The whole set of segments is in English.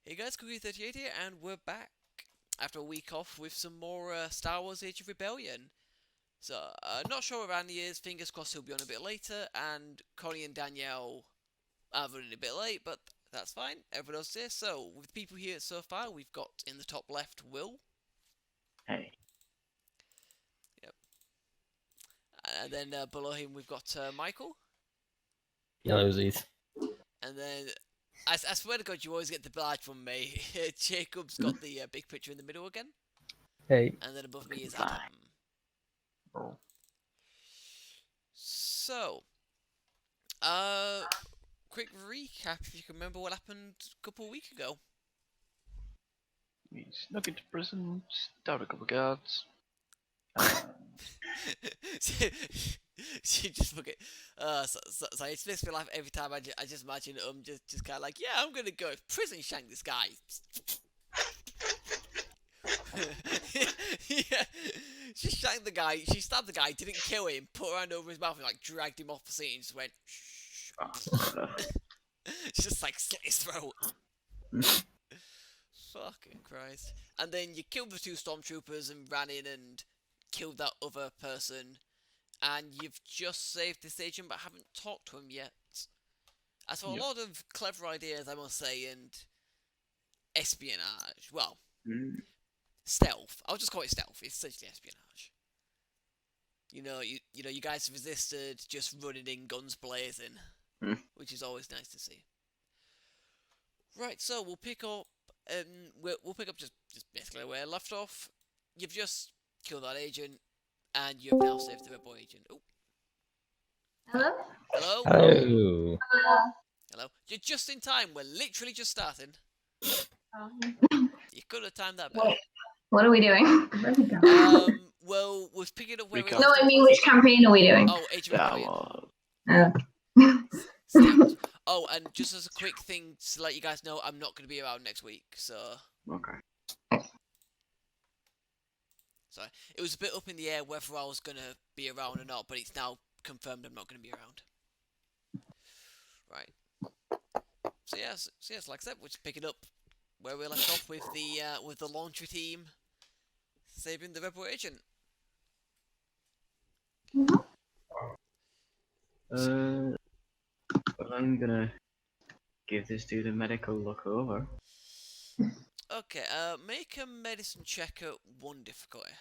Hey guys, Cookie38 here, and we're back after a week off with some more Star Wars Age of Rebellion. So, not sure where Andy is, fingers crossed he'll be on a bit later, and Connie and Danielle are running a bit late, but that's fine, everyone else is here. So, with the people here so far, we've got in the top left, Will. Hey. Yep. And then below him, we've got Michael. Yellowsies. And then, I swear to God, you always get the badge from me. Jacob's got the big picture in the middle again. Hey. And then above me is Adam. Oh. So, quick recap if you can remember what happened a couple of weeks ago. We snuck into prison, stabbed a couple of guards. She just forget. So it makes me laugh every time. I just imagine just kind of like, yeah, I'm gonna go prison shank this guy. Yeah, she shanked the guy. She stabbed the guy. Didn't kill him. Put her hand over his mouth and like dragged him off the scene. And just went. Shh. Just like slit his throat. Fucking Christ. And then you killed the two stormtroopers and ran in and killed that other person. And you've just saved this agent but haven't talked to him yet. I saw a lot of clever ideas, I must say, and espionage. Well, stealth. I'll just call it stealth. It's essentially espionage. You know, you guys resisted just running in, guns blazing, which is always nice to see. Right, so we'll pick up. We'll pick up just basically where I left off. You've just killed that agent, and you've now saved the rebel agent. Oh. Hello? Hello? Hello. Hello? You're just in time. We're literally just starting. You could have timed that better. What are we doing? Well, we're picking up where we No, left I off. mean, which campaign are we doing? Oh, Age of Rebellion. Oh. Oh, and just as a quick thing to let you guys know, I'm not going to be around next week, so... Okay. So, it was a bit up in the air whether I was going to be around or not, but it's now confirmed I'm not going to be around. Right. So yes, like I said, we're just picking up where we left off with the laundry team saving the rebel agent. Well, I'm gonna give this dude a medical look over. Okay, make a medicine check at 1 difficulty.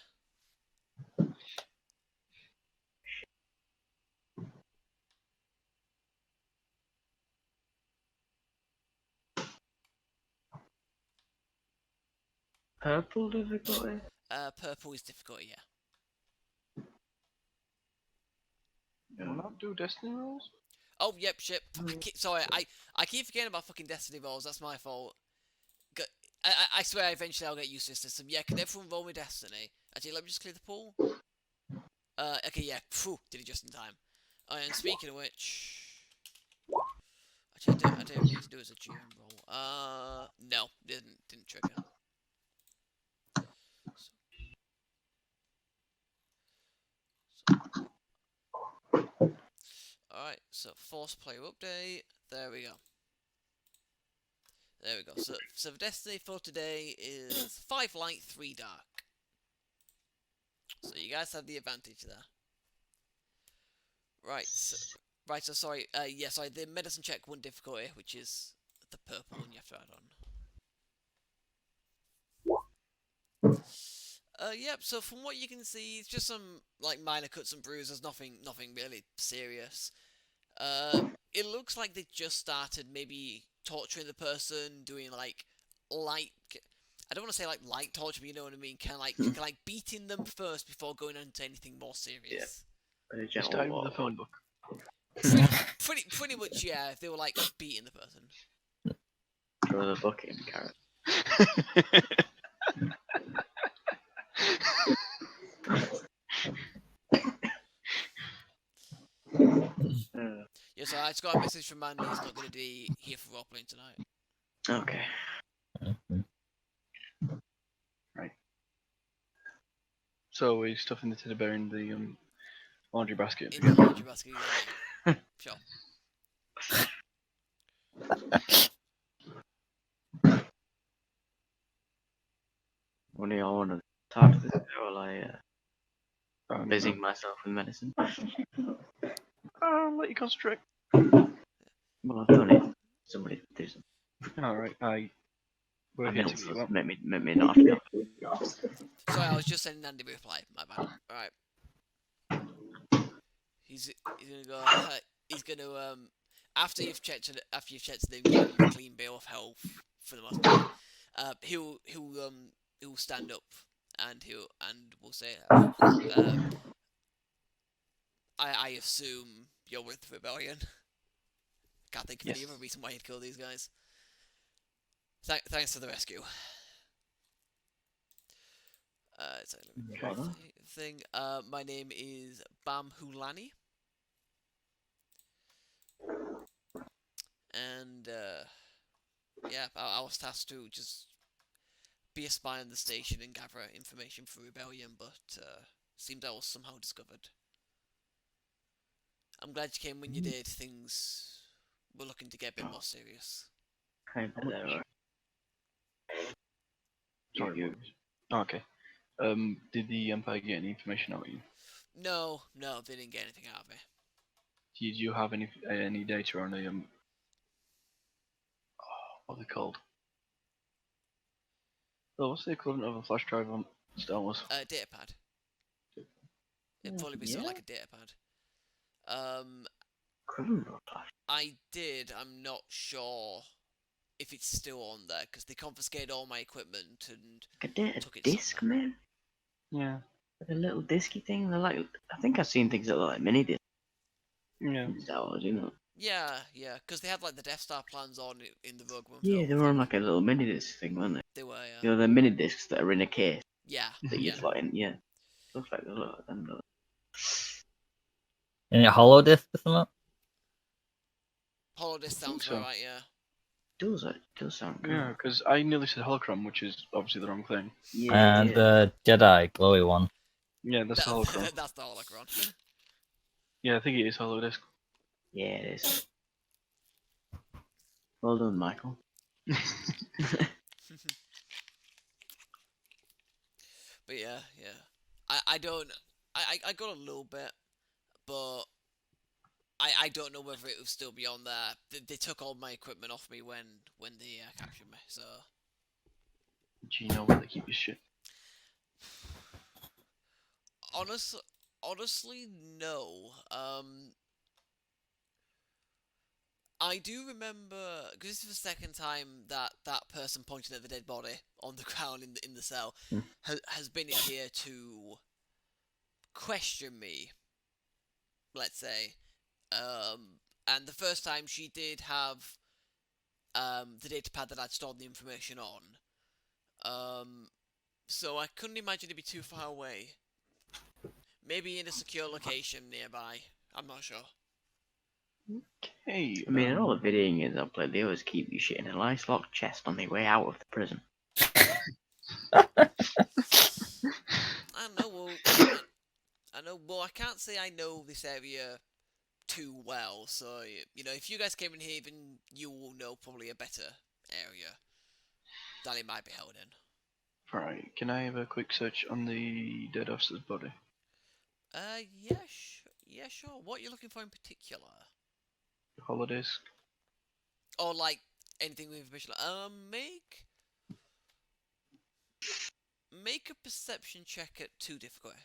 Purple difficulty? Purple is difficulty, yeah. Will not do destiny rolls? Oh, yep, shit. Sorry, I keep forgetting about fucking destiny rolls, that's my fault. I swear eventually I'll get used to this system. Yeah, can everyone roll me destiny? Actually, let me just clear the pool. Okay, yeah, phew, did it just in time. Oh, and speaking of which... Actually, I don't need to do it as a GM roll. No, didn't trigger. Alright, so force player update. There we go. There we go. So the destiny for today is 5 light, 3 dark. So you guys have the advantage there. Right, so sorry, sorry, the medicine check 1 difficulty, which is the purple one you have to add on. Yep, so from what you can see, it's just some, like, minor cuts and bruises, nothing really serious. It looks like they just started maybe torturing the person, doing, like, light... I don't want to say, like, light torture, but you know what I mean? Kind of like beating them first before going on to anything more serious. Yeah. Just time with the phone book. Pretty much, yeah, if they were, like, beating the person. Throw the book in, carrot. Yeah, so I just got a message from Mandy, he's not going to be here for roleplaying tonight. Okay. Right. So we're stuffing the teddy bear in the laundry basket. In the laundry basket, yeah. Sure. When do y'all want to talk to this guy while I busying myself with medicine? Let you concentrate. Well, I've done it. Somebody do something. Alright, we're I here mean, to get you out. make me not feel. Sorry, I was just sending Andy a reply. My bad. Alright. He's gonna go. He's gonna after you've checked them, give him a clean bill of health for the most part. He'll stand up and we'll say, I assume you're with the rebellion. Can't think of any other reason why you'd kill these guys. Thanks for the rescue. So let me Okay. thing. My name is Bam Hu'Lani. And yeah, I was tasked to just be a spy on the station and gather information for rebellion, but seemed I was somehow discovered. I'm glad you came when you did. Things were looking to get a bit more serious. Hey, there. Sorry, You- boys. Okay. Did the Empire get any information out of you? No, they didn't get anything out of me. Did you have any data on the what are they called? Oh, what's the equivalent of a flash drive on Star Wars? Datapad. It'd probably be sort of like a datapad. Criminal flash. I did. I'm not sure if it's still on there because they confiscated all my equipment and Like a data took it disc, somewhere. man. Yeah. Like a little disky thing. They're like, I think I've seen things that look like mini discs Yeah. in Star Wars, you know. Yeah, because they had like the Death Star plans on in the Rogue One Yeah, film. they were on like a little mini disc thing, weren't they? They were, You know, the mini discs that are in a case yeah. that you Yeah. slot in. Yeah, looks like they look like them. Though. Any hollow disc or something? Holodisc sounds so. about right, yeah. Does sound good. Yeah, because I nearly said holocron, which is obviously the wrong thing. Yeah, And yeah. the Jedi glowy one. Yeah, that's the holocron. That's the holocron. Yeah, I think it is holodisc. Yeah, it is. Well done, Michael. But yeah. I don't. I got a little bit, but I don't know whether it will still be on there. They took all my equipment off me when they captured me. So Do you know where they keep your shit? honestly, no. I do remember because this is the second time that person pointing at the dead body on the ground in the cell has been in here to question me. Let's say, and the first time she did have the datapad that I'd stored the information on. So I couldn't imagine it'd be too far away. Maybe in a secure location nearby. I'm not sure. Okay. I mean, in all the video games I've played, they always keep you shit in a nice locked chest on their way out of the prison. I know. Well, I can't say I know this area too well. So you know, if you guys came in here, then you will know probably a better area that it might be held in. Right. Can I have a quick search on the dead officer's body? Yeah, sure. What are you looking for in particular? Holodisc. Or like anything with visual. Make a perception check at 2 difficulty.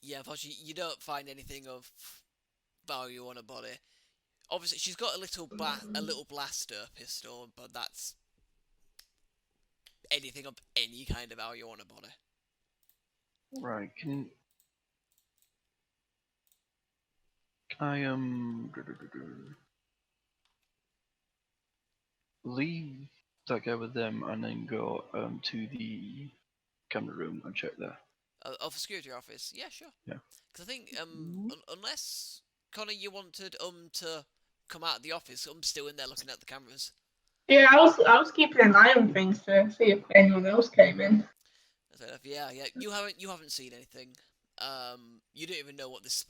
Yeah, unfortunately, you don't find anything of value on her body. Obviously, she's got a little blaster pistol, but that's anything of any kind of value on her body. Right. Can I leave that guy with them and then go to the camera room and check there? Of the security office? Yeah, sure. Yeah. Because I think unless Connor, you wanted to come out of the office, I'm still in there looking at the cameras. Yeah, I was keeping an eye on things to see if anyone else came in. Yeah. You haven't seen anything. You don't even know what this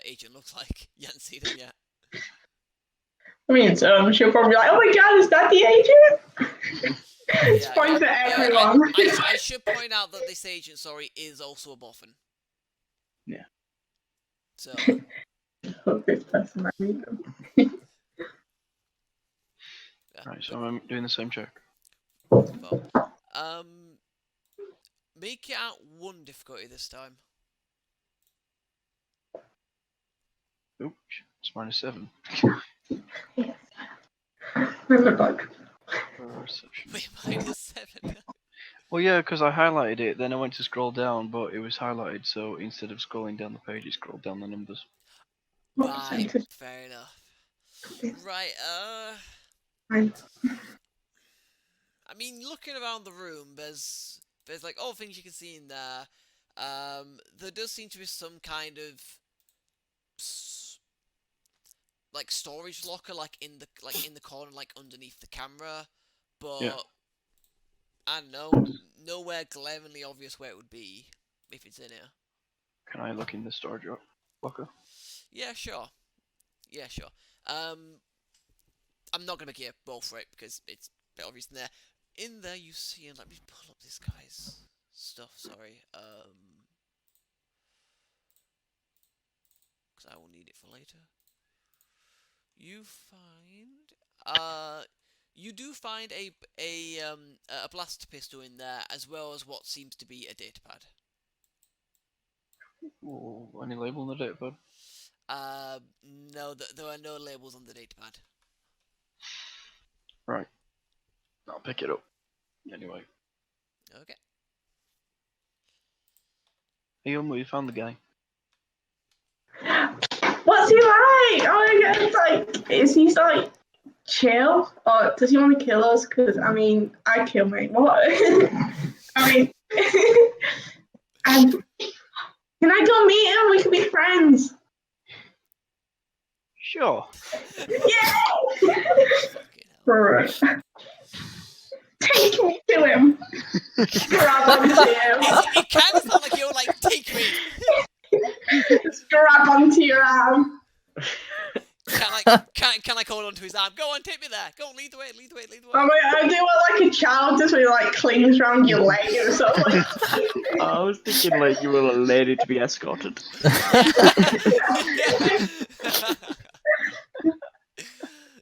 agent looks like. You haven't seen him yet. I mean, she'll probably be like, "Oh my god, is that the agent?" Just points at everyone. I should point out that this agent, is also a boffin. Yeah. So. Hope this person might read them. Right, so I'm doing the same check. Well, make it at 1 difficulty this time. Oops, it's -7. Yes. Remember bug. Perception. Wait, -7. Well, yeah, because I highlighted it, then I went to scroll down, but it was highlighted, so instead of scrolling down the page, it scrolled down the numbers. Right, fair enough. Right, Fine. I mean, looking around the room, there's like all things you can see in there. There does seem to be some kind of like storage locker, like in the corner, like underneath the camera, but Yeah. I don't know, nowhere glaringly obvious where it would be if it's in here. Can I look in the storage locker? Yeah, sure. Yeah, sure. I'm not gonna make you roll for it because it's a bit obvious in there. In there, you see, and let me pull up this guy's stuff. Sorry, because I will need it for later. You do find a blaster pistol in there, as well as what seems to be a datapad. Oh, any label on the datapad? No, there are no labels on the datapad. Right. I'll pick it up. Anyway. Okay. Hey, we found the guy. What's he like? Oh my god, it's like, is he like chill? Or does he want to kill us? Because, I mean, I kill me. What? I mean, can I go meet him? We can be friends. Sure. Yeah! Fucking hell. Right. Take me to him. Grab onto him. It kind of sounds like you're like, take me. Just grab onto your arm. Can I hold onto his arm? Go on, take me there. Go on, lead the way, lead the way, lead the way. I mean, I do what like a child does when he like clings around your leg or something. I was thinking like you were a lady to be escorted.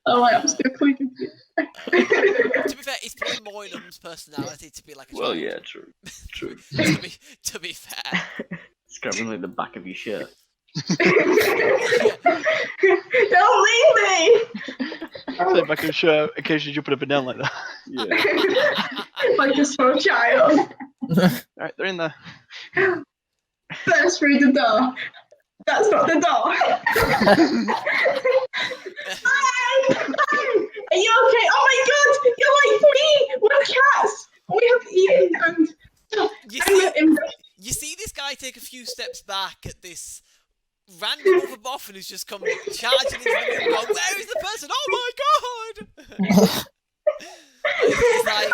Oh my, I'm still clicking. To be fair, it's probably more in Um's personality to be like a child. Well, yeah, true. True. to be fair. It's grabbing like the back of your shirt. Don't leave me! So if I can show occasionally jumping up and down like that. Yeah. Like a small child. Alright, they're in there. Burst through the door. That's not the door. Are you okay? Oh my god! You're like me! We're cats! We have ears and You see this guy take a few steps back at this random other boffin who's just come charging into the room going, where is the person? Oh my god! He's like,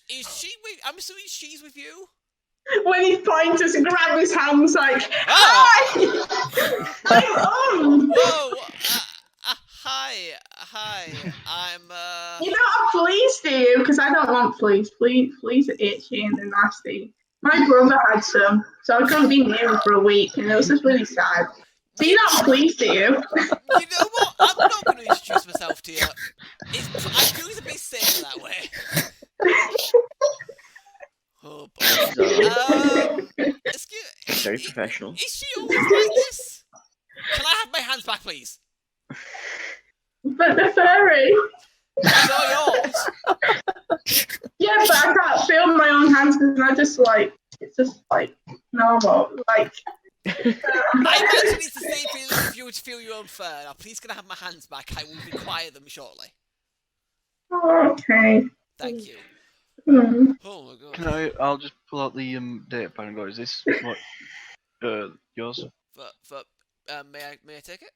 is she with, I'm assuming she's with you? when he's trying to grab his hands like, hi! I'm Whoa! Hi, I'm, You don't have fleas, do you? Because I don't want fleas. Fleas are itchy and they're nasty. My brother had some, so I couldn't be near him for a week, and it was just really sad. So you don't have fleas, do you? You know what? I'm not going to introduce myself to you. I do it a bit safer that way. Oh boy. Excuse. Very professional. Is she always like this? Can I have my hands back, please? But they're furry. They're yours. Yeah, but I can't feel my own hands because I just like, it's just like normal. Like, I imagine it's the same feeling if you were to feel your own fur. Now, please can I have my hands back? I will require them shortly. okay. Thank you. Hmm. Oh my god. Can I'll just pull out the data pad and go, is this what yours? May I take it?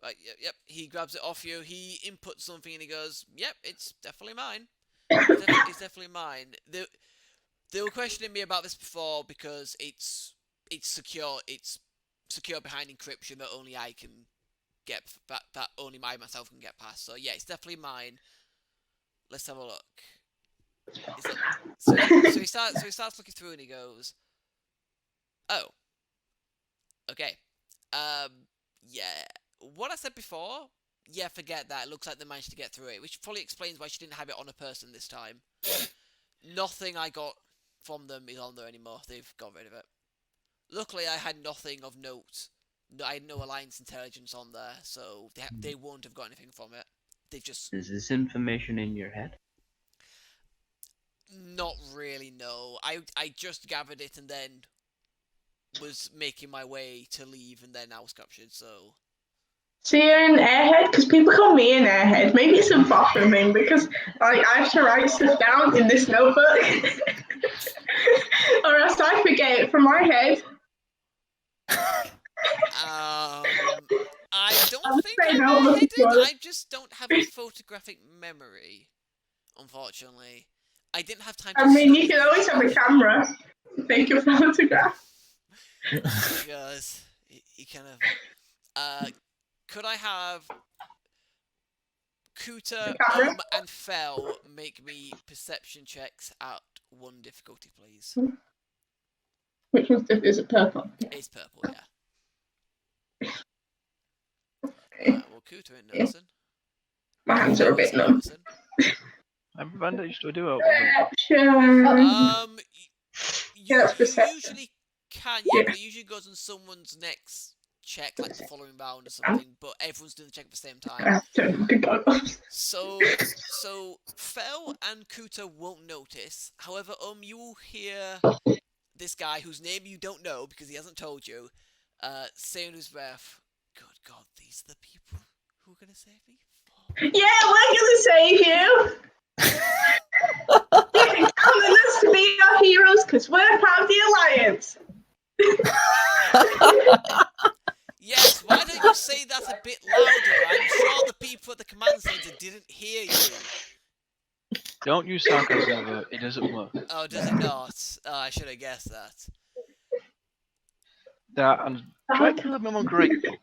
Right, yep. He grabs it off you. He inputs something and he goes, "Yep, it's definitely mine. It's definitely mine." They were questioning me about this before because it's secure. It's secure behind encryption that only I can get that only I myself can get past. So yeah, it's definitely mine. Let's have a look. So he starts looking through and he goes, "Oh, okay. Yeah. What I said before, yeah, forget that. It looks like they managed to get through it, which probably explains why she didn't have it on a person this time. Nothing I got from them is on there anymore. They've got rid of it. Luckily, I had nothing of note. I had no Alliance intelligence on there, so they won't have got anything from it. They've just... Is this information in your head? Not really, no. I just gathered it and then was making my way to leave, and then I was captured, so... So you're an airhead? Because people call me an airhead. Maybe it's a buffer thing, because like, I have to write stuff down in this notebook. Or else I forget it from my head. I don't I'm think saying I'm out loud, airheaded. sorry. I just don't have a photographic memory, unfortunately. I didn't have time to I mean, you study can the always have a camera to take a photograph. because he kind of... could I have Kuta, camera? and Fel make me perception checks at 1 difficulty, please? Which one's is it purple? It's purple, yeah. Okay. Well, Kuta ain't noticing. My hands are a bit numb. Noticing. I'm bandaged. I do help. Sure. You that's perception. usually can, Yeah. but it usually goes on someone's next check, like the following round or something, but everyone's doing the check at the same time. So Fel and Kuta won't notice. However, you will hear this guy whose name you don't know because he hasn't told you, say under his breath, "Good God, these are the people who are gonna save me." Yeah, we're gonna save you. You can count on us to be our heroes because we're part of the Alliance. Yes, why don't you say that a bit louder? I'm sure the people at the command center didn't hear you. Don't use sarcasm ever. It doesn't work. Oh, does it not? Oh, I should have guessed that. That and try to kill them ungrateful.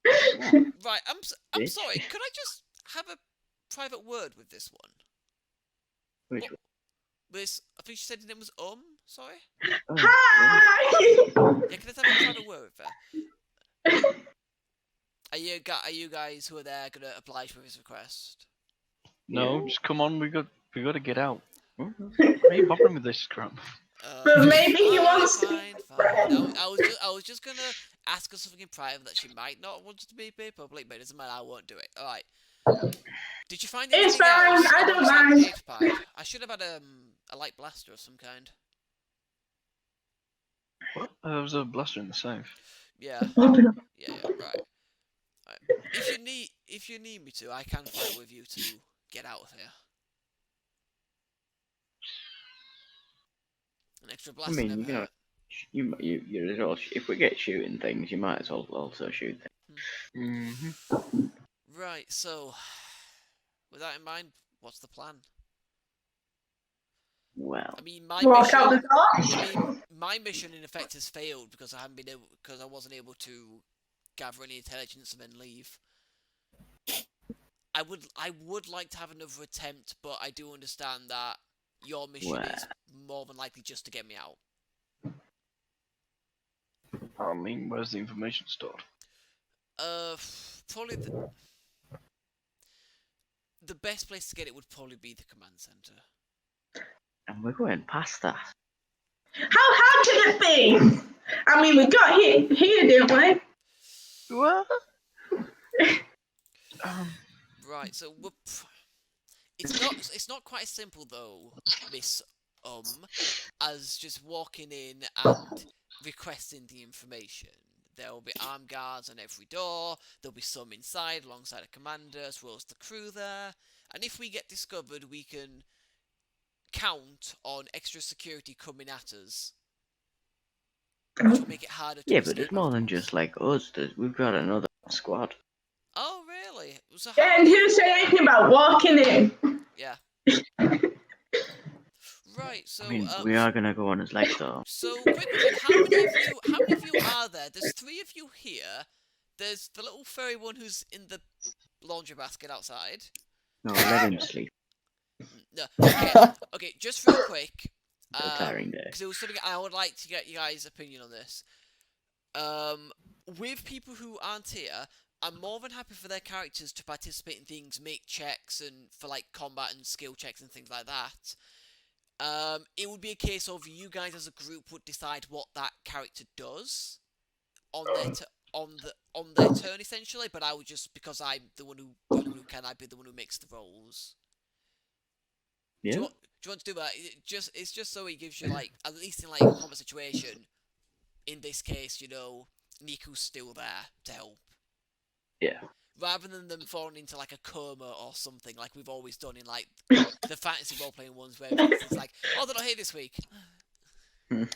Right, I'm Bitch. sorry. Could I just have a private word with this one? Which What- I think she said her name was Sorry. one? Hi. Yeah, can I have a private word with her? Are you guys who are there gonna oblige with his request? No, just come on. We got to get out. Oh. Why are you bothering with this crap? But maybe he fine, wants to be fine. No, I was just gonna ask her something in private that she might not want to be public, but it doesn't matter. I won't do it. All right. Did you find anything It's fine, else? I don't alongside the mind. data pipe? I should have had a light blaster of some kind. What? There was a blaster in the safe. Yeah. Open up. Yeah, right. If you need me to, I can fight with you to get out of here. An extra I blaster mean, never you know, hurt. you're as well. If we get shooting things, you might as well also shoot things. Mm-hmm. Right, so with that in mind, what's the plan? Well, I mean, my Walk out the mission. door. I mean, my mission in effect has failed because I wasn't able to gather any intelligence and then leave. I would like to have another attempt, but I do understand that your mission is more than likely just to get me out. I mean, where's the information stored? Probably the best place to get it would probably be the command center. and we're going past that. How hard can it be? I mean, we got here, didn't we? What? Right, so it's not quite as simple though, Miss as just walking in and requesting the information. There will be armed guards on every door, there'll be some inside alongside a commander as well as the crew there, and if we get discovered we can count on extra security coming at us, which will make it harder to Yeah, escape, but there's of more than course. just like us. We've got another squad. Oh really? So Yeah, and who said anything about walking in? yeah. Right, so I mean, we are gonna go on as legs though. So, quick question, how many of you are there? There's 3 of you here. there's the little furry one who's in the laundry basket outside. No, let him sleep. No, okay, just real quick. It's a tiring day. Because it was something I would like to get you guys' opinion on this. With people who aren't here, I'm more than happy for their characters to participate in things, make checks, and for like combat and skill checks and things like that. It would be a case of you guys as a group would decide what that character does on their on their turn essentially. But I would just, because I'm the one who can, I'd be the one who makes the rolls. Yeah. Do you want to do that? It's just so it gives you like, at least in like a combat situation. In this case, you know, Niku's still there to help. Yeah. Rather than them falling into like a coma or something like we've always done in like the fantasy role-playing ones where it's like, oh, they're not here this week. We're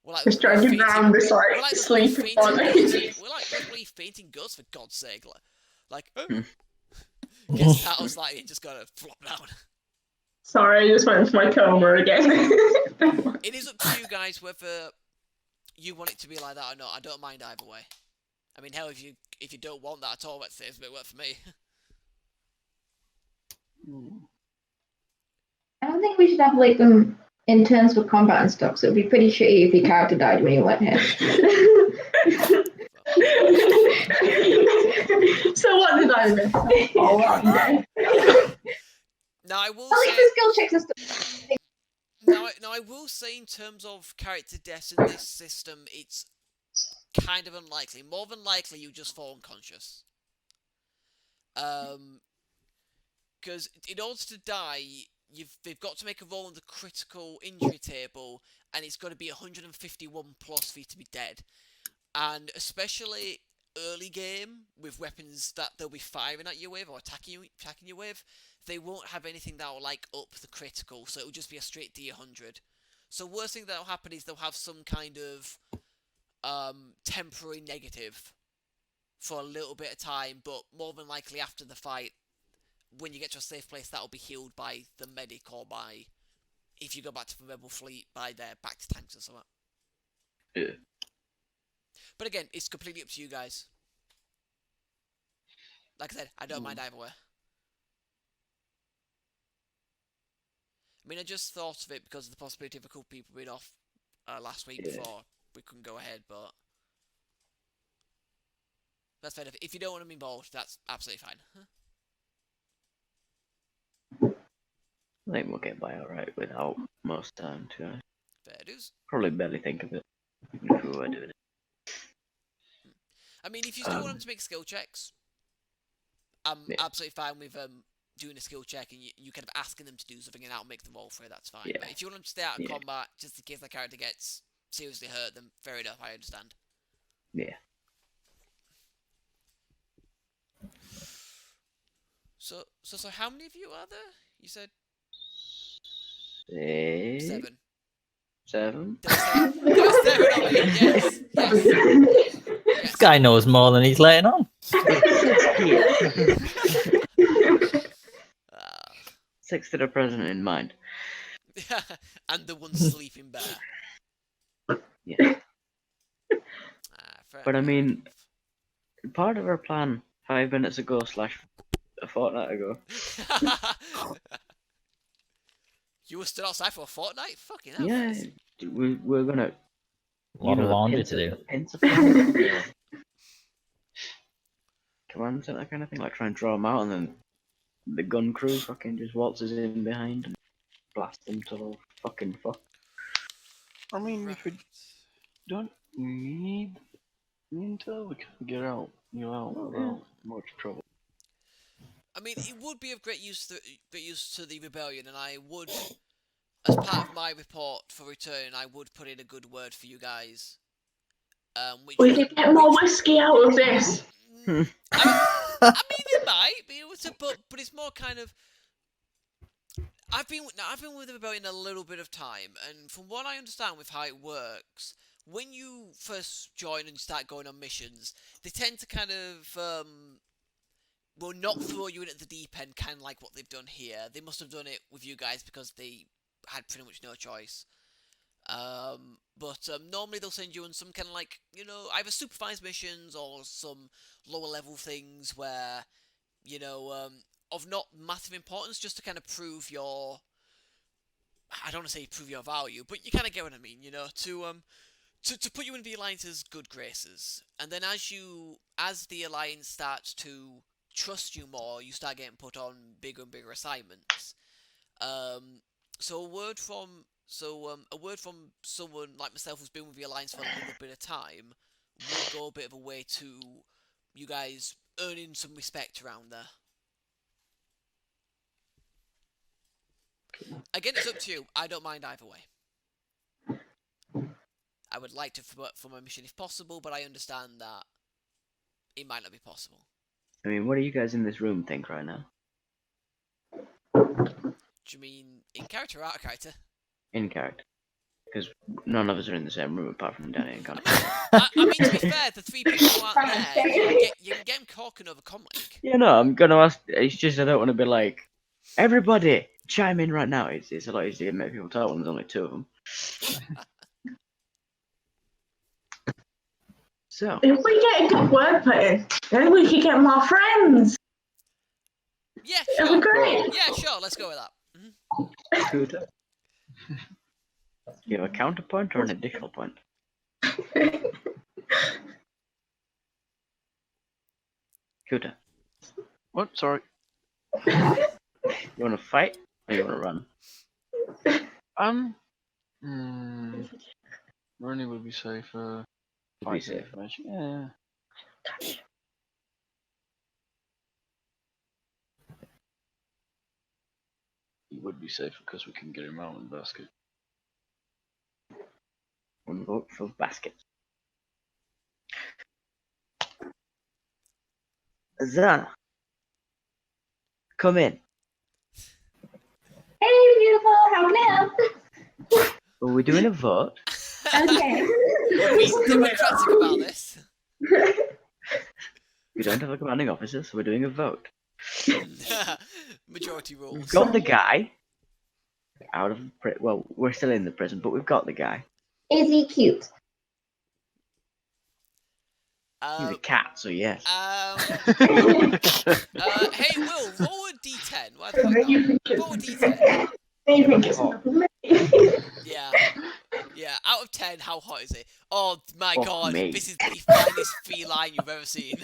like, Just dragging around this like sleeping body. We're like literally fainting ghosts, for God's sake. Like gets out of like, just gotta flop down. Sorry, I just went into my coma again. It is up to you guys whether you want it to be like that or not. I don't mind either way. I mean, hell, if you don't want that at all, that saves a bit of work for me. I don't think we should have like them in turns for combat and stuff. So it'd be pretty shitty if your character died when you went here. So what did I miss? Oh, one day. Now I will At least say. the skill checks and stuff. Now I will say, in terms of character deaths in this system, it's kind of unlikely. More than likely, you just fall unconscious. Because in order to die, they've got to make a roll on the critical injury table, and it's got to be 151 plus for you to be dead. And especially early game, with weapons that they'll be firing at you with or attacking you with, they won't have anything that will like up the critical, so it'll just be a straight D100. So worst thing that'll happen is they'll have some kind of temporary negative for a little bit of time, but more than likely after the fight, when you get to a safe place, that'll be healed by the medic or by, if you go back to the rebel fleet, by their back to tanks or something. Yeah. But again, it's completely up to you guys. Like I said, I don't mind either way. I mean, I just thought of it because of the possibility of a couple people being off last week before we couldn't go ahead, but that's fair enough. If you don't want to be involved, that's absolutely fine. I think we'll get by alright without most time, to be honest. Fair dues. Probably barely think of it if we were doing it. I mean, if you still want them to make skill checks, I'm absolutely fine with doing a skill check and you kind of asking them to do something and I'll make them roll for it, that's fine. Yeah. But if you want them to stay out of combat just in case their character gets seriously hurt, then fair enough, I understand. Yeah. So how many of you are there? You said 6, 7. 7. There's 7 of you, yes. This guy knows more than he's letting on. 6 to the present in mind. And the one sleeping bear. Yeah. Fair But I enough. mean, part of our plan 5 minutes ago / a fortnight ago. You were still outside for a fortnight? Fucking hell. Yeah, we're gonna. A lot of laundry to do. Command center kind of thing, like try and draw them out, and then the gun crew fucking just waltzes in behind and blast them till they'll fucking fuck. I mean, if we don't need intel, we can get out, without much trouble. I mean, it would be of great use to the rebellion, and I would, as part of my report for return, I would put in a good word for you guys. We could get more whiskey out of this. I mean, it might be able to, but it's more kind of. I've been with the rebellion a little bit of time, and from what I understand with how it works, when you first join and start going on missions, they tend to kind of will not throw you in at the deep end, kind of like what they've done here. They must have done it with you guys because they had pretty much no choice. But normally they'll send you on some kind of like, either supervised missions or some lower level things where, of not massive importance, just to kind of prove your, I don't want to say prove your value, but you kind of get what I mean, to put you in the Alliance's good graces. And then as the Alliance starts to trust you more, you start getting put on bigger and bigger assignments. So a word from someone like myself who's been with the Alliance for a little bit of time will go a bit of a way to you guys earning some respect around there. Again, it's up to you. I don't mind either way. I would like to for my mission if possible, but I understand that it might not be possible. I mean, what do you guys in this room think right now? Do you mean in character or out of character? In character. Because none of us are in the same room apart from Danny and Connor. I mean, to be fair, the three people who aren't there, you can get them talking over comlink. Yeah, no, I'm gonna ask. It's just I don't want to be like, everybody chime in right now. It's a lot easier to make people talk when there's only two of them. So If we get a good word put in, then we could get more friends. Yeah, It'll sure. be great. Yeah, sure. Let's go with that. good. You have a counterpoint or an additional point? Kuta, What? Sorry. you want to fight or you want to run? Running would be safer. To be safe. Yeah. He would be safer because we can get him out in the basket. One vote for basket. Azarna, come in. Hey, beautiful. How can I help? Are we doing a vote? Okay. We're being democratic about this. We don't have a commanding officer, so we're doing a vote. Majority rules. We've got the guy out of well, we're still in the prison, but we've got the guy. Is he cute? He's a cat, so yes. Hey, Will, roll a d10. What the fuck? Roll a d10. You think it's enough of me? Yeah. Out of 10, how hot is it? Oh my Fuck god, me. this is the finest feline you've ever seen.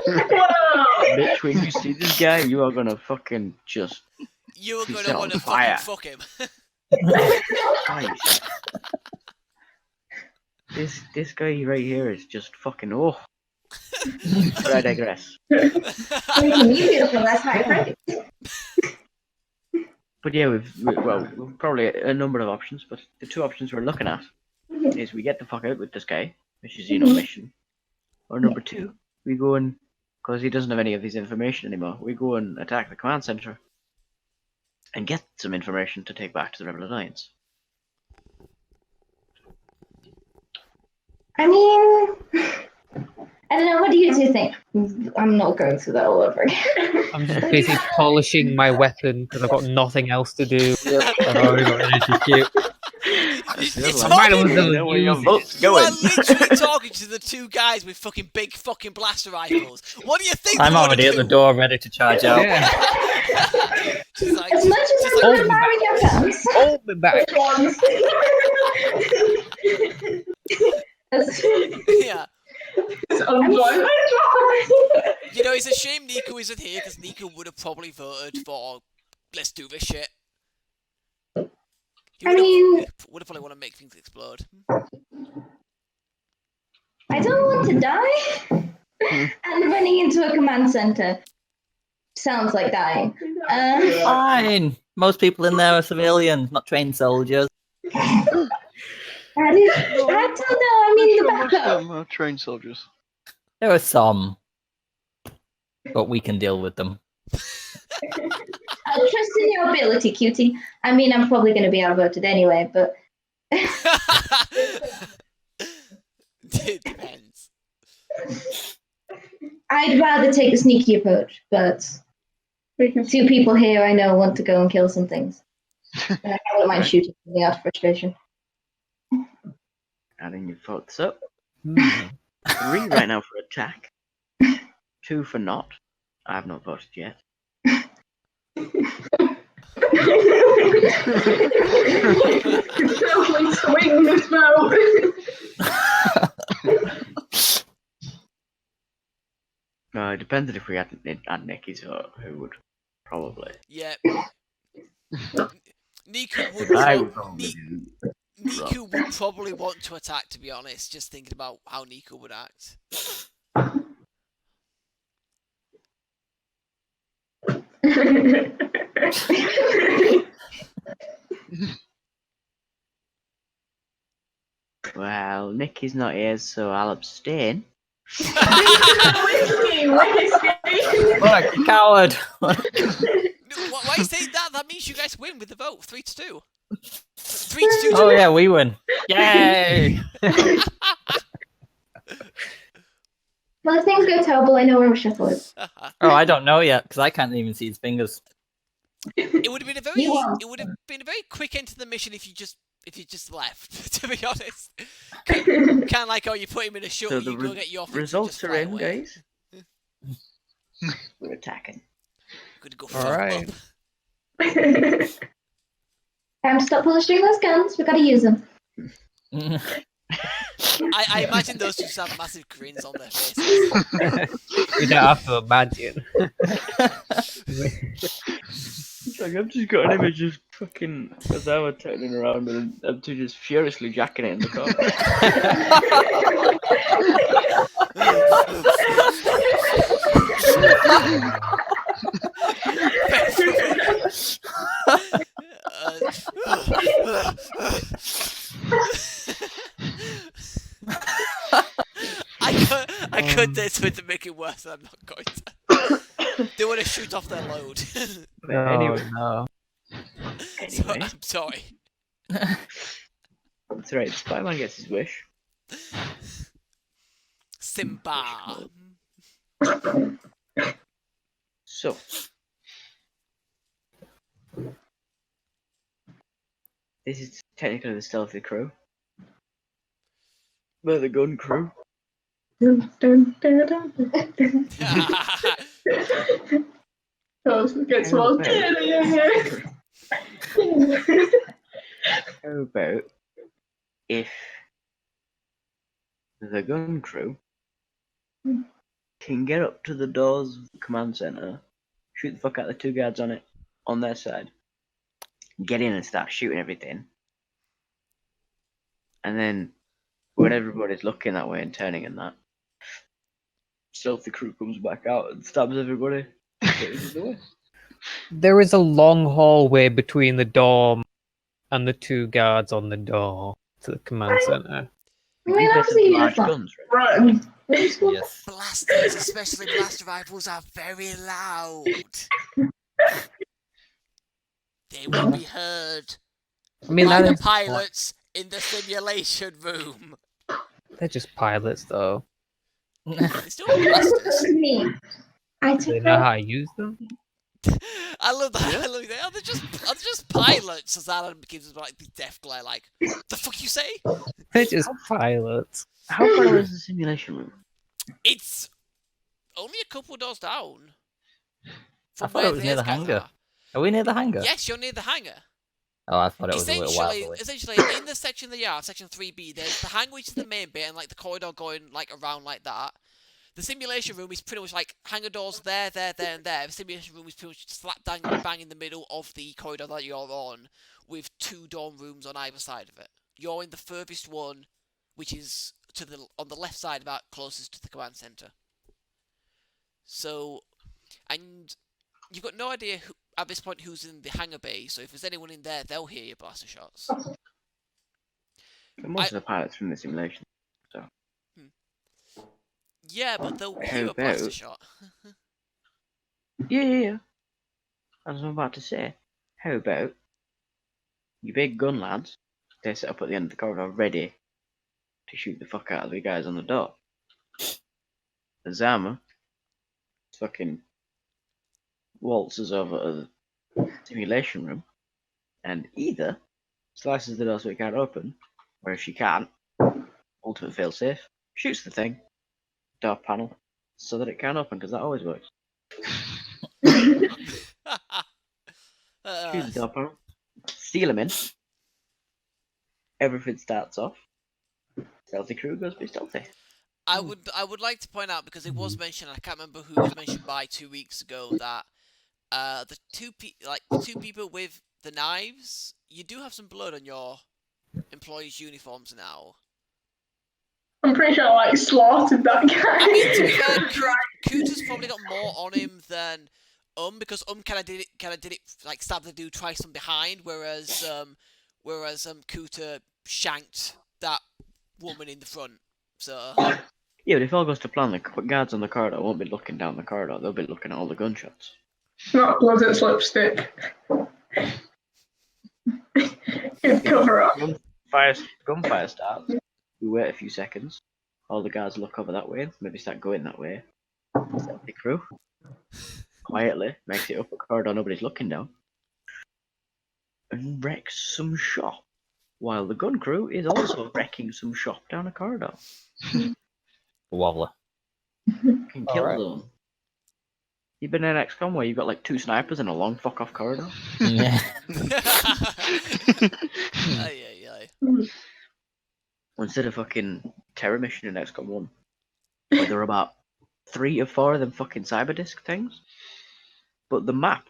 Whoa! Bitch, when you see this guy, you are gonna fucking just You're He's gonna on want to fire. fucking fuck him. Christ. This guy right here is just fucking But I digress. Making you beautiful. That's high praise. But yeah, we've probably a number of options, but the two options we're looking at is we get the fuck out with this guy, which is mission, or number two, we go and because he doesn't have any of his information anymore, we go and attack the command center and get some information to take back to the Rebel Alliance. I mean, I don't know. What do you two think? I'm not going through that all over again. I'm just busy polishing my weapon because I've got nothing else to do. I've already got energy cute. It's I might as well Know where your use vote's You are going. literally talking to the two guys with fucking big fucking blaster rifles. What do you think? I'm they wanna already at do? the door ready to charge out. Yeah. Just like, As much as just I'm like, hold me borrowing your guns. Hold me back. yeah. It's It's a shame Nico isn't here because Nico would have probably voted for let's do this shit. He would have probably want to make things explode. I don't want to die. And running into a command center sounds like dying. Fine. Most people in there are civilians, not trained soldiers. I don't know. I mean, the Most of backup. them are trained soldiers. There are some, but we can deal with them. I'll trust in your ability, cutie. I mean, I'm probably going to be outvoted anyway, but It depends. I'd rather take the sneaky approach. But two people here I know want to go and kill some things. And I wouldn't mind shooting them out of frustration. Adding your thoughts up. Hmm. 3 right now for attack. 2 for not. I have not voted yet. Definitely swing this vote. It depended if we had Nicky's vote, who would probably. Yeah. Niku would, I pro- would probably do. Niku would probably want to attack, to be honest, just thinking about how Niku would act. Well, Nicky's not here, so I'll abstain. Whiskey. Look, you coward! No, why are you saying that? That means you guys win with the vote, 3-2. 3-2. Oh yeah, we win! Yay! Well, if things go terrible, I know where Shuffle is. Oh, I don't know yet because I can't even see his fingers. It would have been a very, You won. it would have been a very quick end to the mission if you just left. To be honest, kind of like, oh, you put him in a shuttle, So the you go get your things and results just are fly in, away. guys. We're attacking. Good go. All right. Time to stop polishing those guns. We gotta use them. I imagine those two just have massive grins on their faces. You don't have to imagine. It's like I've just got an image of fucking Azarna turning around and them two just furiously jacking it in the car. I could do this to make it worse, and I'm not going to. They want to shoot off their load. But anyway, no. So, anyway, I'm sorry. that's right. Spider-Man gets his wish. Simba. So, this is technically the stealthy crew. We're the gun crew. Oh, it gets more dirty in here. How about if the gun crew can get up to the doors of the command center, shoot the fuck out the 2 guards on it, on their side, get in and start shooting everything, and then when everybody's looking that way and turning and that, stealthy crew comes back out and stabs everybody. There is a long hallway between the dorm and the 2 guards on the door to the command center. I mean, These are obviously, you large just guns, right? Run. Yes. Blasters, especially blaster rifles, are very loud. They will be heard I mean, by that the is pilots in the simulation room. they're just pilots, though. They're still blasters. me. I Do they took know her. how to use them? I love that. I love that. Are they just pilots? As Alan gives like the death glare, like, the fuck you say? They're just pilots. How far is the simulation room? It's only a couple doors down. I From thought where it was near the guys hangar. are. Are we near the hangar? Yes, you're near the hangar. Oh, I thought it was a little while away. Essentially, in the section of the yard, section 3B, there's the hangar, which is the main bit, and like the corridor going like around like that. The simulation room is pretty much like hangar doors there, and there. The simulation room is pretty much slap bang in the middle of the corridor that you're on, with 2 dorm rooms on either side of it. You're in the furthest one, which is on the left side, about closest to the command center. So, and you've got no idea at this point who's in the hangar bay. So if there's anyone in there, they'll hear your blaster shots. But most of the pilots from the simulation. Yeah, but they'll How hear a blaster about- shot. Yeah. As I'm about to say, how about you big gun lads? They set up at the end of the corridor, ready to shoot the fuck out of the guys on the door. Azarna fucking waltzes over to the simulation room and either slices the door so it can't open, or if she can't, ultimate failsafe, shoots the thing, door panel, so that it can't open, because that always works. Shoots the door panel, steal him in, everything starts off, stealthy crew goes be stealthy. I would like to point out, because it was mentioned, I can't remember who was mentioned by 2 weeks ago, that the two people with the knives, you do have some blood on your employees' uniforms now. I'm pretty sure I slaughtered that guy. I mean, to be fair, Cooter's probably got more on him than because kind of did it like stab the dude twice from behind, whereas Cooter shanked that woman in the front. So Yeah, but if all goes to plan, the guards on the corridor won't be looking down the corridor, they'll be looking at all the gunshots. Not blood, it's lipstick. You'd cover up. Gunfire starts. We wait a few seconds. All the guards look over that way, maybe start going that way. Stealthy crew quietly makes it up a corridor nobody's looking down and wrecks some shop, while the gun crew is also wrecking some shop down a corridor. Wobbler. Can kill Alright. them. You've been in XCOM where you've got like 2 snipers in a long fuck off corridor? Yeah. Aye. Instead of fucking terror mission in XCOM 1, where there are about 3 or 4 of them fucking cyberdisc things. But the map,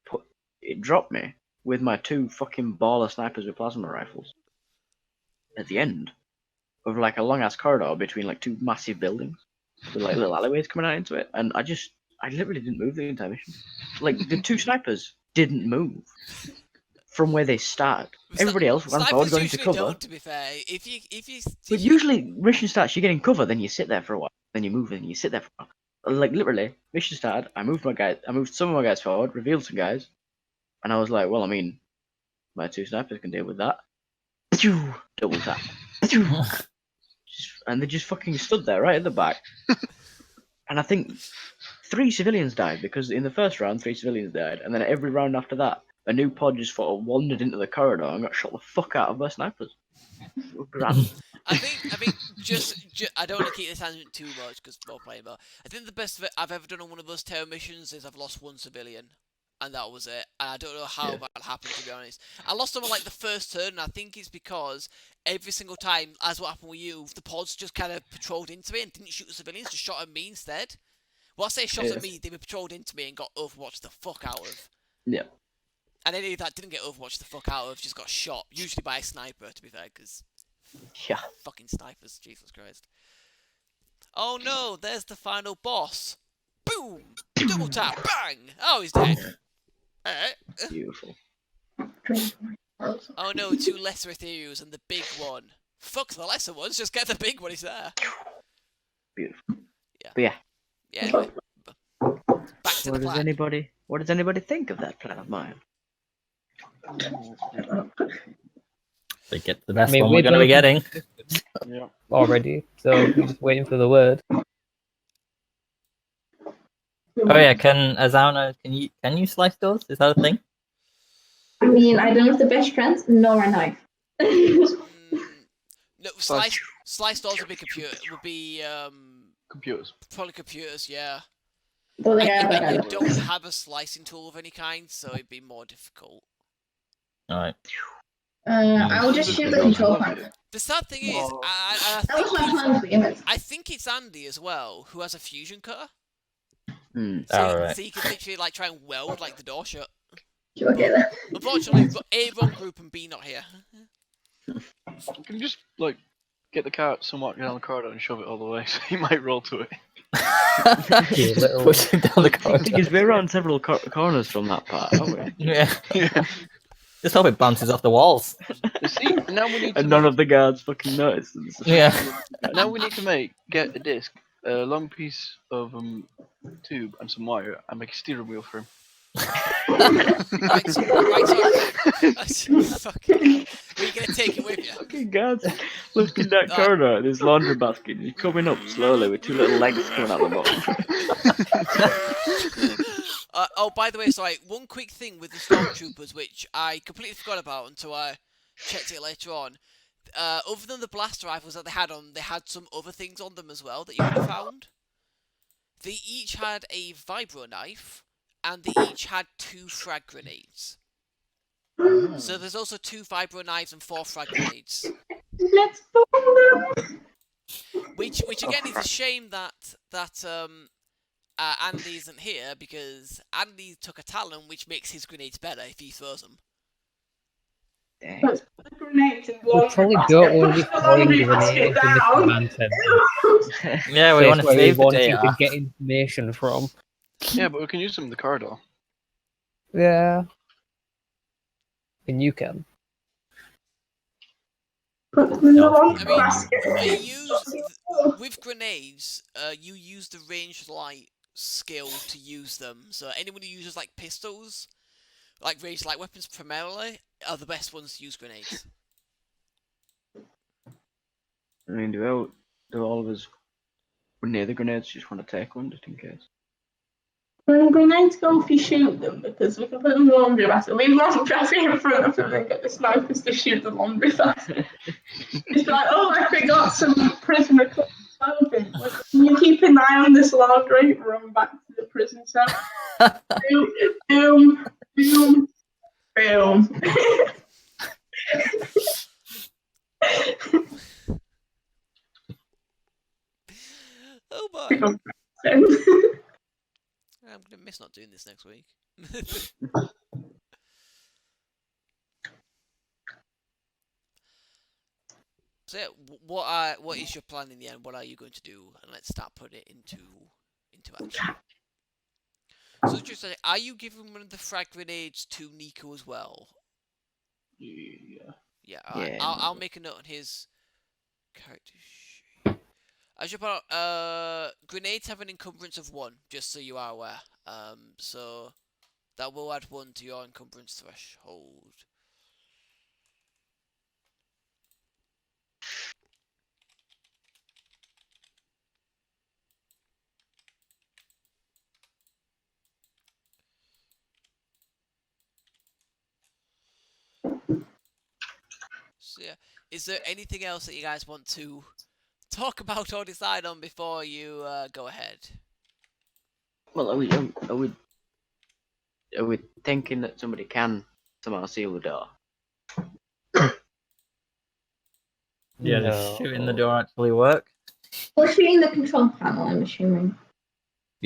it dropped me with my 2 fucking baller snipers with plasma rifles at the end of like a long ass corridor between like 2 massive buildings with like little alleyways coming out into it, and I literally didn't move the entire mission. Like the 2 snipers didn't move from where they started. Everybody else ran forward, going into cover. Don't, to be fair, if you But usually mission starts, you get in cover, then you sit there for a while, then you move, and you sit there for a while. Like literally, mission started. I moved some of my guys forward, revealed some guys, and I was like, well, I mean, my 2 snipers can deal with that. Double tap. And they just fucking stood there right at the back. And I think 3 civilians died, because in the first round 3 civilians died, and then every round after that, a new pod just sort of wandered into the corridor and got shot the fuck out of by snipers. Grand. I think just I don't want to keep this tangent too much because we're playing, but I think the best I've ever done on one of those terror missions is I've lost 1 civilian, and that was it. And I don't know how that happened, to be honest. I lost them on like the first turn, and I think it's because every single time, as what happened with you, the pods just kind of patrolled into me and didn't shoot the civilians, just shot at me instead. Well, I say shot at me, they were patrolled into me and got Overwatched the fuck out of. Yeah. And any that didn't get Overwatched the fuck out of just got shot, usually by a sniper, to be fair, because Yeah. fucking snipers, Jesus Christ. Oh no, there's the final boss. Boom! Double tap, bang! Oh, he's dead. Beautiful. Oh no, 2 lesser ethereals and the big one. Fuck the lesser ones, just get the big one, he's there. Beautiful. Yeah. But yeah. Yeah, anyway. Back to the plan. What does anybody think of that plan of mine? They get the best I mean, one we're we're going to be getting. Yeah. already, so we're just waiting for the word. Oh yeah, Azarna, can you slice doors? Is that a thing? I mean, I don't have the best friends nor a knife. No, slice doors would be Computers. probably computers, yeah. Don't think I And have you that. don't have a slicing tool of any kind, so it'd be more difficult. Alright. I'll just shoot the control panel. The sad thing is, That was my plan to begin with. I think it's Andy as well, who has a fusion cutter. Hmm. Alright. So you can literally like try and weld like the door shut. Okay then. Unfortunately, we've got A wrong group and B not here. You can just like get the cart somewhat down the corridor and shove it all the way, so he might roll to it. You little- Pushing down the The corridor. thing is, we're on several corners from that part, aren't we? Yeah. Yeah. Just hope it bounces off the walls. See, now we need to And none of the guards fucking noticed. Yeah. now we need to get a disc, a long piece of tube and some wire, and make a steering wheel for him. Right, fucking. Were you gonna take it with you? Fucking guards looking that corridor, there's laundry basket, he's coming up slowly with 2 little legs coming out the bottom. Oh, by the way, sorry, one quick thing with the stormtroopers, which I completely forgot about until I checked it later on. other than the blaster rifles that they had some other things on them as well that you would have found. They each had a vibro knife, and they each had 2 frag grenades. So there's also 2 vibro knives and 4 frag grenades. Let's bomb them. Which again is a shame that Andy isn't here, because Andy took a talent which makes his grenades better if he throws them. Dang. Let's put the grenades in the We laundry probably basket. don't want to be Push the throwing laundry basket grenades in the down. command center. Yeah, we want to Place where save the want you to data. get information from. Yeah, but we can use them in the corridor. Yeah. And you can. Put them in the Stealth laundry I mean, basket. with grenades, you use the ranged light skill to use them. So anyone who uses like pistols, like ranged light weapons primarily, are the best ones to use grenades. I mean, do all of us near the grenades just want to take one just in case? When grenades go if you shoot them, because we can put them in the laundry basket. Leave the laundry basket in front of them and get the snipers to shoot the laundry basket. It's like, oh, I forgot some prisoner clothing. You keep an eye on this laundry, run back to the prison cell. Boom, boom, boom. Oh boy, Boom. I'm gonna miss not doing this next week. So yeah, what is your plan in the end? What are you going to do? And let's start putting it into action. So just say, are you giving one of the frag grenades to Nico as well? Yeah. Yeah, alright. Yeah, I'll make a note on his character sheet. I should put grenades have an encumbrance of 1, just so you are aware. So that will add 1 to your encumbrance threshold. So yeah, is there anything else that you guys want to talk about or decide on before you go ahead? Well, are we thinking that somebody can somehow seal the door? Yeah, No. does shooting the door actually work? Well, shooting the control panel, I'm assuming.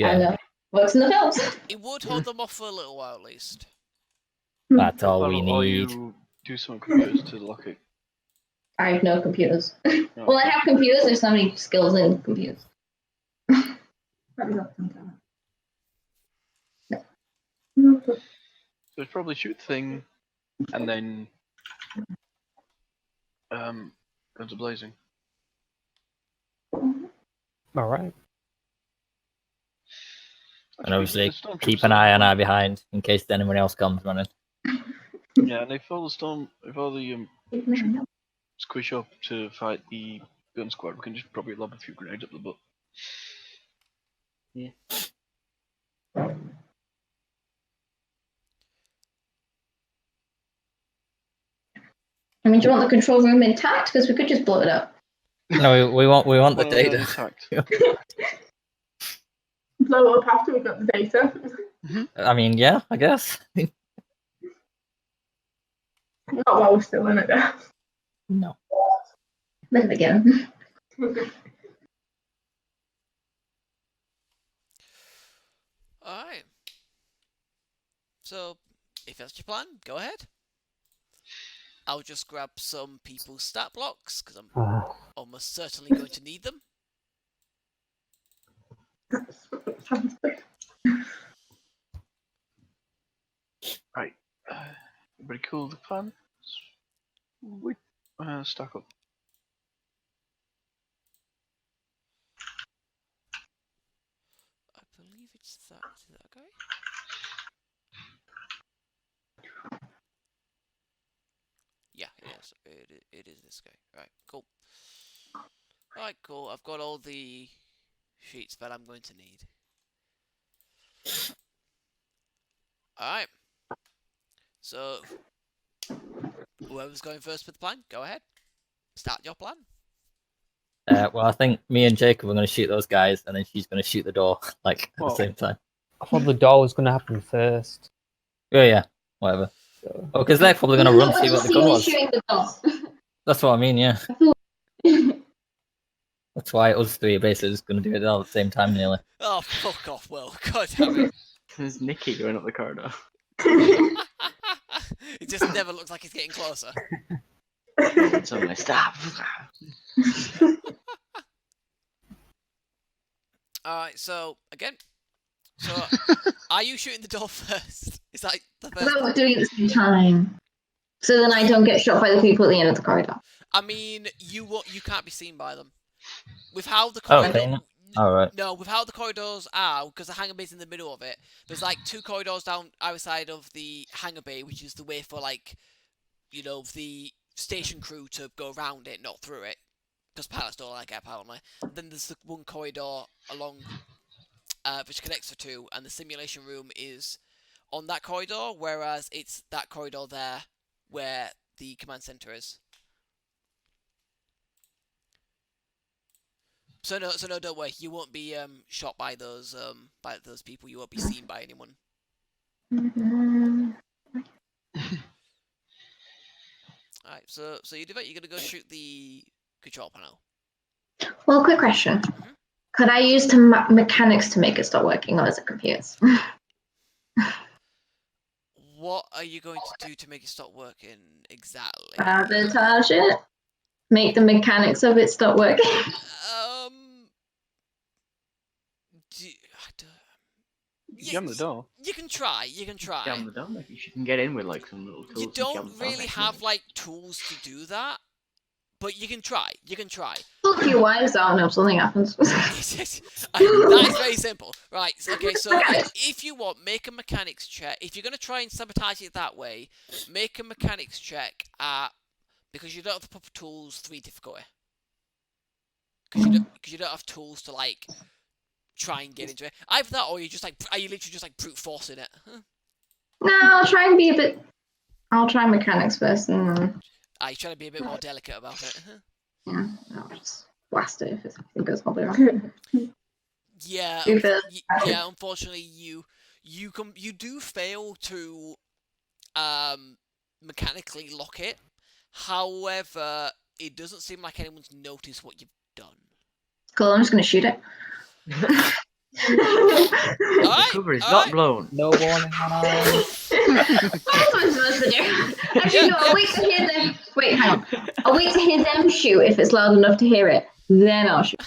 I know. Works in the films. It would hold them off for a little while at least. That's all we Or need. you do some computers to lock it. I have no computers. No. Well, I have computers. There's so many skills in computers. So it's probably shoot the thing, and then guns are blazing. Alright. And obviously, The stormtroopers keep an are eye on fine. our behind in case anyone else comes running. Yeah, and if all the squish up to fight the gun squad, we can just probably lob a few grenades up the butt. Yeah. I mean, do you want the control room intact? Because we could just blow it up. No, we want the Well, yeah, data. intact. Blow it up after we got the data. I mean, yeah, I guess. Not while we're still in it though. No. Let it begin. Alright. So, if that's your plan, go ahead. I'll just grab some people's stat blocks, because I'm almost certainly going to need them. Right. Everybody cool with the plan? We stack up. I believe it's that. Is that guy? Yeah, yes, it is this guy. Right, cool. Alright, cool. I've got all the sheets that I'm going to need. Alright. So, whoever's going first with the plan, go ahead. Start your plan. Well, I think me and Jacob are going to shoot those guys, and then she's going to shoot the door, like, at Well- the same time. I thought the door was going to happen first. Yeah, whatever. So. Oh, because they're probably going to run to see what the gun was. Shooting the door. That's what I mean, yeah. That's why us three are basically just going to do it all at the same time, nearly. Oh, fuck off, Will. God damn it. There's Nikki going up the corridor. It just never looks like it's getting closer. Suddenly, stop. Alright, so, again. So, are you shooting the door first? Is that the I first? thought we're doing it at the same time. So then I don't get shot by the people at the end of the corridor. I mean, you can't be seen by them. With how the Oh, corridor... okay. Alright. No, with how the corridors are, because the hangar bay's in the middle of it, there's like 2 corridors down either side of the hangar bay, which is the way for, like, you know, the station crew to go around it, not through it. Because pilots don't like it, apparently. And then there's the 1 corridor along, which connects the 2, and the simulation room is on that corridor, whereas it's that corridor there where the command center is. So no, don't worry. You won't be shot by those people. You won't be seen by anyone. Alright, so you do that. You're gonna go shoot the control panel. Well, quick question. Could I use the mechanics to make it stop working, or is it computers? What are you going to do to make it stop working exactly? Sabotage it? Make the mechanics of it stop working? Jam the door. You can try. You can try. Jam the door. Like, you can get in with like some little tools. You and jam don't the door really next to have it. like tools to do that, but you can try. You can try. Fuck your wives out and if something happens. That is very simple. Right, okay, so if you want, make a mechanics check. If you're going to try and sabotage it that way, make a mechanics check at, because you don't have the proper tools, 3 difficulty. Because you don't have tools to, like, try and get into it. Either that, or are you literally just, like, brute forcing it? Huh? No, I'll try and be a bit... I'll try mechanics first and then... You're trying to be a bit more delicate about it. Huh? Yeah, I'll just blast it if it goes horribly wrong. Yeah, Do the- yeah. Unfortunately, you do fail to mechanically lock it. However, it doesn't seem like anyone's noticed what you've done. Cool, I'm just gonna shoot it. Alright, Cover is alright. not blown. No warning. That's what I'm supposed to do. Actually, no, I'll wait to hear them. Wait, hang on. I'll wait to hear them shoot if it's loud enough to hear it. Then I'll shoot.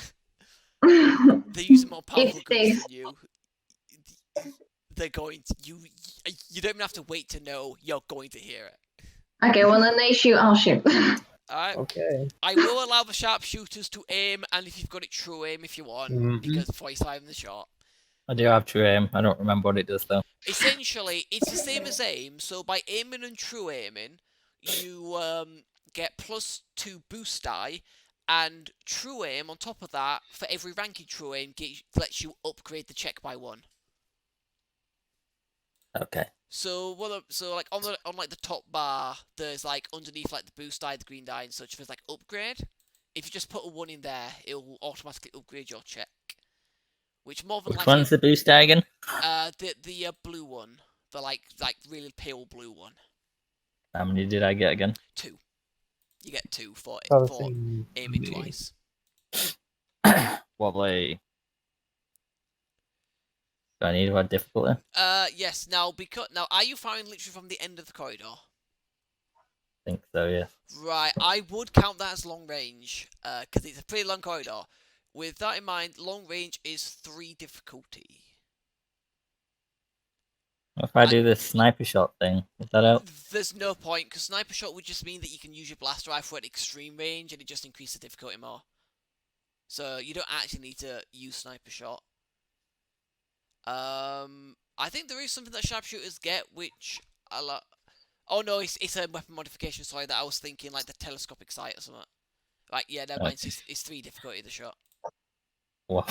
They're using more powerful If they- guns than you. They're going to... You don't even have to wait to know you're going to hear it. Okay, well then they shoot, I'll shoot. Alright. Okay. I will allow the sharpshooters to aim, and if you've got it true aim if you want, Mhm. because before you firing the shot. I do have true aim. I don't remember what it does, though. Essentially, it's the same as aim, so by aiming and true aiming, you get +2 boost die, and true aim on top of that, for every ranking true aim, lets you upgrade the check by 1. Okay. So like on the top bar, there's like underneath like the boost die, the green die and such, there's like upgrade. If you just put a 1 in there, it will automatically upgrade your check. Which more than Which likely, one's the boost die again? the blue one, the like really pale blue one. How many did I get again? 2. You get 2 for Everything- aiming twice. Wobbly. Do I need to add difficulty? Yes. Now are you firing literally from the end of the corridor? I think so, yeah. Right. I would count that as long range, because it's a pretty long corridor. With that in mind, long range is 3 difficulty. If I do this sniper shot thing, would that help? There's no point, because sniper shot would just mean that you can use your blaster rifle at extreme range, and it just increases the difficulty more. So you don't actually need to use sniper shot. I think there is something that sharpshooters get, which I like. Oh no, it's a weapon modification. Sorry, that I was thinking like the telescopic sight or something. Right, yeah, never mind. It's 3 difficulty the shot. Wow.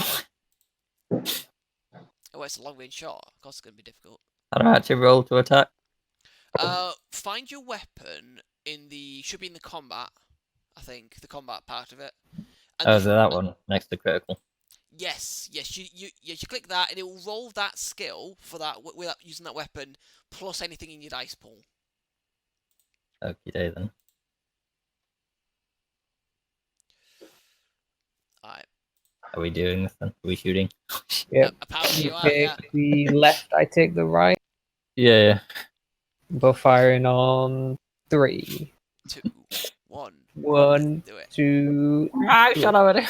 Oh, it's a long range shot. Of course, it's gonna be difficult. How do I actually roll to attack? Find your weapon in the should be in the combat. I think, the combat part of it. And Oh, is it that one next to critical? Yes, you click that, and it will roll that skill for that without using that weapon, plus anything in your dice pool. Okay, then. Alright. Are we doing this then? Are we shooting? Yep. Apparently You you are, take yeah. the left, I take the right. Yeah. Both firing on 3. 2, 1. 1, Do it. 2. Ah, shut already.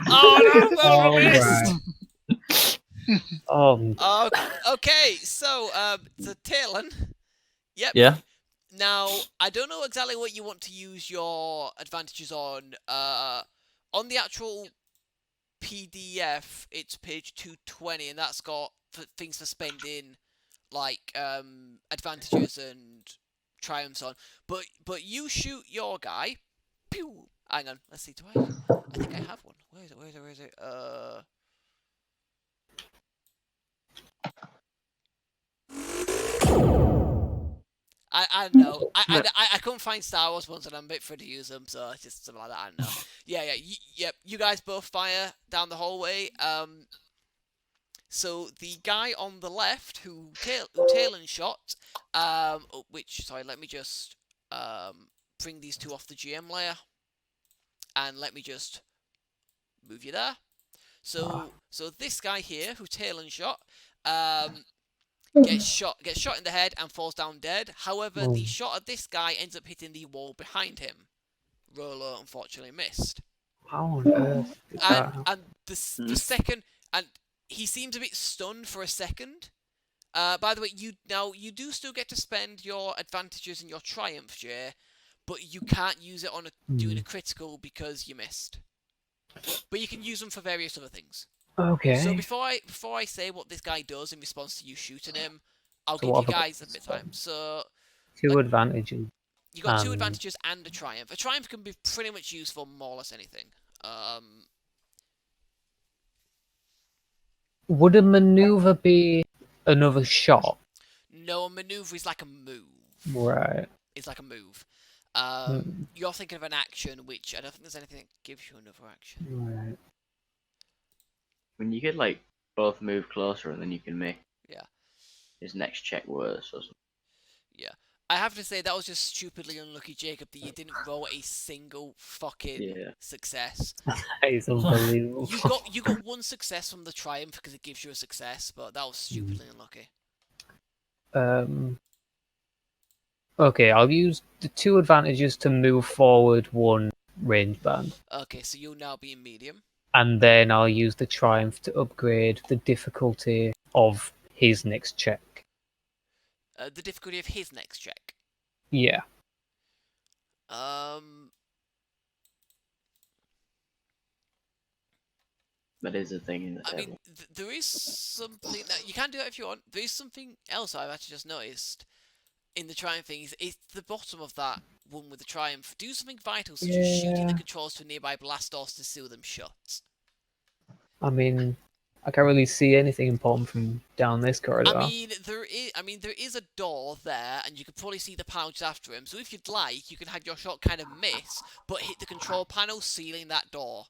Oh no, All I missed! right. Okay, so Talon. Yep. Yeah. Now, I don't know exactly what you want to use your advantages on. On the actual PDF, it's page 220, and that's got things for spending, like advantages and triumphs on. But you shoot your guy. Pew! Hang on, let's see. I think I have one. Where is it? Where is it? I know. I couldn't find Star Wars ones, and I'm a bit afraid to use them, so it's just something like that. I don't know. Yeah. You guys both fire down the hallway. So the guy on the left who Talon shot, sorry, let me just bring these two off the GM layer, and let me just move you there. So this guy here who Talon shot, gets shot in the head and falls down dead. However, the shot of this guy ends up hitting the wall behind him. Rolo unfortunately missed. How on earth did that happen? And the second, and he seems a bit stunned for a second. By the way, you do still get to spend your advantages and your triumph, Jay, but you can't use it on doing a critical because you missed. But you can use them for various other things. Okay. So before I say what this guy does in response to you shooting him, I'll So give what you have I guys a bit of time. So 2 advantages. you got 2 advantages and a triumph. A triumph can be pretty much used for more or less anything. Would a maneuver be another shot? No, a maneuver is like a move. Right. It's like a move. You're thinking of an action, which I don't think there's anything that gives you another action. Right. When you could like both move closer and then you can make Yeah. his next check worse or something. Yeah. I have to say that was just stupidly unlucky, Jacob, that you didn't roll a single fucking success. That is unbelievable. You got 1 success from the triumph because it gives you a success, but that was stupidly unlucky. Okay, I'll use the 2 advantages to move forward 1 range band. Okay, so you'll now be in medium. And then I'll use the triumph to upgrade the difficulty of his next check. The difficulty of his next check. Yeah. That is a thing in the table. I mean, there is something that you can do it if you want. There is something else I've actually just noticed in the triumph thing. It's the bottom of that one with the triumph. Do something vital, such as shooting the controls to nearby blast doors to seal them shut. I mean, I can't really see anything important from down this corridor. I mean, there is a door there, and you can probably see the pouch after him. So if you'd like, you can have your shot kind of miss, but hit the control panel, sealing that door.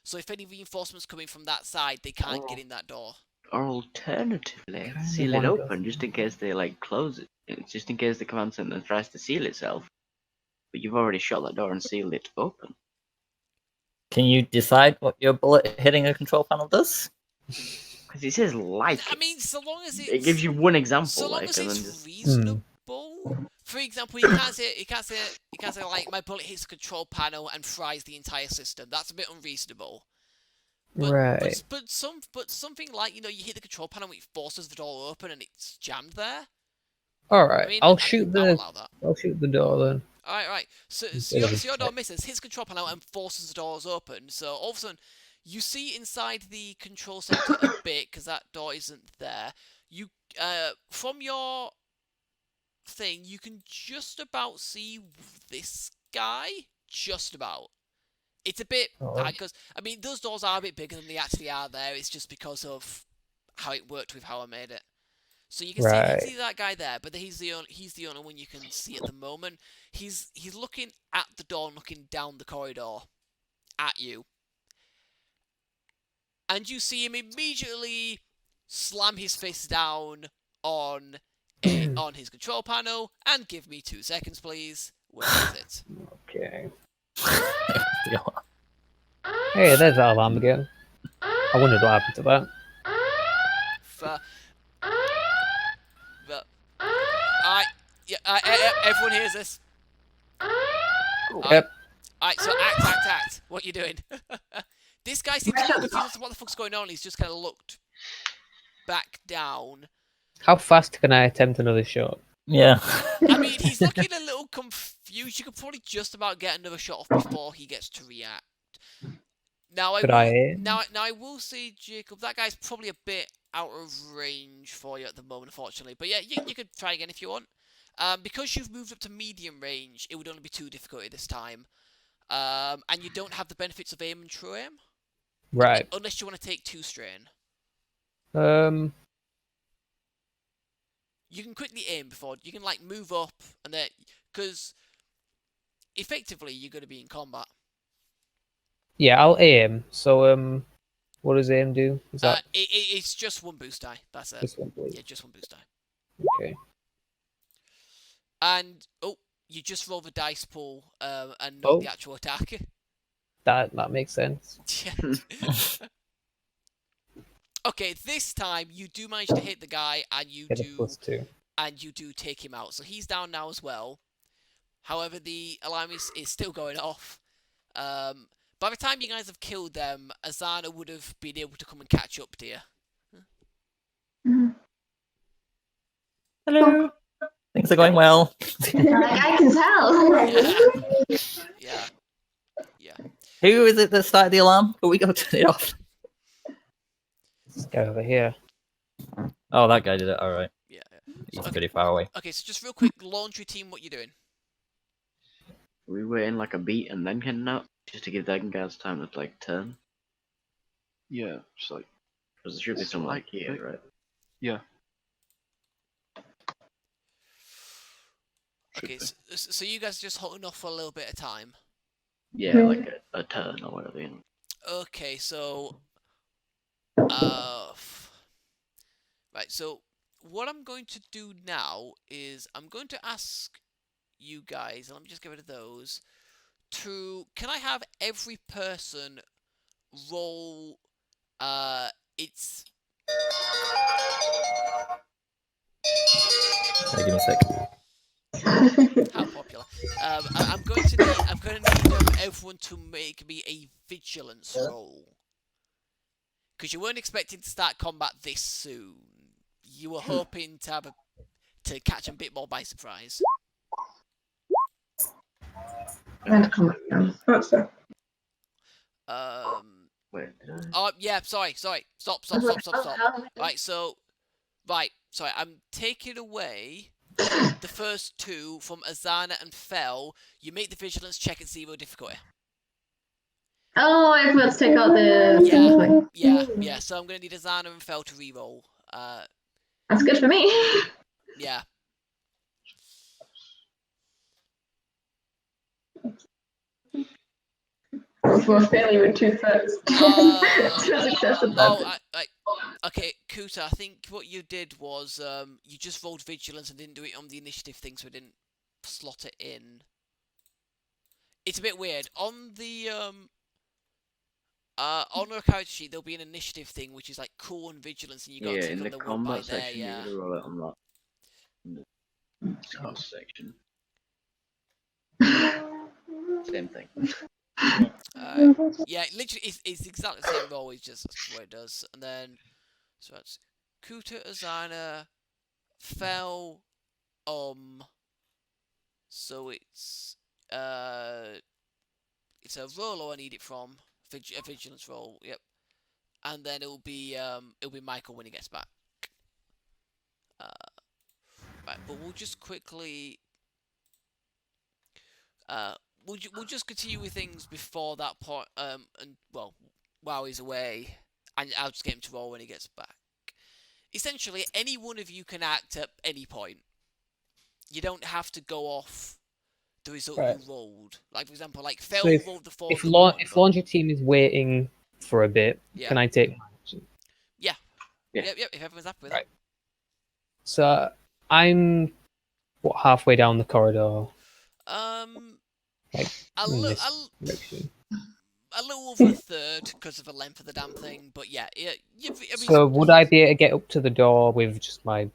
So if any reinforcements coming from that side, they can't get in that door. Or alternatively, seal it open just in case they like close it. Just in case the command center tries to seal itself. But you've already shut that door and sealed it open. Can you decide what your bullet hitting a control panel does? Because it says like. I mean, so long as it gives you one example. So long like, as and it's then just... reasonable. For example, you can't say like my bullet hits the control panel and fries the entire system. That's a bit unreasonable. But, right. But something like, you know, you hit the control panel and it forces the door open and it's jammed there. All right, I mean, I'll shoot the door then. All right. So your door misses, hits control panel and forces the doors open. So all of a sudden, you see inside the control center a bit because that door isn't there. You from your thing, you can just about see this guy. Just about. It's a bit because I mean those doors are a bit bigger than they actually are there. It's just because of how it worked with how I made it. So you can see that guy there, but he's the only one you can see at the moment. He's looking at the door, looking down the corridor at you, and you see him immediately slam his fist down on his control panel. And give me 2 seconds, please. Where is it? Okay. Hey, there's that alarm again. I wondered what happened to that. Everyone hears this. Yep. Alright, so act. What you doing? This guy seems a little confused as to what the fuck's going on. He's just kind of looked back down. How fast can I attempt another shot? Yeah. I mean, he's looking a little confused. You could probably just about get another shot off before he gets to react. Now I will say, Jacob, that guy's probably a bit out of range for you at the moment, unfortunately. But yeah, you could try again if you want. Because you've moved up to medium range, it would only be 2 difficulty this time. And you don't have the benefits of aim and true aim. Right. Unless you want to take 2 strain. You can quickly aim before you can like move up, and then because effectively you're going to be in combat. Yeah, I'll aim. So what does aim do? Is that it's just 1 boost die. That's it. just one, please? Yeah, just 1 boost die. Okay. And you just roll the dice pool and not the actual attack. That makes sense. Okay, this time you do manage to hit the guy, and you Get a do +2. and you do take him out. So he's down now as well. However, the alarm is still going off. By the time you guys have killed them, Azarna would have been able to come and catch up to you. Hello. Things are going well. I can tell. Yeah. Who is it that started the alarm? But we go turn it off. This guy over here. Oh, that guy did it. All right. Yeah. He's pretty far away. Okay, so just real quick, laundry team, what you doing? We were in like a beat and then heading out just to give Dragon guards time to like turn. Yeah, it's like Because there should be some like here, right? yeah. Okay, so you guys are just holding off for a little bit of time. Yeah, like a turn or whatever. You know. Okay, so right, so what I'm going to do now is I'm going to ask you guys, and let me just get rid of those, can I have every person roll its Hey, give me a sec. how popular. I'm going to need everyone to make me a vigilance roll. Because you weren't expecting to start combat this soon. You were hoping to catch them a bit more by surprise. That's it. Wait, did I? Oh yeah, sorry. Stop. Right, sorry, I'm taking away the first 2 from Azarna and Fel. You make the vigilance check at 0 difficulty. Oh, I forgot to take out the. Yeah. So I'm gonna need Azarna and Fel to reroll. That's good for me. Yeah. For failure with 2/3. Okay, Kuta, I think what you did was you just rolled vigilance and didn't do it on the initiative thing, so it didn't slot it in. It's a bit weird. On the on our character sheet, there'll be an initiative thing which is like cool and vigilance, and you got to Yeah, click in on the the one by combat there. section, Yeah. you roll it on that. In the class section. Same thing. Yeah, literally, it's exactly the same roll. It's just that's the way it does. And then, so that's Kuta, Azarna, Fel, so it's a roll I need it from a vigilance roll. Yep, and then it'll be Michael when he gets back. Right, but we'll just quickly we'll just continue with things before that point. And well, while he's away, and I'll just get him to roll when he gets back. essentially any one of you can act at any point. You don't have to go off the result Right. you rolled. Like, for example, like Phil So if, rolled the if, 4 la- if laundry team is waiting for a bit, Yeah. can I take my action? Yeah. Yep, if everyone's happy with Right. it. So I'm halfway down the corridor. Like, A in little direction. over a third because of the length of the damn thing, but yeah, So would I be able to get up to the door with just my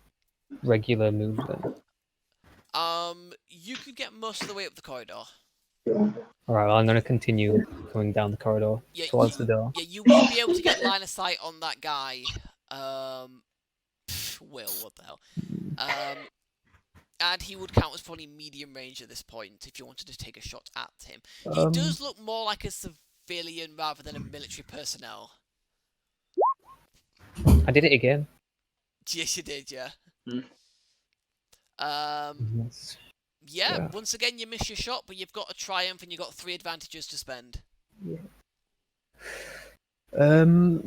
regular move then? You could get most of the way up the corridor. Alright, well, I'm going to continue going down the corridor Yeah, towards the door. Yeah, you will be able to get line of sight on that guy. Will, what the hell? And he would count as probably medium range at this point if you wanted to take a shot at him. He does look more like a civilian rather than a military personnel. I did it again. Yes, you did, yeah. Yes. Yeah, once again you miss your shot, but you've got a triumph and you've got 3 advantages to spend.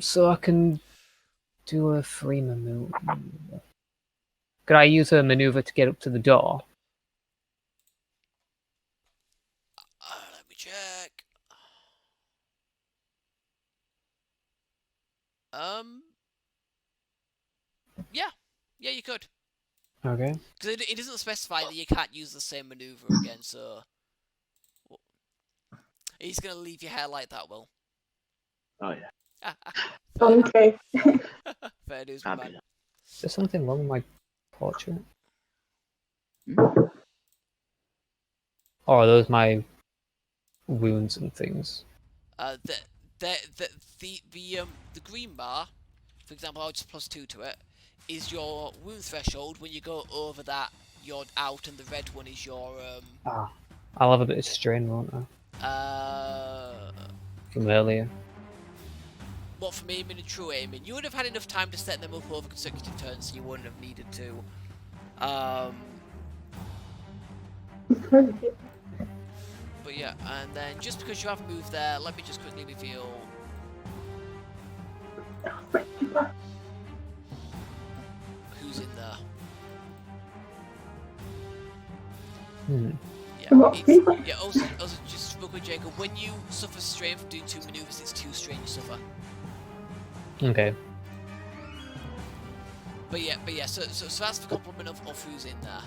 So I can do a free maneuver. Could I use a maneuver to get up to the door? Let me check. Yeah, you could. Okay. Because it doesn't specify that you can't use the same maneuver again, so... He's going to leave your hair like that, Will. Oh yeah. Okay. Fair news, my man. Fabulous. There's something wrong with my portrait. Or are those my wounds and things? The green bar, for example, I'll just +2 to it, is your wound threshold. When you go over that, you're out, and the red one is your I'll have a bit of strain, won't I? From earlier. What, from aiming and true aiming? You would have had enough time to set them up over consecutive turns, so you wouldn't have needed to. But yeah, and then just because you have moved there, let me just quickly reveal. Who's in there? Yeah, also just real quick, Jacob, when you suffer strain from doing 2 maneuvers, it's 2 strain you suffer. Okay. But yeah, so that's the complement of who's in there.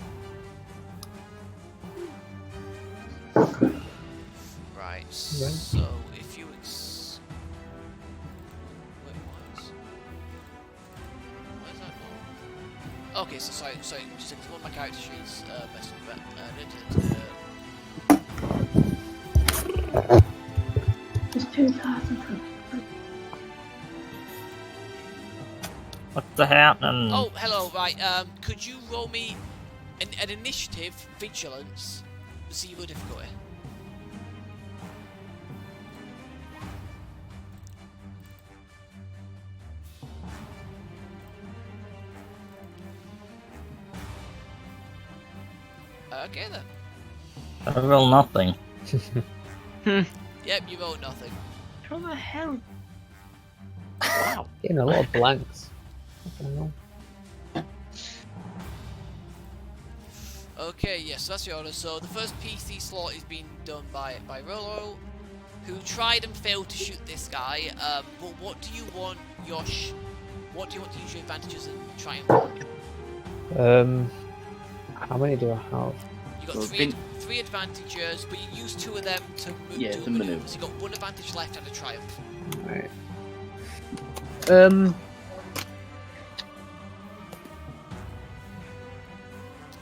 Right, so if you wait, what is that for? Okay, so sorry, just because one of my character sheets messed with it. It's 2,000. What's happening? Oh, hello, right, could you roll me an initiative, vigilance, 0 difficulty? Okay then. I roll nothing. Yep, you rolled nothing. How the hell? Wow. Getting a lot of blanks. I don't know. Okay, yes, so that's your order. So the first PC slot is being done by Rolo, who tried and failed to shoot this guy. But what do you want your what do you want to use your advantages and triumph on? How many do I have? You got Well, 3 advantages, but you use 2 of them to Yeah, do the a maneuver. maneuver. So you got 1 advantage left and a triumph. Right. Do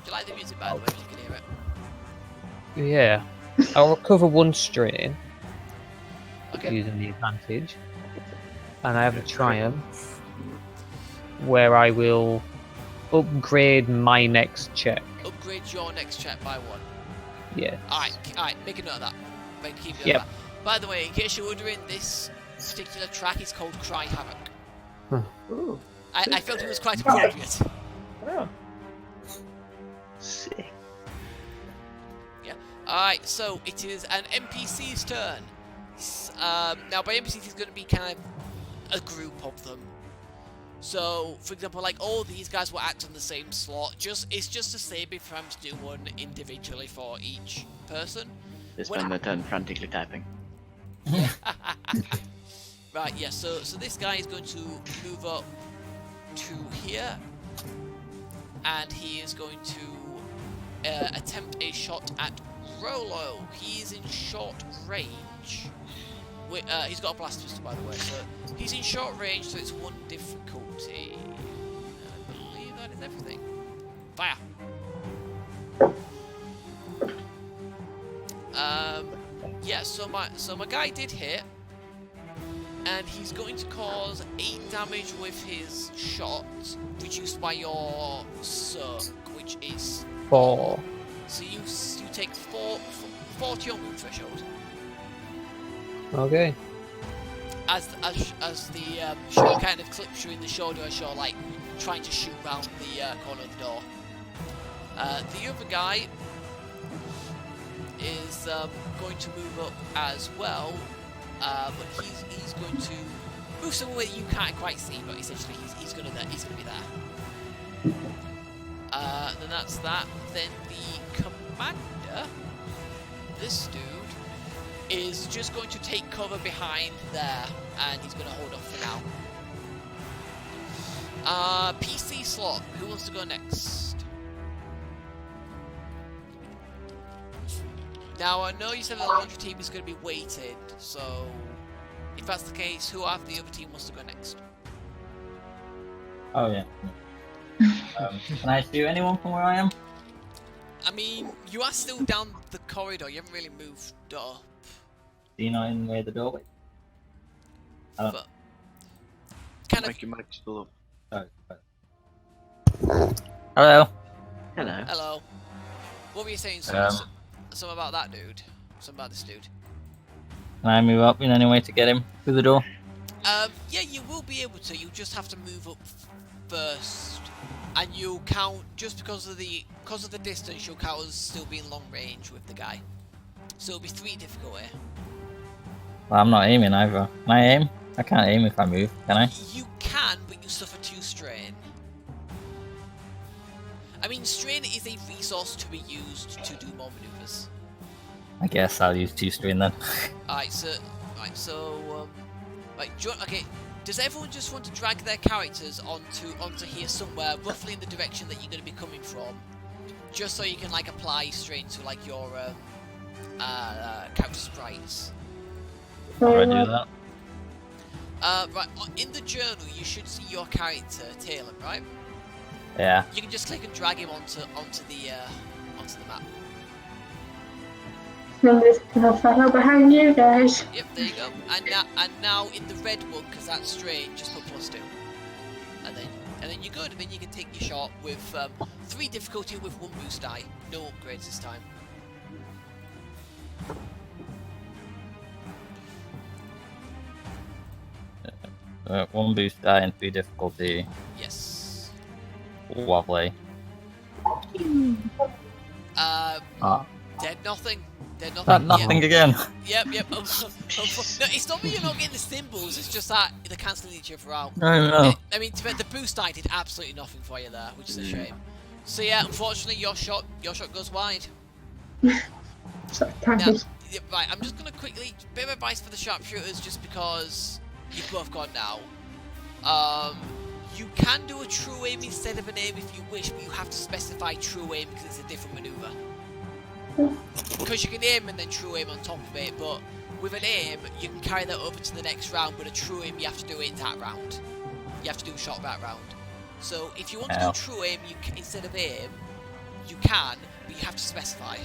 you like the music, by the way, if you can hear it? Yeah. I'll recover 1 strain Okay. using the advantage. And I have a triumph where I will upgrade my next check. Upgrade your next check by 1. Yeah. Alright, make a note of that. Keep note Yep. of that. By the way, in case you're wondering, this particular track is called Cry Havoc. Ooh. I felt it was quite appropriate. Oh. Sick. Alright, so it is an NPC's turn. Now by NPCs it's going to be kind of a group of them. So, for example, like all these guys will act on the same slot. It's just the same if I'm to do one individually for each person. This When time they're done frantically typing. Right, yeah. So this guy is going to move up to here, and he is going to attempt a shot at Rolo. He is in short range. He's got a blast pistol, by the way, so he's in short range, so it's 1 difficulty. I believe that is everything. Fire! Yeah, so my guy did hit, and he's going to cause 8 damage with his shot, reduced by your suck, which is 4. So you take 4 to your move threshold. Okay. As the shot kind of clips you in the shoulder as you're like trying to shoot round the corner of the door. The other guy is going to move up as well, but he's going to move somewhere that you can't quite see, but essentially he's gonna be there. Then that's that. Then the commander, this dude, is just going to take cover behind there, and he's going to hold off for now. PC slot. Who wants to go next? Now, I know you said that the laundry team is going to be weighted, so if that's the case, who out of the other team wants to go next? Oh yeah. Can I shoot anyone from where I am? I mean, you are still down the corridor. You haven't really moved up. Do you know in where the doorway? But kind of. Make your mic still up. Sorry. Hello. Hello. Hello. What were you saying? Something about that dude. Something about this dude. Can I move up in any way to get him through the door? Yeah, you will be able to. You just have to move up first, and you'll count just because of the distance. You'll count as still being long range with the guy. So it'll be 3 difficulty. Well, I'm not aiming either. Can I aim? I can't aim if I move, can I? You can, but you suffer 2 strain. I mean, strain is a resource to be used to do more maneuvers. I guess I'll use 2 strain then. Alright, okay. Does everyone just want to drag their characters onto here somewhere, roughly in the direction that you're going to be coming from, just so you can like apply strain to like your character sprites? How do I do that? Right. In the journal, you should see your character Talon, right? Yeah. You can just click and drag him onto the map. And there's a fellow behind you guys. Yep, there you go. And now in the red one, because that's strange, just put +2. And then you're good. And then you can take your shot with 3 difficulty with 1 boost die. No upgrades this time. 1 boost die and 3 difficulty. Yes. Lovely. Dead nothing. Dead nothing. That nothing Yep. again. Yep. No, it's not that you're not getting the symbols. It's just that they're cancelling each other out. I know. I mean, the boost die did absolutely nothing for you there, which is a shame. So yeah, unfortunately, your shot goes wide. So, Now, right, I'm just gonna quickly bit of advice for the sharpshooters, just because you've both gone now. You can do a true aim instead of an aim if you wish, but you have to specify true aim because it's a different maneuver. Because you can aim and then true aim on top of it, but with an aim, you can carry that over to the next round, but a true aim, you have to do it that round. You have to do a shot that round. So if you want to do true aim, you can, instead of aim, you can, but you have to specify.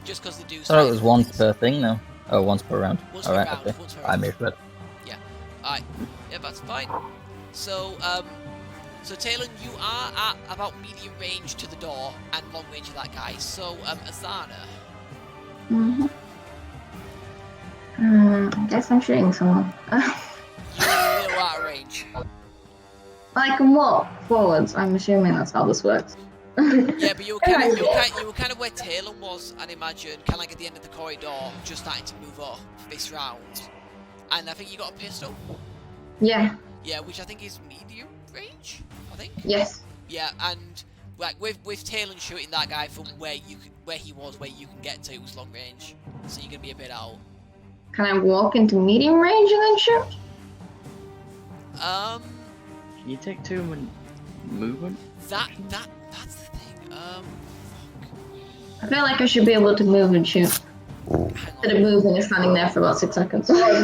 Just because they do. So it was once per thing now. Oh, once per round. Once per Alright, round, okay. once per I round. moved it. Alright, yeah, that's fine. So, so Talon, you are at about medium range to the door and long range of that guy. So, Azarna. I guess I'm shooting someone. You're a little out of range. I can walk forwards. I'm assuming that's how this works. Yeah, but you were kind of where Talon was, I'd imagine, kind of like at the end of the corridor, just starting to move up this round. And I think you got a pistol. Yeah. Yeah, which I think is medium range. I think. Yes. Yeah, and like with Talon shooting that guy from where you can get to, it was long range, so you're gonna be a bit out. Can I walk into medium range and then shoot? Can you take 2 movement? That's the thing. I feel like I should be able to move and shoot. Hang Instead of on. moving and standing there for about 6 seconds. I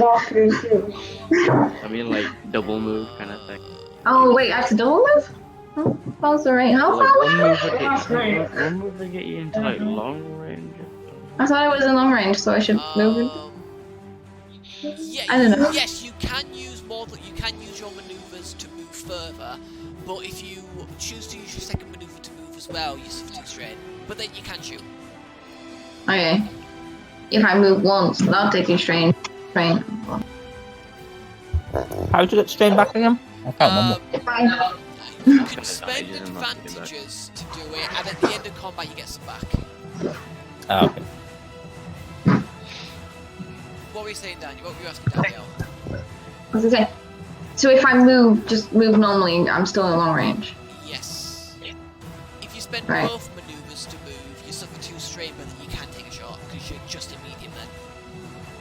mean, like double move kind of thing. Oh wait, I have to double move? Oh, that's alright. How Like far one away? move that get you into like long range. I thought it was in long range, so I should move it. Yeah, I don't know. Yes, you can use you can use your maneuvers to move further, but if you choose to use your second maneuver to move as well, you suffer 2 strain. But then you can shoot. Okay. If I move once, that'll take you strain. How did you get strained back again? I can't remember. If I You can spend advantages to do it, and at the end of combat you get some back. Ah, okay. What were you saying, Dan? What were you asking, Daniel? What was I saying? So if I just move normally, I'm still in long range. Yes. If you spend Right. both maneuvers to move, you suffer 2 strain, but then you can take a shot because you're just in medium then.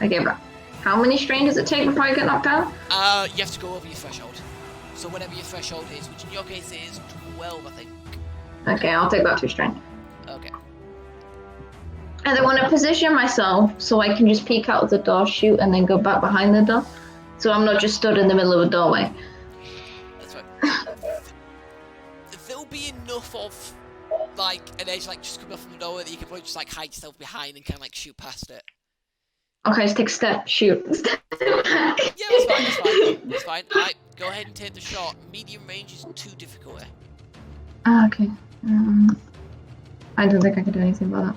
Okay, but how many strain does it take before I get knocked out? You have to go over your threshold. So whatever your threshold is, which in your case is 12, I think. Okay, I'll take that 2 strain. Okay. And I want to position myself so I can just peek out the door, shoot, and then go back behind the door. So I'm not just stood in the middle of a doorway. That's right. There'll be enough of like an edge like just coming off from the doorway that you can probably just like hide yourself behind and kind of like shoot past it. Okay, just take a step, shoot. Yeah, that's fine, that's fine. That's fine. Alright, go ahead and take the shot. Medium range is too difficult, Okay. I don't think I can do anything about that.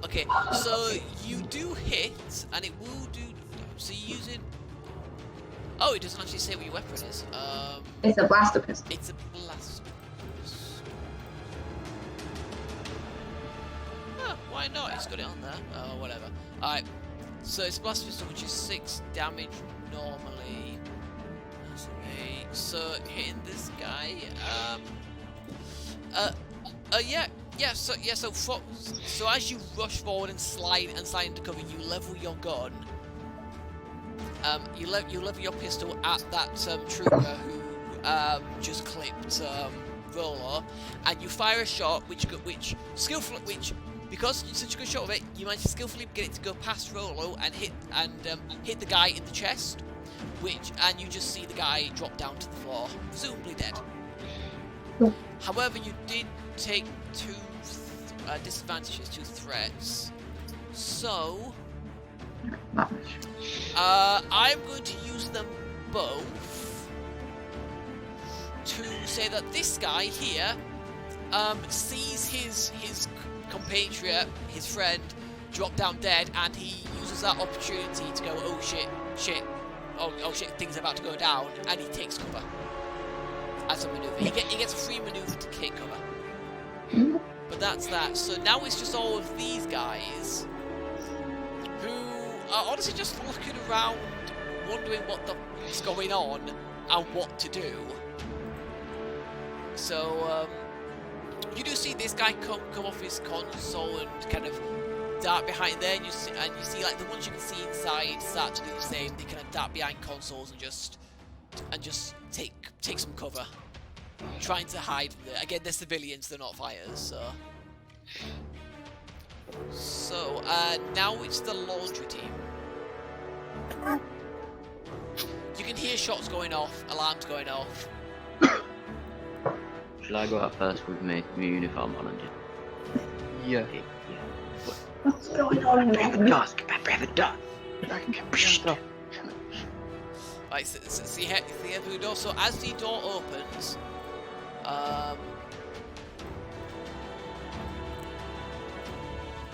Okay, so you do hit, and it will do. So you're using. Oh, it doesn't actually say what your weapon is. It's a blaster pistol. It's a blast. Oh, why not? It's got it on there. Oh, whatever. Alright, so it's a blast pistol, which is 6 damage normally. That's 8. So hitting this guy. So as you rush forward and slide into cover, you level your gun. You level your pistol at that trooper who just clipped Rolo, and you fire a shot which because you're such a good shot of it, you manage to skillfully get it to go past Rolo and hit the guy in the chest, and you just see the guy drop down to the floor, presumably dead. However, you did take 2 disadvantages, 2 threats. So, I'm going to use them both to say that this guy here sees his compatriot, his friend, drop down dead, and he uses that opportunity to go, oh shit, things are about to go down, and he takes cover. As a maneuver. He gets a free maneuver to take cover. But that's that. So now it's just all of these guys who are honestly just looking around, wondering what's going on and what to do. So you do see this guy come off his console and kind of dart behind there, and you see like the ones you can see inside start to do the same. They kind of dart behind consoles and just take some cover, trying to hide. Again, they're civilians; they're not fighters. So now it's the laundry team. You can hear shots going off, alarms going off. Shall I go out first with my uniform on and just... Yeah. Okay, yeah. What's going on Grab the here? doors, grab the door. Right, so you head through the door. So as the door opens,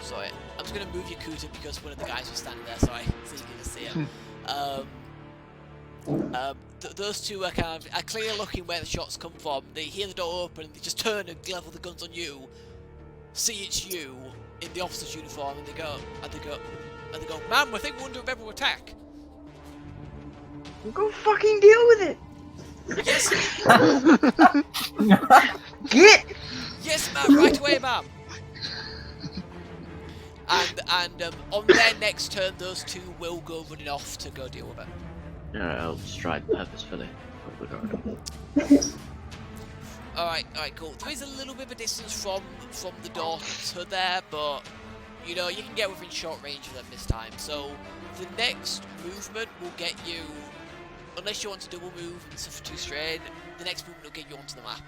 sorry, I'm just gonna move your Kuta because one of the guys was standing there. Sorry, so you can just see him. those two are kind of clearly looking where the shots come from. They hear the door open and they just turn and level the guns on you. See it's you in the officer's uniform, and they go, "Ma'am, I think we're under a rebel attack." Go fucking deal with it. Yes, Get. yes, ma'am, right away, ma'am. And on their next turn, those two will go running off to go deal with it. I'll stride purposefully. Alright, cool. There is a little bit of a distance from the door to there, but you know, you can get within short range of them this time. So the next movement will get you, unless you want to double move and suffer 2 strain, the next movement will get you onto the map.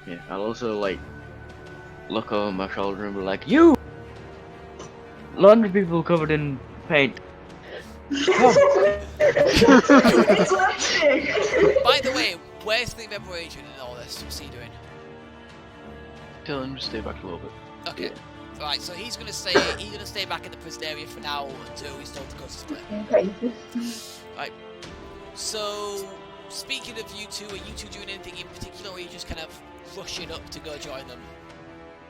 Yeah, I'll also like look over my shoulder and be like, "You! Laundry people covered in paint." It's lipstick. By the way, where's the rebel agent in all this? What's he doing? Tell him to stay back a little bit. Okay. Right, so he's gonna stay back in the prison area for now until he's told to go to split. Right. So speaking of you two, are you two doing anything in particular, or are you just kind of rushing up to go join them?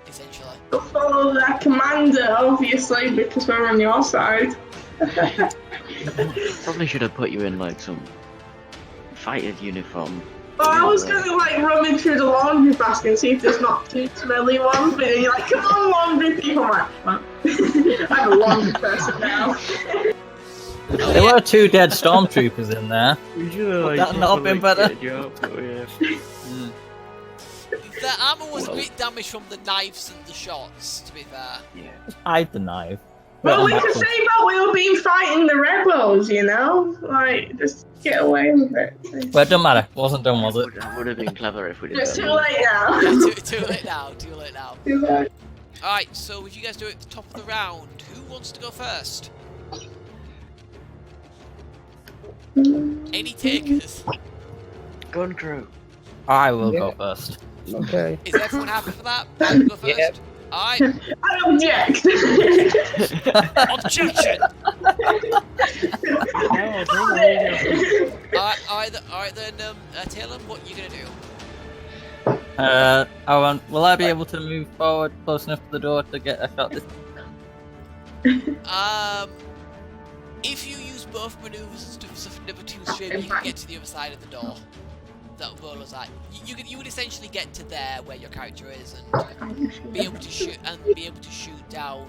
Essentially. Go follow that commander, obviously, because we're on your side. Probably should have put you in like some fighter's uniform. Well, I was gonna like rummage through the laundry basket and see if there's not 2 smelly ones, but then you're like, "Come on, laundry people!" I'm like, "Well, I'm a laundry person now." There were 2 dead stormtroopers in there. We should have Would that not been better? The armor was a bit damaged from the knives and the shots, to be fair. Yeah. Hide the knife. Well, we could say that we were being fighting the rebels, you know? Like, just get away with it. Well, it doesn't matter. Wasn't done, was it? That would have been clever if we did It's that. too late now. Too late now. Too late now. Too late. Alright, so would you guys do it at the top of the round? Who wants to go first? Any takers? Gun crew. I will go first. Okay. Is everyone happy for that? I will go first. Yep. Alright. I object. Objection! Alright then, Talon, what are you gonna do? Will I be able to move forward close enough to the door to get a shot this If you use both maneuvers to suffer number 2 strain, you can get to the other side of the door. That Volo's at. You would essentially get to there where your character is and be able to shoot down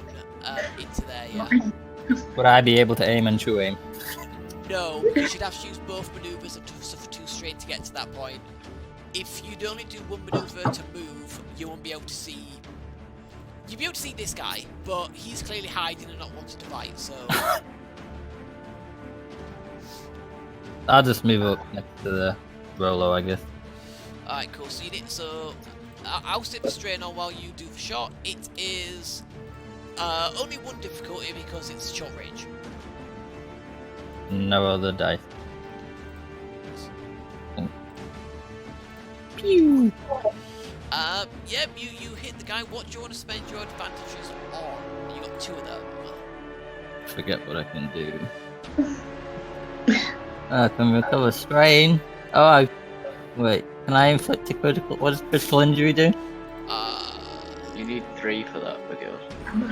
into there. Yeah. Would I be able to aim and true aim? No, you should have to use both maneuvers and to suffer 2 strain to get to that point. If you'd only do one maneuver to move, you won't be able to see. You'll be able to see this guy, but he's clearly hiding and not wanting to fight. So. I'll just move up next to the Rolo, I guess. Alright, cool. So you need, I'll stick the strain on while you do the shot. It is only 1 difficulty because it's short range. No other dice. Pew. Yeah, you hit the guy. What do you want to spend your advantages on? You got 2 of them. Forget what I can do. I can recover strain. Oh, wait. Can I inflict a critical? What does critical injury do? You need 3 for that, because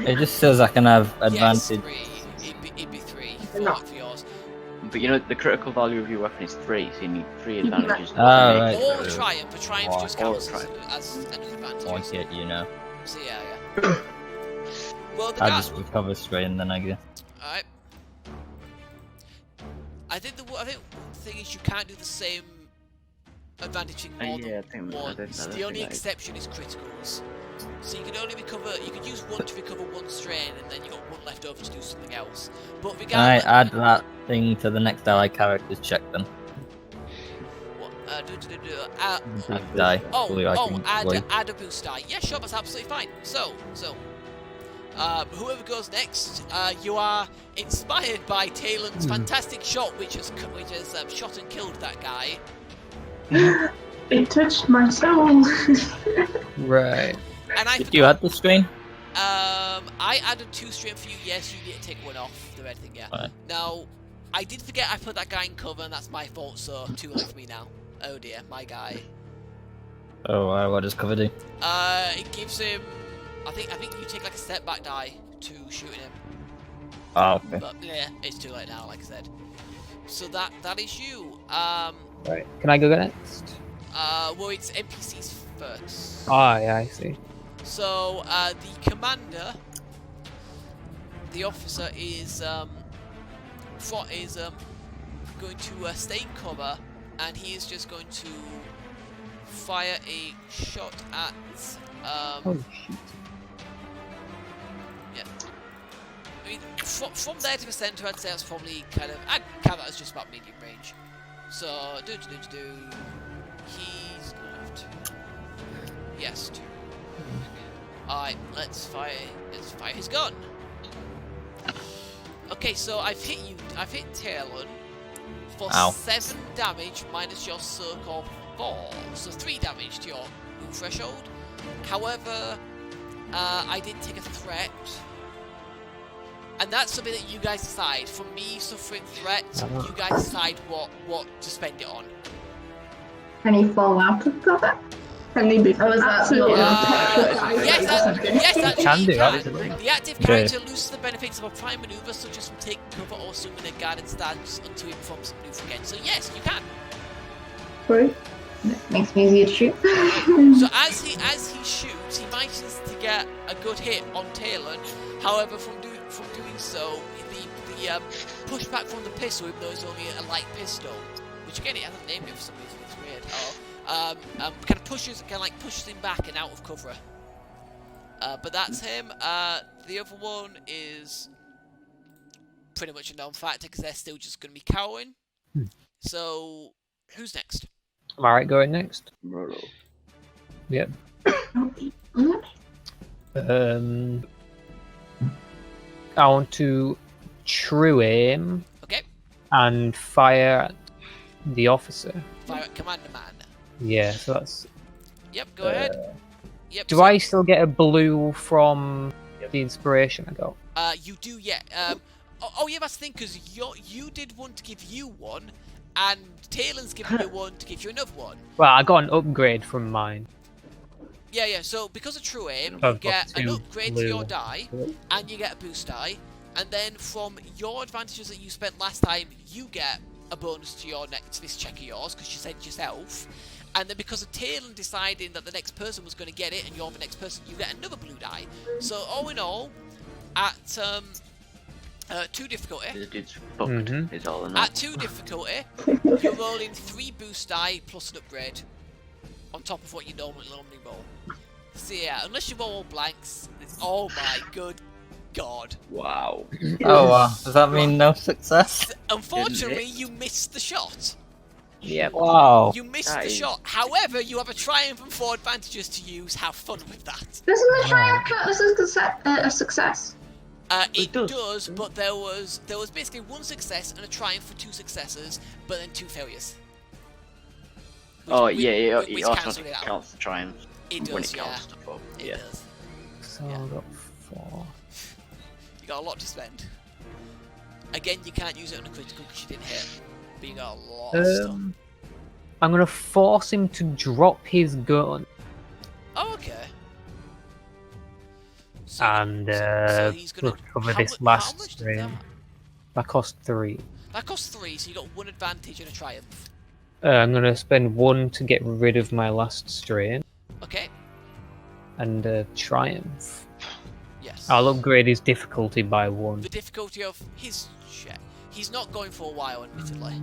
It just says I can have Yes, advantage. 3. It'd be 3 for yours. but you know the critical value of your weapon is 3, so you need 3 advantages. Oh, right. Or triumph. A triumph just counts Or as an advantage. I get you know. So yeah. Well, the I guy. just recover strain then, I guess. Alright. I think the thing is you can't do the same advantage thing more Yeah, I than think I once. did The only exception is criticals. So you can only recover. You can use 1 to recover 1 strain, and then you got 1 left over to do something else. But Can I regardless, add that thing to the next allied character's check then? what, Boost die. Hopefully I can avoid. add a boost die. Yeah, sure, that's absolutely fine. So, whoever goes next, you are inspired by Talon's fantastic shot, which has shot and killed that guy. It touched my soul. Right. And Did you add the strain? I added 2 strain for you. Yes, you need to take 1 off the red thing. Yeah. Right. Now, I did forget I put that guy in cover, and that's my fault. So too late for me now. Oh dear, my guy. Oh, what does cover do? It gives him. I think you take like a step back die to shooting him. Oh, okay. But yeah, it's too late now, like I said. So that is you. Right. Can I go next? Well, it's NPCs first. Ah, yeah, I see. So the commander, the officer is going to stay in cover, and he is just going to fire a shot at. Oh shit. Yeah. I mean, from there to the centre, I'd say that's probably I'd count that as just about medium range. So he's gonna have to. Yes. Alright, let's fire his gun. Okay, so I've hit Talon for Ow. 7 damage minus your circle 4, so 3 damage to your wound threshold. However, I did take a threat, and that's something that you guys decide. For me, suffering threat, you guys decide what to spend it on. Can he fall out of cover? Can they be? Or was that Absolutely. Yes, actually Can you do, can. that is a thing. The active character loses the benefits of a prime maneuver, such as from taking cover or assuming a guarded stance until he performs the maneuver again. So yes, you can. Right. Makes me easier to shoot. So as he shoots, he manages to get a good hit on Talon. However, from doing so, the pushback from the pistol, even though it's only a light pistol, which again it hasn't named it for some reason, it's weird. Kind of pushes him back and out of cover. But that's him. The other one is pretty much a non-factor because they're still just going to be cowering. So who's next? Am I right going next? Righto. Yep. I want to true aim Okay, and fire at the officer. fire at Commander Man. Yeah, so that's. Yep, go ahead. Yep. Do so, I still get a blue from the inspiration I got? You do, yeah. Yeah, that's the thing, because you did one to give you one, and Talon's given you one to give you another one. Well, I got an upgrade from mine. Yeah. So because of True Aim, you I've got get an 2 upgrade to your blue. die, and you get a boost die. And then from your advantages that you spent last time, you get a bonus to this check of yours because you sent yourself. And then because of Talon deciding that the next person was going to get it, and you're the next person, you get another blue die. So all in all, at 2 difficulty. The dude's fucked. Is all in all. At 2 difficulty, you're rolling 3 boost die plus an upgrade on top of what you normally roll. So yeah, unless you roll all blanks, oh my good god. Wow. Oh, wow. Does that mean no success? Unfortunately, you missed the shot. Yep. Wow. You missed That the is- shot. However, you have a triumph and 4 advantages to use. Have fun with that. Doesn't the triumph count as a success? It does. does, but there was basically 1 success and a triumph for 2 successes, but then 2 failures. Which Which cancels automatically it out. counts the triumphs It when does, it counts stuff up. It Yeah. does. So Yeah. I got 4. You got a lot to spend. Again, you can't use it on a critical because you didn't hit, but you got a lot of stuff. I'm gonna force him to drop his gun Oh, okay. So, and so he's gonna recover how this mu- last how much did strain. That cost 3. That costs 3, so you got 1 advantage and a triumph. I'm gonna spend 1 to get rid of my last strain Okay. and a triumph. Yes. I'll upgrade his difficulty by 1. The difficulty of his check. He's not going for a while, admittedly.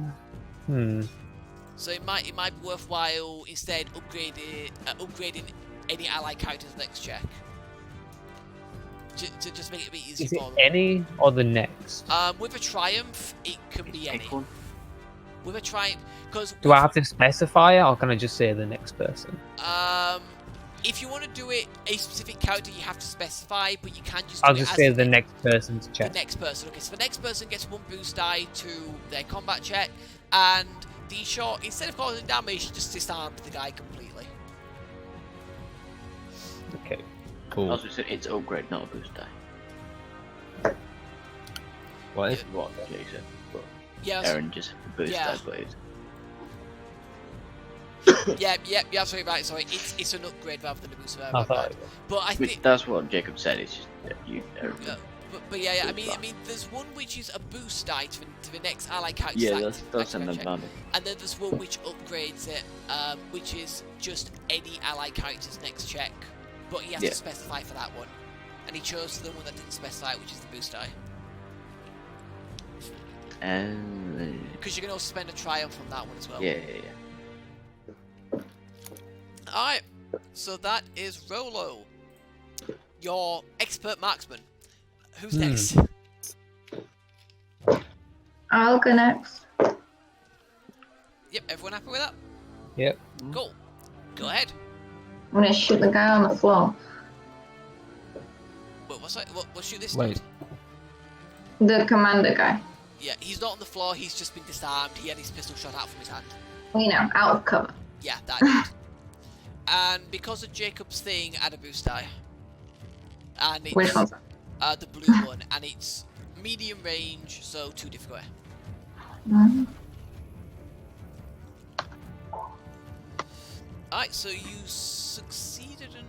So it might be worthwhile instead upgrading any allied character's next check. To just make it a bit easier Is it for them. any or the next? With a triumph, it can be any. Pick one. With a triumph, because Do I have to specify it, or can I just say the next person? if you want to do it a specific character, you have to specify, but you can just. I'll do just it say as the next person's the check. next person. Okay, so the next person gets 1 boost die to their combat check, and the shot, instead of causing damage, just disarmed the guy completely. Okay. Cool. As we said, it's upgrade, not a boost die. What is? What? Yeah, you said. But Yeah, Aaron just boost Yeah. that blade. yeah, you're absolutely right. Sorry, it's an upgrade rather than a boost. I thought it But I Which, think, that's what Jacob said. It's just that you. but yeah, I mean, there's one which is a boost die to the next ally character. Yeah, that's an advantage. And then there's one which upgrades it, which is just any ally character's next check. But he has to specify for that one. And he chose the one that didn't specify, which is the boost die. Because you can also spend a triumph on that one as well. Yeah. Alright, so that is Rolo, your expert marksman. Who's next? I'll go next. Yep, everyone happy with that? Yep. Cool. Go ahead. I'm gonna shoot the guy on the floor. Wait, what's that? We'll shoot this Wait. dude. The commander guy. Yeah, he's not on the floor, he's just been disarmed. He had his pistol shot out from his hand. You know, out of cover. Yeah, that dude. And because of Jacob's thing, add a boost die. And it's Which one's that? the blue one, and it's medium range, so 2 difficult. Mhm. Alright, so you succeeded and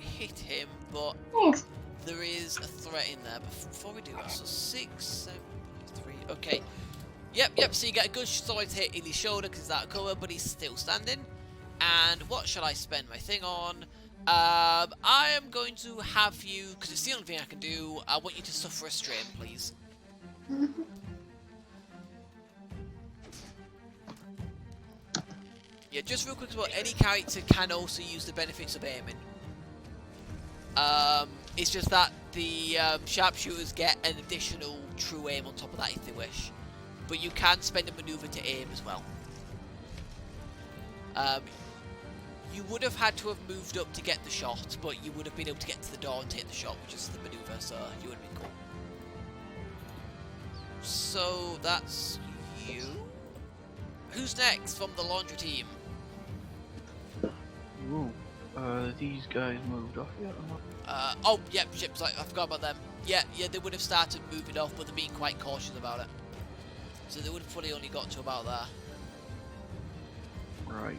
hit him, but Thanks. there is a threat in there. But before we do that, so 6, 7, 3. Okay. Yep. So you get a good solid hit in his shoulder because he's out of cover, but he's still standing. And what shall I spend my thing on? I am going to have you, because it's the only thing I can do. I want you to suffer a strain, please. Yeah, just real quick as well, any character can also use the benefits of aiming. It's just that the sharpshooters get an additional true aim on top of that if they wish. But you can spend a maneuver to aim as well. You would have had to have moved up to get the shot, but you would have been able to get to the door and take the shot, which is the maneuver, so you would have been cool. So that's you. Who's next from the laundry team? Ooh, these guys moved off yet or not? Oh, yep, sorry, I forgot about them. Yeah, they would have started moving off, but they're being quite cautious about it. So they would have probably only got to about there. Right.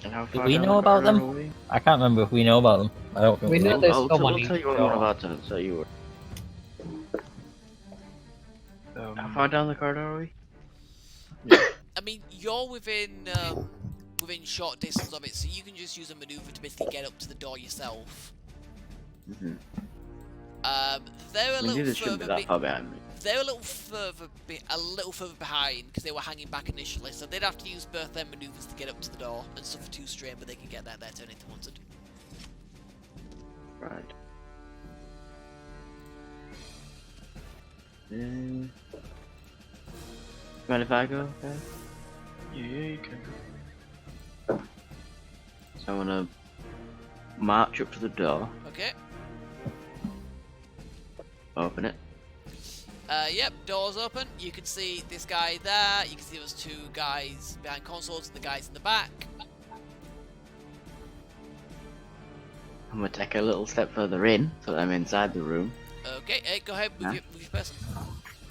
And how Do far we down know the about corridor them? are we? I can't remember if we know about them. I don't think We know there's I'll someone tell you what I'm about to tell you. How far down the corridor are we? I mean, you're within short distance of it, so you can just use a maneuver to basically get up to the door yourself. Mm-hmm. They're a I mean, little these shouldn't be that far behind me. They're a little further behind because they were hanging back initially, so they'd have to use both their maneuvers to get up to the door and suffer 2 strain, but they can get that their turn if they wanted. Right. Mind if I go? Okay. Yeah, you can go. So I'm gonna march up to the door, Okay. open it. Yep, doors open. You can see this guy there. You can see those 2 guys behind consoles and the guys in the back. I'm gonna take a little step further in so that I'm inside the room. Okay, hey, go ahead, move your person.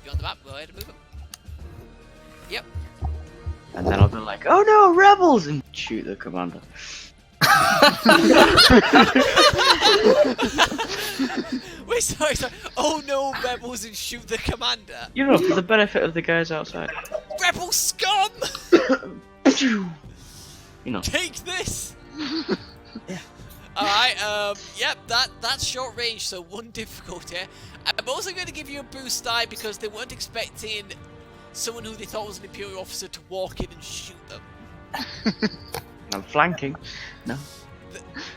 You're on the map, go ahead and move him. Yep. And then I'll be like, oh no, rebels! And shoot the commander. Wait, sorry. Oh no, rebels, and shoot the commander. You know, for the benefit of the guys outside. Rebel scum! You know. Take this! Alright, yep, that's short range, so 1 difficulty. I'm also going to give you a boost die because they weren't expecting someone who they thought was an Imperial officer to walk in and shoot them. I'm flanking. No.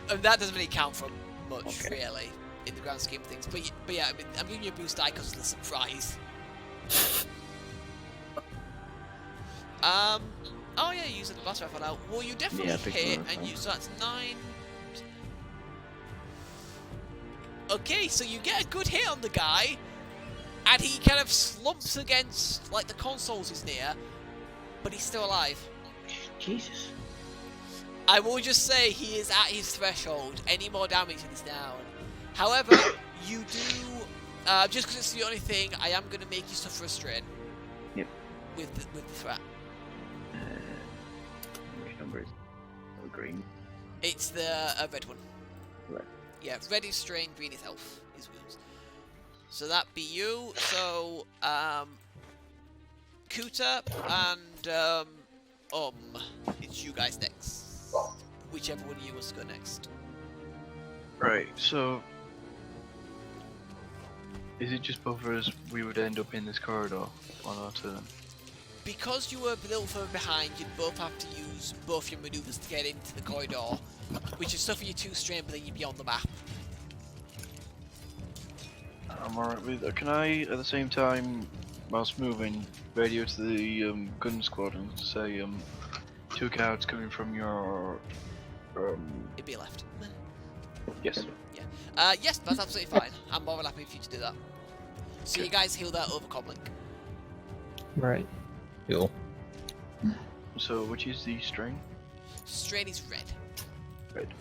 And that doesn't really count for much, really, in the grand scheme of things. But yeah, I mean, I'm giving you a boost die because of the surprise. Oh yeah, using the last rifle now. Well, you definitely hit, and so that's 9. Okay, so you get a good hit on the guy, and he kind of slumps against, like, the consoles he's near, but he's still alive. Jesus. I will just say he is at his threshold. Any more damage and he's down. However, you do Just because it's the only thing, I am going to make you suffer a strain. Yep. With the threat. Which number is it? Oh, green. It's the red one. Red. Yeah, red is strain, green is health, is wounds. So that be you. So, Kuta and it's you guys next. Whichever one of you wants to go next. Right, so is it just both of us we would end up in this corridor on our turn? Because you were a little further behind, you'd both have to use both your maneuvers to get into the corridor, which is suffer you 2 strain, but then you'd be on the map. I'm alright with that. Can I, at the same time, whilst moving, radio to the gun squad and say, 2 guards coming from your, It'd be left. yes. Yes, that's absolutely fine. I'm more than happy for you to do that. So Okay. you guys heal that over comlink. Right. Cool. So, which is the strain? Strain is red. Red.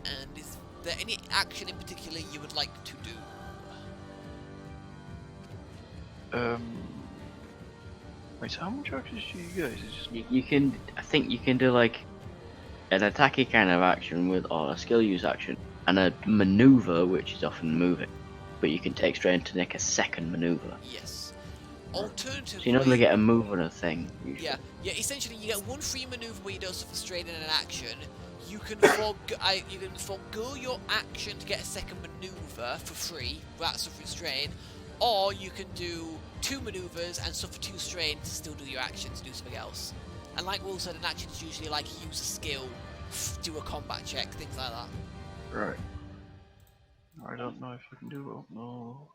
And is there any action in particular you would like to do? Wait, so how much actions do you guys? It's just You can, I think you can do like an attacky kind of action with, or a skill use action, and a maneuver, which is often moving. But you can take strain to make a second maneuver. Yes. So Alternatively, you normally get a move on a thing. Usually. yeah. Essentially, you get 1 free maneuver where you don't suffer strain in an action. You can forgo your action to get a second maneuver for free without suffering strain, or you can do 2 maneuvers and suffer 2 strain to still do your action to do something else. And like Will said, an action is usually like use a skill, do a combat check, things like that. right. I don't know if I can do it. No.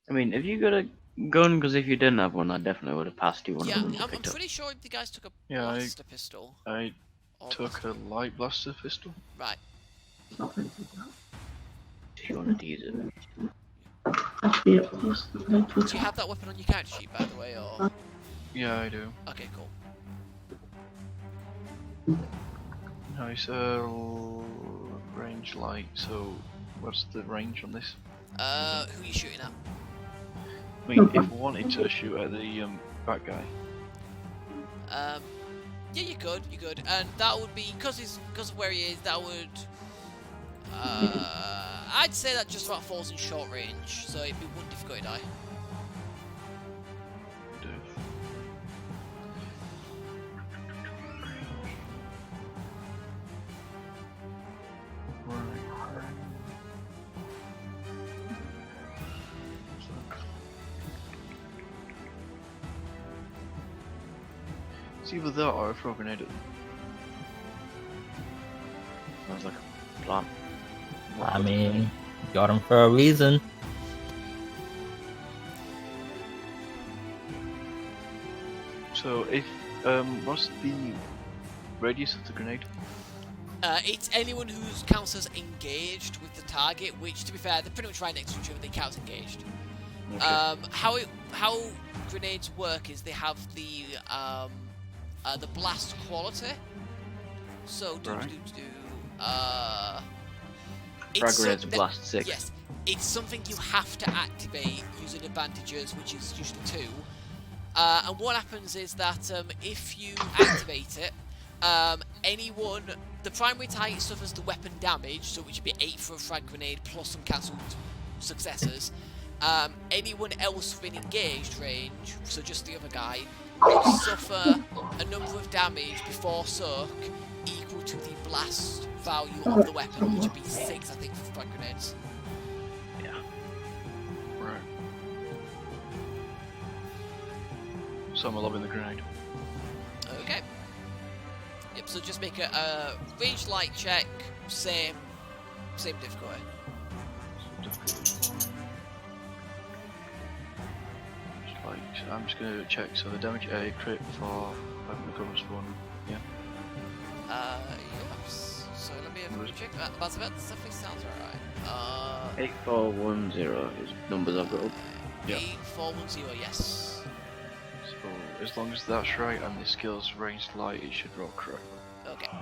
I mean, if you got a gun, because if you didn't have one, I definitely would have passed you one Yeah, of them. I'm picked up. pretty sure the guys took a Yeah, blaster pistol. I Or took a light blaster pistol. Right. If you wanted to use it. Actually, it was the Do you have that weapon on your character sheet, by the way, or...? Yeah, I do. Okay, cool. Nice, range light, so what's the range on this? Who are you shooting at? I mean, if we wanted to shoot at the bad guy. Yeah, you could, and that would be, because of where he is, that would, I'd say that just about falls in short range, so it'd be 1 difficulty die. It's either that or a throw a grenade at them. Sounds like a plan. I mean, got him for a reason. So if what's the radius of the grenade? It's anyone who counts as engaged with the target, which, to be fair, they're pretty much right next to each other, they count as engaged. Okay. How grenades work is they have the blast quality. So Right. Frag it's grenades blast 6. Yes, it's something you have to activate using advantages, which is usually 2. And what happens is that if you activate it, the primary target suffers the weapon damage, so which would be 8 for a frag grenade plus some cancelled successors. Anyone else within engaged range, so just the other guy, will suffer a number of damage before soak equal to the blast value of the weapon, which would be 6, I think, for frag grenades. Yeah. Right. So I'm lobbing the grenade. Okay. Yep, so just make a range light check, same difficulty. I'm just gonna check. So the damage A crit for weapon recovers 1. Yeah. Yes. So let me have a check. That's definitely sounds alright. 8410 is numbers I've got up. Yeah. 8410, yes. So as long as that's right and the skill's ranged light, it should roll correctly. Okay.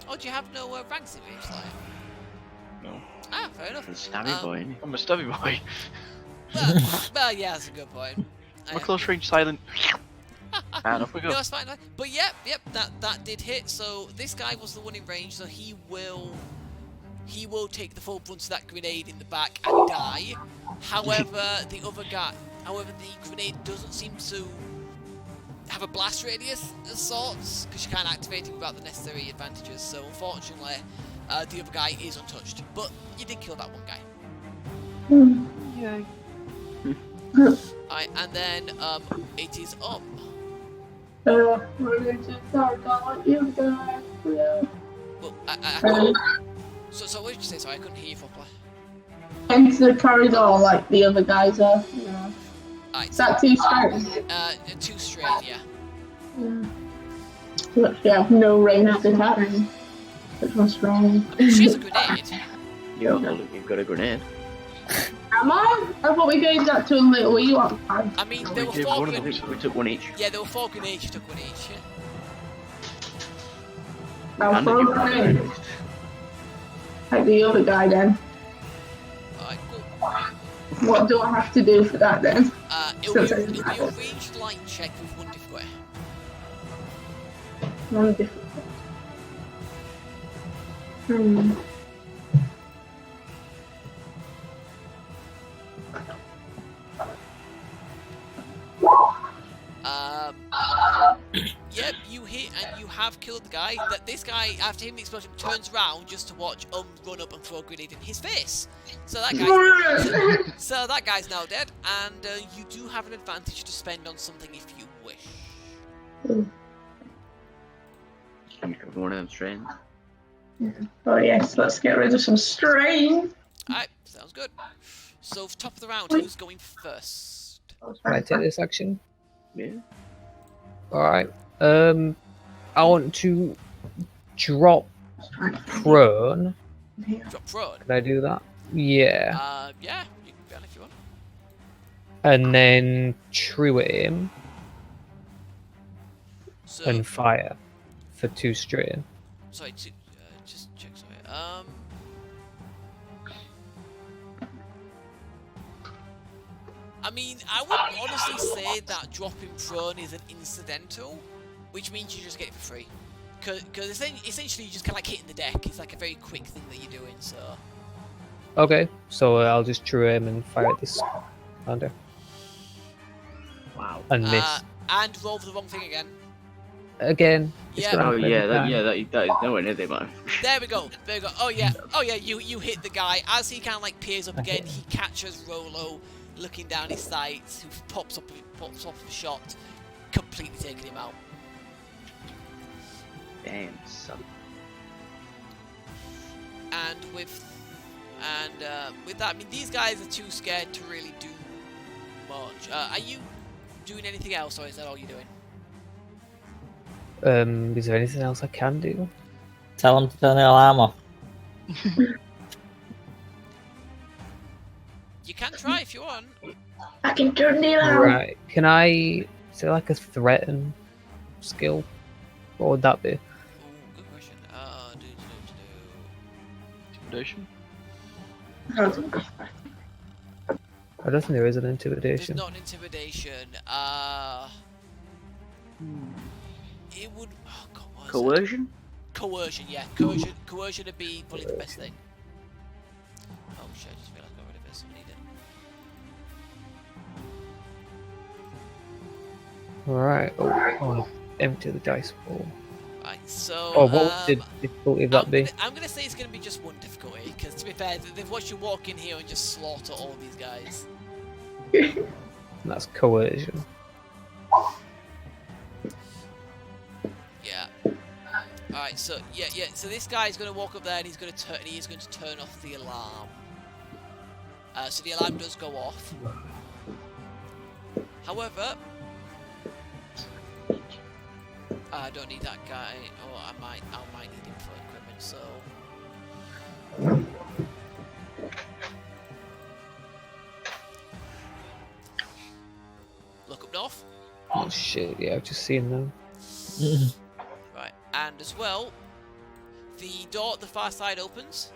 Oh, do you have no ranks in your slide? No. Ah, fair enough. Stabby boy. Isn't he? I'm a stubby boy. Well, yeah, that's a good point. I'm a close range silent. And Off we go. No, it's fine. But yep, that did hit. So this guy was the one in range, so he will take the full brunt of that grenade in the back and die. However, the grenade doesn't seem to have a blast radius of sorts, because you can't activate it without the necessary advantages. So unfortunately, the other guy is untouched. But you did kill that one guy. Yay. Alright, and then it is up. We're going to start like you guys. Yeah. Well, I couldn't. So what did you say? Sorry, I couldn't hear you properly. Into the corridor like the other guys are. Yeah. Alright, Is that too straight? 2 straight, yeah. Yeah. You actually have no ranged attack. Which one's strong? She has a grenade. Yo, well, you've got a grenade. Am I? I thought we gave that to a little wee one. I mean, there were gave 4 one of them grenades. We took one each. Yeah, there were 4 grenades. You took one each. Yeah. I'll And throw you a grenade. Like the other guy then. Alright, cool. What do I have to do for that then? It'll be a ranged light check with 1 difficulty. One different. Hmm. Yep, you hit and you have killed the guy. This guy, after hitting the explosion, turns around just to watch run up and throw a grenade in his face. So that guy's now dead, and you do have an advantage to spend on something if you wish. Can you cover one of them strains? Oh yes, let's get rid of some strain. Alright, sounds good. So top of the round, who's going first? Can I take this action? Yeah. Alright. I want to drop prone. Drop prone. Can I do that? Yeah. Yeah, you can ban if you want. And then true aim So, and fire for 2 strain. sorry, just check, sorry. I mean, I would honestly say that dropping prone is an incidental, which means you just get it for free. Because essentially you just kind of like hitting the deck. It's like a very quick thing that you're doing, so... Okay, so I'll just true aim and fire at this under. Wow. And miss. And roll for the wrong thing again. Again. It's Yeah. gonna Oh happen yeah, every time. that is nowhere near there, man. There we go. Oh yeah, you hit the guy. As he kind of like peers up again, he catches Rolo looking down his sights, who pops up a shot, completely taking him out. Damn, son. And with that, I mean, these guys are too scared to really do much. Are you doing anything else, or is that all you're doing? Is there anything else I can do? Tell him to turn the alarm off. You can try if you want. I can turn the alarm. Right. Can I... Is there like a threaten skill? What would that be? Ooh, good question. Intimidation? I don't think there is an There's intimidation. not an intimidation. It would. Oh God, what is it? Coercion? Coercion, yeah. Coercion would be probably the best thing. Oh shit, I just realised I got rid of this. I need it. Right. Oh, I want to empty the dice pool. Right, so. Oh, what would the difficulty of that be? I'm gonna say it's gonna be just 1 difficulty, because to be fair, they've watched you walk in here and just slaughter all these guys. And that's coercion. Yeah. Alright, so yeah, so this guy's gonna walk up there and he's gonna turn off the alarm. So the alarm does go off. However, I don't need that guy, or I might need him for equipment, so... Look up north. shit, yeah, I've just seen them. Right, and as well, the door at the far side opens.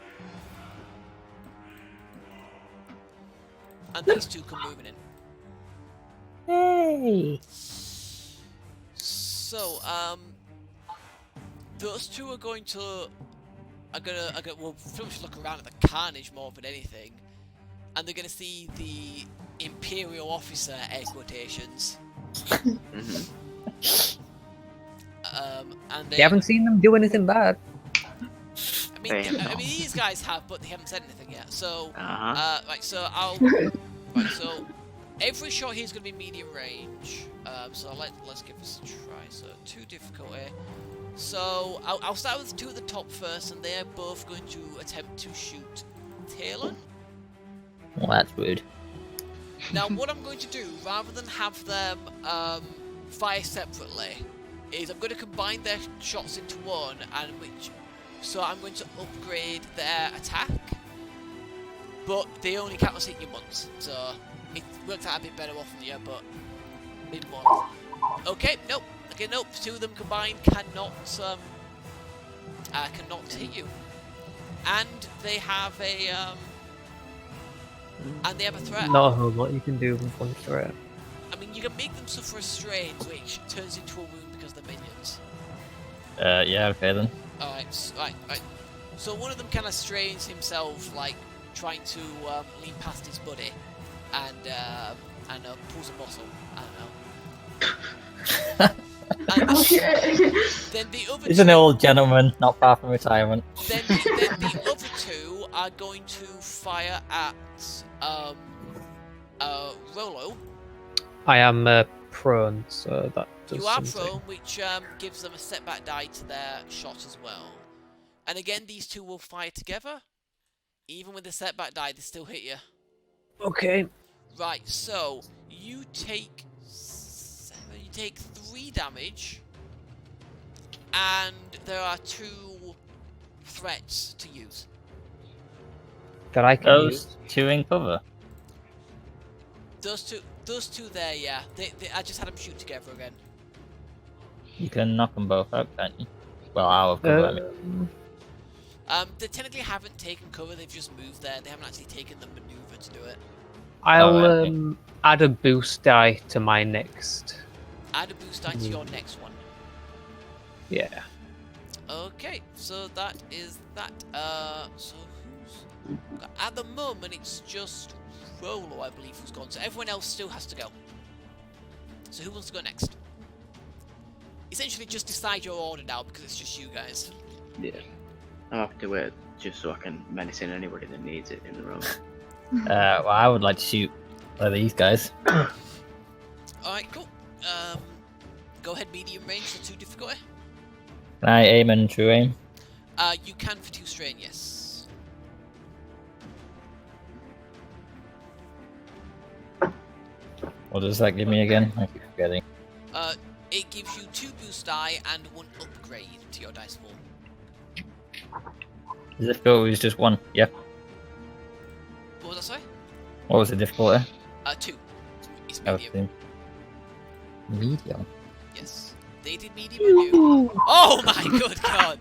And these two come moving in. Hey! So, those two are going to... Well, pretty much look around at the carnage more than anything. And they're going to see the Imperial officer, air quotations. And You haven't seen them do anything bad. I mean, these guys have, but they haven't said anything yet. So, right, so so every shot here is going to be medium range. So let's give this a try. So 2 difficulty. So I'll start with 2 at the top first, and they're both going to attempt to shoot Talon. Well, that's weird. Now, what I'm going to do, rather than have them fire separately, is I'm going to combine their shots into one, so I'm going to upgrade their attack, but they only count as hitting you once, so it works out a bit better off than you, but maybe more. Okay, nope. 2 of them combined cannot hit you, and they have a threat. Not a whole lot you can do with one threat. I mean, you can make them suffer a strain, which turns into a wound because they're minions. Yeah, okay then. Alright, right. So one of them kind of strains himself, like, trying to lean past his buddy, and pulls a muscle. I don't know. And then the other He's an old gentleman, not far from retirement. Then the other 2 are going to fire at Rolo. I am prone, so that does You are something. prone, which gives them a setback die to their shot as well. And again, these 2 will fire together. Even with the setback die, they still hit you. Okay. Right, so you take 3 damage, and there are 2 threats to use. That I can use. Those 2 in cover. Those two there, yeah. I just had them shoot together again. You can knock them both out, can't you? Well, out of cover, I mean. They technically haven't taken cover, they've just moved there. They haven't actually taken the maneuver to do it. I'll add a boost die to my next. Add a boost die to your next one. Yeah. Okay, so that is that. So who's... At the moment, it's just Rolo, I believe, who's gone. So everyone else still has to go. So who wants to go next? Essentially, just decide your order now, because it's just you guys. Yeah. I'll have to wait just so I can menace in anybody that needs it in the room. Well, I would like to shoot these guys. Alright, cool. Go ahead, medium range for 2 difficulty. Can I aim and true aim? You can for 2 strain, yes. What does that give me again? I keep forgetting. It gives you 2 boost die and 1 upgrade to your dice pool. The difficulty was just 1, yeah. What was that, sorry? What was the difficulty? 2. It's Oh, medium. medium. Yes. They did medium on you. Oh my good god!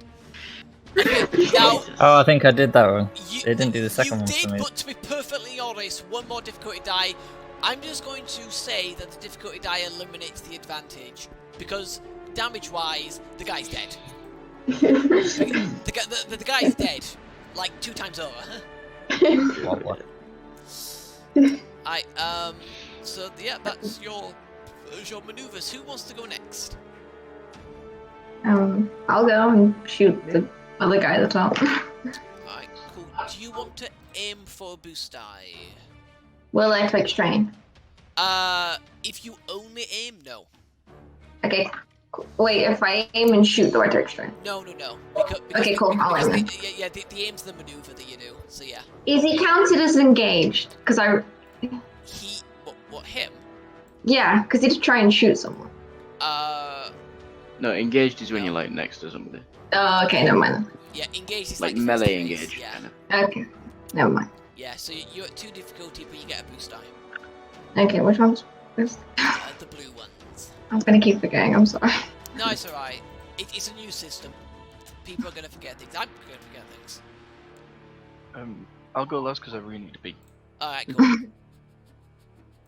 Okay, now... Oh, I think I did that wrong. You, They didn't do the second one You for did, me. but to be perfectly honest, 1 more difficulty die. I'm just going to say that the difficulty die eliminates the advantage, because damage-wise, the guy's dead. the guy's dead, like 2 times over. What? So yeah, that's your maneuvers. Who wants to go next? I'll go and shoot the other guy at the top. Alright, cool. Do you want to aim for a boost die? Will I click strain? If you only aim, no. Okay. Cool. Wait, if I aim and shoot, do I take strain? No. Because Okay, cool. I'll aim. The aim's the maneuver that you do. So yeah. Is he counted as engaged? Because Him? Yeah, because he did try and shoot someone. No, engaged is when you're like next to somebody. Oh, okay, never mind. Yeah, engaged is Like like melee face-to-face, engaged, Yeah. kind of. Okay, never mind. Yeah, so you're at 2 difficulty, but you get a boost die. Okay, which one's this? The blue one. I'm gonna keep forgetting. I'm sorry. No, it's alright. It's a new system. People are gonna forget things. I'm gonna forget things. I'll go last because I really need to pee. Alright, cool.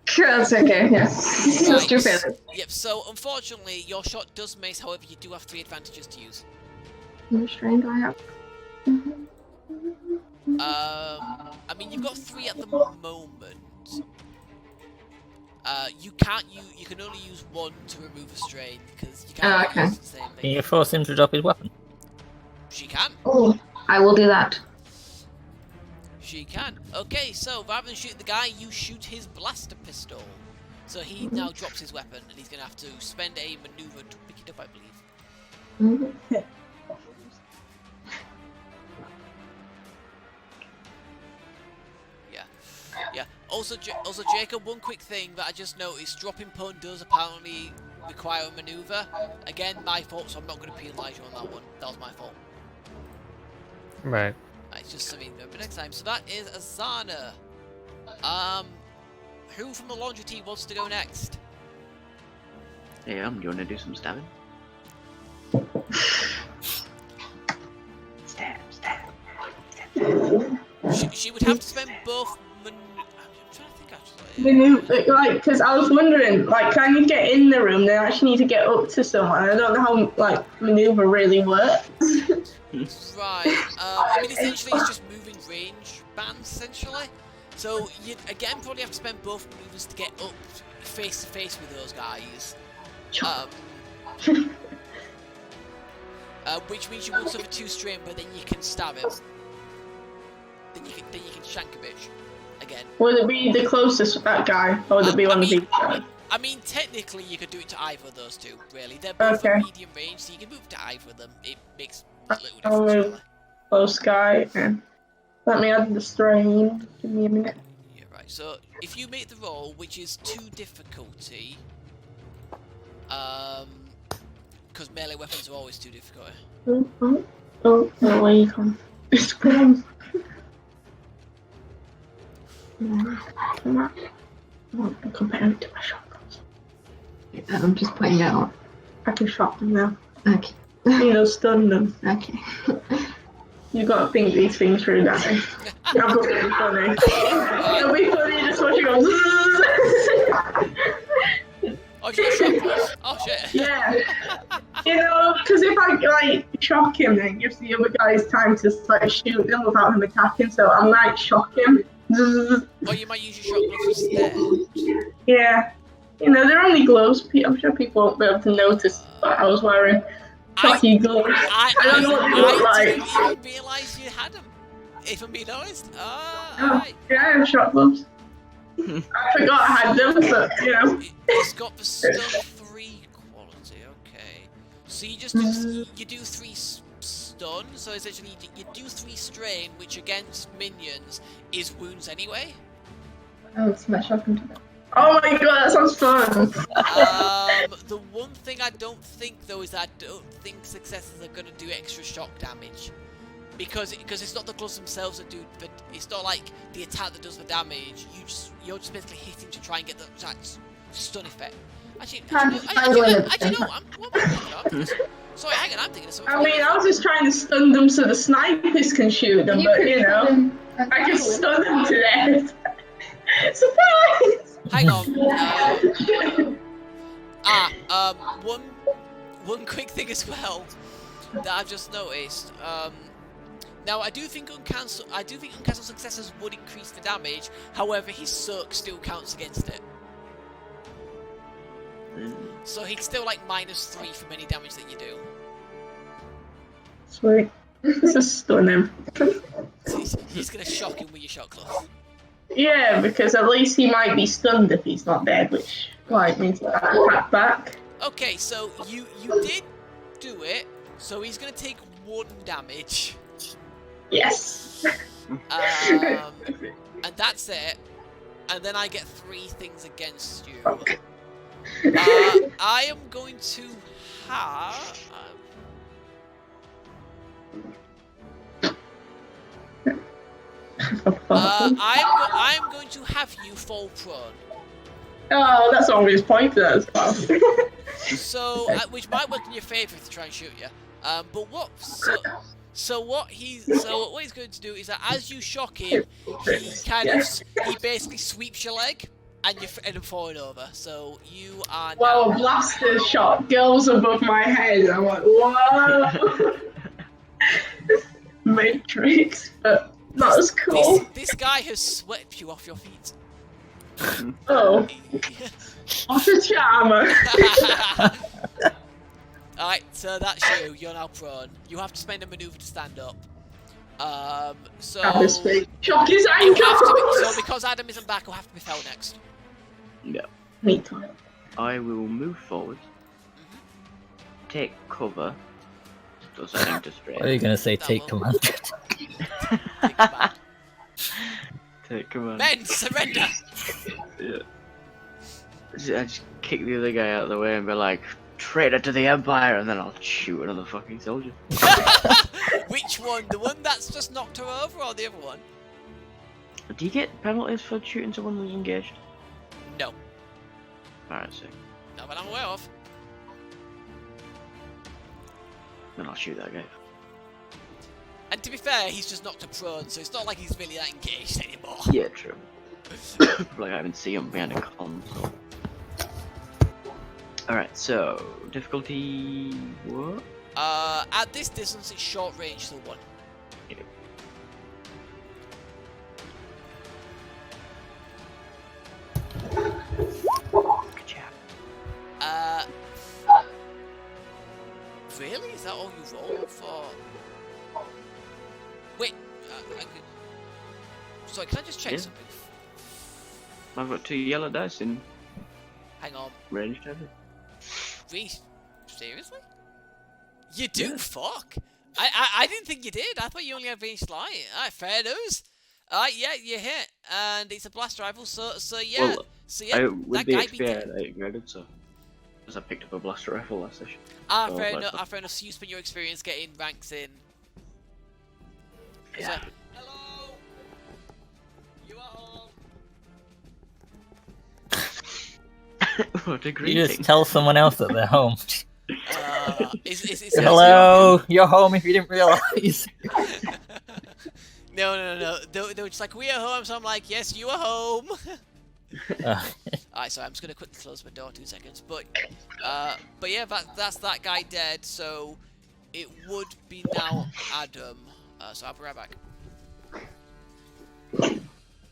Sure, that's okay. Yeah. So stupid. Yep, so unfortunately, your shot does miss, however, you do have 3 advantages to use. How much strain do I have? I mean, you've got 3 at the moment. You can't you can only use 1 to remove a strain, because you can't okay. use the same Can thing. you force him to drop his weapon? She can. Oh, I will do that. She can. Okay, so rather than shoot the guy, you shoot his blaster pistol. So he now drops his weapon, and he's going to have to spend a maneuver to pick it up, I believe. Yeah. Also, Jacob, one quick thing that I just noticed, dropping pwn does apparently require a maneuver. Again, my fault, so I'm not going to penalise you on that one. That was my fault. Right. It's just something to remember next time. So that is Azarna. Who from the laundry team wants to go next? Yeah, I'm going to do some stabbing. Stab. She would have to spend both. I'm trying to think actually. Maneuver, like, because I was wondering, like, can you get in the room? They actually need to get up to someone. I don't know how, like, maneuver really works. Right. I mean, essentially, it's just moving range bands, essentially. So you'd again probably have to spend both maneuvers to get up face to face with those guys. Which means you will suffer 2 strain, but then you can stab him. Then you can shank a bitch again. Would it be the closest that guy, or would it be one of these guys? I mean, technically, you could do it to either of those 2. Really, they're both at medium range, so you can move to either of them. It makes a little difference. Really. Close guy. And let me add the strain. Give me a minute. Yeah, right. So if you make the roll, which is 2 difficulty, because melee weapons are always 2 difficulty. Oh, no way you can. It's gone. Come on. I'm comparing it to my shotguns. I'm just putting it out. I can shot them now. Okay. Stun them. Okay. You gotta think these things through, Danny. That'll be funny. It'll be funny just watching them. Oh, you got shot. Oh shit. Yeah. Because if I like shock him, then it gives the other guys time to like shoot them without him attacking. So I might shock him. Oh, you might use your shotgun instead. Yeah. They're only gloves. I'm sure people won't be able to notice what I was wearing. Shocky gloves. I don't know what they look like. I didn't even realise you had them. If I'm being honest. Right. Yeah, I have shot gloves. I forgot I had them, but It's got the stun 3 quality. Okay. So you just do 3 stun. So essentially you do 3 strain, which against minions is wounds anyway. Oh, it's my shotgun to that. oh my god, that sounds fun. The one thing I don't think though is that I don't think successes are gonna do extra shock damage. Because it's not the gloves themselves that do, but it's not like the attack that does the damage. You're just basically hitting to try and get that stun effect. Actually, no. I'm sorry, hang on, I'm thinking of something. I mean, I was just trying to stun them so the snipers can shoot them, but I can stun them to death. Surprise! Hang on. One quick thing as well that I've just noticed. Now I do think uncancel successes would increase the damage. However, his suck still counts against it. So he'd still like -3 from any damage that you do. Sweet. This is stunning. So he's gonna shock him with your shot cloth. Yeah, because at least he might be stunned if he's not dead, which means that I attack back. Okay, so you did do it. So he's gonna take 1 damage. Yes. And that's it. And then I get 3 things against you. Okay. I am going to have. I'm going to have you fall prone. Oh, that's always pointless. So, which might work in your favour to try and shoot you. But what? So what he's going to do is that as you shock him, he basically sweeps your leg, and you end up falling over. So you are Well, now. a blaster shot goes above my head. I'm like, whoa. Matrix, but not as cool. This guy has swept you off your feet. Oh, off the charmer. Alright, so that's you. You're now prone. You have to spend a maneuver to stand up. So Shock his you ankle. have to so because Adam isn't back, you'll have to be fell next. No. Wait time. I will move forward. Take cover. Does anything to strain? What are you gonna say? That Take will. command. Take it back. Take command. Men, surrender! Yeah. I just kick the other guy out of the way and be like, traitor to the Empire, and then I'll shoot another fucking soldier. Which one? The one that's just knocked her over, or the other one? Do you get penalties for shooting someone who's engaged? No. Alright, sick. Not that I'm aware of. Then I'll shoot that guy. And to be fair, he's just knocked her prone, so it's not like he's really that engaged anymore. Yeah, true. Like I haven't seen him behind a console. Alright, so difficulty what? At this distance, it's short range, so 1. Yeah. Good job. Really? Is that all you roll for? Wait, sorry, can I just check Yeah. something? I've got 2 yellow dice in Hang on. range tablet. Seriously? You do? Yeah. Fuck. I didn't think you did. I thought you only had ranged light. Alright, fair news. Yeah, you hit, and it's a blast rifle. So yeah. Well, so yeah, with that the guy XP be I dead. had, I upgraded, so because I picked up a blaster rifle last session. So Fair I was enough. like, Fair enough. So you spent your experience getting ranks in. Yeah. Hello. You are home. What a You greeting. just tell someone else that they're home. Hello. Hello, you're home if you didn't realise. No. They were just like, we are home. So I'm like, yes, you are home. Alright, so I'm just gonna quickly close my door 2 seconds. But yeah, that's that guy dead. So it would be now Adam. So I'll be right back.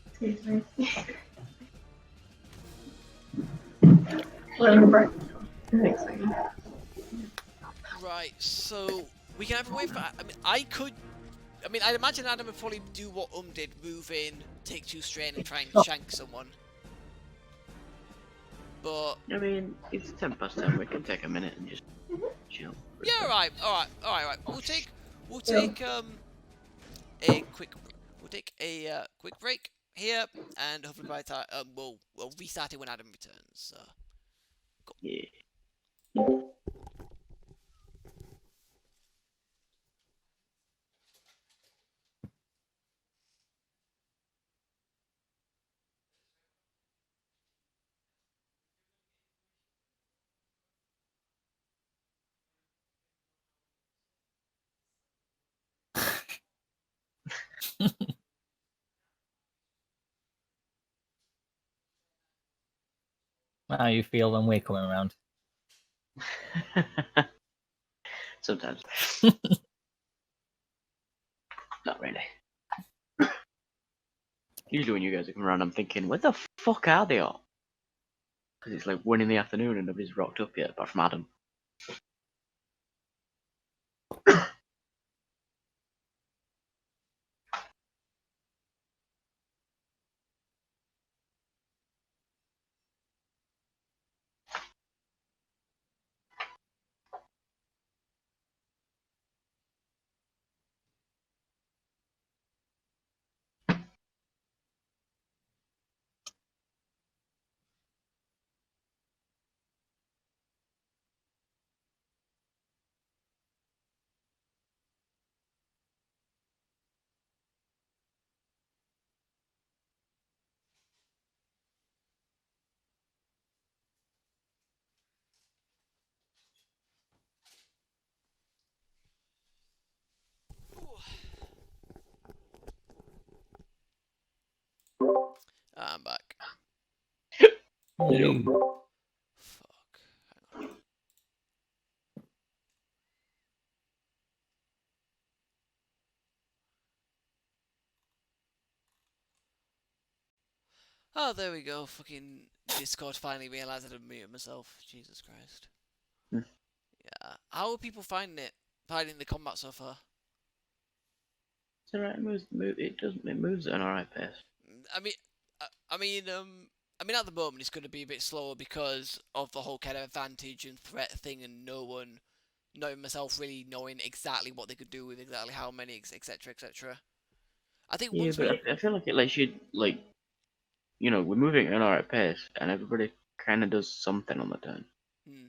Excuse me. Remember. Right, so we can have a wait for. I mean, I'd imagine Adam would probably do what did: move in, take 2 strain, and try and shank someone. But I mean, it's 10 past 10. We can take a minute and just chill. yeah, all right. We'll take a quick break here, and hopefully by the time we'll restart it when Adam returns. So. Yeah. How you feel when we're coming around? Sometimes. Not really. Usually when you guys are coming around, I'm thinking, where the fuck are they all? Because it's like 1 in the afternoon and nobody's rocked up yet, apart from Adam. Fuck. Hang on. Oh, there we go. Fucking Discord finally realised I didn't mute myself. Jesus Christ. Hmm. Yeah. How are people finding it? Finding the combat so far? It's alright. It moves at an alright pace. I mean, I mean, at the moment it's going to be a bit slower because of the whole kind of advantage and threat thing, and no one, not even myself, really knowing exactly what they could do with exactly how many, etc., etc. I think Yeah, once but we, I feel like it lets you we're moving at an alright pace, and everybody kind of does something on the turn. hmm,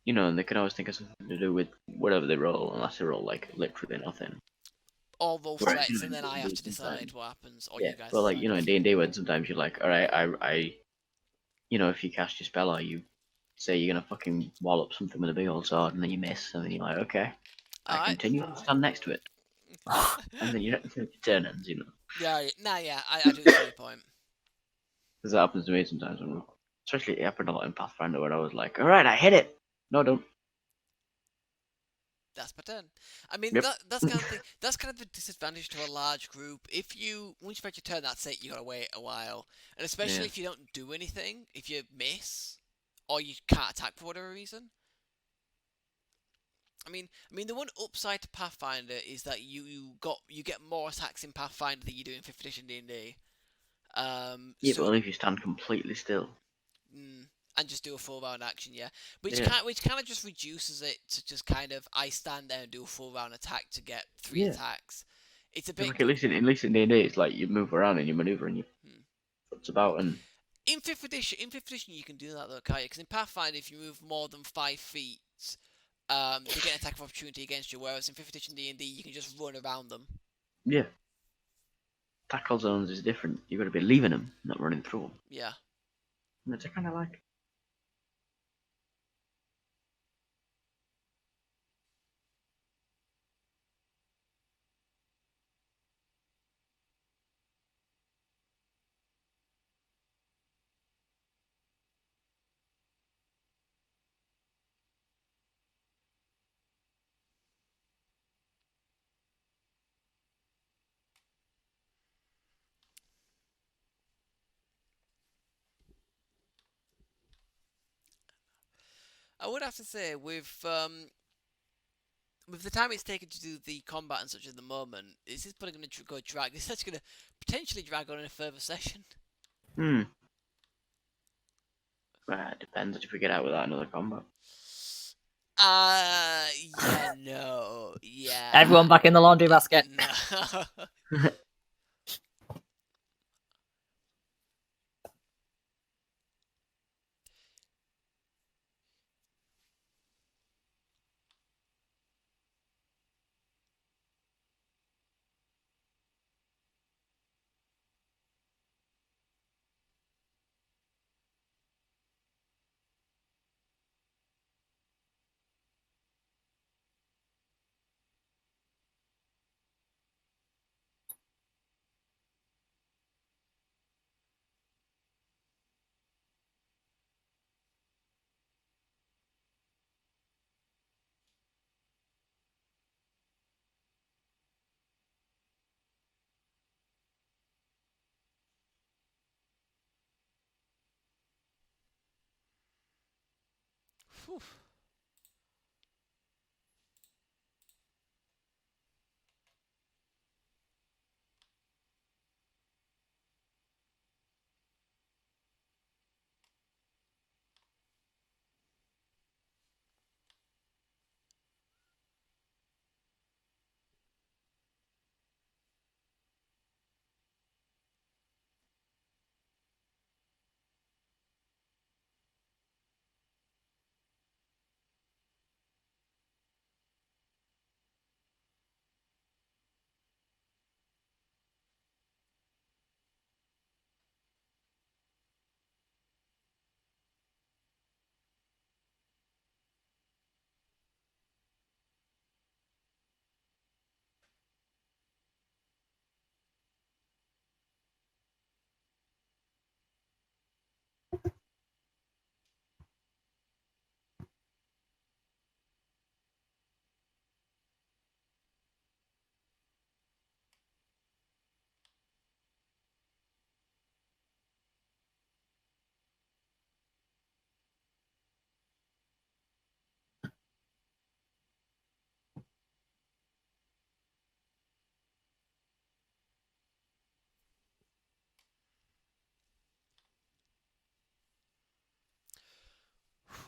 And they can always think of something to do with whatever they roll, unless they roll like literally nothing. all those Whereas, threats, and then I have to sometimes, decide what happens, or yeah. you guys Well, like decide. in D&D, when sometimes you're like, all right, if you cast your spell, or you say you're gonna fucking wallop something with a big old sword, and then you miss, and then you're like, okay, I Alright. continue to stand next to it, and then you don't your turn ends, Yeah, I do see your point. because that happens to me sometimes. Especially it happened a lot in Pathfinder, where I was like, all right, I hit it. No, don't. That's my turn. I mean, Yep. that's kind of thing. That's kind of a disadvantage to a large group. If you once you've had your turn, that's it. You gotta wait a while, and especially Yeah. if you don't do anything, if you miss, or you can't attack for whatever reason. I mean, the one upside to Pathfinder is that you get more attacks in Pathfinder than you do in 5th edition D&D. Yeah, So but if you stand completely still. and just do a full round action, yeah. Which Yeah. kind of just reduces it to just kind of I stand there and do a full round attack to get 3 Yeah. attacks. It's a 'Cause, bit like, at least in D&D, it's like you move around and you maneuver and you futs about and in 5th edition you can do that though, can't you? Because in Pathfinder, if you move more than 5 feet, they get an attack of opportunity against you. Whereas in 5th edition D&D, you can just run around them. yeah. Tackle zones is different. You've got to be leaving them, not running through them. Yeah. Which I kind of like. I would have to say with the time it's taken to do the combat and such at the moment, this is probably going to go drag. This is actually going to potentially drag on in a further session. Well, it depends if we get out without another combat. Yeah, no, yeah. Everyone back in the laundry basket. No. Whew.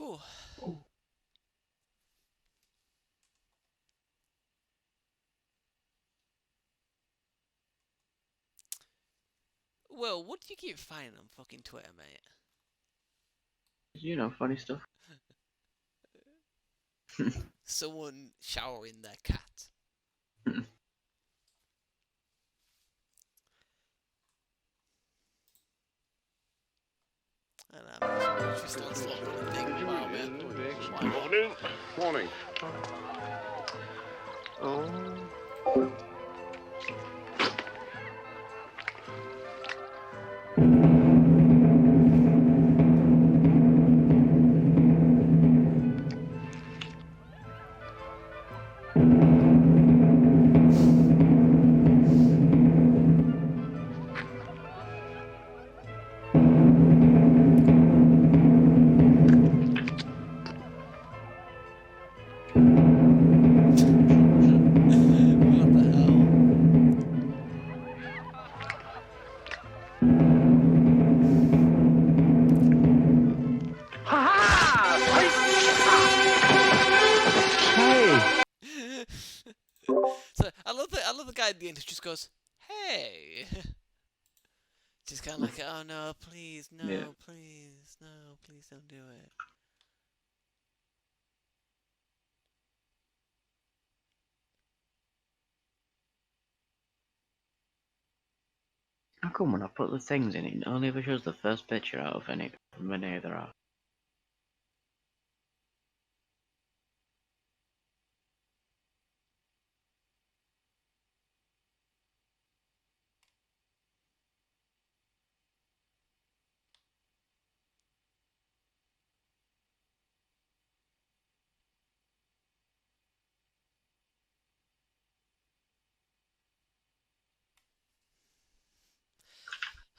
Whew. Well, what do you keep finding on fucking Twitter, mate? You know, funny stuff. Someone showering their cat. And I'm just Lancelot and think, wow, man. Why not? Morning. Morning. Oh. What the hell? So I love the guy at the end who just goes, "Hey," just kind of like, "Oh no, please, no, Yeah. please, no, please don't do it." How come when I put the things in, it only ever shows the first picture out of any there are?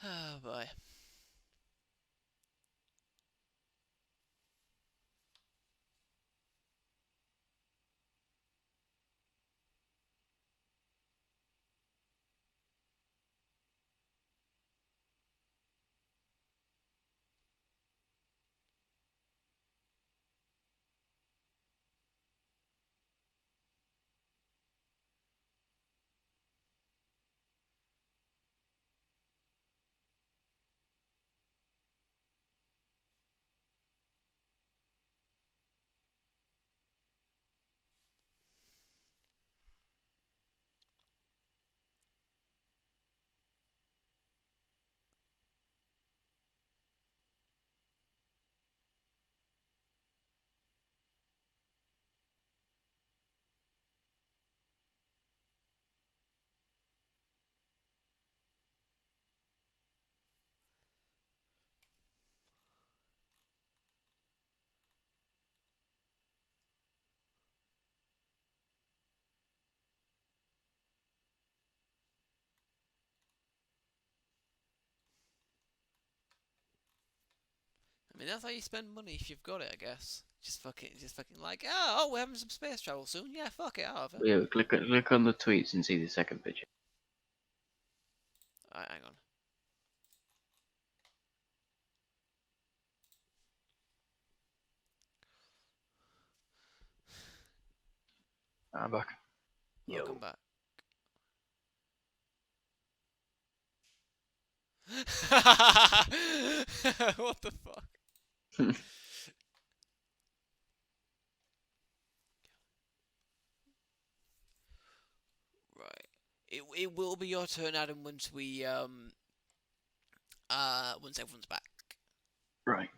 Oh boy. I mean, that's how you spend money if you've got it, I guess. Just fucking like, oh, we're having some space travel soon. Yeah, fuck it, I'll have it. Yeah, click on the tweets and see the second picture. Alright, hang on. I'm back. Welcome back. What the fuck? Right. It will be your turn, Adam, once once everyone's back. Right.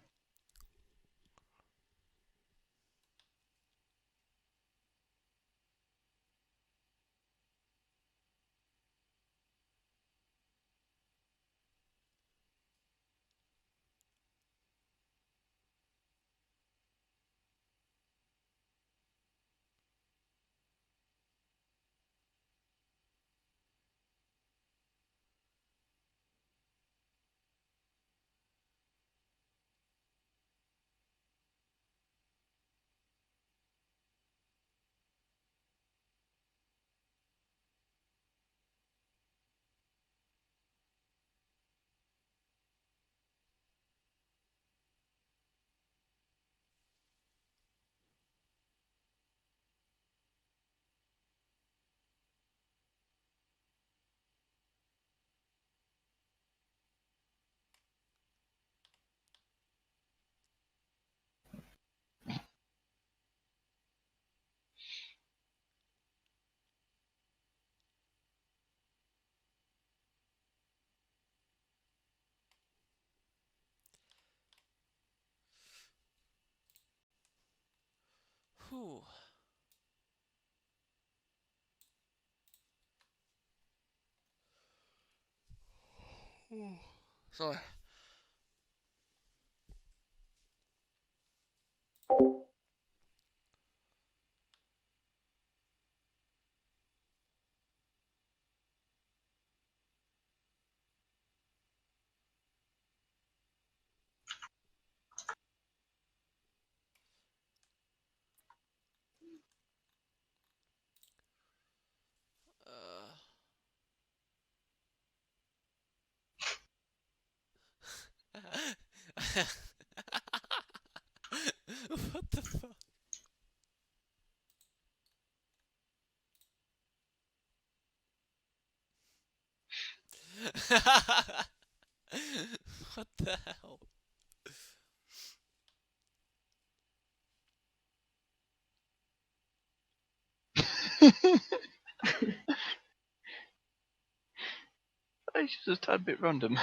Whew. Sorry. What the fuck? What the hell? It's just a tad bit random.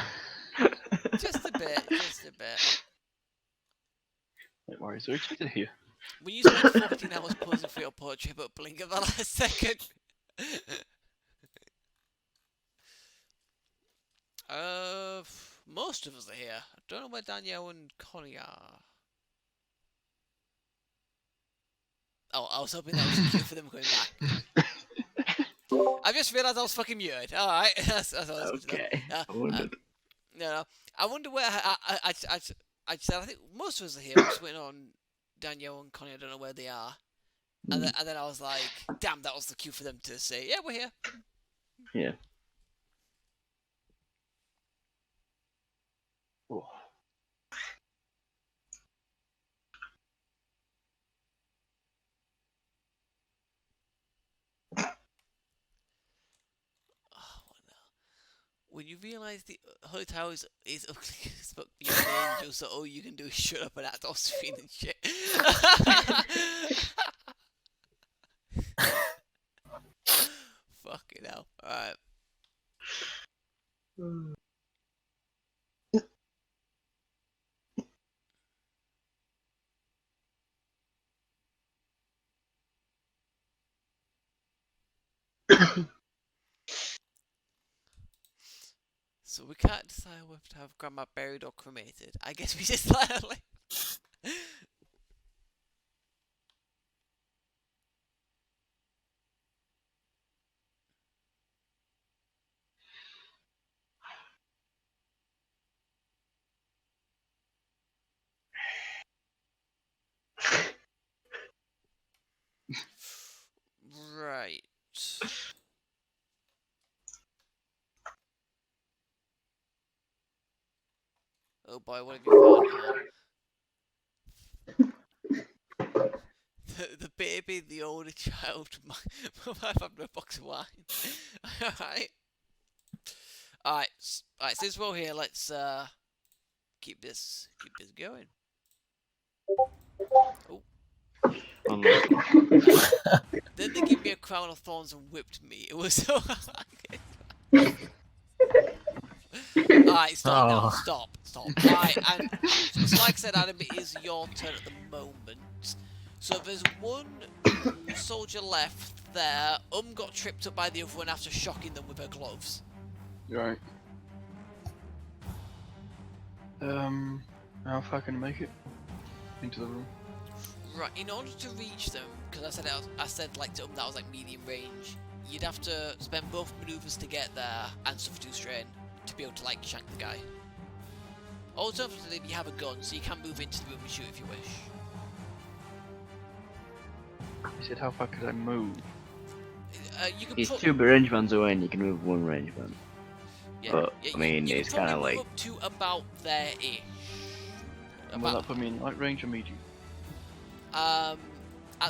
Just a bit, just a bit. Like, why is there expected here? When you spend 14 hours posing for your portrait but blink at the last second. Most of us are here. I don't know where Danielle and Connie are. Oh, I was hoping that was a cue for them coming back. I just realised I was fucking muted. Alright, that's all I was Okay. I I wondered. No, I wonder where I said I think most of us are here. I'm just waiting on Danielle and Connie. I don't know where they are. And then I was like, damn, that was the cue for them to say, yeah, we're here. Yeah. Oh. Oh, what now? When you realise the Holy Tower is ugly as fuck, you're an angel, so all you can do is shut up and act off screen and shit. Fucking hell. Alright. So we can't decide whether to have Grandma buried or cremated. I guess we just like... Right. Oh boy, what have you found here? The baby, the older child, might have a box of wine. Alright. Alright, since we're all here, let's keep this going. Oh. Then they gave me a crown of thorns and whipped me. It was so Alright, stop now. Stop. Right, and so like I said, Adam, it is your turn at the moment. So there's one soldier left there. Got tripped up by the other one after shocking them with her gloves. Right. How far can I make it into the room? Right, in order to reach them, because I said like to that was like medium range, you'd have to spend both maneuvers to get there and suffer 2 strain to be able to like shank the guy. Alternatively, you have a gun, so you can move into the room and shoot if you wish. He said, how far could I move? You can He's put, 2 range bands away and you can move 1 range band. yeah, but, yeah, I mean, you it's can kinda probably like- move up to about there-ish. Will that put me in light range or medium? At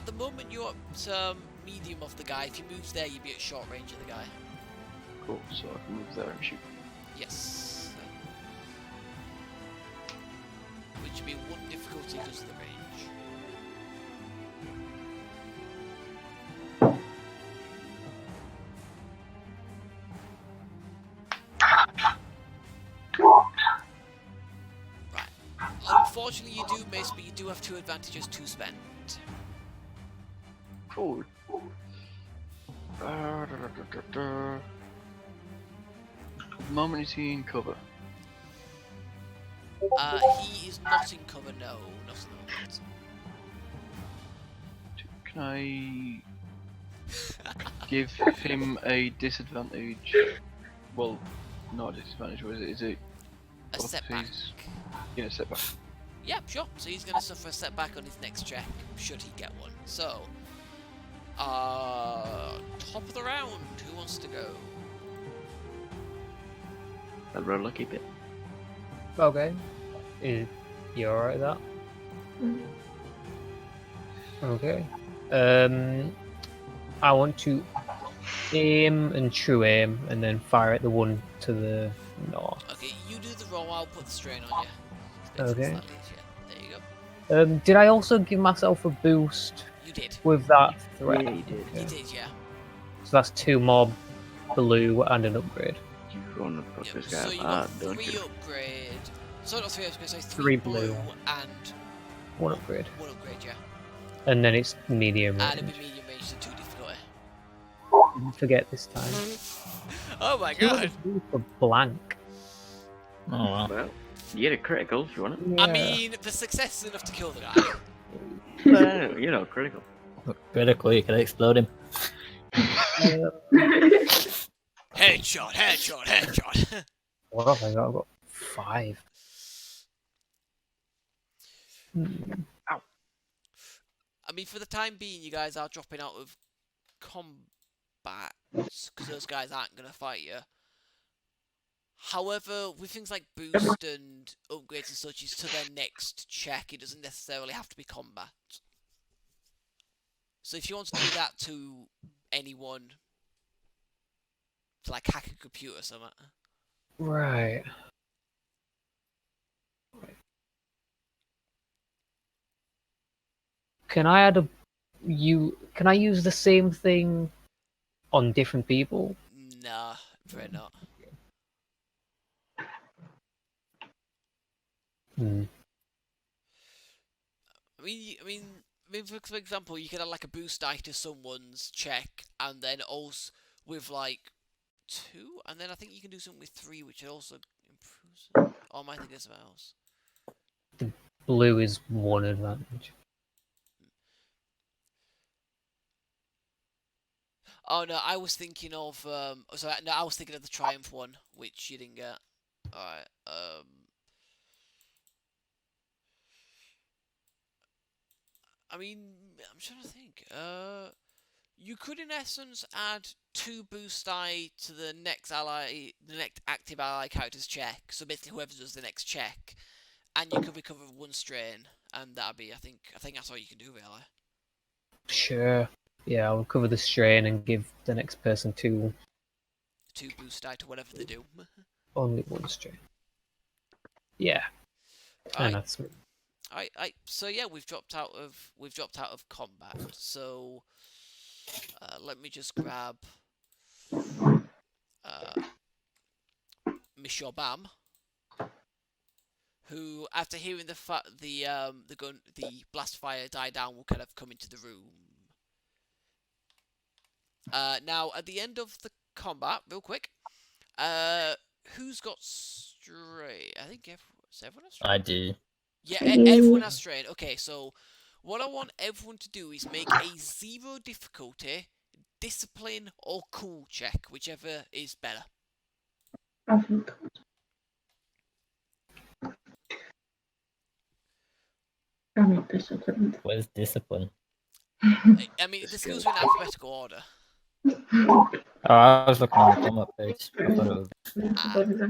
the moment you're at medium of the guy. If you moved there, you'd be at short range of the guy. Cool, so I can move there and shoot. Yes. Which would be 1 difficulty because of the range. Right. Unfortunately, you do miss, but you do have 2 advantages to spend. Cool. At the moment, is he in cover? He is not in cover, no, not at the moment. Can I give him a disadvantage? Well, not a disadvantage, what is it? Is it A both setback. his- Yeah, setback. Yeah, sure. So he's going to suffer a setback on his next check, should he get one. So, top of the round, who wants to go? I'd rather keep it. Okay. You alright with that? Okay. I want to aim and true aim, and then fire at the one to the north. Okay, you do the roll, I'll put the strain on you. Okay. There you go. Did I also give myself a boost You did. with that threat? Yeah, you did. You did, yeah. So that's 2 more blue and an upgrade. You want to put Yep, this so guy you up, got don't 3 you? upgrade. Sorry, not 3 upgrade, sorry, 3 3 blue blue. and 1 upgrade. 1 upgrade, yeah. And then it's medium And it'll range. be medium range to 2 difficulty. Forget this time. Oh my 2 god! blue for blank. Oh wow. Well, you get a critical if you want it. I mean, the success is enough to kill the guy. Well, you know, critical. Critical, you can explode him. Headshot, headshot, headshot! What have I got? I've got 5. I mean, for the time being, you guys are dropping out of combat, because those guys aren't going to fight you. However, with things like boost and upgrades and such, it's to their next check. It doesn't necessarily have to be combat. So if you want to do that to anyone, to like hack a computer or something. Right. Can I add can I use the same thing on different people? Nah, probably not. Hmm. I mean, for example, you could add like a boost die to someone's check, and then also with like 2, and then I think you can do something with 3, which also improves it. Or am I thinking of something else? Blue is 1 advantage. Oh no, I was thinking of I was thinking of the Triumph one, which you didn't get. Alright, I mean, I'm trying to think. You could in essence add 2 boost die to the next active ally character's check. So basically, whoever does the next check, and you could recover 1 strain, and that'd be, I think that's all you can do really. Sure. Yeah, I'll cover the strain and give the next person 2. 2 boost die to whatever they do. Only 1 strain. Yeah. Alright. And that's So yeah, we've dropped out of combat. So let me just grab Monsieur Bam, who, after hearing the blast fire die down, will kind of come into the room. Now at the end of the combat, real quick, who's got strain? I think everyone has strain. I do. Yeah, everyone has strain. Okay, so what I want everyone to do is make a 0 difficulty, discipline or cool check, whichever is better. Where's discipline? I mean, the skills are in alphabetical order. Oh, I was looking on the combat page. I thought it was...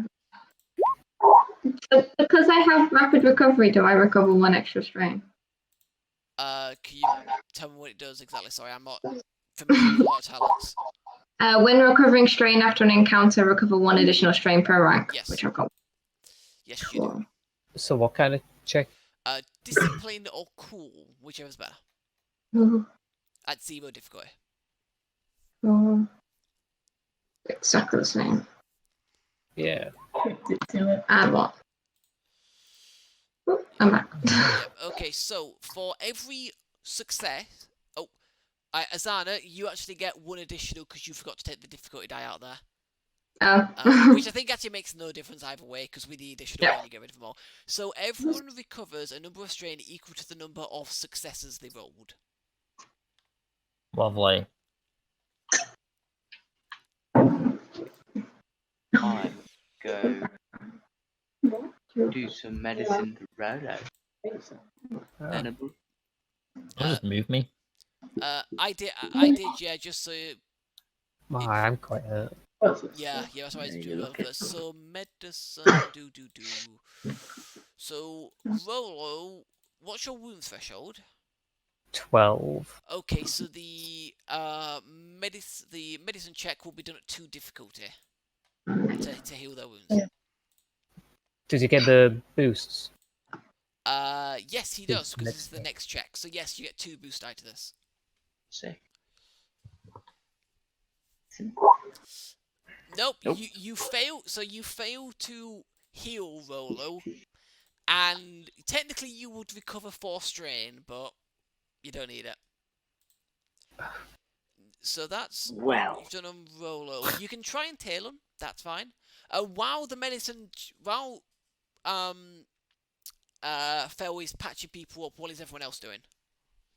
So because I have rapid recovery, do I recover 1 extra strain? Can you tell me what it does exactly? Sorry, I'm not familiar with a lot of talents. When recovering strain after an encounter, recover 1 additional strain per rank, Yes. which I've got. Yes, you do. So what kind of check? Discipline or cool, whichever's better. At 0 difficulty. Exactly the same. Yeah. And what? I'm back. Yep, okay, so for every success... Oh, Azarna, you actually get one additional because you forgot to take the difficulty die out there. Oh. Which I think actually makes no difference either way, because with the additional one you get rid of them all. So everyone recovers a number of strain equal to the number of successes they rolled. Lovely. I'm go do some medicine to Rolo. Hannibal. Just move me. I did, yeah, just so. I'm quite hurt. Yeah, that's why I Yeah, do you it look first. it. So medicine, do. So Rolo, what's your wound threshold? 12. Okay, so the medicine check will be done at 2 difficulty to heal their wounds. Does he get the boosts? Yes, he does, because it's the next check. So yes, you get 2 boost die to this. Sick. Nope. Nope. You fail. So you fail to heal Rolo, and technically you would recover 4 strain, but you don't need it. So that's Well. you've done on Rolo. You can try and tail him. That's fine. While Fel is patching people up, what is everyone else doing?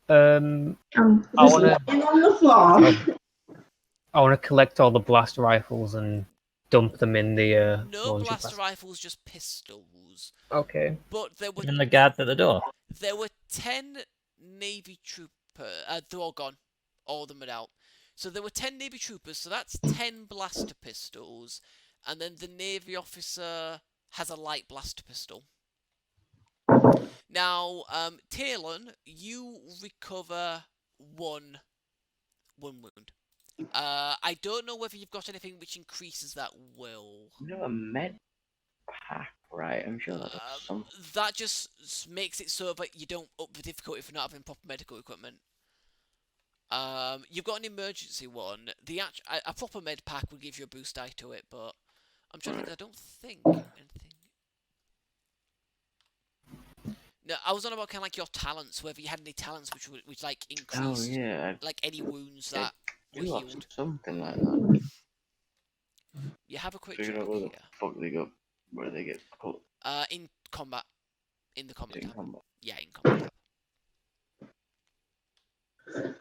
I Just wanna- lying on the floor. I want to collect all the blast rifles and dump them in the No launcher blaster pad. rifles, just pistols. Okay. But there were Even the guards at the door. 10 Navy troopers. They're all gone. All of them are out. So there were 10 Navy troopers, so that's 10 blaster pistols. And then the Navy officer has a light blaster pistol. Now, Talon, you recover one wound. I don't know whether you've got anything which increases that will. You know a med pack, right? I'm sure that's something. That just makes it so that you don't up the difficulty for not having proper medical equipment. You've got an emergency one. A proper med pack would give you a boost die to it, but I'm trying to think. I don't think anything. No, I was on about kind of like your talents, whether you had any talents which like Oh increased, yeah, like any wounds Yeah, that I were do have healed. something like that. You have a quick Figure check out where the here. fuck they go, where they get put In combat, in the combat in tab. combat. Yeah, in combat tab.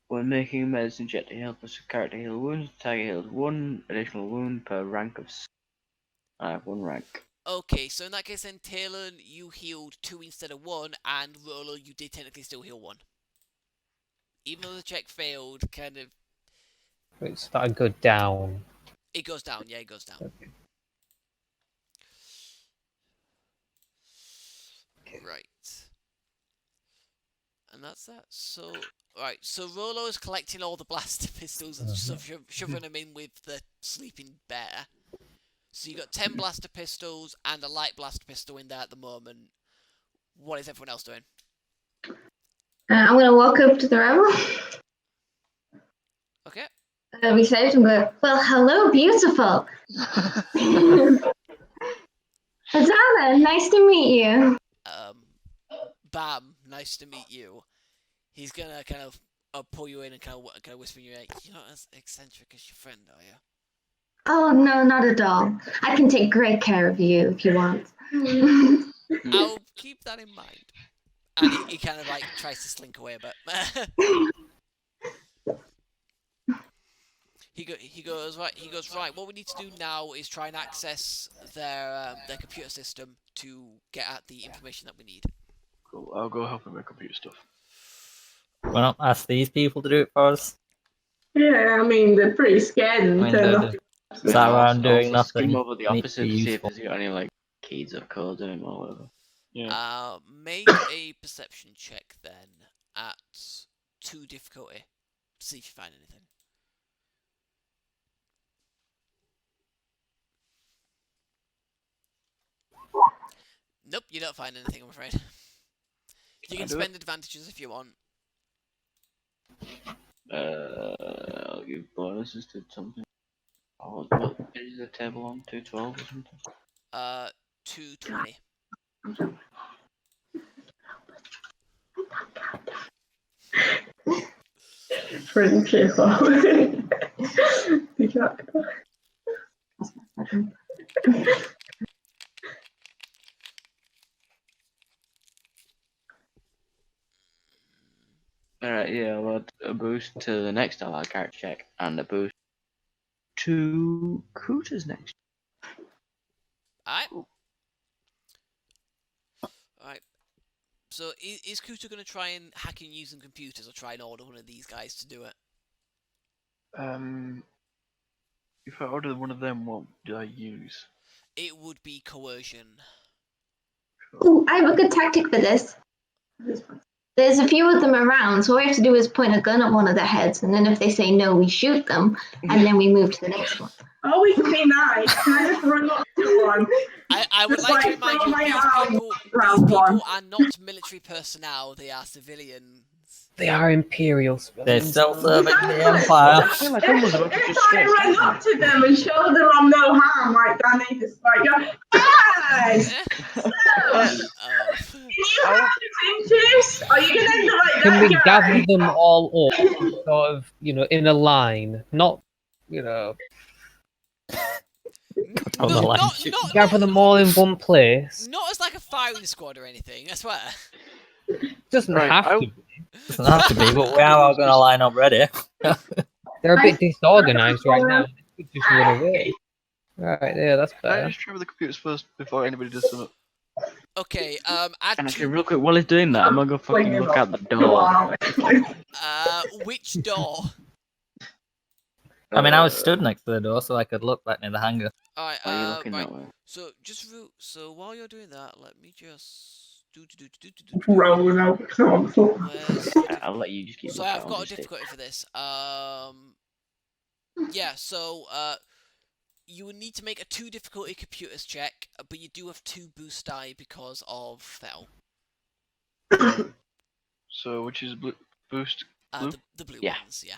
When making a medicine check to help a character heal wounds, the target heals 1 additional wound per rank of. I have 1 rank. Okay, so in that case then, Talon, you healed 2 instead of 1, and Rolo, you did technically still heal 1. Even though the check failed, kind of... Wait, so that'd go down. It goes down, yeah, it goes down. Okay. Right. And that's that. So, right, so Rolo is collecting all the blaster pistols and shoving them in with the sleeping bear. So you got 10 blaster pistols and a light blaster pistol in there at the moment. What is everyone else doing? I'm going to walk up to the rebel. Okay. We saved him, but well, hello, beautiful. Azarna, nice to meet you. Bam, nice to meet you. He's gonna kind of pull you in and kind of whisper in your ear, "You're not as eccentric as your friend, are you?" Oh, no, not at all. I can take great care of you if you want. I'll keep that in mind. And he kind of like tries to slink away a bit. He goes right. What we need to do now is try and access their computer system to get at the information that we need. Cool. I'll go help him with computer stuff. Why not ask these people to do it for us? Yeah, I mean, they're pretty scared and I mean, turn they're off. just sat around doing Also skim nothing. over the Need to opposite be to see if useful. there's got any like keys or codes in him or whatever. Yeah. Make a perception check then at 2 difficulty to see if you find anything. Nope, you don't find anything, I'm afraid. You can spend advantages if you want. I'll give bonuses to something. Oh, what is the table on? 212 or something? 220. Pretty cheerful. Alright, yeah, well, a boost to the next allied character check, and a boost to Kuta's next. Alright. Alright. So, is Kuta going to try and hack in using computers, or try and order one of these guys to do it? If I order one of them, what do I use? It would be coercion. Ooh, I have a good tactic for this. There's a few of them around, so all we have to do is point a gun at one of their heads, and then if they say no, we shoot them, and then we move to the next one. Oh, we can be nice. Can I just run up to one? I would Just like to like remind throw you, my these arm people round one. are not military personnel, they are civilians. They are Imperials. They're still serving the Exactly. Empire. I feel like someone's about to If just I straight run stab up to them and show them I'm no harm, like Danny, just like go, guys! Oh. Can you have the inches? Are you gonna end up like Can we that guy? gather them all up, sort of, in a line? Not, On the line shoot. gather them all in one place. Not as like a firing squad or anything, I swear. Doesn't Right, have to. Doesn't have to be, but we are all going to line up ready. They're a bit disorganized right now. They could just run away. Right, yeah, that's Can I better. just try with the computers first before anybody does something? Okay, add And actually, two, real quick, while he's doing that, I'm gonna go fucking look out the door. which door? I mean, I was stood next to the door, so I could look back near the hangar. Alright, Why are you looking right. that way? So, so while you're doing that, let me just Rolling out. Where's I'll let you just keep So looking. I've I'll got a just stick. difficulty for this. Yeah, so you would need to make a 2 difficulty computers check, but you do have 2 boost die because of fell. So, which is boost? Blue? The blue Yeah. ones, yeah.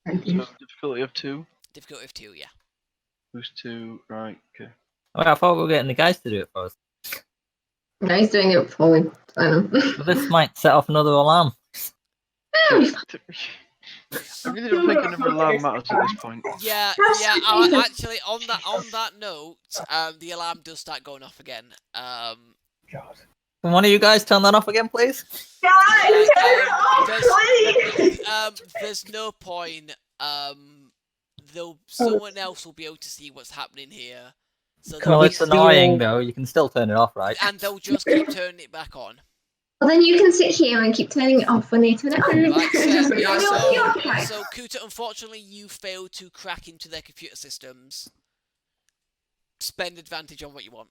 So, difficulty of 2, Difficulty of 2, yeah. boost 2, right, okay. Well, I thought we were getting the guys to do it for us. No, he's doing it for me. I know. But this might set off another alarm. I really don't think another alarm matters at this point. Yeah, That's yeah. stupid. Actually, on that note, the alarm does start going off again. God. Can one of you guys turn that off again, please? Guys, turn it off, please! There's no point. Though someone else will be able to see what's happening here. So Well, they'll it's annoying, though. You can still turn it off, right? and they'll just keep turning it back on. Well, then you can sit here and keep turning it off when they turn it on. Right, so, yeah, You're occupied. so Kuta, unfortunately, you failed to crack into their computer systems. Spend advantage on what you want.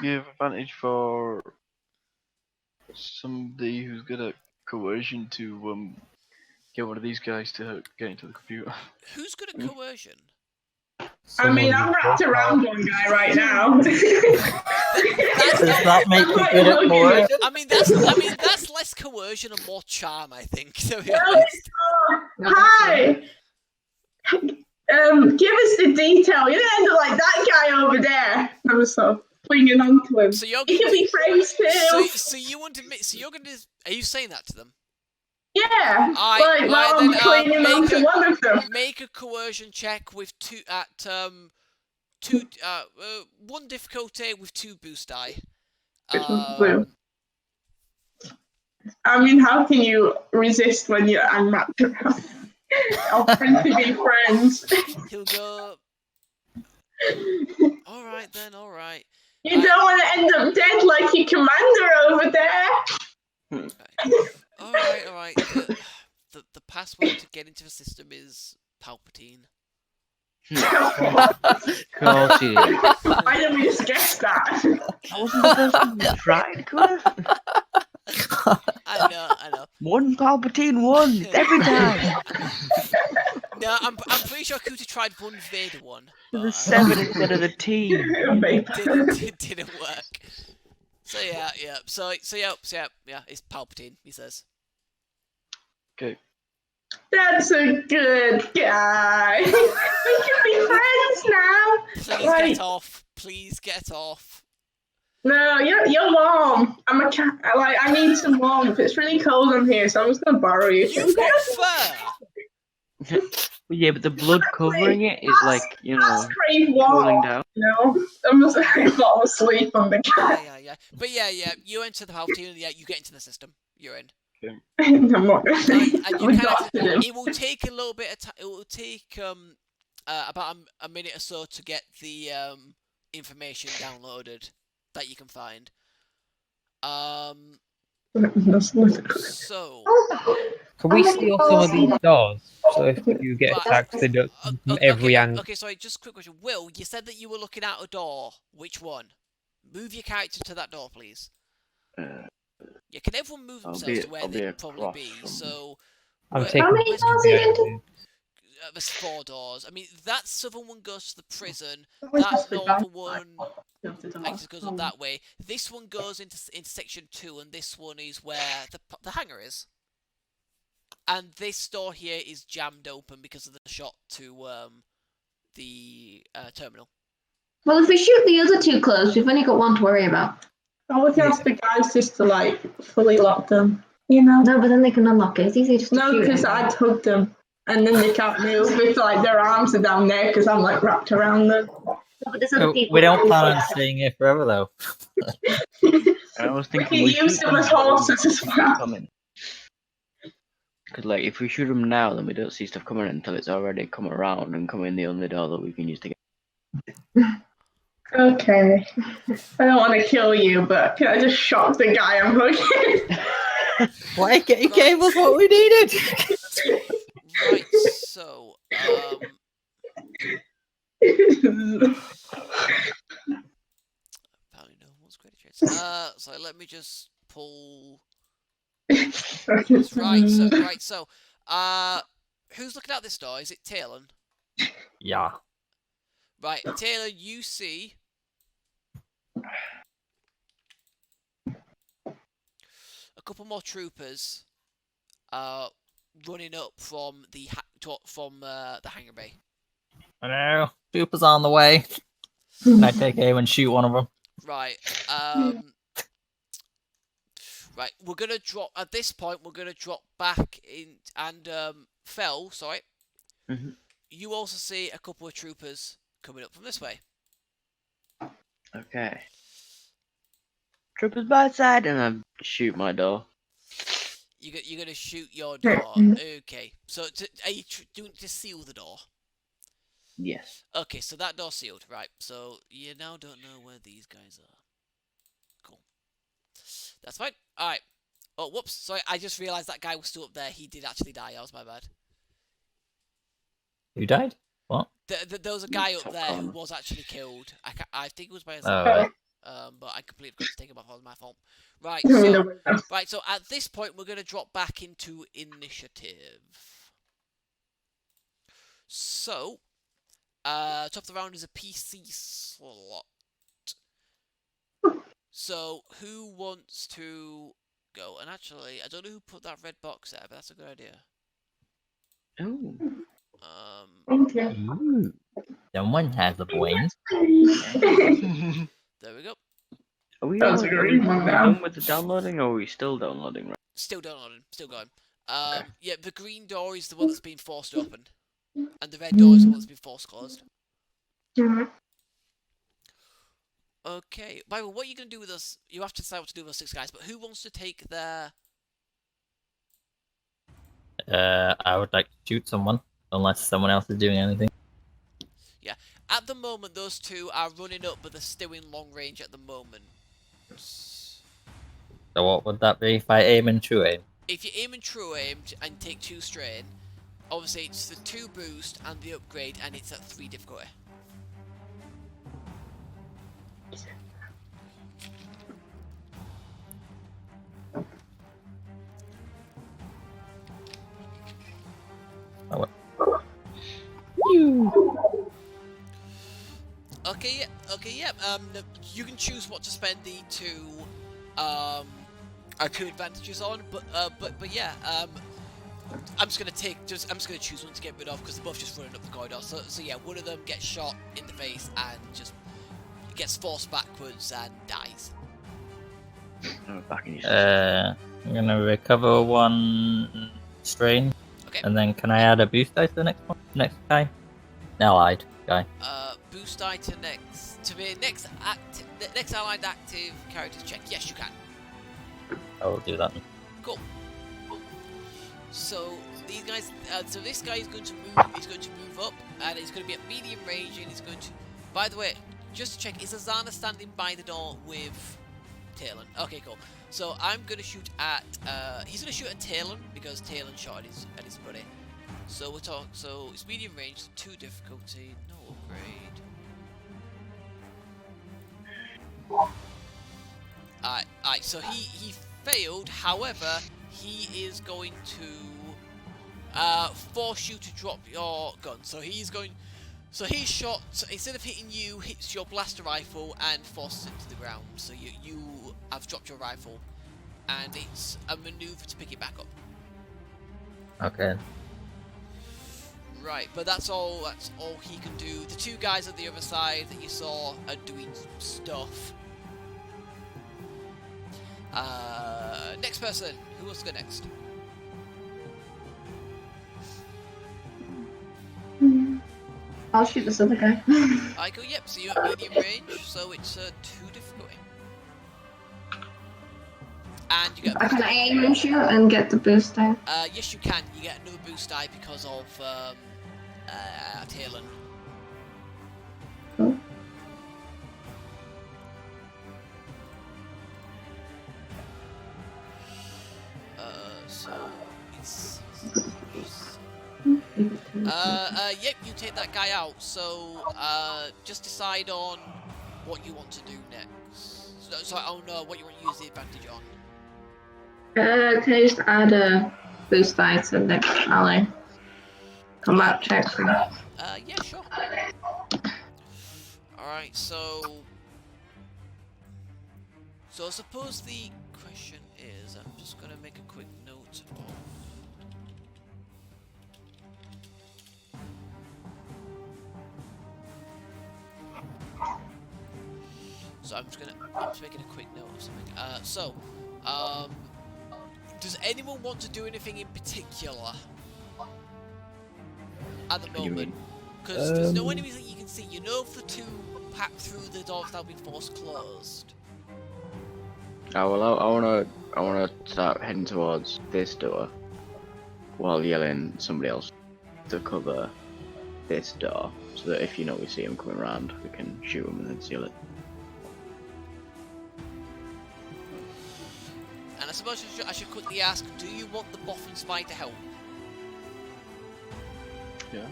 Give advantage for somebody who's good at coercion to get one of these guys to get into the computer. Who's good at coercion? I mean, I'm wrapped around one guy right now. Does that make you good at coercion? I mean, that's less coercion and more charm, I think. To be honest. Hi! Give us the detail. You're gonna end up like that guy over there. I was sort of clinging onto him. So you're He can be friends too. so you want to so you're gonna are you saying that to them? Yeah. Alright, Like, then, I'm clinging make onto one of them. Make a coercion check with 1 difficulty with 2 boost die. Which one's blue? I mean, how can you resist when you're unwrapped around? Offering to be friends. He'll go. All right then. All right. You don't want to end up dead like your commander over there. All right. All right. The password to get into the system is Palpatine. Course you did. Why didn't we just guess that? That wasn't the first time you tried, Kuta. I know. One Palpatine won every time. No, I'm pretty sure Kuta tried one Vader one. The But, 7 instead of the T. didn't work. So yeah. So yeah. It's Palpatine. He says. Okay. That's a good guy. We can be friends now. Please Right. get off. Please get off. No, you're warm. I'm a cat. I need some warmth. It's really cold in here, so I'm just gonna borrow you. You've got fur! Yeah, but the blood covering it is like, you know, Crave cooling warm. down. No, I'm just gonna fall asleep on the cat. Yeah. But yeah, you enter the health team, and yeah, you get into the system. You're in. I'm not gonna And you I'm kind of, adopted him. it will take a little bit of time. It will take about a minute or so to get the information downloaded that you can find. So Can we steal some of these doors? So if you get Right. attacks, they don't come from every angle. Okay, sorry, just a quick question. Will, you said that you were looking out a door. Which one? Move your character to that door, please. Yeah, can everyone move themselves to where they'd probably be? So I'm where- taking How many where's- doors are you into? there's 4 doors. I mean, that southern one goes to the prison. Always That has to be northern bad. one actually goes up that way. This one goes into section 2, and this one is where the hangar is. And this door here is jammed open because of the shot to the terminal. Well, if we shoot the other 2 closed, we've only got 1 to worry about. I would ask the guys just to fully lock them. You know? No, but then they can unlock it. It's easier just to No, shoot because it. I'd hug them, and then they can't move if their arms are down there because I'm wrapped around them. No, but there's other people. We don't plan on staying here forever, though. I was We thinking can we use shoot them as horses as well. Because like if we shoot them now, then we don't see stuff coming until it's already come around and come in the only door that we can use to get. Okay. I don't want to kill you, but can I just shock the guy I'm hugging? Why? You gave us what we needed! Right, so apparently no one's credit traits. So let me just pull. Right, so who's looking out this door? Is it Talon? Yeah. Right, Taylor, you see a couple more troopers running up from the hangar bay. I know. Troopers on the way. Can I take aim and shoot one of them? Right. Right, we're gonna drop at this point. We're gonna drop back in and Fel. Sorry. Mhm. You also see a couple of troopers coming up from this way. Okay. Troopers by side, and I shoot my door. You're gonna shoot your door. Okay. So are you doing to seal the door? Yes. Okay, so that door's sealed. Right. So you now don't know where these guys are. Cool. That's fine. All right. Oh, whoops. Sorry, I just realised that guy was still up there. He did actually die. That was my bad. Who died? What? There was a guy up Top there who corner. was actually killed. I think it was by Oh, Azarna. right. But I completely forgot to take him off. It was my fault. Right. Through So the window. right. So at this point, we're gonna drop back into initiative. So, top of the round is a PC slot. So who wants to go? And actually, I don't know who put that red box there, but that's a good idea. Ooh. Thank you. Ooh. Someone has a brain. There we go. Are we, That's a great one now. done with the downloading, or are we still downloading? Right? Still downloading. Still going. Yeah, the green door is the one that's been forced open, and the red door is the one that's been forced closed. Okay, Bible, what are you gonna do with us? You have to decide what to do with those 6 guys. But who wants to take their? I would like to shoot someone, unless someone else is doing anything. At the moment, those 2 are running up, but they're still in long range at the moment. So what would that be if I aim and true aim? If you aim and true aim and take 2 strain, obviously it's the 2 boost and the upgrade, and it's at 3 difficulty. Oh, Okay, yeah. You can choose what to spend the 2 advantages on, but yeah. I'm just gonna choose one to get rid of because they're both just running up the corridor. So yeah, one of them gets shot in the face and just gets forced back backwards and dies. Back in your I'm gonna recover 1 strain, Okay. and then can I add a boost die to the next one? Next guy? Allied guy. Boost die to the next allied active characters check. Yes, you can. I will do that. Cool. So these guys, so this guy is going to move. He's going to move up, and he's going to be at medium range, and he's going to. By the way, just to check, is Azarna standing by the door with Talon? Okay, cool. So I'm going to shoot at. He's going to shoot at Talon because Talon shot at his buddy. So we're talking. So it's medium range, 2 difficulty, no upgrade. Alright, so he failed, however, he is going to force you to drop your gun. So he shot, so instead of hitting you, hits your blaster rifle and forces it to the ground. So you have dropped your rifle, and it's a maneuver to pick it back up. Okay. Right, but that's all he can do. The 2 guys on the other side that you saw are doing stuff. Next person. Who wants to go next? I'll shoot this other guy. I go, yep, so you're at medium range, so it's 2 difficulty. And you get a boost Can die. I aim and shoot and get the boost die? Yes, you can. You get another boost die because of Talon. Cool. So it's yep, you take that guy out. So just decide on what you want to do next. So oh no, what you want to use the advantage on. Can I just add a boost die to the next ally? Combat check. Yeah, sure. Alright, so I suppose the question is, I'm just gonna make a quick note of. So I'm just making a quick note of something. Does anyone want to do anything in particular at the What do you moment? mean? Because there's no enemies that you can see. You know if the 2 pack through the doors that have been forced closed. Oh well, I wanna start heading towards this door while yelling somebody else to cover this door, so that if we see him coming around, we can shoot him and then seal it. And I suppose I should quickly ask, do you want the Boffin Spy to help? Yeah.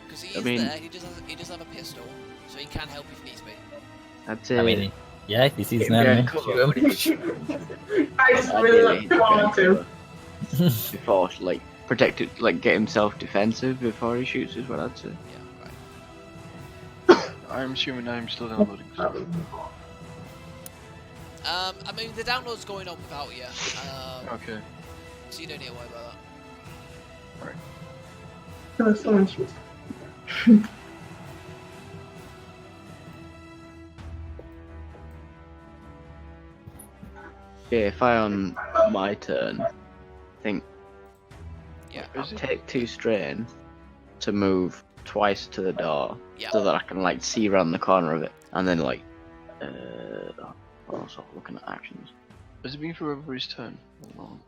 Because he is mean- there, he does have a pistol, so he can help if needs be. I'd say. I mean, yeah, if he sees an Yeah, enemy, cover, shoot him. I just ideally, really he'd want get to. cover before, protect it, get himself defensive before he shoots is what I'd say. Yeah, right. I'm assuming I'm still downloading. So. I mean, the download's going on without you, Okay. so you don't need to worry about that. Oh, someone shoots. Yeah, if I on my turn, I think Yeah. Is it? take 2 strain to move twice to the door, Yeah. so that I can see around the corner of it, and then also looking at actions. Has it been for everybody's turn? No,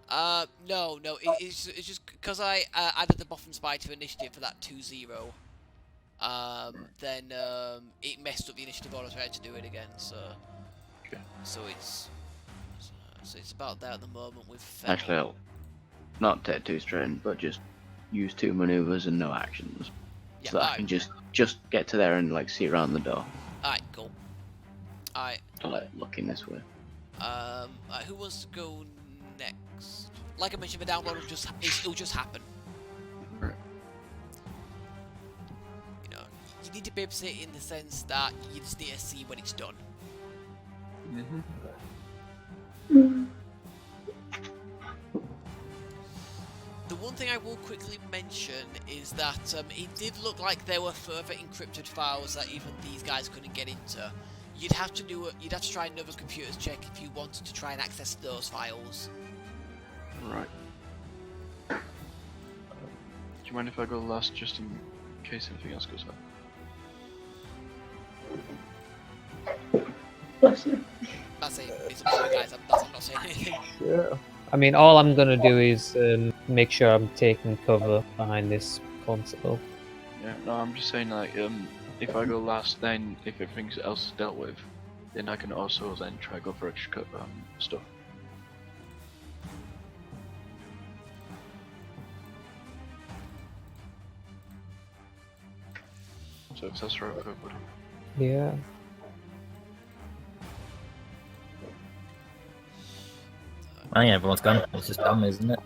it's just because I added the Boffin Spy to initiative for that 2-0. Then it messed up the initiative order, so I had to do it again. So, Okay. so it's about there at the moment with. Actually, I'll not take 2 strain, but just use 2 maneuvers and no actions, Yeah, so that I can just get to there and see around the door. Alright, cool. Alright, To looking this way. who wants to go next? Like I mentioned, the download will just happen. Right. You need to babysit it in the sense that you just need to see when it's done. Mm-hmm. The one thing I will quickly mention is that it did look like there were further encrypted files that even these guys couldn't get into. you'd have to try another computer's check if you wanted to try and access those files. Right. Do you mind if I go last, just in case anything else goes up? Bless you. That's it. It's up to you guys. I'm not saying anything. Yeah. I mean, all I'm gonna do is make sure I'm taking cover behind this console. Yeah, no, I'm just saying, like, if I go last, then if everything else is dealt with, then I can also then try go for extra stuff. So if that's right, okay, buddy. Yeah. I think everyone's gone. It's just dumb, isn't it?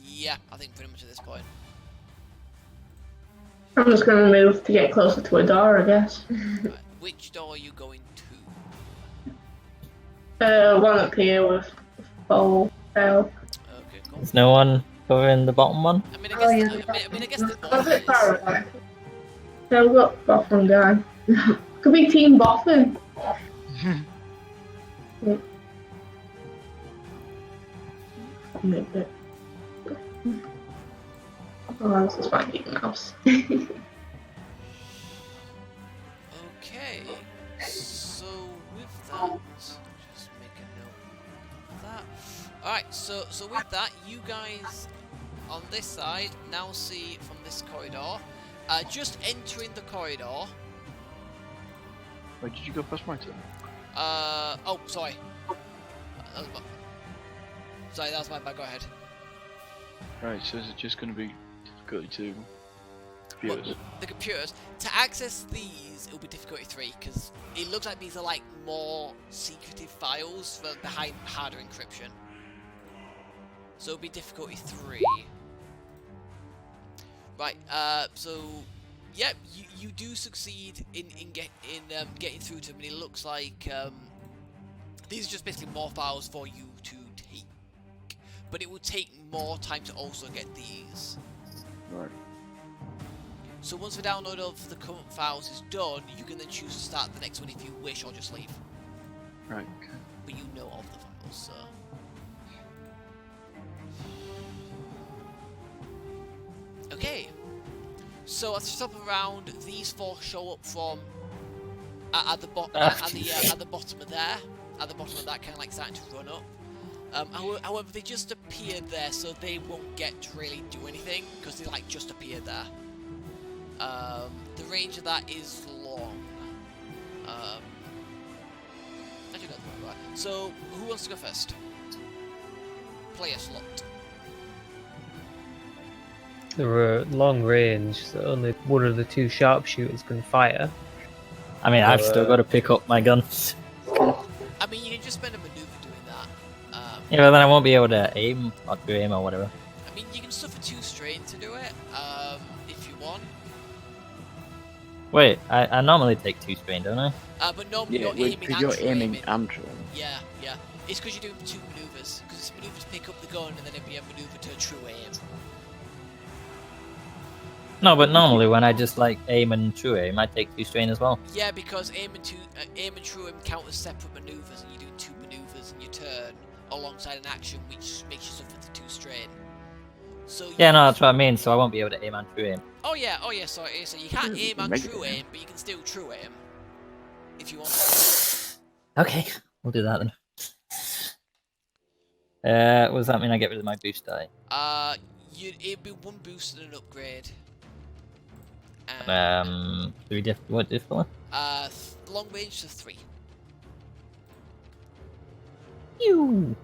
Yeah, I think pretty much at this point. I'm just gonna move to get closer to a door, I guess. Right, which door are you going to? One up here with full bell. Okay, cool. There's no one covering the bottom one? I mean, I Oh, guess, yeah. I guess the I'm a bit boss far away. Yeah, we've got Boffin guy. Could be Team Boffin. Oh, this is my big mouse. Okay, so with that, just make a note of that. Alright, so with that, you guys on this side now see from this corridor, just entering the corridor. Wait, did you go past my turn? Oh, sorry. Sorry, that was my bad, go ahead. Right, so is it just going to be difficulty 2 computers? Well, the computers. To access these, it'll be difficulty 3, because it looks like these are like more secretive files for behind harder encryption. So it'll be difficulty 3. Right, so yeah, you do succeed in getting through to them, and it looks like these are just basically more files for you to take. But it will take more time to also get these. Right. So once the download of the current files is done, you can then choose to start the next one if you wish, or just leave. Right, okay. But you know of the files, so... Okay. So as you stop around, these 4 show up from at the bottom of there, at the bottom of that, kind of like starting to run up. However, they just appeared there, so they won't get to really do anything because they like just appeared there. The range of that is long. Actually, that's right. So, who wants to go first? Player slot. They're long range, so only one of the 2 sharpshooters can fire. I mean, I've still got to pick up my guns. I mean, you can just spend a maneuver doing that. Yeah, but then I won't be able to aim, or do aim or whatever. I mean, you can suffer 2 strain to do it, if you want. Wait, I normally take 2 strain, don't I? But normally Yeah, you're aiming because and you're true aiming aiming. and true. Yeah. It's because you're doing 2 maneuvers. Because it's a maneuver to pick up the gun, and then it'd be a maneuver to true aim. No, but normally when I just like aim and true aim, I take 2 strain as well. Yeah, because aim and true aim count as separate maneuvers, and you do 2 maneuvers in your turn alongside an action, which makes you suffer the 2 strain. So Yeah, no, that's what I mean. So I won't be able to aim and true aim. Oh yeah. Sorry. So you can't aim and Make it, true yeah. aim, but you can still true aim if you want. Okay, we'll do that then. What does that mean? I get rid of my boost die. It'd be 1 boost and an upgrade. What difficulty? Long range to 3. You.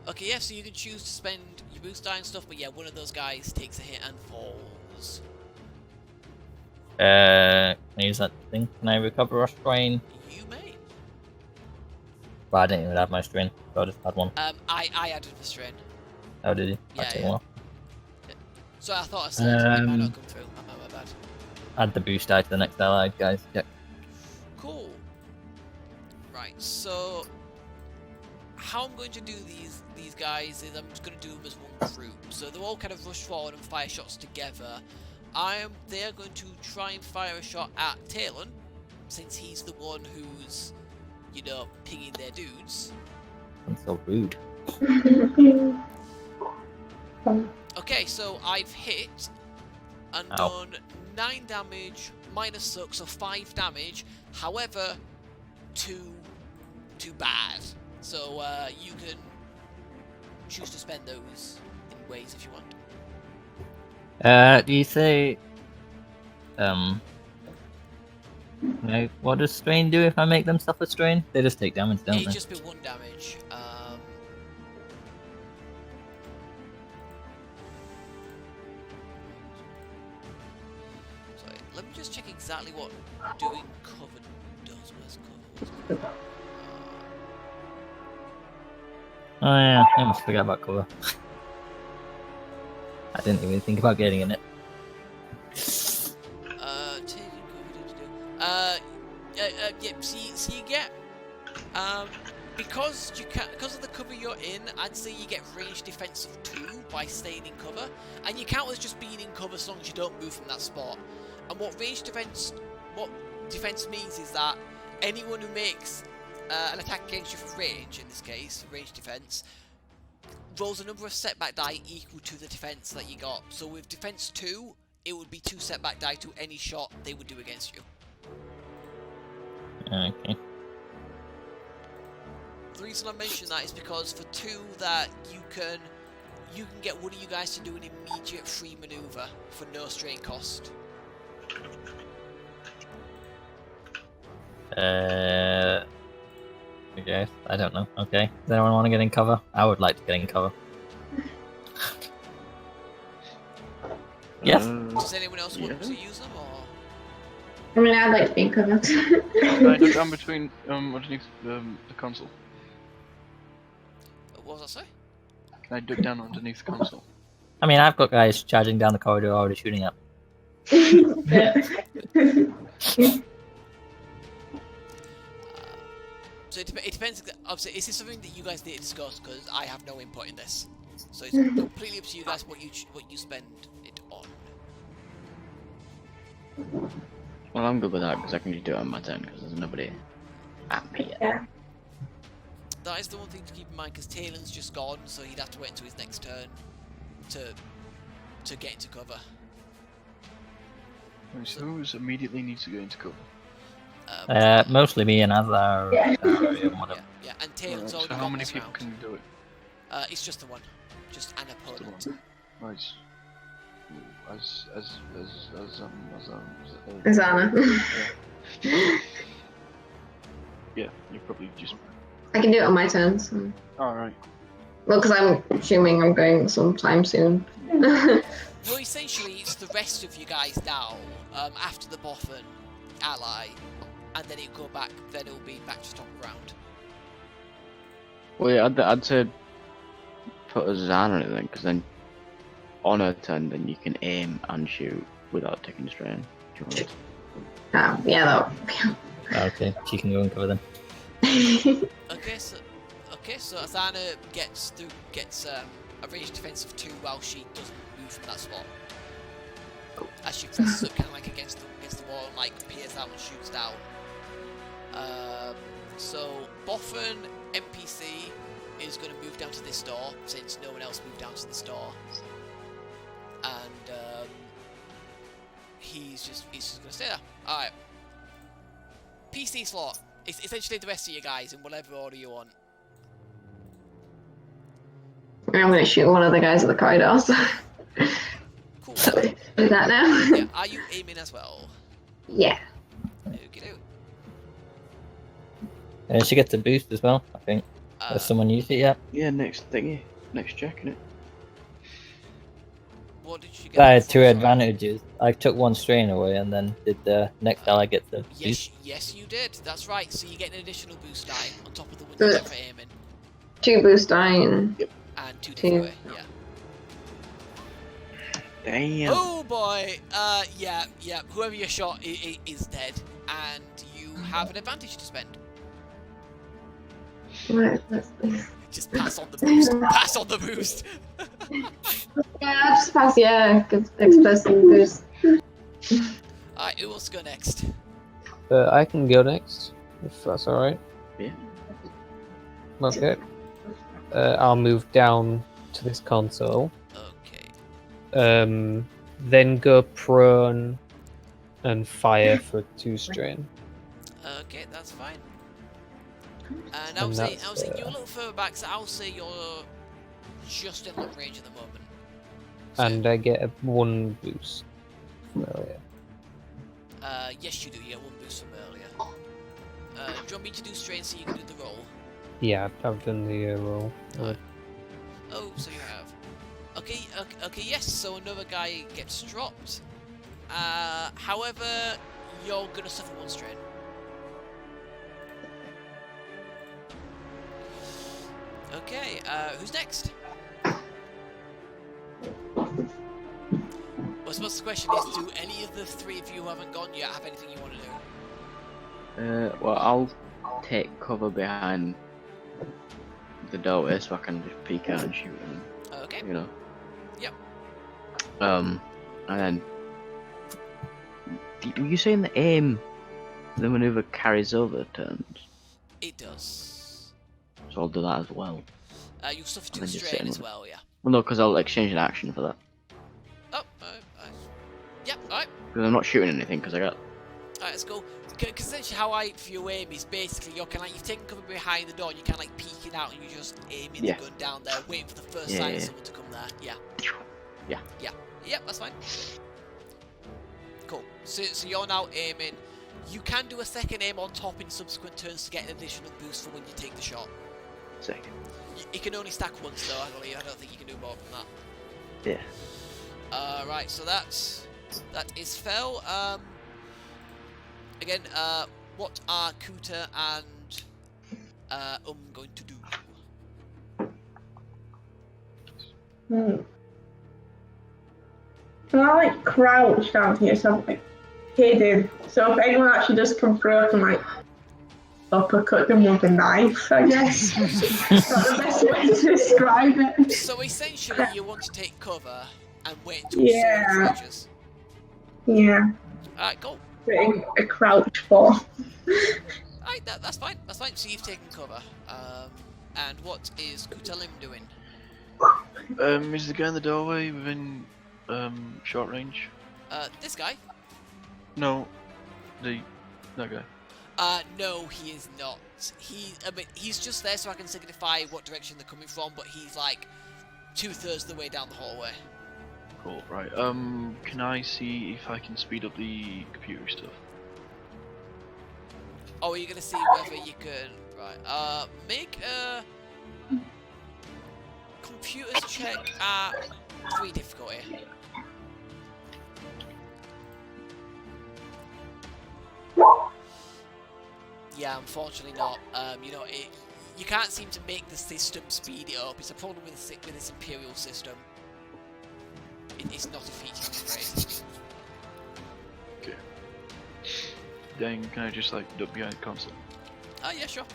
Okay, yeah, so you can choose to spend your boost die and stuff, but yeah, one of those guys takes a hit and falls. Can I use that thing? Can I recover a strain? You may. Well, I didn't even have my strain, so I just had one. I added the strain. Oh, did you? Yeah, That's yeah. Well. So I thought I said it might not come through. My bad. Add the boost die to the next allied, guys. Yeah. Cool. Right, so how I'm going to do these guys is I'm just going to do them as one group. So they'll all kind of rush forward and fire shots together. They're going to try and fire a shot at Talon, since he's the one who's, you know, pinging their dudes. That's so rude. Okay, so I've hit and Ow. done 9 damage minus suck, so 5 damage. However, too bad. So you can choose to spend those in ways if you want. Do you say, what does strain do if I make them suffer strain? They just take damage, don't It'd they? just be 1 damage. Sorry, let me just check exactly what doing cover does. Where's cover? Oh yeah, I almost forgot about cover. I didn't even think about getting in it. Taking cover. Yep. So you get because of the cover you're in, I'd say you get range defense of 2 by staying in cover, and you count as just being in cover as long as you don't move from that spot. And what defense means is that anyone who makes an attack against you for range, in this case, range defense, rolls a number of setback die equal to the defense that you got. So with defense 2, it would be 2 setback die to any shot they would do against you. Okay. The reason I mention that is because for 2 that you can get one of you guys to do an immediate free maneuver for no strain cost. Okay, I don't know. Okay. Does anyone want to get in cover? I would like to get in cover. Yes. Does anyone else want to use them, or? I mean, I'd like to be in cover. Can I duck down between underneath the console? What was I say? Can I duck down underneath the console? I mean, I've got guys charging down the corridor already shooting up. So it depends. Obviously, is this something that you guys need to discuss? Because I have no input in this, so it's completely up to you guys what you spend it on. Well, I'm good with that because I can just do it on my turn because there's nobody at me yet. That is the one thing to keep in mind, because Talon's just gone, so he'd have to wait until his next turn to get into cover. Right, so who immediately needs to go into cover? Mostly me and Azar. Yeah, and Talon's So already how gone many this people round. can do it? It's just the one, just an Just the opponent. one. Right. Azarna. Yeah, you probably just. I can do it on my turn. So. Alright. Well, because I'm assuming I'm going sometime soon. Well, essentially, it's the rest of you guys now, after the Boffin ally, and then it'll go back. Then it'll be back to top of round. Well, yeah, I'd say put Azarna in it then, because then on her turn, then you can aim and shoot without taking strain. If you want. Yeah, Okay, she can go and cover them. Okay, so Azarna gets a range defense of 2 while she doesn't move from that spot. As she presses up kind of like against the wall and like peers out and shoots down. So Boffin NPC is going to move down to this door since no one else moved down to this door, and he's just going to stay there. All right. PC slot. It's essentially the rest of you guys in whatever order you want. I'm going to shoot one of the guys at the corridors. Cool. Do that now? Yeah, are you aiming as well? Yeah. Okey-doke. She gets a boost as well, I think. Has someone used it yet? Yeah, next thingy, next check, innit? What did you get? I had for, 2 sorry? advantages. I took 1 strain away and then did the next ally get the boost. Yes, you did. That's right. So you get an additional boost die on top of the one you get for aiming, 2 boost die and and 2 Two. giveaway. Yeah. Damn. Oh boy. Yeah. Whoever you shot is dead, and you have an advantage to spend. Right, Just pass on the boost. Pass on the boost. yeah, just pass. Yeah, give next person boost. Alright, who wants to go next? I can go next, if that's alright. Yeah. Okay. I'll move down to this console. Okay. Then go prone and fire for 2 strain. Okay, that's fine. And And I'll say that's, you're a little further back, so I'll say you're just in long range at the moment. So, And I get a 1 boost from earlier. yes, you do. You get 1 boost from earlier. Do you want me to do strain so you can do the roll? Yeah, I've done the roll. Alright. Oh, so you have. Okay, yes, so another guy gets dropped. However, you're gonna suffer 1 strain. Okay, who's next? Well, I suppose the question is, do any of the 3 of you who haven't gone yet have anything you want to do? Well, I'll take cover behind the doorway so I can just peek out and shoot them. Okay. You know. Yep. And then, were you saying the aim, the maneuver carries over turns? It does. So I'll do that as well. You'll suffer And 2 then just strain sit as in well, yeah. Well, no, because I'll exchange an action for that. Oh, yep, alright. Because I'm not shooting anything, because I got... Alright, let's go. Because essentially how I view aim is basically you're kind of like, you've taken cover behind the door and you're kind of like peeking out and you're just aiming the gun down there, waiting for the first sign of someone to come there. Yeah. Yep, that's fine. Cool. So you're now aiming. You can do a second aim on top in subsequent turns to get an additional boost for when you take the shot. Sick. It can only stack once though, I believe. I don't think you can do more than that. Yeah. Right, so that is fell. Again, what are Kuta and going to do? Can I like crouch down here, so I'm like hidden? So if anyone actually does come through, I can like uppercut them with a knife, I guess. That's the best way to describe it. So essentially, you want to take cover and wait until someone approaches. Yeah. Alright, go. Putting a crouch for. Alright, that's fine. That's fine. So you've taken cover. And what is Kutalim doing? Is the guy in the doorway within short range? This guy? No, that guy. No, he is not. He's just there so I can signify what direction they're coming from, but he's like 2/3 of the way down the hallway. Cool, right. Can I see if I can speed up the computer stuff? Oh, are you gonna see whether you can... Right, make a... computers check at 3 difficulty. Yeah, unfortunately not. You can't seem to make the system speed it up. It's a problem with this Imperial system. It's not a feature, I'm afraid. Okay. Then can I just like duck behind the console? Oh yeah, sure.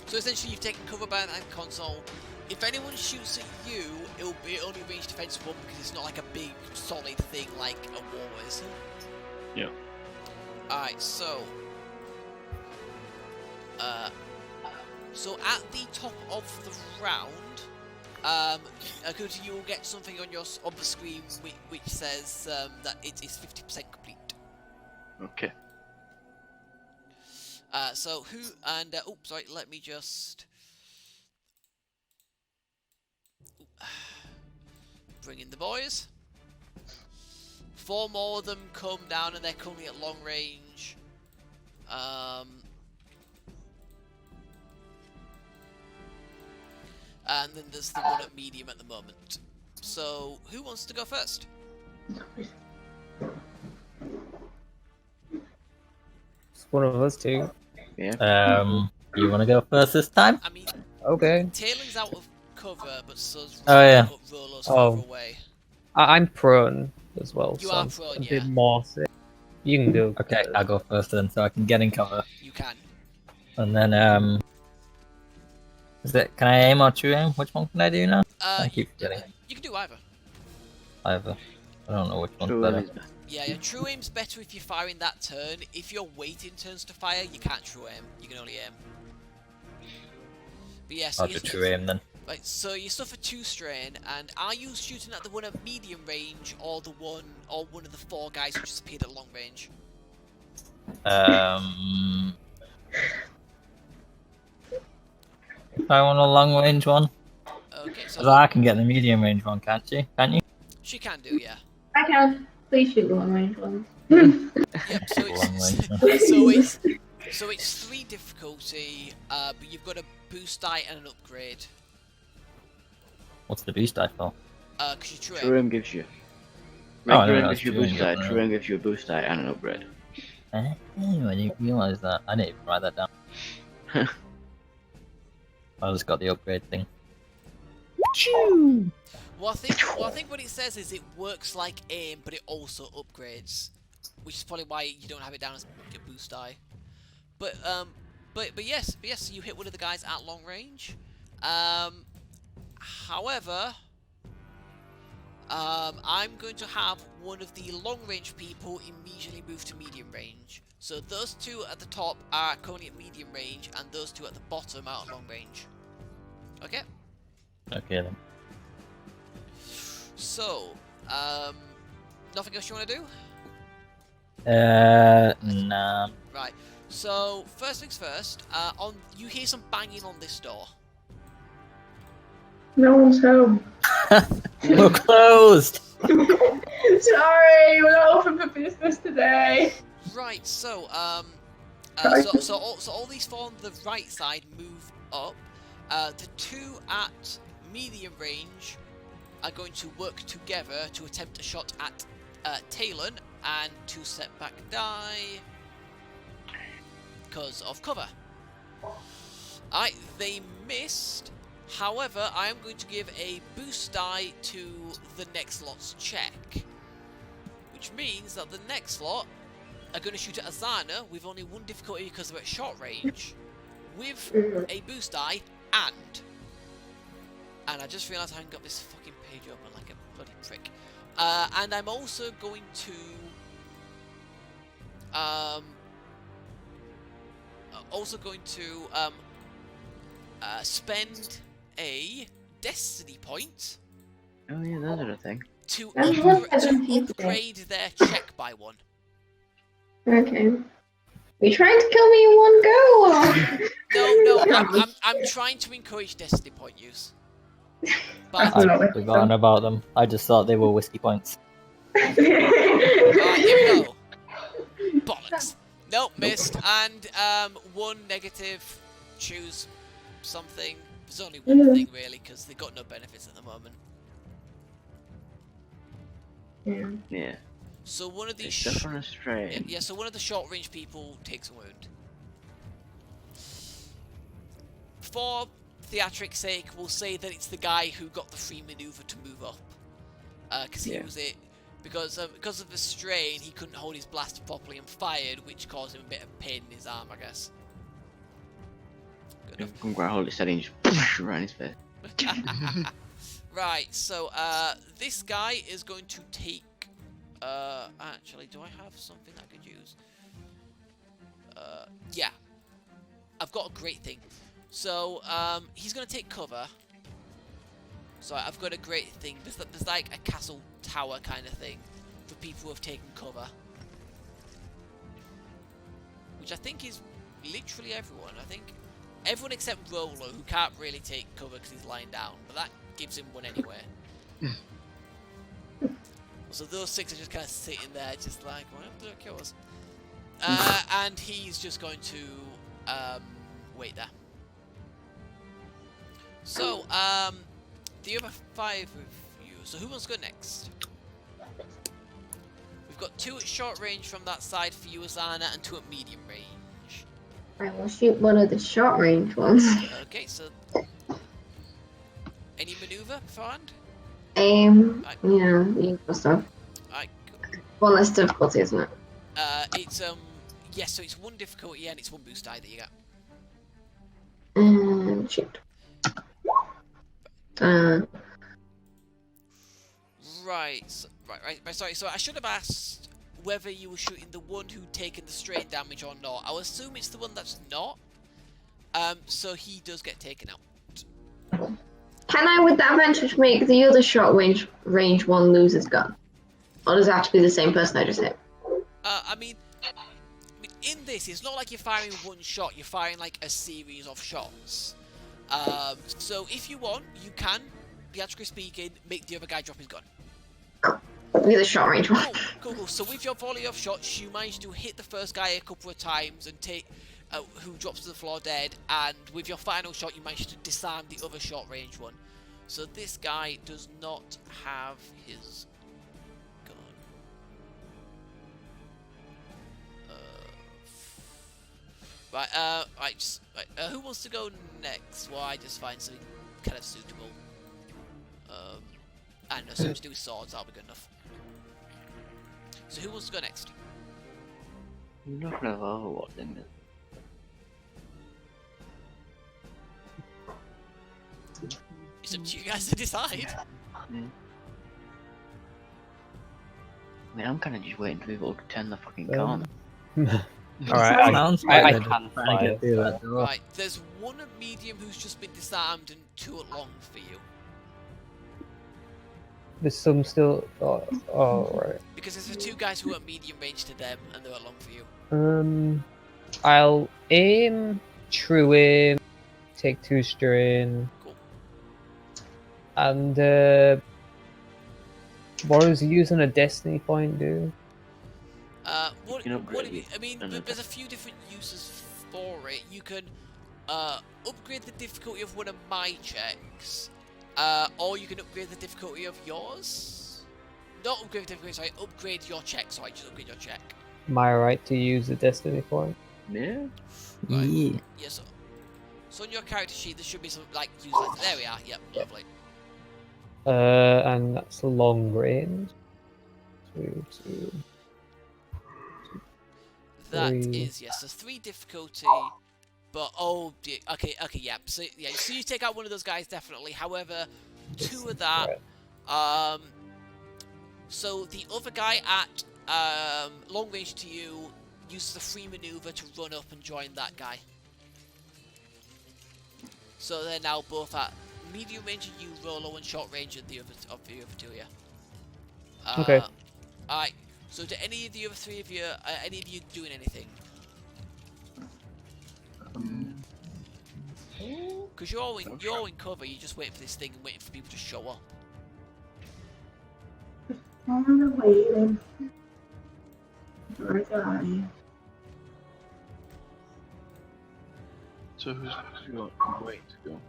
So essentially you've taken cover behind that console. If anyone shoots at you, it'll be only range defense 1 because it's not like a big solid thing like a war is. Yeah. Alright, so... So at the top of the round, Akuta, you will get something on the screen which says that it is 50% complete. Okay. So who and oops, sorry, let me just bring in the boys. 4 more of them come down and they're currently at long range. And then there's the one at medium at the moment. So, who wants to go first? It's one of us two. Yeah. You want to go first this time? I mean, Okay. Tailing's out of cover, but so's Rolo's Oh. further away. I'm prone as well, You so are I'm prone, a yeah. bit more safe. You can go. Okay, I'll go first then, so I can get in cover. You can. And then, can I aim or true aim? Which one can I do now? I keep forgetting. You can do either. Either. I don't know which one's True better. aim is better. Yeah, true aim's better if you're firing that turn. If you're waiting turns to fire, you can't true aim. You can only aim. But yeah, so I'll do true aim then. Right, so you suffer 2 strain, and are you shooting at the one at medium range, or one of the 4 guys who just appeared at long range? If I want a long range one, Okay, so because I can get the medium range one, can't you? Can't you? she can do, yeah. I can. Please shoot long range ones. Yep. So Long range, so it's 3 difficulty, but you've got a boost die and an upgrade. What's the boost die for? Cause you true True aim. aim gives you. Oh, I Regular didn't aim know gives you a true aim boost die. got True aim gives you a boost die and an upgrade. I didn't realise that. I didn't even write that down. I just got the upgrade thing. Well, I think what it says is it works like aim, but it also upgrades, which is probably why you don't have it down as a boost die. But yes, you hit one of the guys at long range. However, I'm going to have one of the long range people immediately move to medium range. So those 2 at the top are currently at medium range, and those 2 at the bottom are at long range. Okay. Okay then. So, nothing else you want to do? Nah. Right. So, first things first. You hear some banging on this door. No one's home. We're closed! Sorry, we're not open for business today. Right. So, so all these 4 on the right side move up. The 2 at medium range are going to work together to attempt a shot at Talon, and 2 setback die because of cover. They missed. However, I am going to give a boost die to the next lot's check, which means that the next lot are going to shoot at Azarna with only 1 difficulty because they're at short range, with a boost die, and I just realised I haven't got this fucking page open like a bloody prick. And I'm also going to spend a destiny point Oh yeah, those are the thing. to That's what I don't think upgrade their check by 1. Okay. You trying to kill me in one go? Or? No, I'm trying to encourage destiny point use. But I've forgotten about them. I just thought they were whiskey points. here we go. Bollocks. Nope, missed. And 1 negative. Choose something. There's only 1 thing really, because they got no benefits at the moment. Yeah. Yeah. So one of these. Except for a strain. Yeah, so one of the short range people takes a wound. For theatric's sake, we'll say that it's the guy who got the free maneuver to move up. Because he was it. Because of the strain, he couldn't hold his blaster properly and fired, which caused him a bit of pain in his arm, I guess. Good enough. Come grab hold of steady and just right in his face. Right, so this guy is going to take. Actually, do I have something that I could use? Yeah, I've got a great thing. So he's going to take cover. So I've got a great thing. There's like a castle tower kind of thing for people who have taken cover, which I think is literally everyone. I think everyone except Roller, who can't really take cover because he's lying down, but that gives him 1 anyway. So those 6 are just kind of sitting there, just like, what happened to the cures? And he's just going to wait there. So, the other 5 of you. So who wants to go next? We've got 2 at short range from that side for you, Azarna, and 2 at medium range. I will shoot one of the short range ones. Okay, so any maneuver beforehand? Yeah, the usual stuff. Alright, cool. One less difficulty, isn't it? It's yes, so it's 1 difficulty and it's 1 boost die that you get. Shoot. Right, Right. Sorry. So I should have asked whether you were shooting the one who'd taken the strain damage or not. I'll assume it's the one that's not. So he does get taken out. Can I, with that advantage, make the other short range one lose his gun? Or does it have to be the same person I just hit? I mean, in this, it's not like you're firing one shot. You're firing like a series of shots. So if you want, you can, theatrically speaking, make the other guy drop his gun. The other short range one. Cool. So with your volley of shots, you manage to hit the first guy a couple of times and take, who drops to the floor dead. And with your final shot, you manage to disarm the other short range one. So this guy does not have his gun. Right. Who wants to go next? Well, I just find something kind of suitable. I don't know, something to do with swords. That'll be good enough. So who wants to go next? You're not gonna have Overwatch in it. It's up to you guys to decide. I mean, I'm kind of just waiting for people to turn the fucking corner. Alright, Sounds I like can they're trying to fire. get through that door. Right, there's one at medium who's just been disarmed and two at long for you. There's some still. Oh, right. Because there's the two guys who are at medium range to them and they're at long for you. I'll aim, true aim, take 2 strain, Cool. and what is using a destiny point do? What can upgrade have you, it. I mean, No, no, there's a few different uses for it. You can upgrade the difficulty of one of my checks, or you can upgrade the difficulty of yours. Not upgrade the difficulty, sorry, upgrade your check. Sorry, just upgrade your check. Am I right to use the destiny point? Yeah. Right. Yeah. Yeah, so on your character sheet, there should be some, like, use letters. There we are, yep, lovely. And that's long range. 2. That Three. is, yes, so 3 difficulty, but, oh, dear, okay, yeah, so you take out one of those guys, definitely. However, 2 of that, so the other guy at long range to you uses a free maneuver to run up and join that guy. So they're now both at medium range of you, Rolo, and short range of the other two here. Okay. Alright, so do any of the other 3 of you, any of you doing anything? Because you're all in cover, you're just waiting for this thing and waiting for people to show up. I'm waiting. Where's I? So who's got wait to go?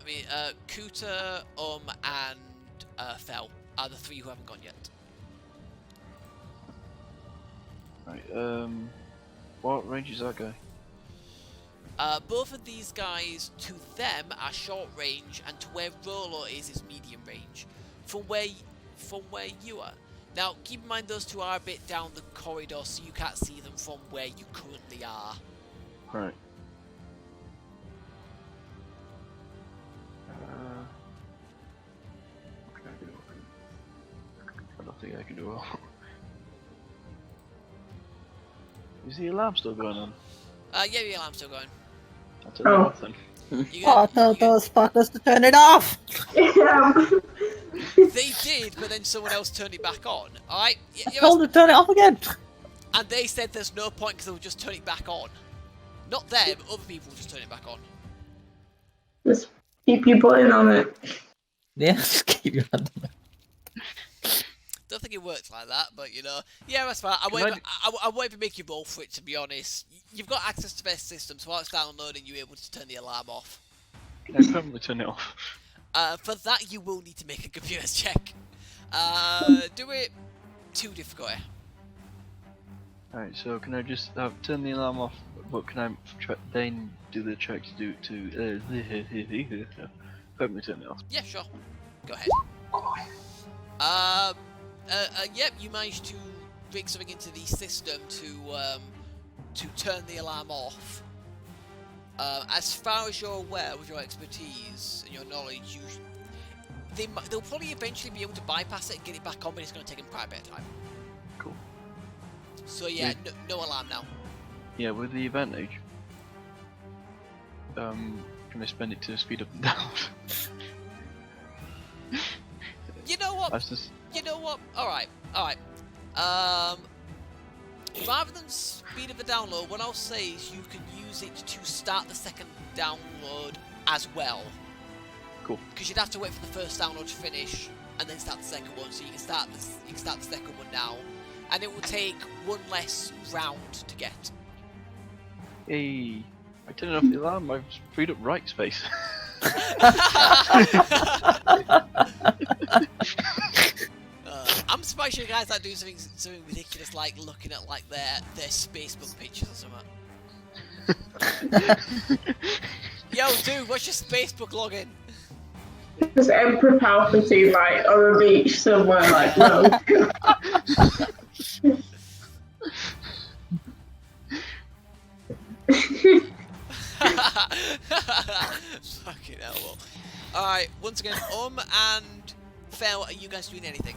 I mean, Kuta, and Fel are the 3 who haven't gone yet. Right, what range is that guy? Both of these guys, to them, are short range, and to where Rolo is medium range. From where you are. Now, keep in mind those 2 are a bit down the corridor, so you can't see them from where you currently are. Right. What can I do? I don't think I can do all. Is the alarm still going on? Yeah, the alarm's still going. I'll turn it off then. Tell those fuckers to turn it off! Yeah. They did, but then someone else turned it back on. Alright? Told them to turn it off again! And they said there's no point because they'll just turn it back on. Not them, other people will just turn it back on. Just keep people in on it. Yeah, just keep your hand on it. Don't think it works like that, but you know, yeah, that's fine. I won't even make you roll for it, to be honest. You've got access to their system, so while it's downloading, you're able to turn the alarm off. Can I permanently turn it off? For that, you will need to make a computer's check. Do it 2 difficulty. Alright, so can I just turn the alarm off, but can I then do the check to do to permanently turn it off? Yeah, sure. Go ahead. Yep, you managed to rig something into the system to turn the alarm off. As far as you're aware, with your expertise and your knowledge, they'll probably eventually be able to bypass it and get it back on, but it's going to take them quite a bit of time. Cool. So yeah, no alarm now. Yeah, with the advantage. Can I spend it to speed up and down? You know what? You know what? Alright. Rather than speed of the download, what I'll say is you can use it to start the second download as well. Cool. Because you'd have to wait for the first download to finish and then start the second one. So you can start the second one now, and it will take one less round to get. Hey, I turned off the alarm. I've freed up right space. I'm surprised you guys aren't doing something ridiculous like looking at like their Facebook pictures or something. Yo, dude, what's your Facebook login? There's Emperor Palpatine like on a beach somewhere like no. Fucking hell. Well. Alright, once again, and Fel, are you guys doing anything?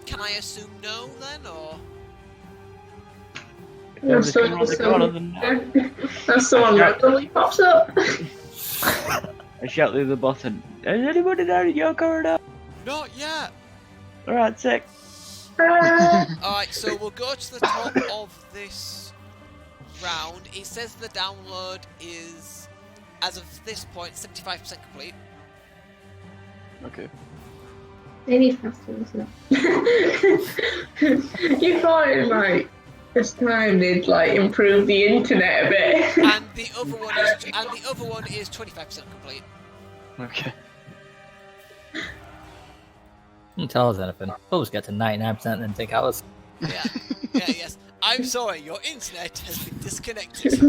Can I assume no then, or? That's someone randomly pops up. I shout through the button. Is anybody there in your corridor? Not yet. Alright, sick. Alright, so we'll go to the top of this round. It says the download is, as of this point, 75% complete. Okay. They need faster, isn't it? You thought it like this time they'd like improve the internet a bit. And the other one is 25% complete. Okay. Don't tell us anything. We'll just get to 99% and then take hours. Yeah. Yes. I'm sorry, your internet has been disconnected.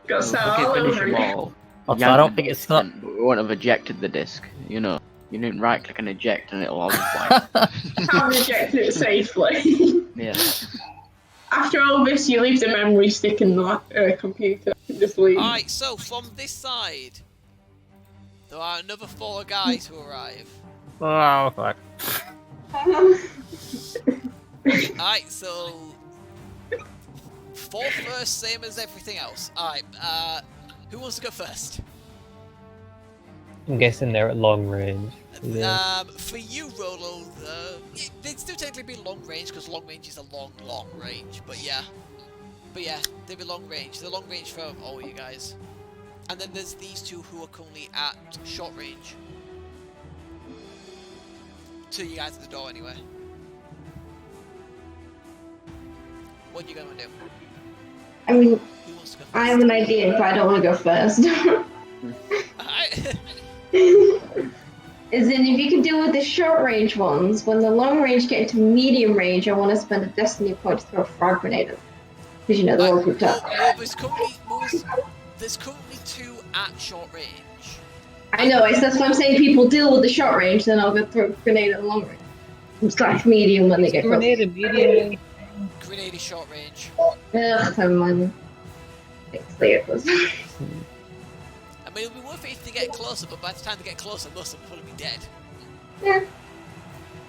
Got so Okay, all finish over them again. all. Also, I don't think it's not. We won't have ejected the disc, you know. You didn't right click and eject and it'll all just like. Can't eject it safely. Yeah. After all this, you leave the memory stick in the computer. Just leave. Alright, so from this side, there are another 4 guys who arrive. Oh, fuck. Alright, so 4 first, same as everything else. Alright, who wants to go first? I'm guessing they're at long range. Yeah. For you, Rolo, they'd still technically be long range because long range is a long range. But yeah, they'd be long range. They're long range for all you guys. And then there's these 2 who are currently at short range. 2 you guys at the door anyway. What are you gonna do? I mean, Who wants to go first? I have an idea, but I don't want to go first. Alright. As in, if you can deal with the short range ones, when the long range get into medium range, I want to spend a destiny point to throw a frog grenade at them. Because, you know, they're all grouped up. Well, there's currently 2 at short range. I know, that's what I'm saying. People deal with the short range, then I'll go throw a grenade at the long range. Slash medium when they get close. Grenade immediately. Grenade is short range. Ugh, never mind. Stay close. I mean, it'll be worth it if they get closer, but by the time they get closer, most of them will probably be dead. Yeah.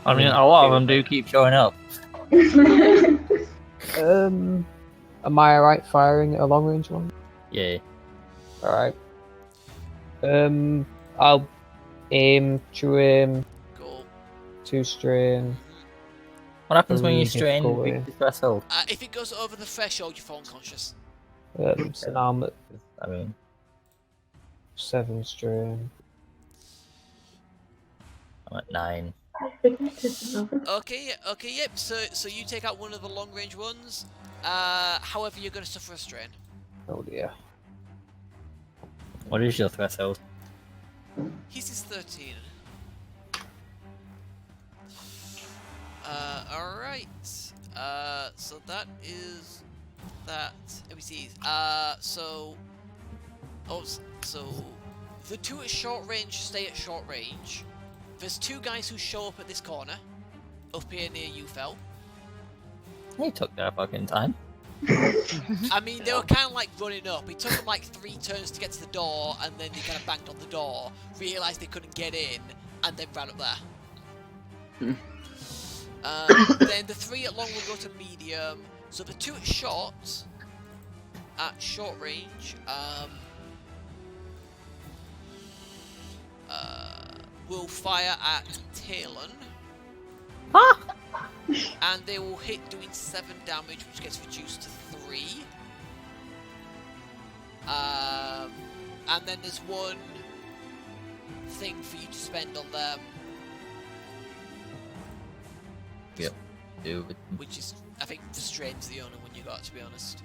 I mean, a lot of them do keep showing up. Am I alright firing a long range one? Yeah. Alright. I'll aim, true aim, Cool. 2 strain. What happens when you Really strain difficult, with the threshold? If it goes over the threshold, you fall unconscious. So now I'm at I mean, 7 strain. I'm at 9. Okay, yep. So you take out one of the long range ones. However, you're going to suffer a strain. Oh dear. What is your threshold? His is 13. Alright. So that is that. Let me see. So the 2 at short range stay at short range. There's 2 guys who show up at this corner, up here near you, Fel. They took their fucking time. I mean, they were kind of like running up. It took them like 3 turns to get to the door, and then they kind of banged on the door, realised they couldn't get in, and then ran up there. Then the 3 at long will go to medium. So the 2 at short range, will fire at Talon. And they will hit doing 7 damage, which gets reduced to 3. And then there's 1 thing for you to spend on them. Yep. Which is, I think, Strain's the only one you got, to be honest.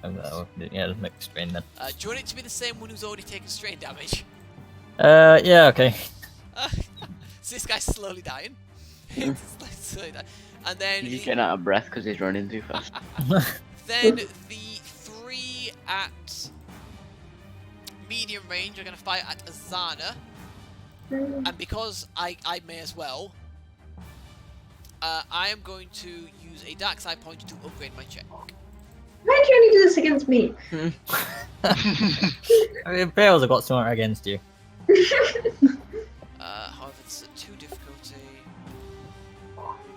Yeah, let's make strain then. Do you want it to be the same one who's already taken strain damage? Yeah, okay. So this guy's slowly dying. Slowly dying. And then He's getting out of breath because he's running too fast. Then the 3 at medium range are going to fight at Azarna. And because I may as well, I am going to use a dark side point to upgrade my check. Why do you only do this against me? I mean, Bears have got something against you. However, it's at 2 difficulty.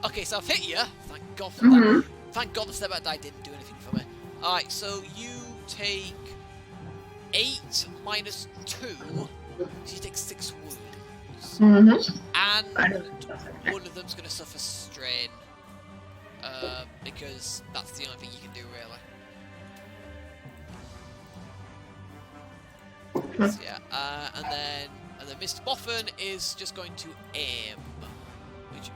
Okay, so I've hit you. Thank God for that. Thank God the step out die didn't do anything for me. Alright, so you take 8 minus 2. So you take 6 wounds. And one of them's going to suffer strain. Because that's the only thing you can do, really. So, yeah, and then Mr. Boffin is just going to aim, which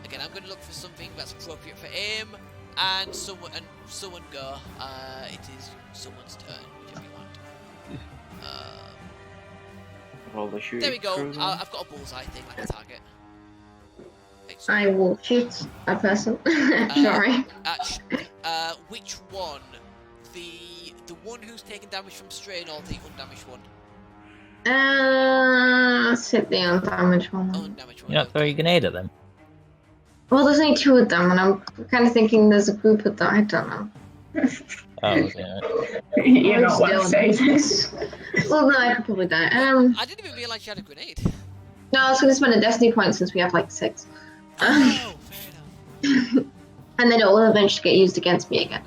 again, I'm going to look for something that's appropriate for aim, and someone go. It is someone's turn, whichever you want. There we go. I've got a bullseye thing, like a target. I will shoot a person. Sorry. Which one? The one who's taking damage from strain, or the undamaged one? Let's hit the undamaged one. Undamaged one. You're not throwing a grenade at them? Well, there's only 2 of them, and I'm kind of thinking there's a group of them. I don't know. Oh, yeah. You're not one to say this. Well, no, I could probably die. I didn't even realise you had a grenade. No, I was going to spend a destiny point since we have like 6. Oh, fair enough. And then it will eventually get used against me again.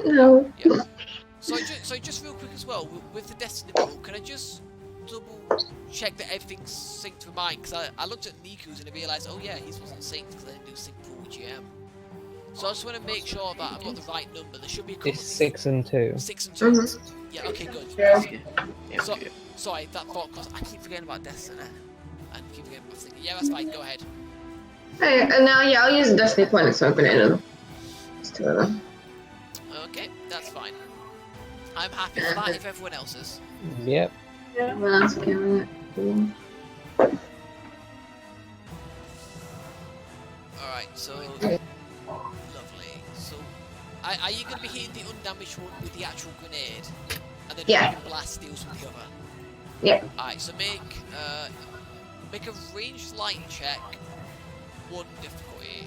No. Yeah. So just real quick as well, with the Destiny book, can I just double check that everything's synced with mine? Because I looked at Niku's and I realised, oh yeah, his wasn't synced because I didn't do sync pool GM. So I just want to make sure that I've got the right number. There should be a couple It's 6 and 2. 6 and 2. Yeah, okay, good. So, sorry, that thought, because I keep forgetting about Destiny. And keep forgetting about thinking, yeah, that's fine, go ahead. Hey, and now, yeah, I'll use a destiny point and so grenade them. It's 2 of them. Okay, that's fine. I'm happy with that if everyone else is. Yep. Everyone else okay with it. Cool. Alright, so... Lovely. So, are you going to be hitting the undamaged one with the actual grenade? And then Yeah. blast deals with the other? Yeah. Alright, so make a ranged light check, 1 difficulty.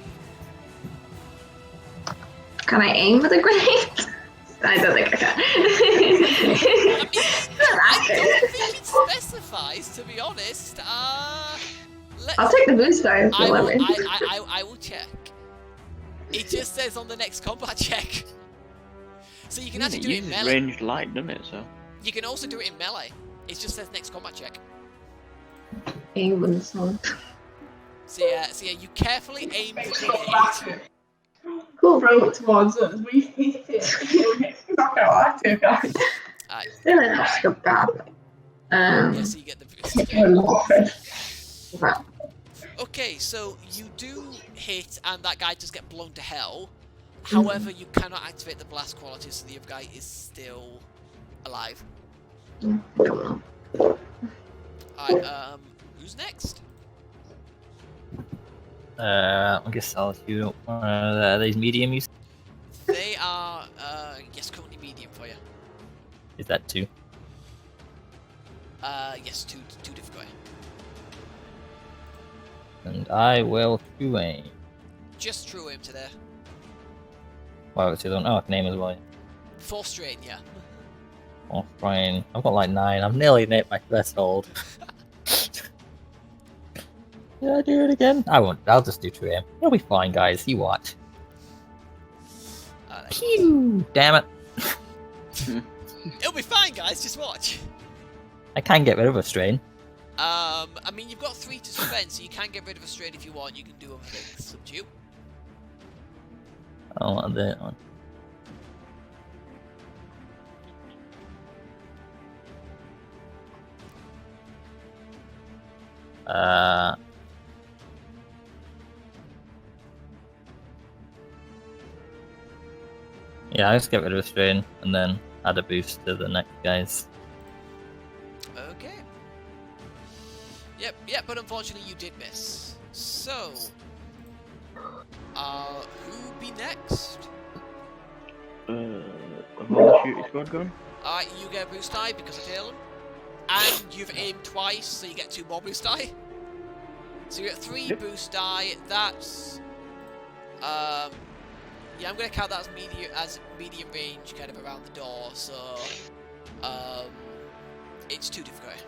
Can I aim with a grenade? I don't think I can. I don't think it specifies, to be honest. I'll take the booster if you let me. I will check. It just says on the next combat check. So you can actually do it in melee. Ranged light, doesn't it? So You can also do it in melee. It just says next combat check. Aim with the sword. So yeah, you carefully aim the grenade. Cool. Throw it towards us. We hit it. Not gonna lie to you guys. Really not so bad. Yeah, so you get the boost. Right. Okay, so you do hit, and that guy just get blown to hell. However, you cannot activate the blast quality, so the other guy is still alive. Alright, who's next? I guess I'll do are these medium use? They are, yes, currently medium for you. Is that 2? Yes, two difficulty. And I will true aim. Just true aim today. Well, it's don't know I can aim as well. 4 strain, yeah. Oh, fine. I've got like 9. I've nearly hit my threshold. Did I do it again? I won't. I'll just do true aim. It'll be fine, guys. You watch. Alright. Pew! Damn it. It'll be fine, guys. Just watch. I can get rid of a strain. I mean, you've got 3 to spend, so you can get rid of a strain if you want. You can do other things. It's up to you. I want that one. Yeah, I'll just get rid of a strain and then add a boost to the next guys. Okay. Yep, but unfortunately you did miss. So, who be next? Have all the shooting squad gone? You get a boost die because I tail him. And you've aimed twice, so you get 2 more boost die. So you get 3 Yep. boost die. That's yeah, I'm gonna count that as medium range, kind of around the door. So it's 2 difficult.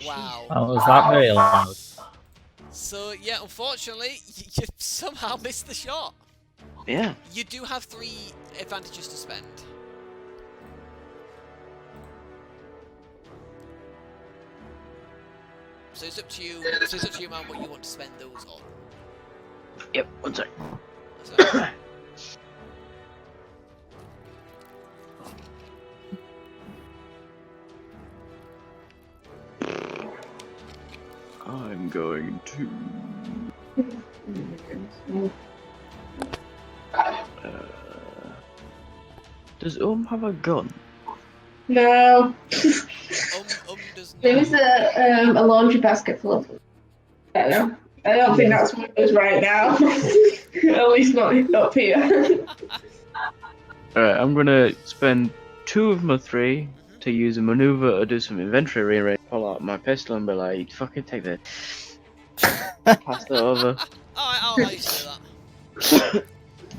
Wow. Oh, was that very loud? So yeah, unfortunately, you somehow missed the shot. Yeah. You do have 3 advantages to spend. So it's up to you. So it's up to you, man, what you want to spend those on. Yep, one sec. So, I'm going to. Does have a gun? No. does There not. was a laundry basket full of. I don't think that's what it is right now. At least not up here. Alright, I'm gonna spend 2 of my 3 to use a maneuver or do some inventory rearrange. Pull out my pistol and be like, fucking take the. Pass that over. Alright, I'll allow you to do that.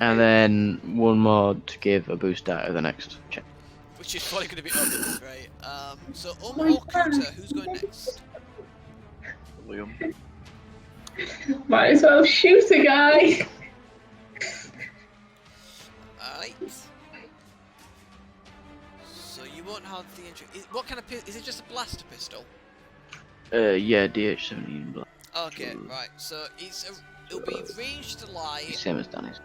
And then 1 more to give a boost out of the next check. Which is probably going to be Liam, right? So Oh or Kuta, who's going next? Liam. Might as well shoot a guy. Alright. So you won't have the entry. What kind of pistol? Is it just a blaster pistol? Yeah, DH-17 black. Okay, right. So it'll be ranged to lie. Same as Danny's.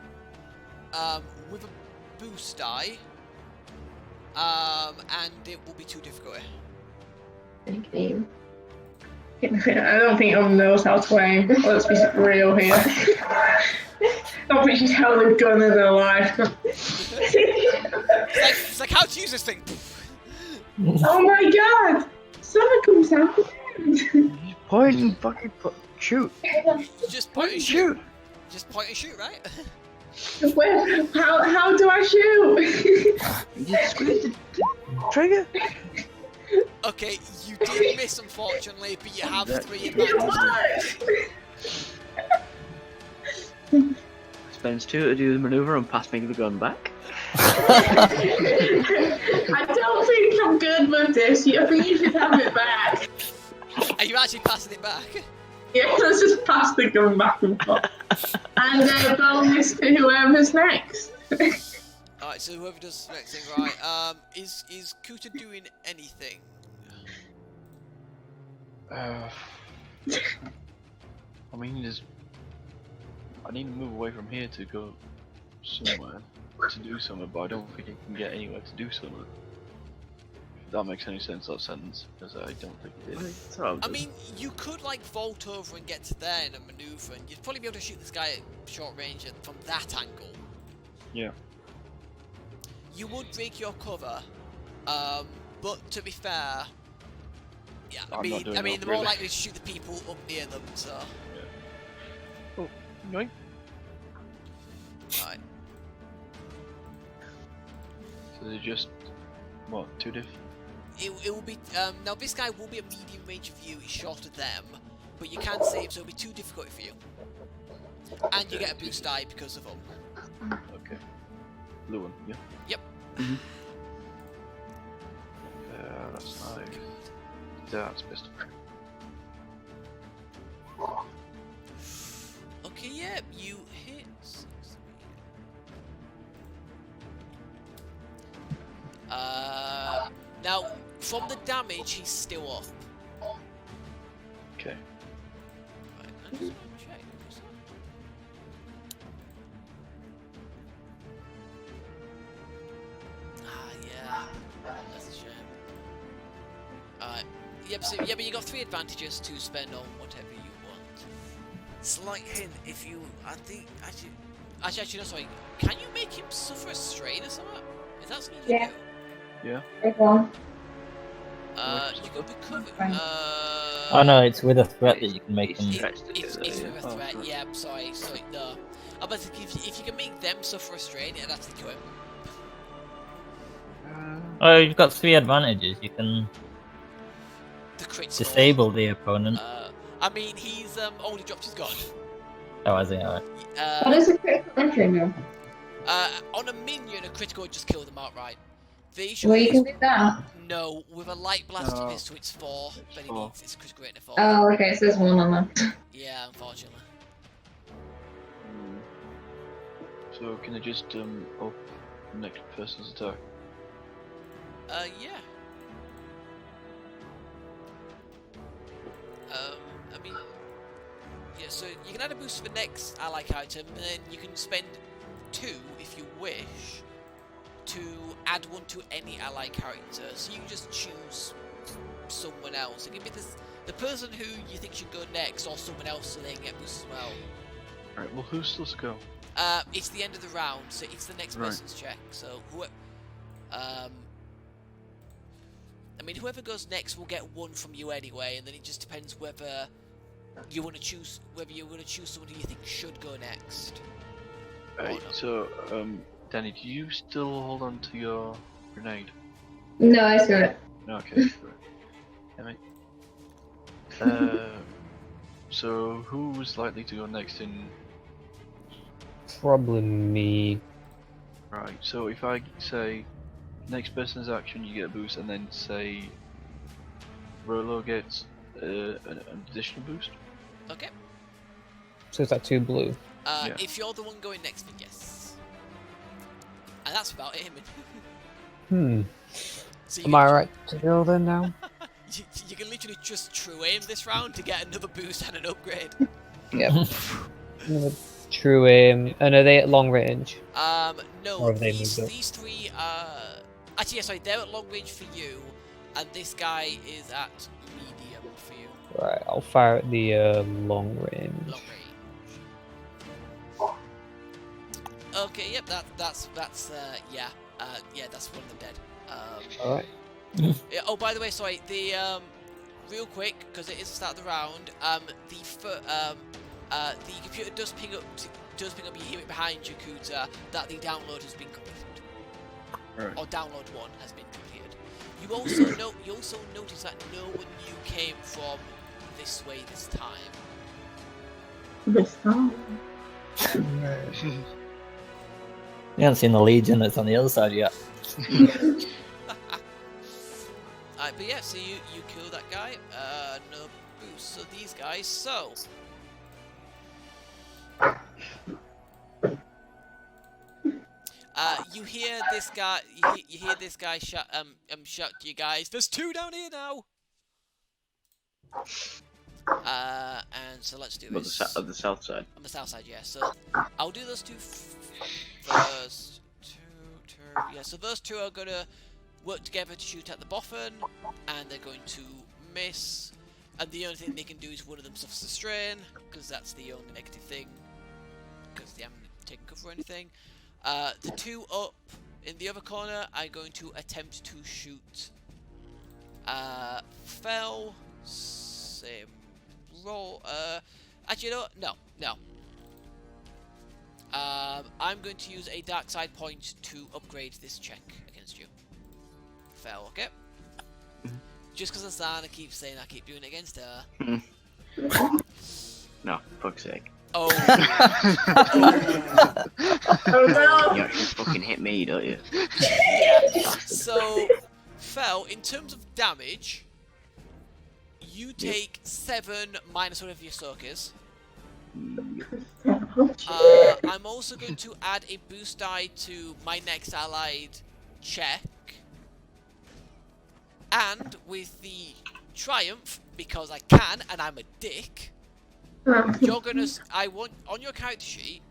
With a boost die. And it will be 2 difficult. Okay. I don't think Em knows how to aim. Let's be real here. I don't think she's held a gun in her life. It's like how to use this thing. Oh my god! Summer comes out. Point and fucking shoot. Just point and shoot. Shoot. Just point and shoot, right? Where? How do I shoot? You squeeze the trigger. Okay, you did miss, unfortunately, but you have 3 advantages. Spends 2 to do the maneuver and pass me the gun back. I don't think I'm good with this. I think you should have it back. Are you actually passing it back? Yeah, let's just pass the gun back and forth. And bonus to whoever's next. Alright, so whoever does the next thing, right? Is Kuta doing anything? I mean, I need to move away from here to go somewhere to do something, but I don't think I can get anywhere to do something. If that makes any sense, that sentence, because I don't think it did. I mean, you could like vault over and get to there in a maneuver, and you'd probably be able to shoot this guy at short range from that angle. Yeah. You would break your cover, but to be fair, yeah, I I'm not mean, doing they're that, more really. likely to shoot the people up near them. So, Oh, right. right. So they're just what, 2 diff? It will be now this guy will be a medium range of you. He's short of them, but you can save, so it'll be too difficult for you. And you get a boost die because of them. Okay. Blue one, yeah. Yep. That's nice. That's best. Okay, yeah, you hit. Now from the damage, he's still up. Okay. Right, I just want to check. Yeah, that's a shame. Yep, so, yeah, but you got 3 advantages to spend on whatever you want. Slight hint, if you, I think, actually, no, sorry. Can you make him suffer a strain or something? Is that something you can do? Yeah. You can recover. Oh no, it's with a threat that you can make them. It's with a threat. Yeah, I'm sorry, no. I bet if you can make them suffer a strain, it'd actually kill him. Oh, you've got 3 advantages. You can The crit disable the opponent. I mean, he's only dropped his gun. Oh, I see. Alright. What is a critical entry now? On a minion, a critical would just kill them outright. The issue Well, you is, can do that. no, with a light blast No. pistol, it's 4, but he needs it's critical rating of 4. Oh, okay, so there's one on them. Yeah, unfortunately. So can I just up next person's attack? Yeah. I mean, yeah. So you can add a boost for next ally item, and then you can spend 2 if you wish to add 1 to any ally character. So you can just choose someone else. It can be the person who you think should go next, or someone else, so they can get boosts as well. Alright, well who's supposed to go? It's the end of the round, so it's the next person's check. So I mean, whoever goes next will get 1 from you anyway, and then it just depends whether you want to choose someone who you think should go next. Right, so Danny, do you still hold on to your grenade? No, I saw it. Okay, right. So who's likely to go next in? Probably me. Right, so if I say next person's action, you get a boost, and then say Rolo gets an additional boost. Okay. So is that 2 blue? Yeah. If you're the one going next, then yes. And that's about it. So Am I right to go then now? You can literally just true aim this round to get another boost and an upgrade. Yep. True aim. And are they at long range? No, Or have they moved up? these 3 actually, yeah, sorry, they're at long range for you, and this guy is at medium for you. Right, I'll fire at the long range. Long range. Okay, yep, that's yeah, that's one of them dead. Alright. Yeah, oh, by the way, sorry, the real quick, because it is the start of the round, the computer does ping up, you hear it behind you, Kuta, that the download has been completed. Right. Or download 1 has been completed. You also notice that no one new came from this way this time. This time. You haven't seen the Legion that's on the other side yet. But yeah, so you kill that guy. No boost. So these guys. So. You hear this guy. You hear this guy shout to you guys. There's 2 down here now. And so let's do Well, this. of the south side. On the south side, yeah. So I'll do those 2 first. 2 turn. Yeah. So those 2 are gonna work together to shoot at the boffin, and they're going to miss. And the only thing they can do is one of them suffers a strain, because that's the only negative thing, because they haven't taken cover or anything. The 2 up in the other corner are going to attempt to shoot. Fell. Same roll. Actually, no. I'm going to use a dark side point to upgrade this check against you. Fail, okay? Just because Azarna keeps saying I keep doing it against her. No, fuck's sake. Oh. Oh no! You actually fucking hit me, don't you? Yeah. So, Fel, in terms of damage, you take 7 minus whatever your soak is. I'm also going to add a boost die to my next allied check. And with the triumph, because I can and I'm a dick, you're gonna. I want on your character sheet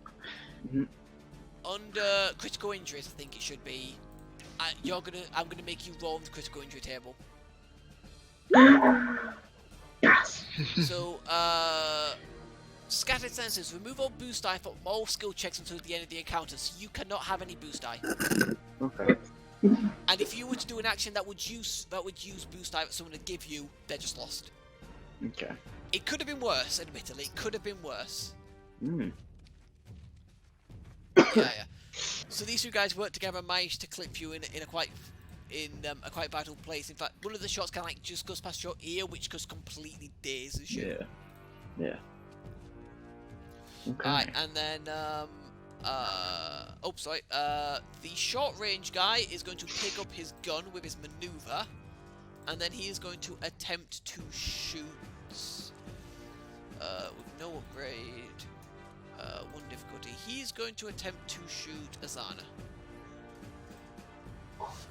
under critical injuries. I think it should be. I'm gonna make you roll on the critical injury table. Yes. So, scattered senses. Remove all boost die from all skill checks until the end of the encounter. So you cannot have any boost die. Okay. And if you were to do an action that would use boost die that someone would give you, they're just lost. Okay. It could have been worse, admittedly. It could have been worse. Yeah. So these two guys worked together and managed to clip you in a quite vital place. In fact, one of the shots kind of like just goes past your ear, which just completely dazes you. Yeah. Okay. Alright, and then the short range guy is going to pick up his gun with his maneuver, and then he is going to attempt to shoot with no upgrade, 1 difficulty. He's going to attempt to shoot Azarna,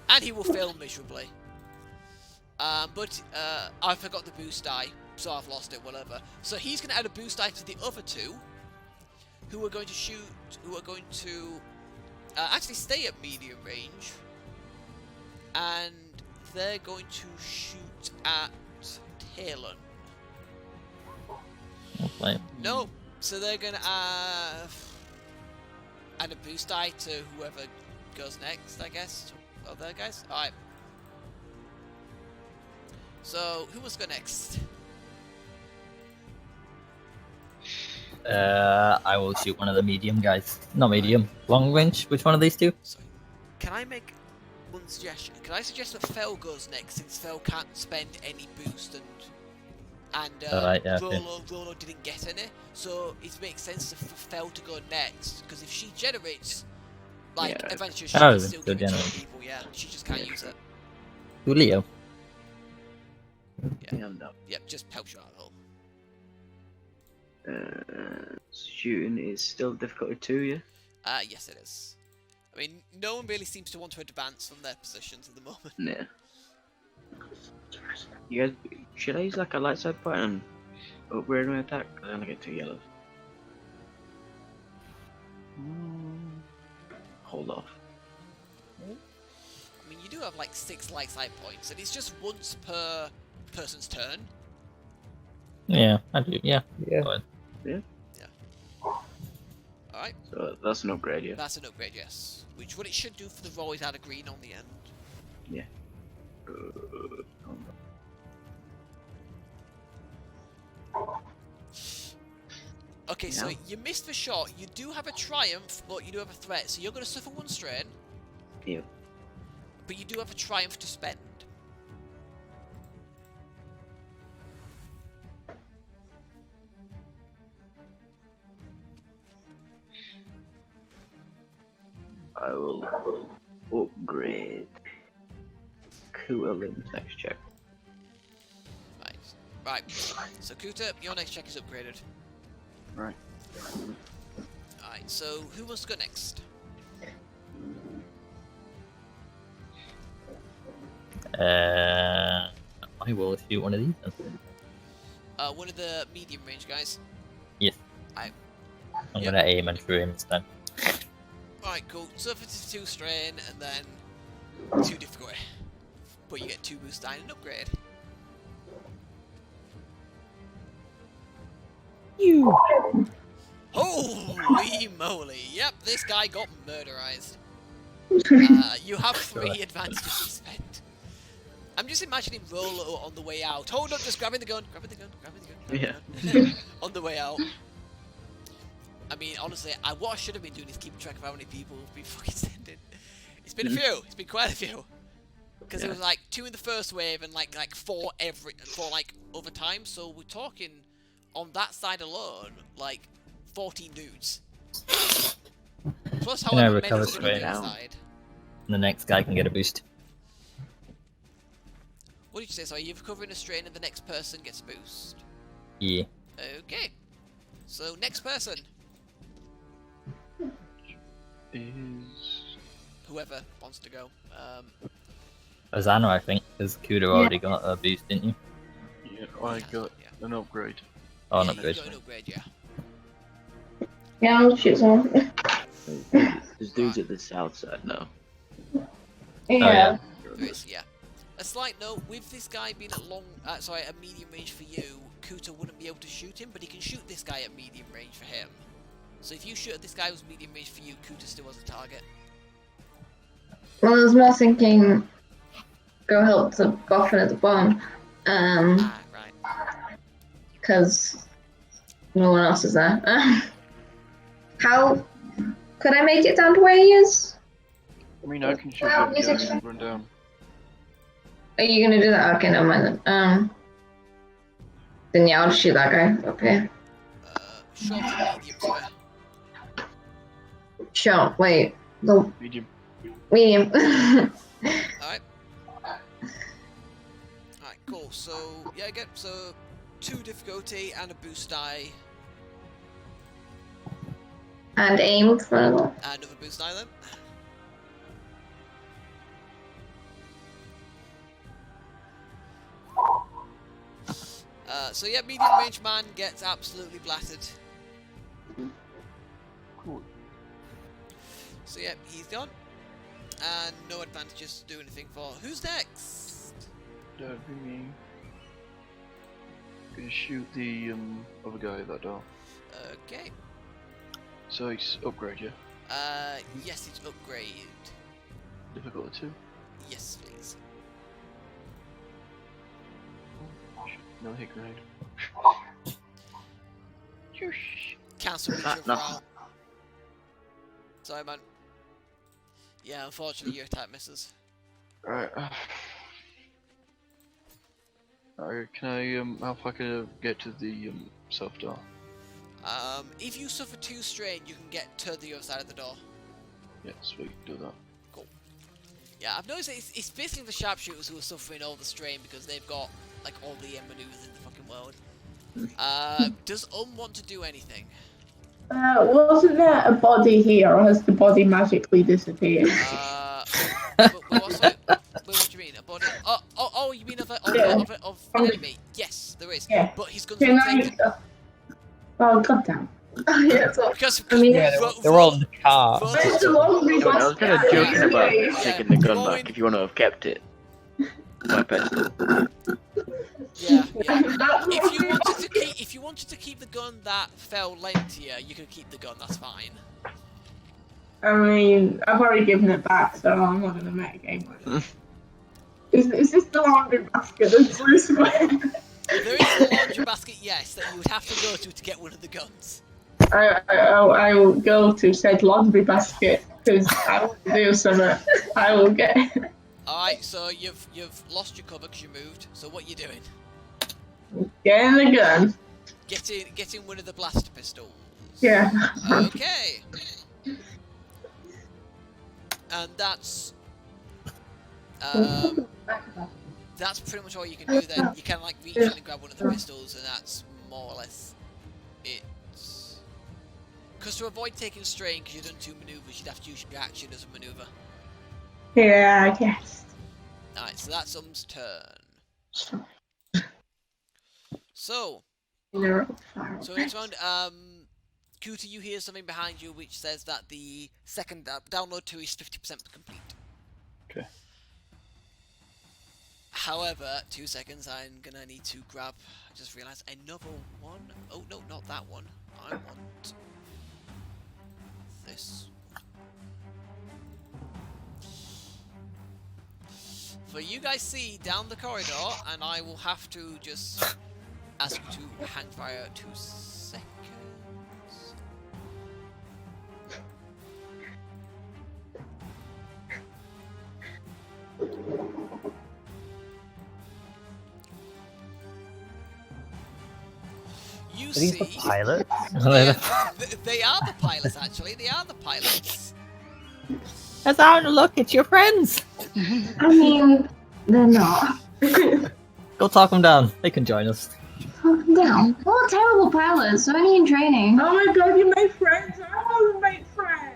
and he will fail miserably. But I forgot the boost die, so I've lost it. Whatever. So he's going to add a boost die to the other two, who are going to shoot, actually stay at medium range, and they're going to shoot at Talon. Okay. No, so they're going to add a boost die to whoever goes next, I guess. Other guys? Alright. So, who wants to go next? I will shoot one of the medium guys. Not medium, long range. Which one of these two? Sorry. Can I make one suggestion? Can I suggest that Fel goes next, since Fel can't spend any boost and Alright, yeah, okay. Rolo didn't get any, so it makes sense for Fel to go next, because if she generates advantage, she can still give it to people. Yeah, she just can't use it. Julio. Yeah. Yep, just help you out a little. Shooting is still difficulty 2, yeah? Yes it is. I mean, no one really seems to want to advance from their positions at the moment. Yeah. You guys, should I use like a light side point and upgrade my attack? Because I only get 2 yellows. Hold off. I mean, you do have like 6 light side points, and it's just once per person's turn. Yeah, I do. Yeah. Yeah. Alright. So that's an upgrade, yeah? That's an upgrade, yes. Which, what it should do for the roll is add a green on the end. Yeah. Okay, so you missed the shot. You do have a triumph, but you do have a threat, so you're going to suffer 1 strain. Yep. But you do have a triumph to spend. I will upgrade Hu'Lani's next check. Right. So Kuta, your next check is upgraded. Right. Alright, so who wants to go next? I will shoot one of these. One of the medium range guys. Yes. I'm gonna aim and shoot him instead. Alright, cool. So 52 strain and then 2 difficulty. But you get 2 boost die and an upgrade. Holy moly! Yep, this guy got murderized. You have 3 advantages to spend. I'm just imagining Rolo on the way out. Hold up, just grabbing the gun. On the way out. mean, honestly, what I should have been doing is keeping track of how many people have been fucking sending. It's been a few. It's been quite a few. Because it was like 2 in the first wave and like 4 like other times. So we're talking on that side alone, like 14 dudes. Plus Can I however many recover on the straight other now? side. And the next guy can get a boost. What did you say? So you're recovering a strain and the next person gets a boost. Yeah. Okay. So next person, Is whoever wants to go. Azarna, I think, because Kuda already got a boost, didn't you? yeah, I got an upgrade. Oh, yeah, not you good. got an upgrade, yeah. Yeah, I'll shoot someone. There's dudes at the south side now. Yeah. There is, yeah. A slight note, with this guy being at medium range for you, Kuta wouldn't be able to shoot him, but he can shoot this guy at medium range for him. So if you shoot at this guy who's medium range for you, Kuta still has a target. Well, I was more thinking, go help the boffin at the bottom, Right. because no one else is there. How could I make it down to where he is? I mean, I can shoot Well, them music- guys and run down. Are you gonna do that? Okay, never mind then. Then yeah, I'll just shoot that guy up here. Short and medium, sorry. Sure. Wait. The Medium. medium. Alright. Alright, cool. So, yeah, again, so 2 difficulty and a boost die. And aim for And another boost die then. So yeah, medium range man gets absolutely blattered. Cool. So yeah, he's gone. And no advantages to do anything for. Who's next? That'd be me. Gonna shoot the other guy at that door. Okay. So it's upgrade, yeah? Yes, it's upgrade. Difficulty 2. Yes, please. No hit grenade. Cancel Ah, reach no. overall. Sorry, man. Yeah, unfortunately, your attack misses. Alright. Alright, can I, how far can I get to the, south door? If you suffer 2 strain, you can get to the other side of the door. Yeah, sweet, do that. Yeah, I've noticed that it's basically the sharpshooters who are suffering all the strain because they've got, like, all the maneuvers in the fucking world. Does want to do anything? Wasn't there a body here, or has the body magically disappeared? What do you mean? A body? Oh, you mean of an enemy? Yes, there is. Yeah. But his guns Can were I? taken. Oh, goddamn. yeah, so Because I mean, Yeah, they're all in the car. Where's the laundry I was kind of basket? joking about Anyways. taking the gun Rowan- back if you want to have kept it. My pistol. Yeah. If you wanted to keep the gun that fell lent to you, you could keep the gun. That's fine. I mean, I've already given it back, so I'm not gonna make a game with it. Is this the laundry basket that's loose? There is a laundry basket, yes, that you would have to go to get one of the guns. I will go to said laundry basket because I will do something. I will get. Alright, so you've lost your cover because you moved. So what you doing? Getting the gun. Getting one of the blaster pistols. Yeah. Okay. And that's pretty much all you can do then. You can like reach in and grab one of the pistols, and that's more or less it. Because to avoid taking strain, because you've done 2 maneuvers, you'd have to use your action as a maneuver. Yeah, I guess. Alright, so that's turn. So next round, Kuta, you hear something behind you which says that the second download 2 is 50% complete. Okay. However, 2 seconds, I'm gonna need to grab, I just realised, another one. Oh no, not that one. I want this one. So you guys see down the corridor, and I will have to just ask you to hang fire 2 seconds. these the see... pilots? They are the pilots, actually. They are the pilots. Azarna, look, it's your friends. I mean, they're not. Go talk them down. They can join us. Calm down. Oh, terrible pilots. They're only in training. Oh my god, you made friends. I want to make friends.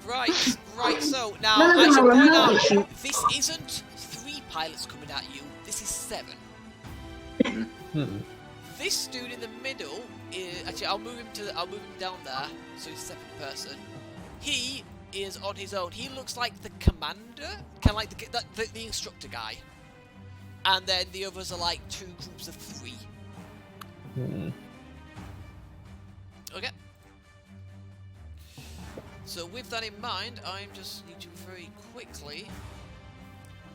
Right, so now None of I them should are point out, remote. this isn't 3 pilots coming at you, this is 7. This dude in the middle is actually I'll move him down there, so he's a separate person. He is on his own. He looks like the commander, kind of like the instructor guy. And then the others are like 2 groups of 3. Okay. So with that in mind, I'm just need to very quickly,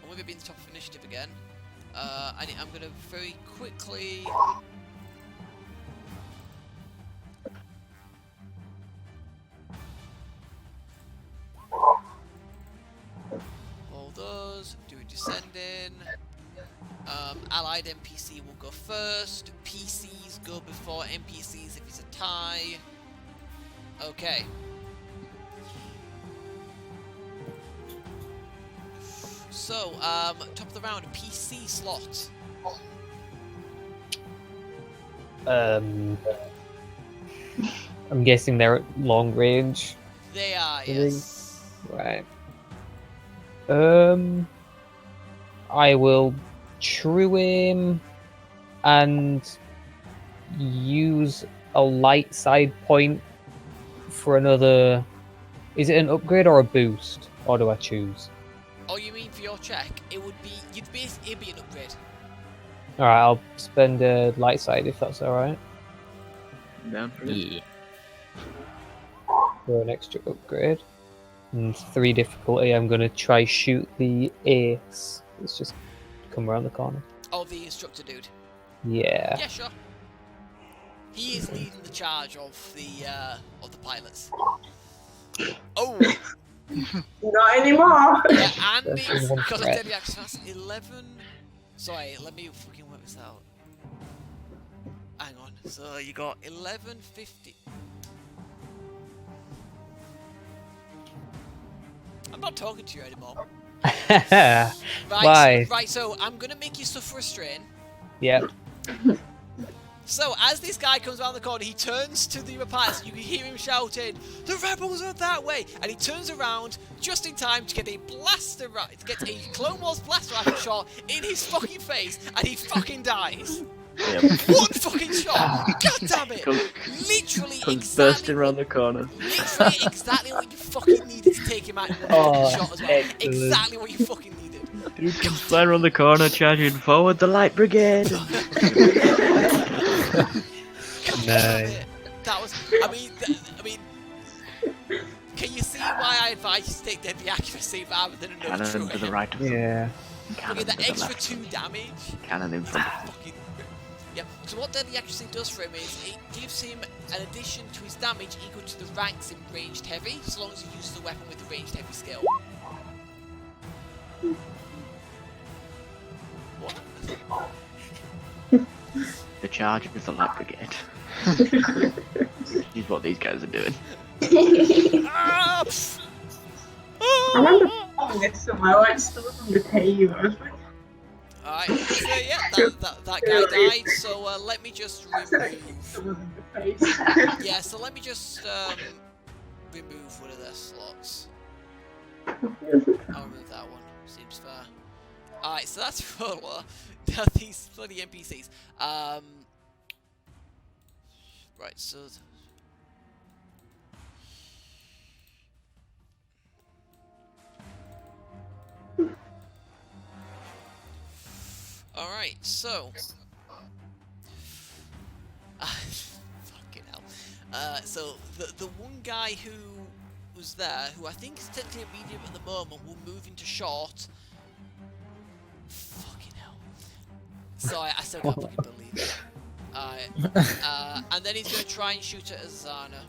I'm going to be in the top of initiative again. I'm going to very quickly. All those, do a descending. Allied NPC will go first. PCs go before NPCs if it's a tie. Okay. So, top of the round, PC slot. I'm guessing they're at long range. They are, I think. yes. Right. I will true aim and use a light side point for another. Is it an upgrade or a boost, or do I choose? Oh, you mean for your check? It would be, it'd be an upgrade. All right, I'll spend a light side if that's all right. Down for it. Yeah. For an extra upgrade. And 3 difficulty, I'm gonna try shoot the ace. Let's just come around the corner. Oh, the instructor dude. Yeah. Yeah, sure. He is leading the charge of the pilots. Oh, Not anymore. yeah, and That's it's one got a threat. deadly action. That's 11. Sorry, let me fucking work this out. Hang on. So you got 11, 50. I'm not talking to you anymore. Right, Why? Right, so I'm gonna make you suffer a strain. Yep. So as this guy comes around the corner, he turns to the other pilots. You can hear him shouting, "The rebels are that way!" And he turns around just in time to get a blaster to get a Clone Wars blaster rifle shot in his fucking face, and he fucking dies. Yep. One fucking shot. God damn it! Literally Comes exactly. bursting around the corner. Literally exactly what you fucking needed to take him out in one Oh, fucking shot as well. excellent. Exactly what you fucking needed. Dude comes flying around the corner, charging forward the light brigade. Nice. That was. I mean, can you see why I advise you to take deadly accuracy rather than another Cannon to the right of them. Yeah. Look Cannon at that to the extra left. 2 damage. Cannon in front. Fucking. Yep. So what deadly accuracy does for him is it gives him an addition to his damage equal to the ranks in ranged heavy, so long as he uses the weapon with the ranged heavy skill. What? The charge with the light brigade. Is what these guys are doing. Ah, pff. I remember playing this somewhere, like still on the cave. I was like, Alright, so yeah, that guy died, so let me just remove... someone in the face. Yeah, so let me just remove one of their slots. I'll remove that one, seems fair. Alright, so that's Rolo. Now these bloody NPCs. Right, so... Alright, so... fucking hell. So, the one guy who was there, who I think is technically a medium at the moment, will move into short. Fucking hell. Sorry, I still can't fucking believe it. And then he's going to try and shoot at Azarna.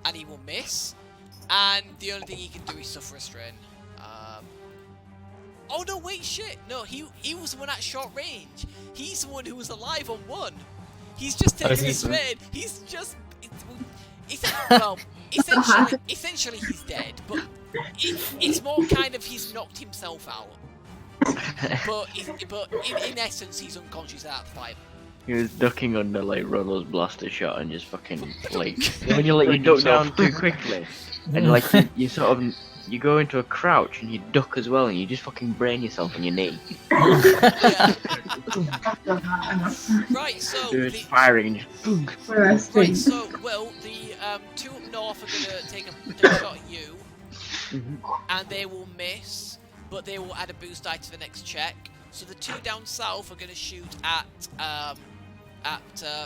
And he will miss. And the only thing he can do is suffer a strain. Oh no, wait, shit! No, he was the one at short range. He's the one who was alive on 1. He's just Oh, is taking he- a strain. He's just. Well, essentially he's dead, but it's more kind of he's knocked himself out. But in essence, he's unconscious out of the fight. He was ducking under like Ronald's blaster shot and just fucking like when you duck down too quickly and like you sort of you go into a crouch and you duck as well and you just fucking brain yourself on your knee. Yeah. Right, so Dude, the, firing and just boom. right, so well the two up north are gonna take a shot at you, and they will miss, but they will add a boost die to the next check. So the two down south are gonna shoot at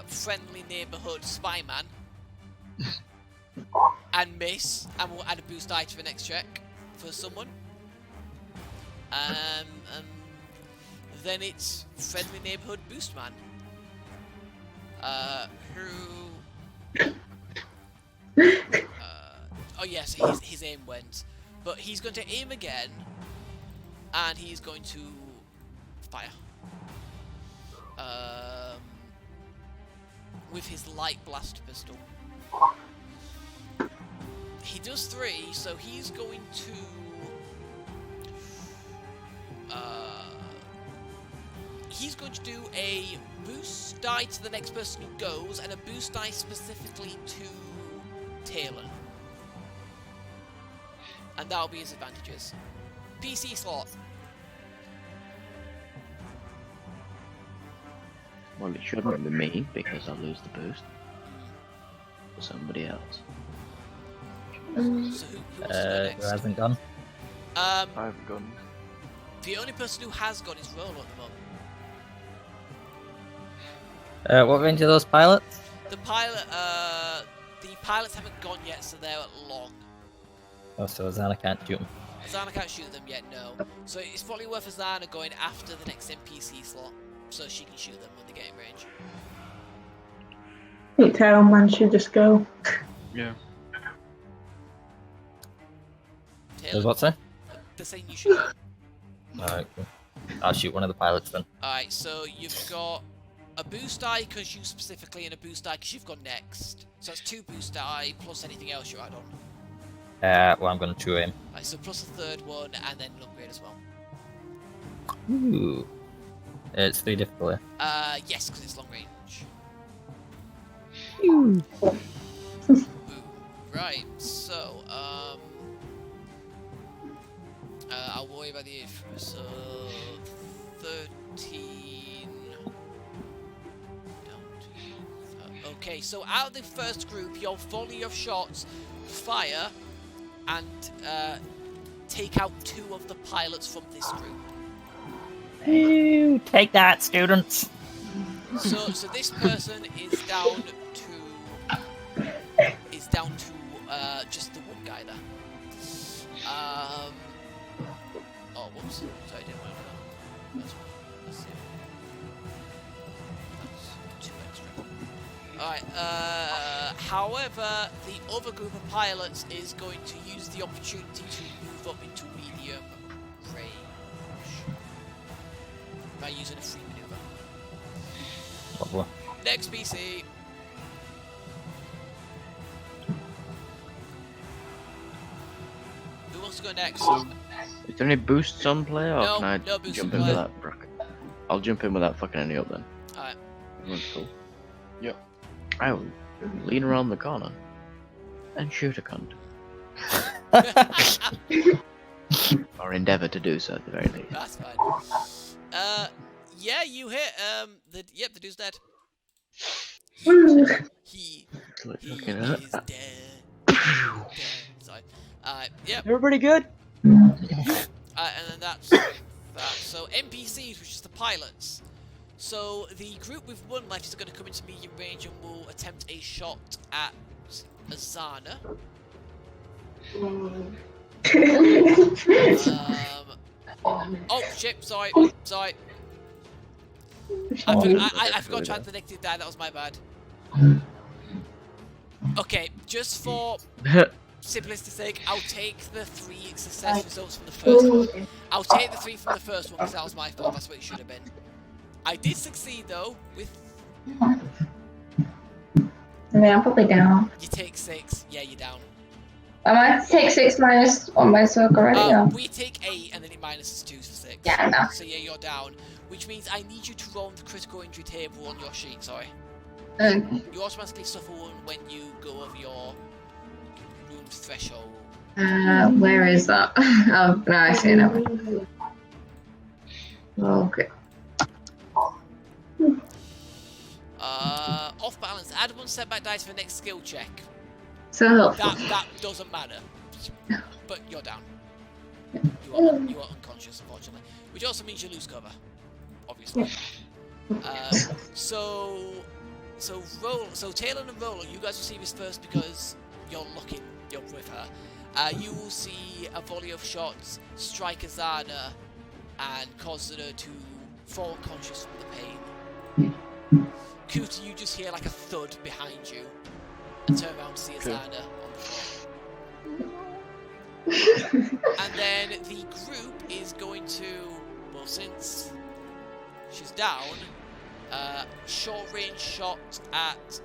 friendly neighborhood spyman and miss, and will add a boost die to the next check for someone. Then it's friendly neighborhood boostman, who. Oh yes, his aim went, but he's going to aim again, and he's going to fire. With his light blast pistol. He does 3, so he's going to do a boost die to the next person who goes, and a boost die specifically to Talon. And that'll be his advantages. PC slot. Well, it shouldn't be me because I'll lose the boost. For somebody else. So who wants to go Who next? hasn't gone? I haven't gone. The only person who has gone is Rolo at the moment. What range are those pilots? The pilots haven't gone yet, so they're at long. Oh, so Azarna can't shoot them. Azarna can't shoot them yet, no. So it's probably worth Azarna going after the next NPC slot, so she can shoot them when they get in range. I think Tailman should just go. Yeah. There's what, sir? They're saying you should go. Alright, cool. I'll shoot one of the pilots then. Alright, so you've got a boost die because you specifically, and a boost die because you've gone next. So that's 2 boost die plus anything else you add on. Well, I'm gonna chew him. Right, so plus a third one, and then an upgrade as well. Ooh. It's 3 difficulty. Yes, because it's long range. Ooh. Ooh. Right, so, I'll worry about the so 13 down to, okay, so out of the first group, your volley of shots fire and take out 2 of the pilots from this group. Ooh, take that, students! So this person is down to just the one guy there. Oh, whoops. Sorry, I didn't want to go. Let's see. That's 2 extra. Alright, however, the other group of pilots is going to use the opportunity to move up into medium range by using a free maneuver. Lovely. Next PC. Who wants to go next? Is there any boosts on play or No, can I no boosts jump on in play. with that bracket? I'll jump in without fucking any up then. Alright. Everyone's cool. Yep. I will lean around the corner and shoot a cunt. Or endeavour to do so at the very least. That's fine. Yeah, you hit. The dude's dead. He Fucking is dead. Sorry. Yep. Everybody good? And then that's that. So NPCs, which is the pilots. So the group with 1 left is going to come into medium range and will attempt a shot at Azarna. Oh shit! Sorry. I forgot to add the negative die. That was my bad. Okay, just for simplicity's sake, I'll take the 3 success results from the first one. I'll take the 3 from the first one because that was my fault. That's what it should have been. I did succeed though with mean, I'm probably down. You take 6. Yeah, you're down. I might take 6 minus on my circle already. We take 8 and then it minuses 2 for 6. Yeah, no. So yeah, you're down. Which means I need you to roll the critical injury table on your sheet, sorry. You automatically suffer one when you go over your wound threshold. Where is that? Oh, no, I see it now. Okay. Off balance. Add 1 setback dice for the next skill check. So helpful. That doesn't matter. But you're down. You are unconscious, unfortunately. Which also means you lose cover. Obviously. So Taylor and Roller, you guys will see this first because you're with her. You will see a volley of shots strike Azarna and cause her to fall unconscious from the pain. Kuta, you just hear like a thud behind you and turn around to see Azarna on the floor. And then the group is going to, well, since she's down, short range shot at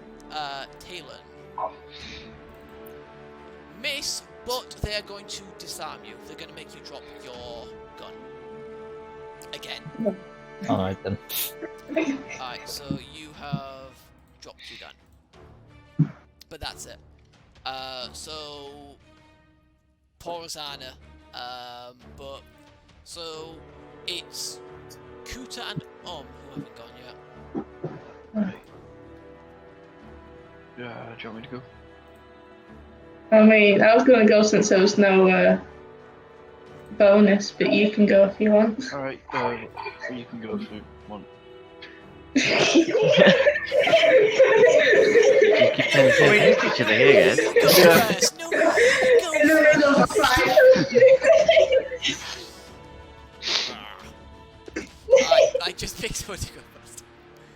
Talon. Miss, but they're going to disarm you. They're going to make you drop your gun. Again. Alright then. Alright, so you have dropped your gun. But that's it. So poor Azarna. But so it's Kuta and who haven't gone yet. Yeah, do you want me to go? I mean, I was gonna go since there was no bonus, but you can go if you want. Alright, you can go if you want. You keep saying the same thing to each other here, guys. Go first. No, go Alright, I just picked someone to go first.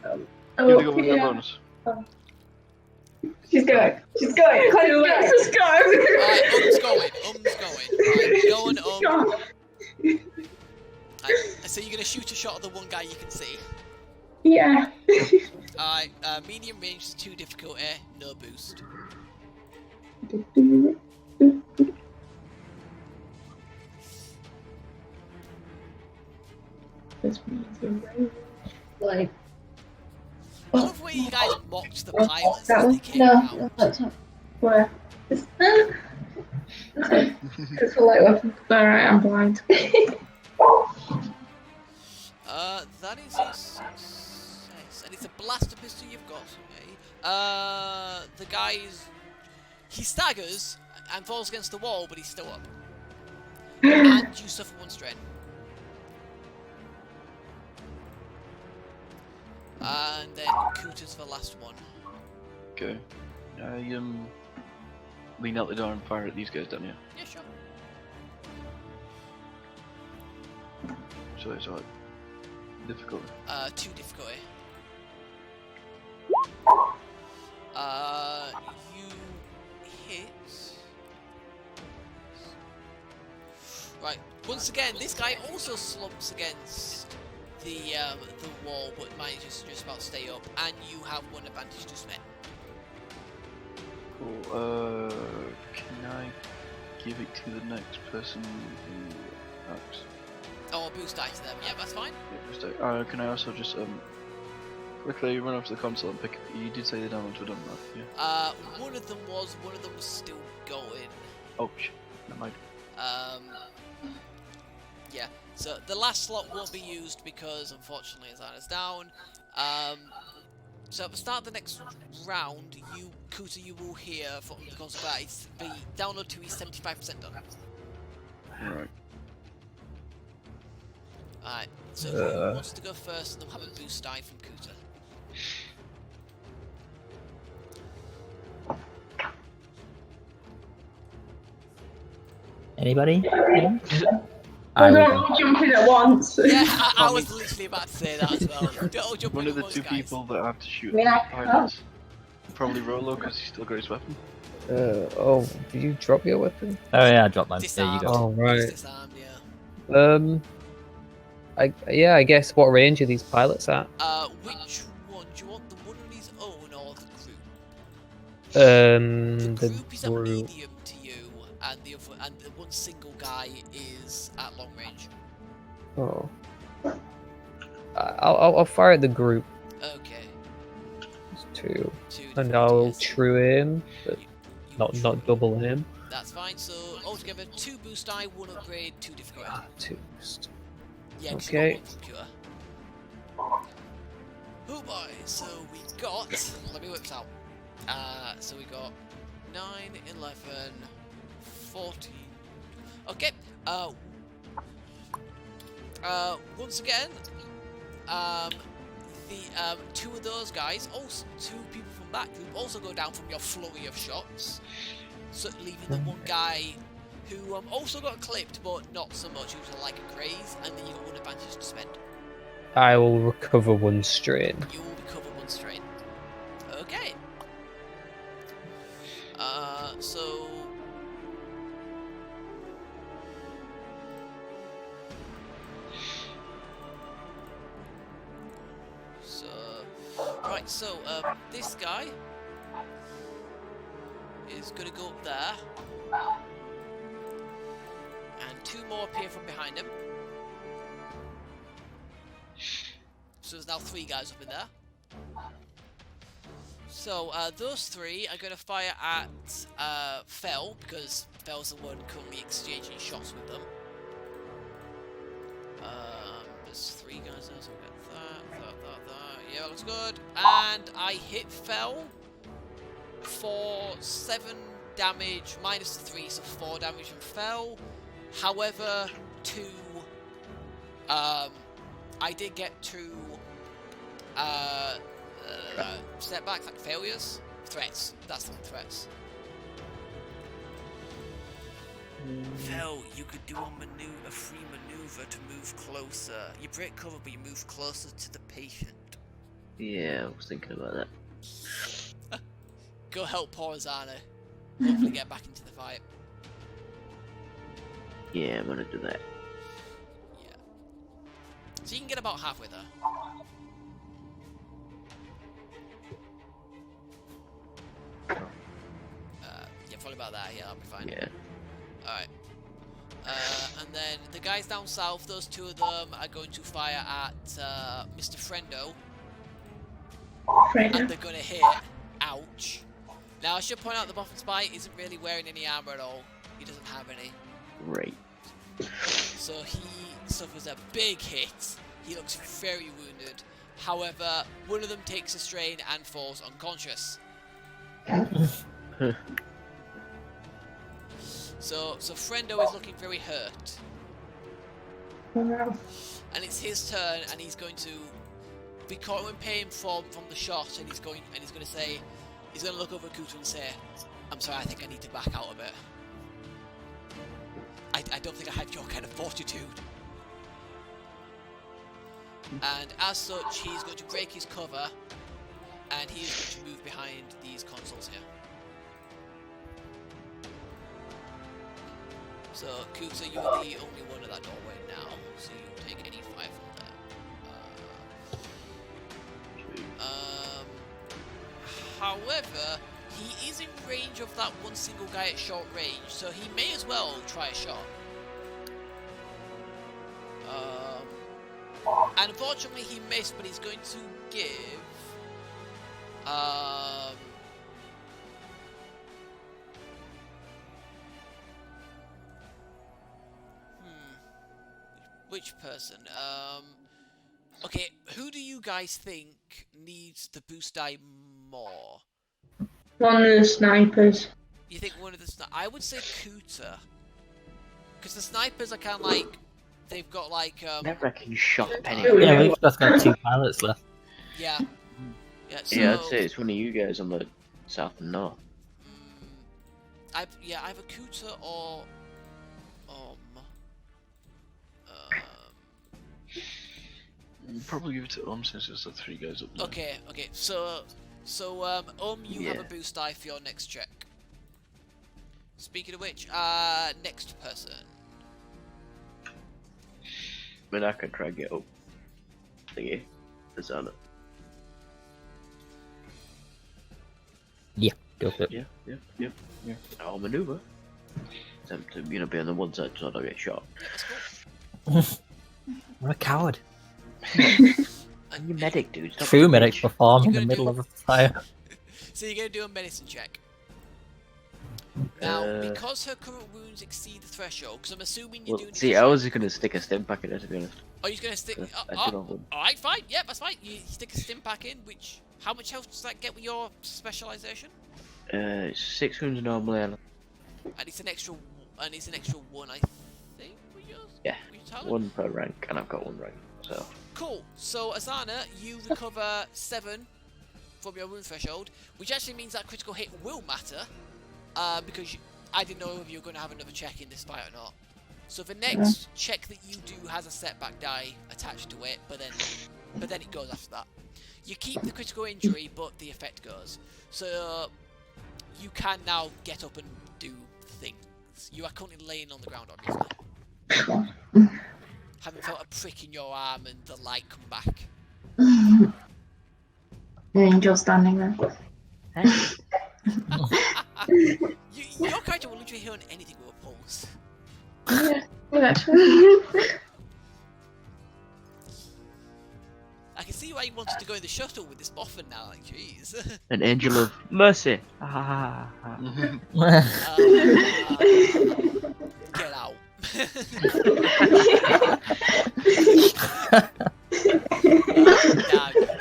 You have to go with your bonus. She's going. Let's go. Alright, Um's going. Alright, go on, so you're gonna shoot a shot at the one guy you can see. Yeah. Alright, medium range is 2 difficulty, no boost. Like, I love where you guys mocked the pilots that as they one? came No, out. that's not. Where? It's a light weapon. Alright, I'm blind. That is a success. And it's a blaster pistol you've got, okay. The guy he staggers and falls against the wall, but he's still up. And you suffer 1 strain. And then Kuta's the last one. Okay. I lean out the door and fire at these guys down here. Yeah, sure. So it's like difficult. 2 difficulty. You hit. Right. Once again, this guy also slumps against the wall, but manages to just about stay up, and you have 1 advantage to spend. Cool. Can I give it to the next person who acts? Oh, boost die to them. Yeah, that's fine. Yeah, just can I also just quickly run up to the console and pick? You did say the damage were done, right? Yeah. One of them was still going. Oh shit. Never mind. Yeah. So the last slot won't be used because unfortunately Azarna's down. So at the start of the next round, Kuta, you will hear from the console that the download 2 is 75% done. Alright. Alright, so who wants to go first and then have a boost die from Kuta? Anybody? I don't all jump in at once. Yeah, I was literally about to say that as well. Don't all jump One in of the at once, 2 guys. people that have to shoot I mean, I pilots. Probably Rolo because he's still got his weapon. Oh, did you drop your weapon? Oh yeah, I dropped mine. There Disarmed. you go. Oh, right. He's disarmed, yeah. I guess what range are these pilots at? Which one? Do you want the one on his own or the group? The The group is at group. medium to you, and the one single guy is at long range. Oh. I'll fire at the group. Okay. It's two. Two And different I'll ideas. true him, but You not true. double him. That's fine. So altogether, 2 boost die, 1 upgrade, 2 difficulty. Two. Yeah, 'cause Okay. you got 1 from cure. Oh boy, so we got. Let me whip this out. So we got 9, 11, 14. Okay. Once again, the 2 of those guys, also 2 people from that group, also go down from your flurry of shots. So leaving the one guy who also got clipped, but not so much. He was like a craze, and then you got 1 advantage to spend. I will recover 1 strain. You will recover 1 strain. Okay. So. Right, so, this guy is gonna go up there. And 2 more appear from behind him. So there's now 3 guys up in there. So those 3 are going to fire at Fel, because Fel's the one currently exchanging shots with them. There's 3 guys there, so we'll get that. Yeah, that looks good. And I hit Fel for 7 damage, minus the 3, so 4 damage from Fel. However, 2... I did get 2 setbacks, like failures. Threats. That's the one, threats. Fel, you could do a free maneuver to move closer. You break cover, but you move closer to the patient. Yeah, I was thinking about that. Go help poor Azarna. Hopefully get back into the fight. Yeah, I'm gonna do that. Yeah. So you can get about halfway there. Yeah, probably about that. Yeah, that'll be fine. Yeah. Alright. And then the guys down south, those 2 of them are going to fire at Mr. Friendo. And they're going to hit. Ouch. Now, I should point out the Boffin Spy isn't really wearing any armor at all. He doesn't have any. Right. So he suffers a big hit. He looks very wounded. However, one of them takes a strain and falls unconscious. So Friendo is looking very hurt. And it's his turn, and he's going to be caught in pain from the shot, and he's going to say, he's going to look over at Kuta and say, "I'm sorry, I think I need to back out a bit. I don't think I have your kind of fortitude." And as such, he's going to break his cover, and he is going to move behind these consoles here. So, Kuta, you are the only one at that doorway now, so you take any 5 from there. However, he is in range of that one single guy at short range, so he may as well try a shot. And unfortunately he missed, but he's going to give... Which person? Okay, who do you guys think needs the boost die more? One of the snipers. You think one of the I would say Kuta. Because the snipers are kind of like... They've got like... I reckon you shot Penny. Yeah, we've just got 2 pilots left. Yeah. Yeah, so... Yeah, I'd say it's one of you guys on the south and north. Either Kuta or... Probably give it to since there's the 3 guys up there. Okay, so you have a boost die for your next check. Speaking of which, next person. I mean, I could try and get up. Thingy. Azarna. Yeah. Go for it. Yeah. I'll maneuver. Attempt to, be on the one side so I don't get shot. Yeah, let's go. I'm a coward. I'm your medic, dude. Stop True being a medics bitch. perform in You're the gonna middle do- of a fire. So you're going to do a medicine check. Now, Uh, because her current wounds exceed the threshold, because I'm assuming you're Well, doing it see, to I try- was just gonna stick a stim pack in it, to be honest. Oh, you're going to stick... I do not want. Alright, fine. Yeah, that's fine. You stick a stim pack in, which... How much health does that get with your specialisation? 6 wounds normally, and And it's an extra... one, I think, with yours? Yeah, With your talent? 1 per rank, and I've got 1 rank, so. Cool. So, Azarna, you recover 7 from your wound threshold, which actually means that critical hit will matter, because I didn't know if you were going to have another check in this fight or not. So the next check that you do has a setback die attached to it, but then it goes after that. You keep the critical injury, but the effect goes. So you can now get up and do things. You are currently laying on the ground, obviously. Having felt a prick in your arm and the light come back. An angel standing there. Your character will literally hear on anything with a pulse. Yeah. I can see why you wanted to go in the shuttle with this boffin now, like, jeez. An angel of mercy. Ah. Get out.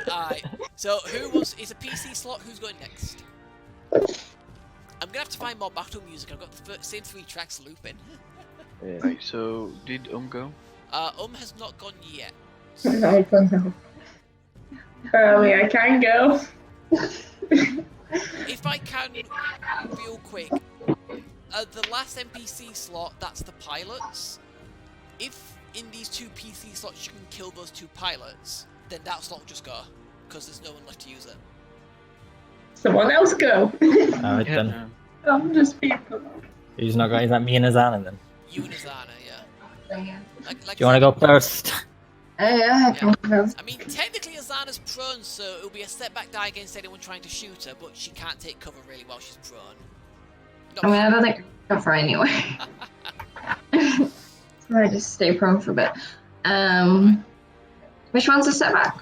Alright, so is a PC slot, who's going next? I'm gonna have to find more battle music, I've got the same 3 tracks looping. Yeah. Right, so did go? Has not gone yet. I don't know. Apparently, I can go. If I can, real quick, the last NPC slot, that's the pilots. If in these 2 PC slots you can kill those 2 pilots, then that slot will just go, because there's no one left to use it. Someone else go. Alright then. I'm just people. Who's not got? Is that me and Azarna then? You and Azarna, yeah. Like Do you want to go first? Yeah, I can go. I mean, technically Azarna's prone, so it'll be a setback die against anyone trying to shoot her, but she can't take cover really while she's prone. I mean, I don't think I can cover anyway. So I just stay prone for a bit. Which one's a setback?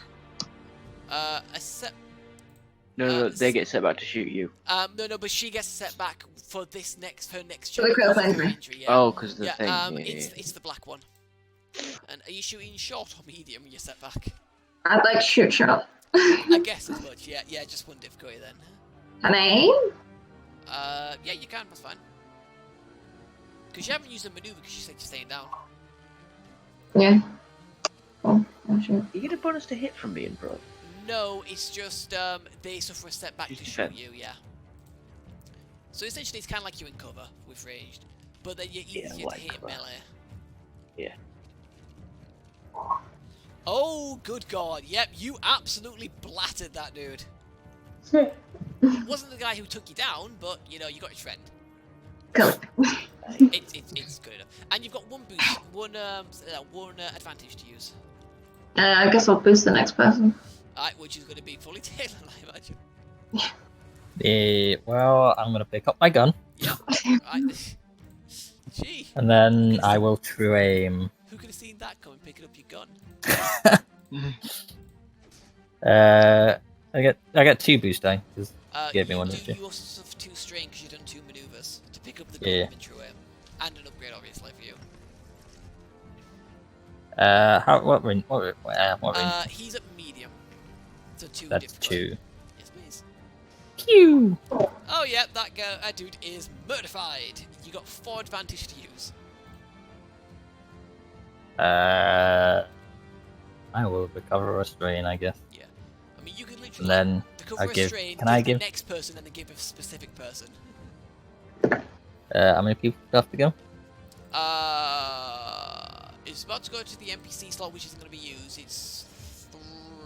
No, they get set back to shoot you. No, but she gets a setback for her next For check. the critical for injury. yeah. Oh, because the Yeah, thing. it's the black one. And are you shooting short or medium with your setback? I'd like shoot shot. I guess as much, yeah, just 1 difficulty then. Can I aim? Yeah, you can, that's fine. Because you haven't used a maneuver because you said you're staying down. Yeah. Oh, sure. You get a bonus to hit from being pro. No, it's just they suffer a setback Just to shoot defend. you, yeah. So essentially it's kind of like you're in cover with ranged, but then you're easier to like hit in cover. melee. Yeah. Oh, good god, yep, you absolutely blattered that dude. Wasn't the guy who took you down, but, you know, you got your friend. Cool. It's good enough. And you've got 1 boost, one advantage to use. I guess I'll boost the next person. Alright, which is going to be fully tailored, I imagine. Well, I'm gonna pick up my gun, Yep. Right. Gee, and then I will true aim. who could have seen that coming, picking up your gun? I get 2 boost die. 'Cause Gave me you one, do, didn't you? you also suffer 2 strain because you've done 2 maneuvers to pick up the gun Yeah. and true aim. And an upgrade, obviously, for you. What range? What range? He's at medium. So 2 That's difficulty. 2. Yes, please. Pew! Oh, yeah, that dude is murdified. You got 4 advantage to use. I will recover a strain, I guess. Yeah. I mean, you could And literally then recover I a give. strain, Can I give give? the next person, and then give a specific person. How many people do I have to go? It's about to go to the NPC slot, which isn't going to be used. It's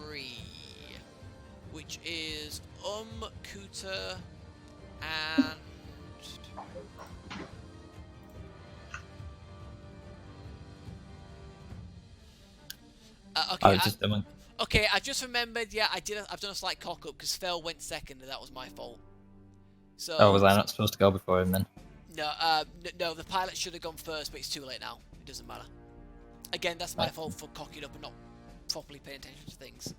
3, which is Kuta, and okay. Okay, I've just remembered. Yeah, I've done a slight cock up because Phil went second, and that was my fault. So. Oh, was I not supposed to go before him then? No, no. The pilot should have gone first, but it's too late now. It doesn't matter. Again, that's my fault for cocking up and not properly paying attention to things.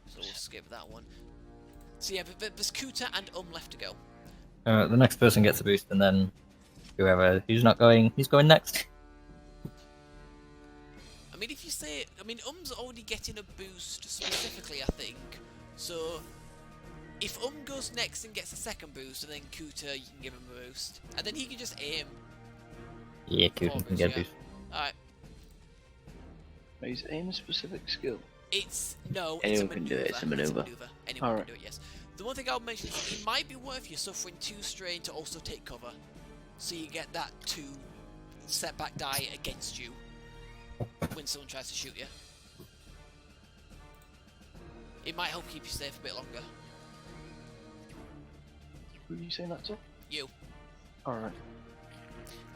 So we'll skip that one. So yeah, but there's Kuta and left to go. The next person gets a boost, and then who's not going, he's going next. I mean, if you say, I mean, already getting a boost specifically, I think. So if goes next and gets a second boost, and then Kuta, you can give him a boost, and then he can just aim. Yeah, Kuta can get a boost. Alright. Is aim a specific skill? No, Anyone it's a can do it, it's a maneuver. Anyone can do it, yes. The one thing I'll mention is it might be worth you suffering 2 strain to also take cover. So you get that 2 setback die against you when someone tries to shoot you. It might help keep you safe a bit longer. Who are you saying that to? You. Alright.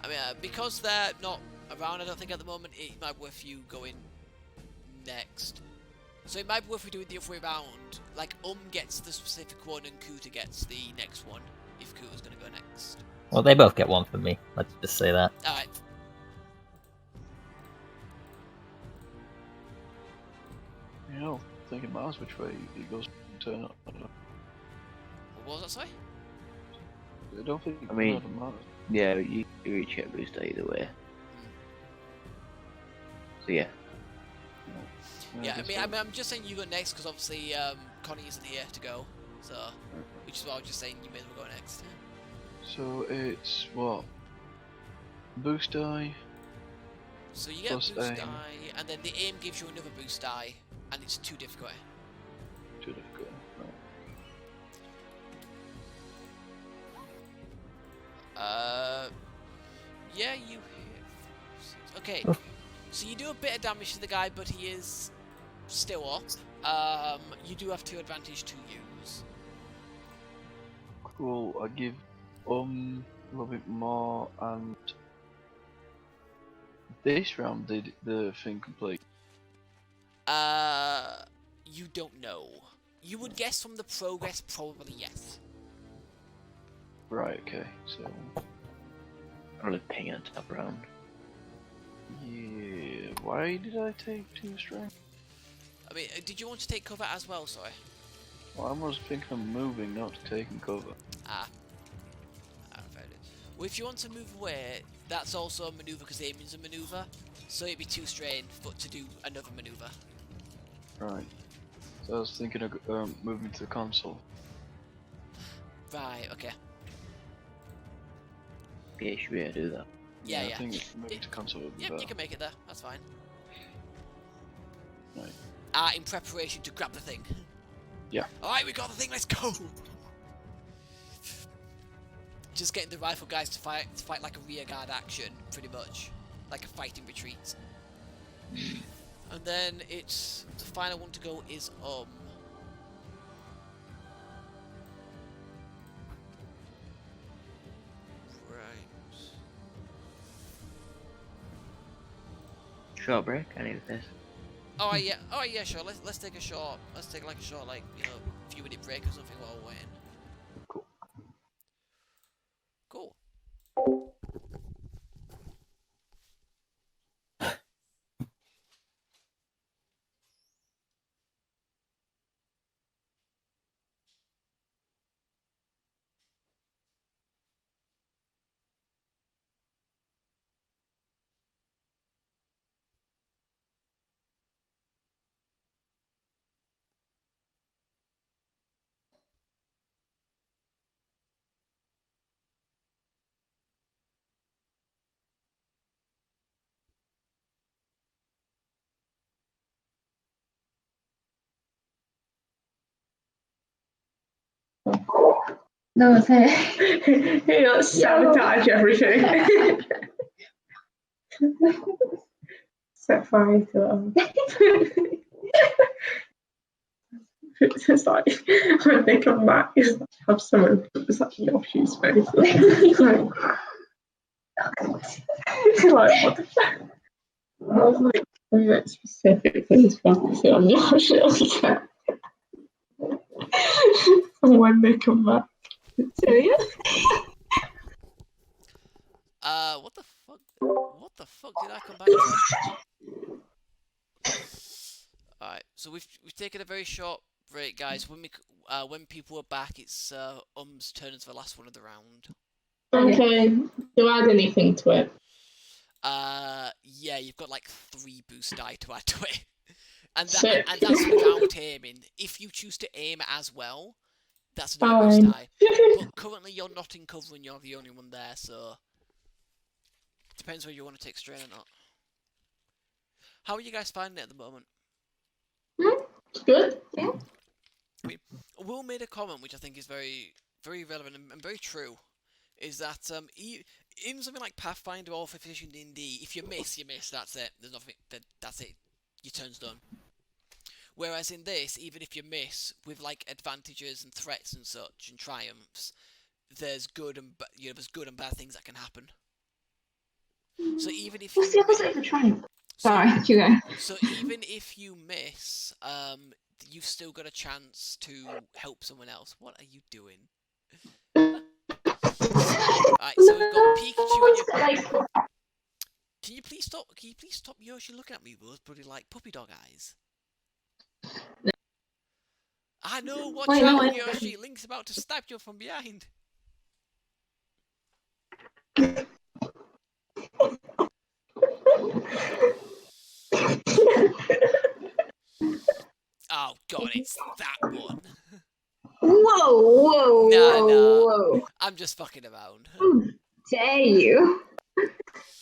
I mean, because they're not around, I don't think at the moment, it might be worth you going next. So it might be worth we doing the other way around. Like, gets the specific one and Kuta gets the next one, if Kuta's gonna go next. Well, they both get one from me. Let's just say that. Alright. You know, thinking miles which way it goes turn up. I don't know. What was that, sorry? I don't think I mean- it matters. Yeah, you each get a boost either way. So yeah. Yeah, guess I mean, I'm just saying you go next because obviously Connie isn't here to go, so which is why I was just saying you may as well go next. So it's what? Boost die. So you get Plus a boost aim. die, and then the aim gives you another boost die, and it's 2 difficulty. Too difficult. Right. Yeah, you hit. Okay, so you do a bit of damage to the guy, but he is still up. You do have 2 advantage to use. Cool. I give a little bit more, and this round did the thing complete. You don't know. You would guess from the progress, probably yes. Right. Okay. So Probably ping at the top round. yeah. Why did I take 2 strength? I mean, did you want to take cover as well? Sorry. Well, I was thinking of moving, not taking cover. Ah. I found it. Well, if you want to move away, that's also a maneuver because aiming's a maneuver. So it'd be 2 strain, but to do another maneuver. Right. So I was thinking of moving to the console. Right. Okay. Yeah, you should be able to do that. Yeah. I think moving to console would be Yep, better. you can make it there. That's fine. Right. In preparation to grab the thing. Yeah. Alright, we got the thing, let's go! Just getting the rifle guys to fight like a rear guard action, pretty much. Like a fighting retreat. And then it's the final one to go is right. Short break, I need this. Oh yeah, sure. Let's take a short. Let's take like a short, like, you know, few minute break or something while we're waiting. Cool. Cool. No one's here. You know, sabotage everything. Set fire to them. It's like when they come back, it's like, have someone put this up in your shoes face. Like, what the fuck? I was like, we went specifically as far as on your shoulder. And when they come back, Serious? What the fuck? What the fuck did I come back to? Alright, so we've taken a very short break, guys. When people are back, it's Um's turn as the last one of the round. Okay. Do I add anything to it? Yeah, you've got like 3 boost die to add to it. And Sick. that's without aiming. If you choose to aim as well, that's another boost Fine. die. But currently you're not in cover and you're the only one there, so depends whether you want to take strain or not. How are you guys finding it at the moment? It's good. I mean, Will made a comment which I think is very, very relevant and very true. Is that in something like Pathfinder or 5th edition D&D, if you miss, you miss. That's it. There's nothing. That's it. Your turn's done. Whereas in this, even if you miss with like advantages and threats and such and triumphs, there's good and there's good and bad things that can happen. So even if What's you the opposite of a triumph? so, Sorry, you go. so even if you miss, you've still got a chance to help someone else. What are you doing? Alright, so we've got Pikachu and your... Can you please stop Yoshi looking at me with those bloody like puppy dog eyes? I know, watch Wait, out, no, Yoshi! Link's about to stab you from behind. Oh god, it's that one. Whoa, Nah. whoa. I'm just fucking around. How dare you?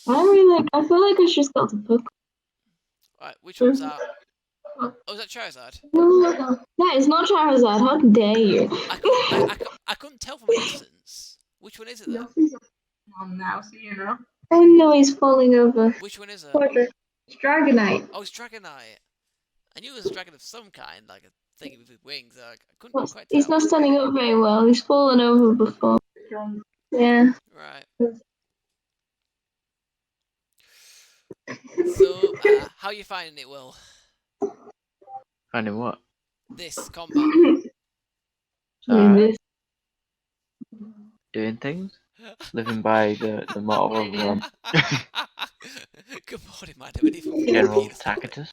I feel like I just got the book. Right, which one's that? Oh, is that Charizard? That is not Charizard. How dare you? I couldn't tell from a distance. Which one is it then? On now, so you know. Oh no, he's falling over. Which one is it? It's Dragonite. Oh, it's Dragonite. I knew it was a dragon of some kind, like a thing with wings. I couldn't quite tell. He's not standing up very well. He's fallen over before. Yeah. Right. So, how are you finding it, Will? Finding what? This combat. Doing things. Living by the motto of Good morning, madam. Any from General Peter's Tacitus.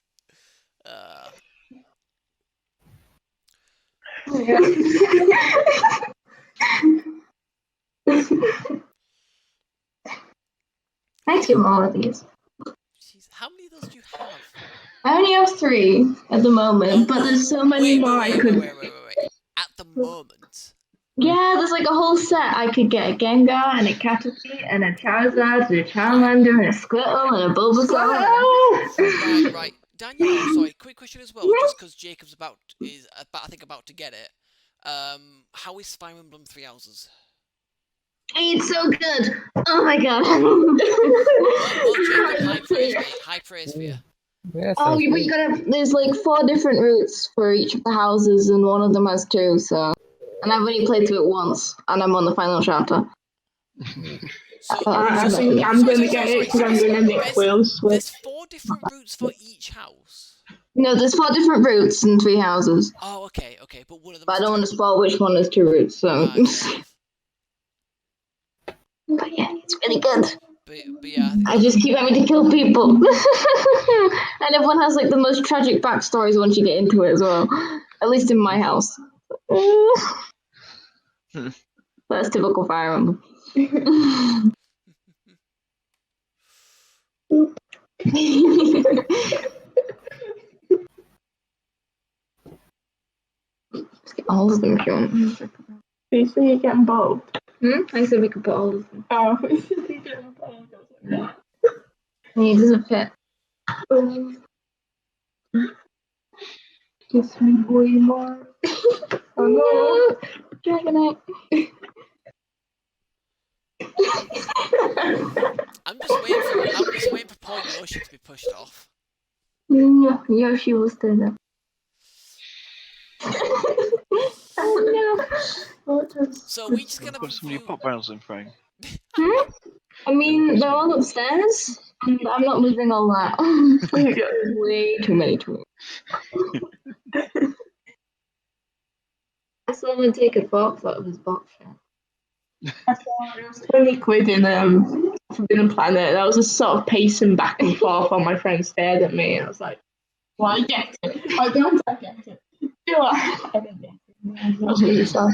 Let's get more of these. Jeez, how many of those do you have? I only have 3 at the moment, but there's so many more I could. Wait. At the moment. Yeah, there's like a whole set. I could get a Gengar and a Caterpie and a Charizard and a Charmander and a Squirtle and a Bulbasaur. Right. Danielle, sorry, quick question as well, just because Jacob's about to get it. How is Fire Emblem 3 Houses? It's so good. Oh my god. Well, Jacob, high praise for you. Yeah, Oh, sounds you good. gotta. There's like 4 different routes for each of the houses, and one of them has 2. So, and I've only played through it once, and I'm on the final chapter. I think I'm gonna get it because I'm gonna mix Will's with. There's 4 different routes for each house. No, there's 4 different routes and 3 houses. Oh, okay, but one of them. But I don't want to spoil which one has 2 routes. So. But yeah, it's really good. But yeah, I just keep having to kill people. And everyone has like the most tragic backstories once you get into it as well. At least in my house. That's typical Fire Emblem. All of them if you want. You say you're getting bold. I said we could put all of them. Oh, you said you're getting bold. It doesn't fit. Kiss me, boy, more. Oh no, Dragonite. I'm just waiting for poor Yoshi to be pushed off. Yoshi will stay there. Oh no. So we just gonna Put some new pop barrels in, Frank. I mean, they're all upstairs, and I'm not moving all that. There's way too many to move. I saw him take a box out of his box. I thought it was 20 quid in Forbidden Planet. And I was just sort of pacing back and forth while my friend stared at me. I was like, well, I get it. I don't I get it. You know what? I didn't get it. That was really sad.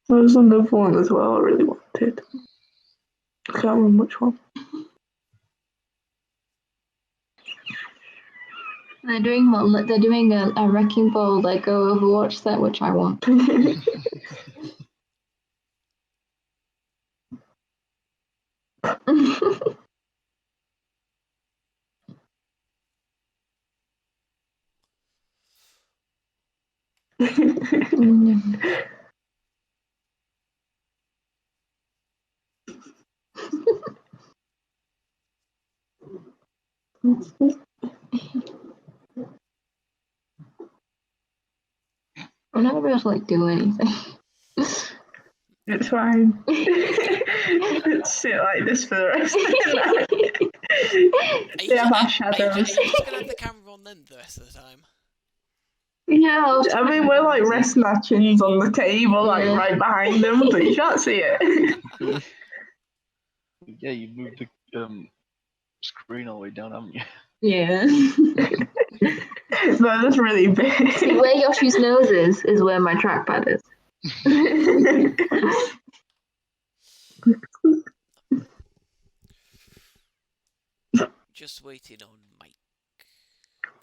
There was another one as well I really wanted. I can't remember which one. They're doing a wrecking ball Lego Overwatch set, which I want. I'm not able to do anything. It's fine. Sit like this for the rest of the night. They have our Are you shadows. just gonna have the camera on then the rest of the time? Yeah, I mean, we're like resting our chins on the table, like right behind them, but you can't see it. Yeah, you moved the screen all the way down, haven't you? yeah. No, that's really big. See, where Yoshi's nose is where my trackpad is. Just waiting on Mike.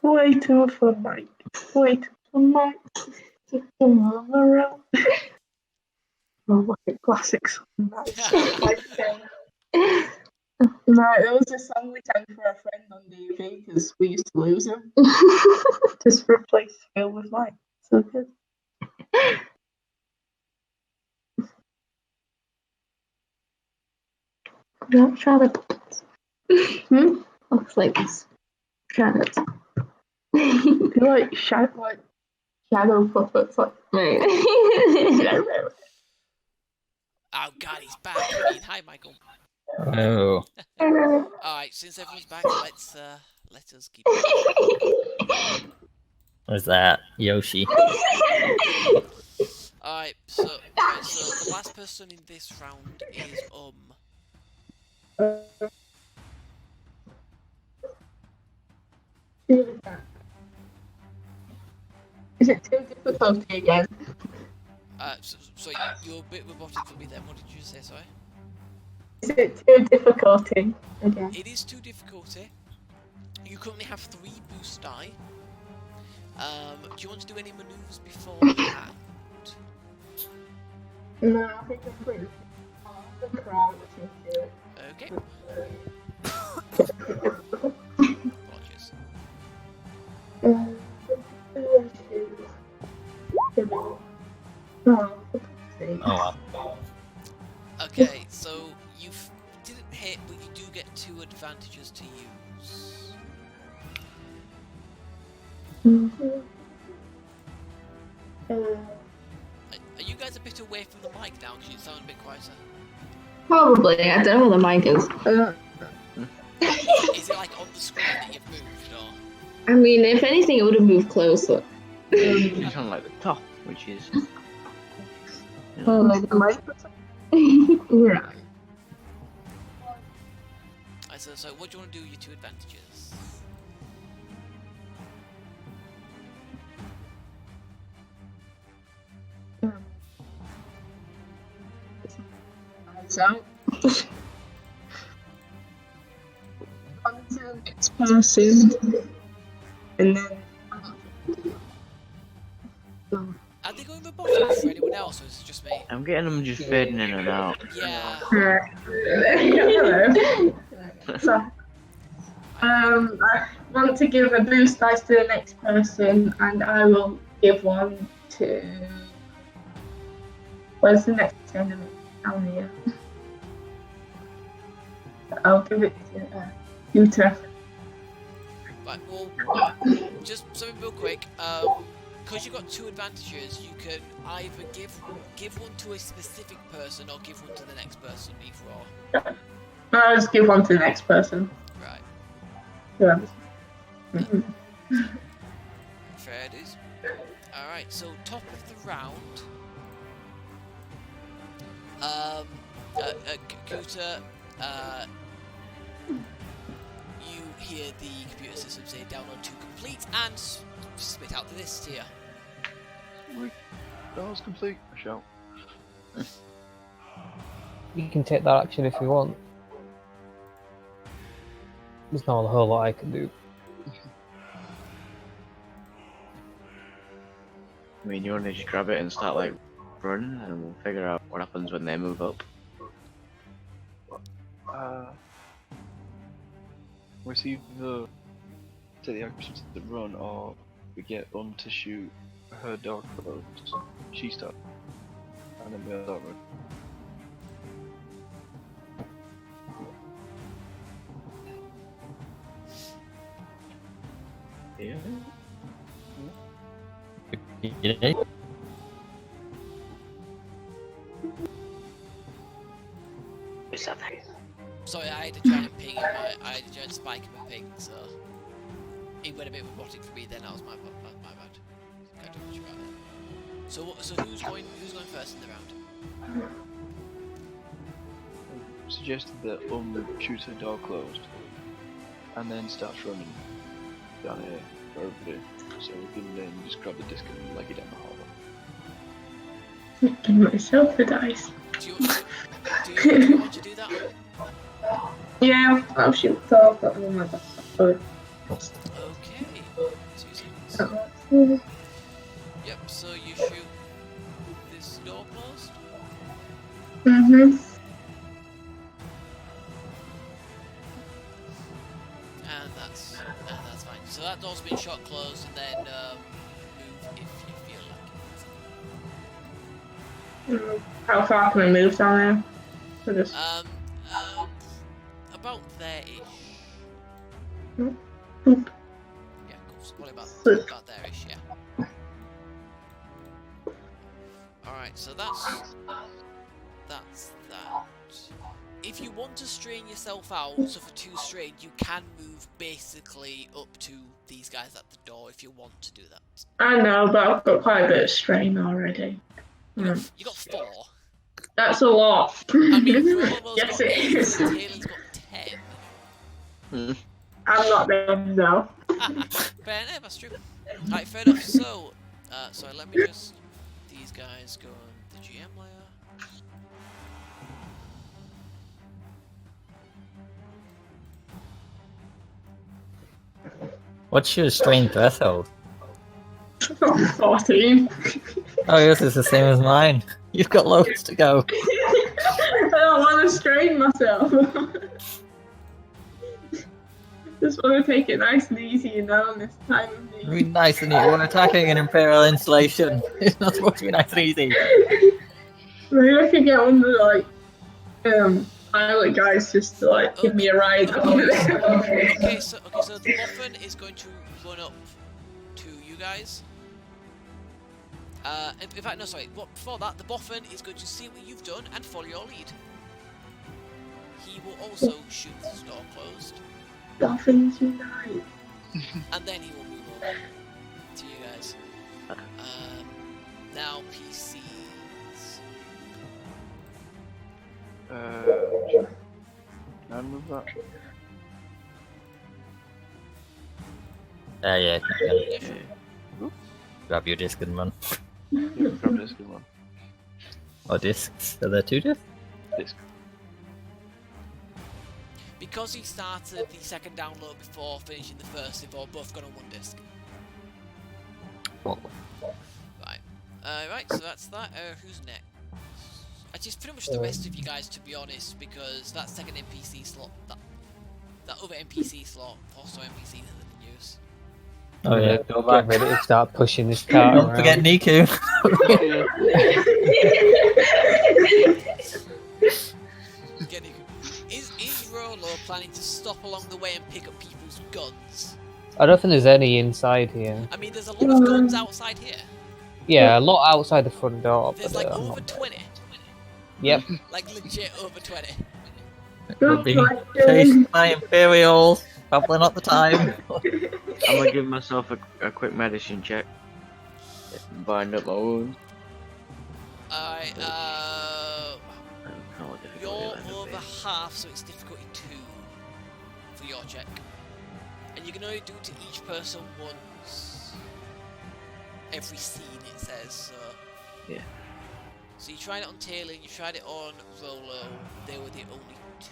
Waiting for Mike. Waiting for Mike to come around. Oh, what a classic song. No, it was a song we sang for a friend on DV because we used to lose him. Just replace Phil with Mike. So good. No, shadow puppets. Looks like this. Shadows. You like shadow puppets, like Right. Oh god, he's back. I mean, hi Michael. Oh. Alright, since everyone's back, let us keep What's that? Yoshi. Alright, so the last person in this round is Is it too difficult again? So you're a bit robotic for me then. What did you say? Sorry. Is it too difficult again? It is too difficult. You currently have 3 boost die. Do you want to do any maneuvers beforehand? No, I think I'm pretty. The crowd to do it. Okay. Apologies. Oh wow. Okay, so you didn't hit, but you do get 2 advantages to use. Are you guys a bit away from the mic now? Because you sound a bit quieter. Probably. I don't know where the mic is. Is it like on the screen that you've moved, or? I mean, if anything, it would have moved closer. It's on like the top, which is. Like the mic. Right. So what do you want to do with your 2 advantages? So, on to the next person, and then. Are they going robotic for anyone else, or is it just me? I'm getting them just fading in and out. Yeah. So, I want to give a boost dice to the next person, and I will give one to. Where's the next enemy? Down here. I'll give it to Peter. Right, well, just something real quick. Because you've got 2 advantages, you can either give one to a specific person or give one to the next person, either or. I'll just give one to the next person. Right. Yeah. Fair it is. Alright, so top of the round. Kuta, you hear the computer system say download to complete and spit out the list here. That was complete. I shout. You can take that action if you want. There's not a whole lot I can do. I mean, you only just grab it and start like running, and we'll figure out what happens when they move up. Receive the take the action to run, or we get on to shoot her dog closed. She starts, and then we all run. Yeah. Yeah. What's that thing? Sorry, I had a giant ping in my, I had a giant spike in my ping, so it went a bit robotic for me. Then that was my bad. Can't do much about it. So who's going first in the round? Suggested that shoots her door closed, and then starts running down here for everybody, so we can then just grab the disc and leg it down the hallway. Give myself the dice. Do you want to do that? Yeah, I'll shoot the dog. But oh my god. Okay. 2 seconds. Yep. So you shoot this door closed. Mhm. And that's fine. So that door's been shot closed, and then move if you feel like it. How far can I move down there? So just About there-ish. Boop. Yeah, cool. So what about there-ish? Yeah. All right. So that's that. If you want to strain yourself out, so for 2 strain, you can move basically up to these guys at the door if you want to do that. I know, but I've got quite a bit of strain already. You got 4. That's a lot. I mean, Robo's Yes, got it 8, is. Taylor's got 10. I'm not there, no. Fair enough, that's true. Alright, fair enough. So, sorry, let me just... These guys go on the GM layer. What's your strain threshold? 14. Oh, yours is the same as mine. You've got loads to go. I don't want to strain myself. Just want to take it nice and easy, you know, this time of Be day. nice and easy. We're attacking an Imperial installation. It's not supposed to be nice and easy. Maybe I could get one of the, pilot guys just to, give me a ride over there. Okay, so the Boffin is going to run up to you guys. In fact, no, sorry. Before that, the Boffin is going to see what you've done and follow your lead. He will also shoot this door closed, Dolphins unite. and then he will move over to you guys. Now PCs. Can I move that? Yeah. Yeah, sure. Grab your disc and run. Yeah, grab this good one. Or discs? Are there 2 discs? Disc. Because he started the second download before finishing the first, they've all both gone on 1 disc. What? Right. Right, so that's that. Who's next? Actually, it's pretty much the rest of you guys, to be honest, because that second NPC slot, that other NPC slot, also NPC that they can use. Oh yeah, go back. Get ready to start pushing this car Don't around. forget Niku. Is Rolo planning to stop along the way and pick up people's guns? I don't think there's any inside here. I mean, there's a lot of guns outside here. Yeah, a lot outside the front door. There's but, like I'm over not- 20. Yep. Like legit over 20. We're being chased by Imperials. Probably not the time. I'm gonna give myself a quick medicine check. Bind up my wounds. Alright, Kind of difficult. half, so it's difficulty 2 for your check. And you can only do it to each person once every scene, it says, so... Yeah. So you tried it on Taylor, you tried it on Rolo, they were the only 2.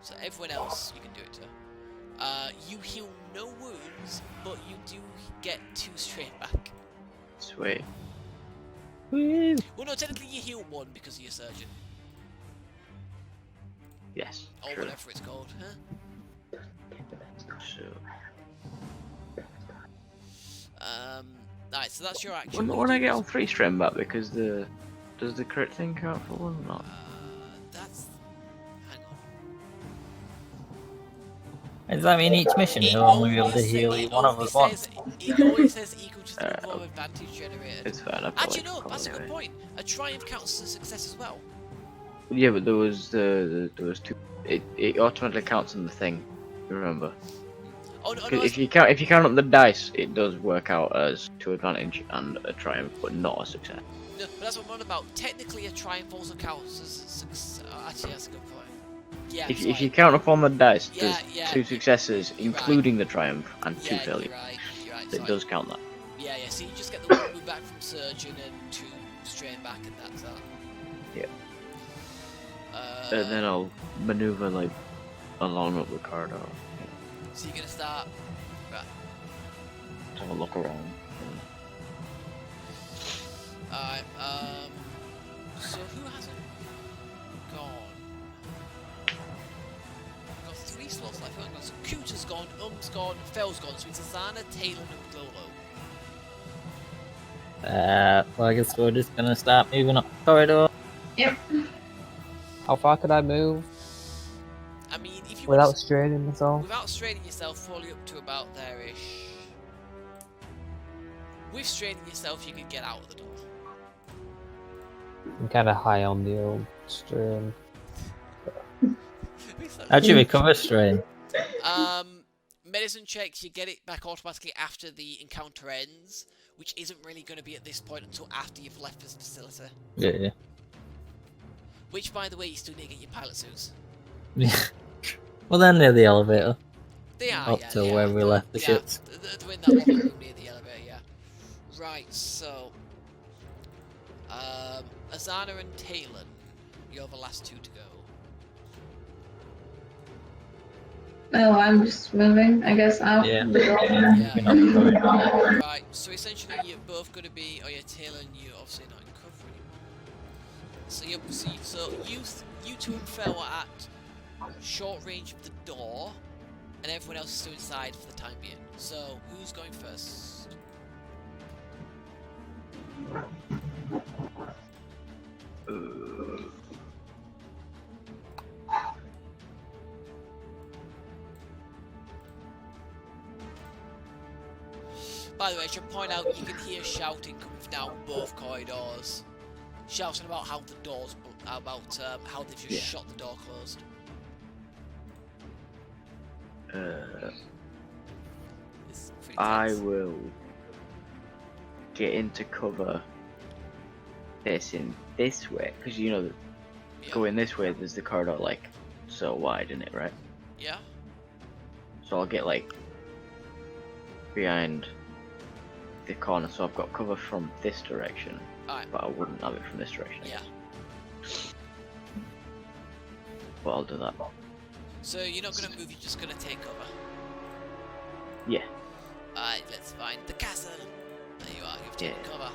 So everyone else you can do it to. You heal no wounds, but you do get 2 straight back. Sweet. Woo. Well, no, technically you heal 1 because of your surgeon. Yes. Or True. whatever it's called, huh? So, Alright, so that's your action. when I get all 3 strength back, because does the crit thing count for 1 or not? That's... Hang on. Does that mean each mission It you'll only be able to always heal it one of only us once? says- It always says equal to the number of advantage generated. It's fine. I Actually, no, probably that's a good anyway. point. A triumph counts as a success as well. Yeah, but there was 2. It automatically counts on the thing. Remember? Oh no, 'Cause no, if you count up the dice, it does work out as 2 advantage and a triumph, but not a success. no, but that's what I'm on about. Technically, a triumph also counts as a success. Actually, that's a good point. Yeah, If sorry. you count up on the dice, Yeah, there's yeah, 2 successes, you're right. including the triumph, and 2 Yeah, failures. you're right. So Sorry. it does count that. Yeah, so you just get the 1 move back from surgeon and 2 strain back, and that's that. Yeah. And And then I'll maneuver like along up the corridor. so you're gonna start. Right. Have a look around. Alright, so who hasn't gone? We've got 3 slots left. We've got Cooter's gone, gone, Fell's gone, so it's Azarna, Taylor, and Rolo. Well, I guess we're just gonna start moving up the corridor. Yep. How far could I move I mean, if you without want straining myself? without straining yourself, probably up to about there-ish. With straining yourself, you can get out of the door. I'm kind of high on the old strain. How'd you recover strain? Medicine checks, you get it back automatically after the encounter ends, which isn't really going to be at this point until after you've left this facility. Yeah. Which, by the way, you still need to get your pilot suits. Well, then near the elevator. They are, Up yeah, to they where are. we left the Yeah, ships. they're in that locker room near the elevator, yeah. Right, so... Azarna and Talon, you're the last 2 to go. Oh, I'm just moving, I guess, out Yeah. the door. Yeah. Moving up the corridor. Right, so essentially you're both going to be... Oh yeah, Talon, you're obviously not in cover anymore. So you 2 and Fel are at short range of the door, and everyone else is still inside for the time being. So, who's going first? By the way, I should point out you can hear shouting coming down both corridors, shouting about how the doors, about how they've just shot the door closed. It's pretty I tense. will get into cover facing this way, because you know, Yeah. going this way, there's the corridor like so wide, isn't it, right? Yeah. So I'll get like behind the corner, so I've got cover from this direction, Alright. but I wouldn't have it from this direction. Yeah. But I'll do that. So you're not gonna move. You're just gonna take cover. Yeah. Alright. Let's find the castle. There you are. You've taken Yeah. cover.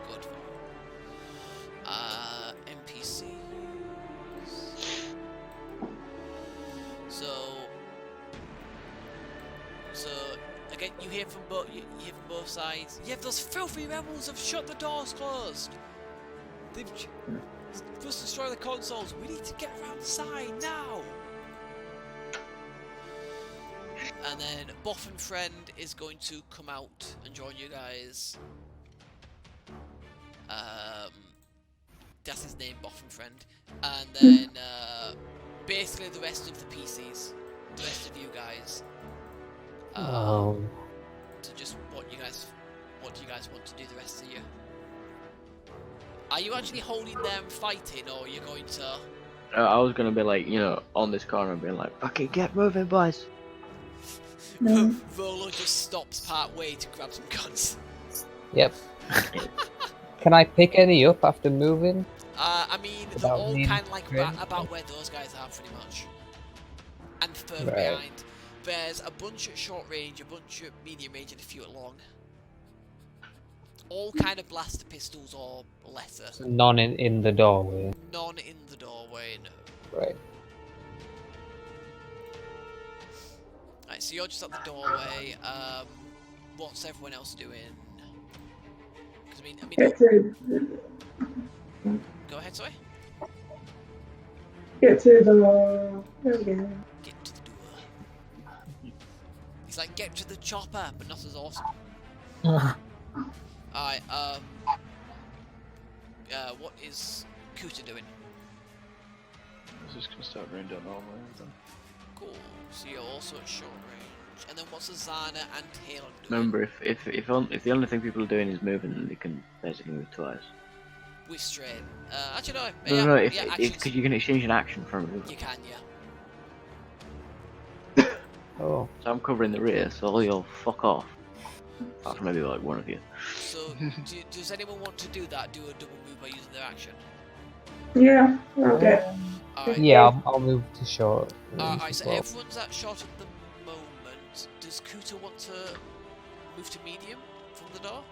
Good. NPCs. So again, you hear from both sides. Yeah, those filthy rebels have shut the doors closed. They've just destroyed the consoles. We need to get around the side now. And then Boffin Friend is going to come out and join you guys. That's his name, Boffin Friend. And then basically the rest of the PCs, the rest of you guys. To just what do you guys want to do the rest of you? Are you actually holding them fighting, or are you going to... I was gonna be like, on this corner and being like, fucking get moving, boys. No. Rolo just stops part way to grab some guns. Yep. Can I pick any up after moving? I mean, they're Without all being kind of like trained? about where those guys are, pretty much. And further Right. behind. There's a bunch at short range, a bunch at medium range, and a few at long. All kind of blaster pistols or lesser. So none in the doorway. None in the doorway, no. Right. Right, so you're just at the doorway. What's everyone else doing? Because I mean, Get to go ahead, sorry. the door. There we go. Get to the door. He's like, get to the chopper, but not as awesome. Alright, what is Kuta doing? I was just gonna start running down all the way then. Cool. So you're also at short range. And then what's Azarna and Talon doing? Remember, if the only thing people are doing is moving, then they can basically move twice. With strain. Actually no. No, Yeah, because you can exchange an action for a move. you can, yeah. Oh. So I'm covering the rear, so all you'll fuck off. Apart from maybe like one of you. So, does anyone want to do that? Do a double move by using their action? Yeah, okay. Alright. Yeah, I'll move to short. Alright, so Well, everyone's at short at the moment. Does Kuta want to move to medium from the door?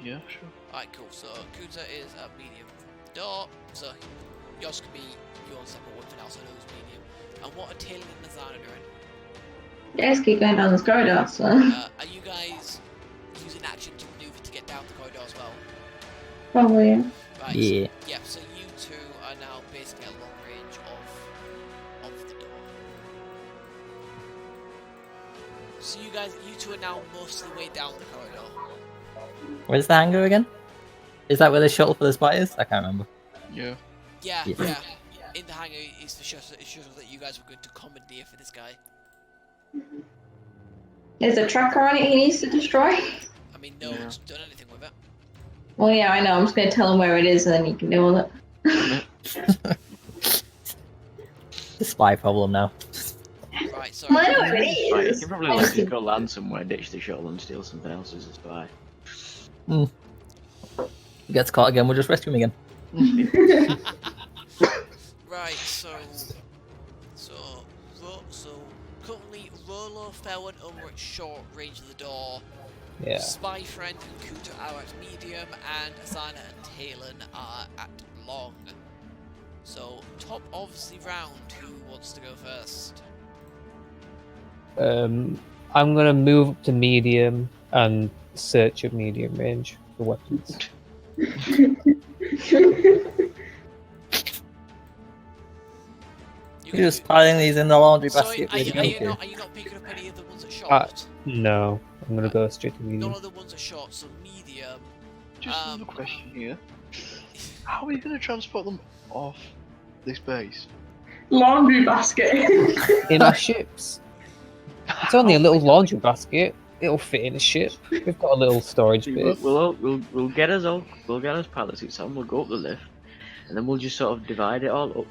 Yeah, sure. Alright, cool. So Kuta is at medium from the door. So yours could be your separate one for now, so those medium. And what are Talon and Azarna doing? You guys keep going down this corridor, so. Are you guys using action to maneuver to get down the corridor as well? Probably, yeah. Right. Yeah. So, yeah, so you two are now basically at long range of the door. So you two are now most of the way down the corridor. Where's the hangar again? Is that where the shuttle for the spy is? I can't remember. Yeah. Yeah, Yeah. yeah. In the hangar is the shuttle that you guys were going to commandeer for this guy. There's a tracker on it he needs to destroy. I mean, no one's done anything with it. Well, yeah, I know. I'm just gonna tell him where it is, and then he can deal with it. The spy problem now. Right, sorry. Well, I know where it Right, you is. can probably like, just go land somewhere, ditch the shuttle, and steal something else as a spy. He gets caught again, we'll just rescue him again. Right, so currently Rolo, Fairwood, are at short range of the door. yeah. Spy Friend and Kuta are at medium, and Azarna and Talon are at long. So top of the round, who wants to go first? I'm gonna move up to medium and search at medium range for weapons. You're just piling these in the laundry Sorry, basket. are with you you. not picking up any of the ones at short? No, I'm gonna go straight to None medium. of the ones at short, so medium. Just another question here. How are you going to transport them off this base? Laundry basket. In our ships. It's only a little laundry basket. It'll fit in a ship. We've got a little storage bit. We'll get us pallet seats on. We'll go up the lift, and then we'll just sort of divide it all up.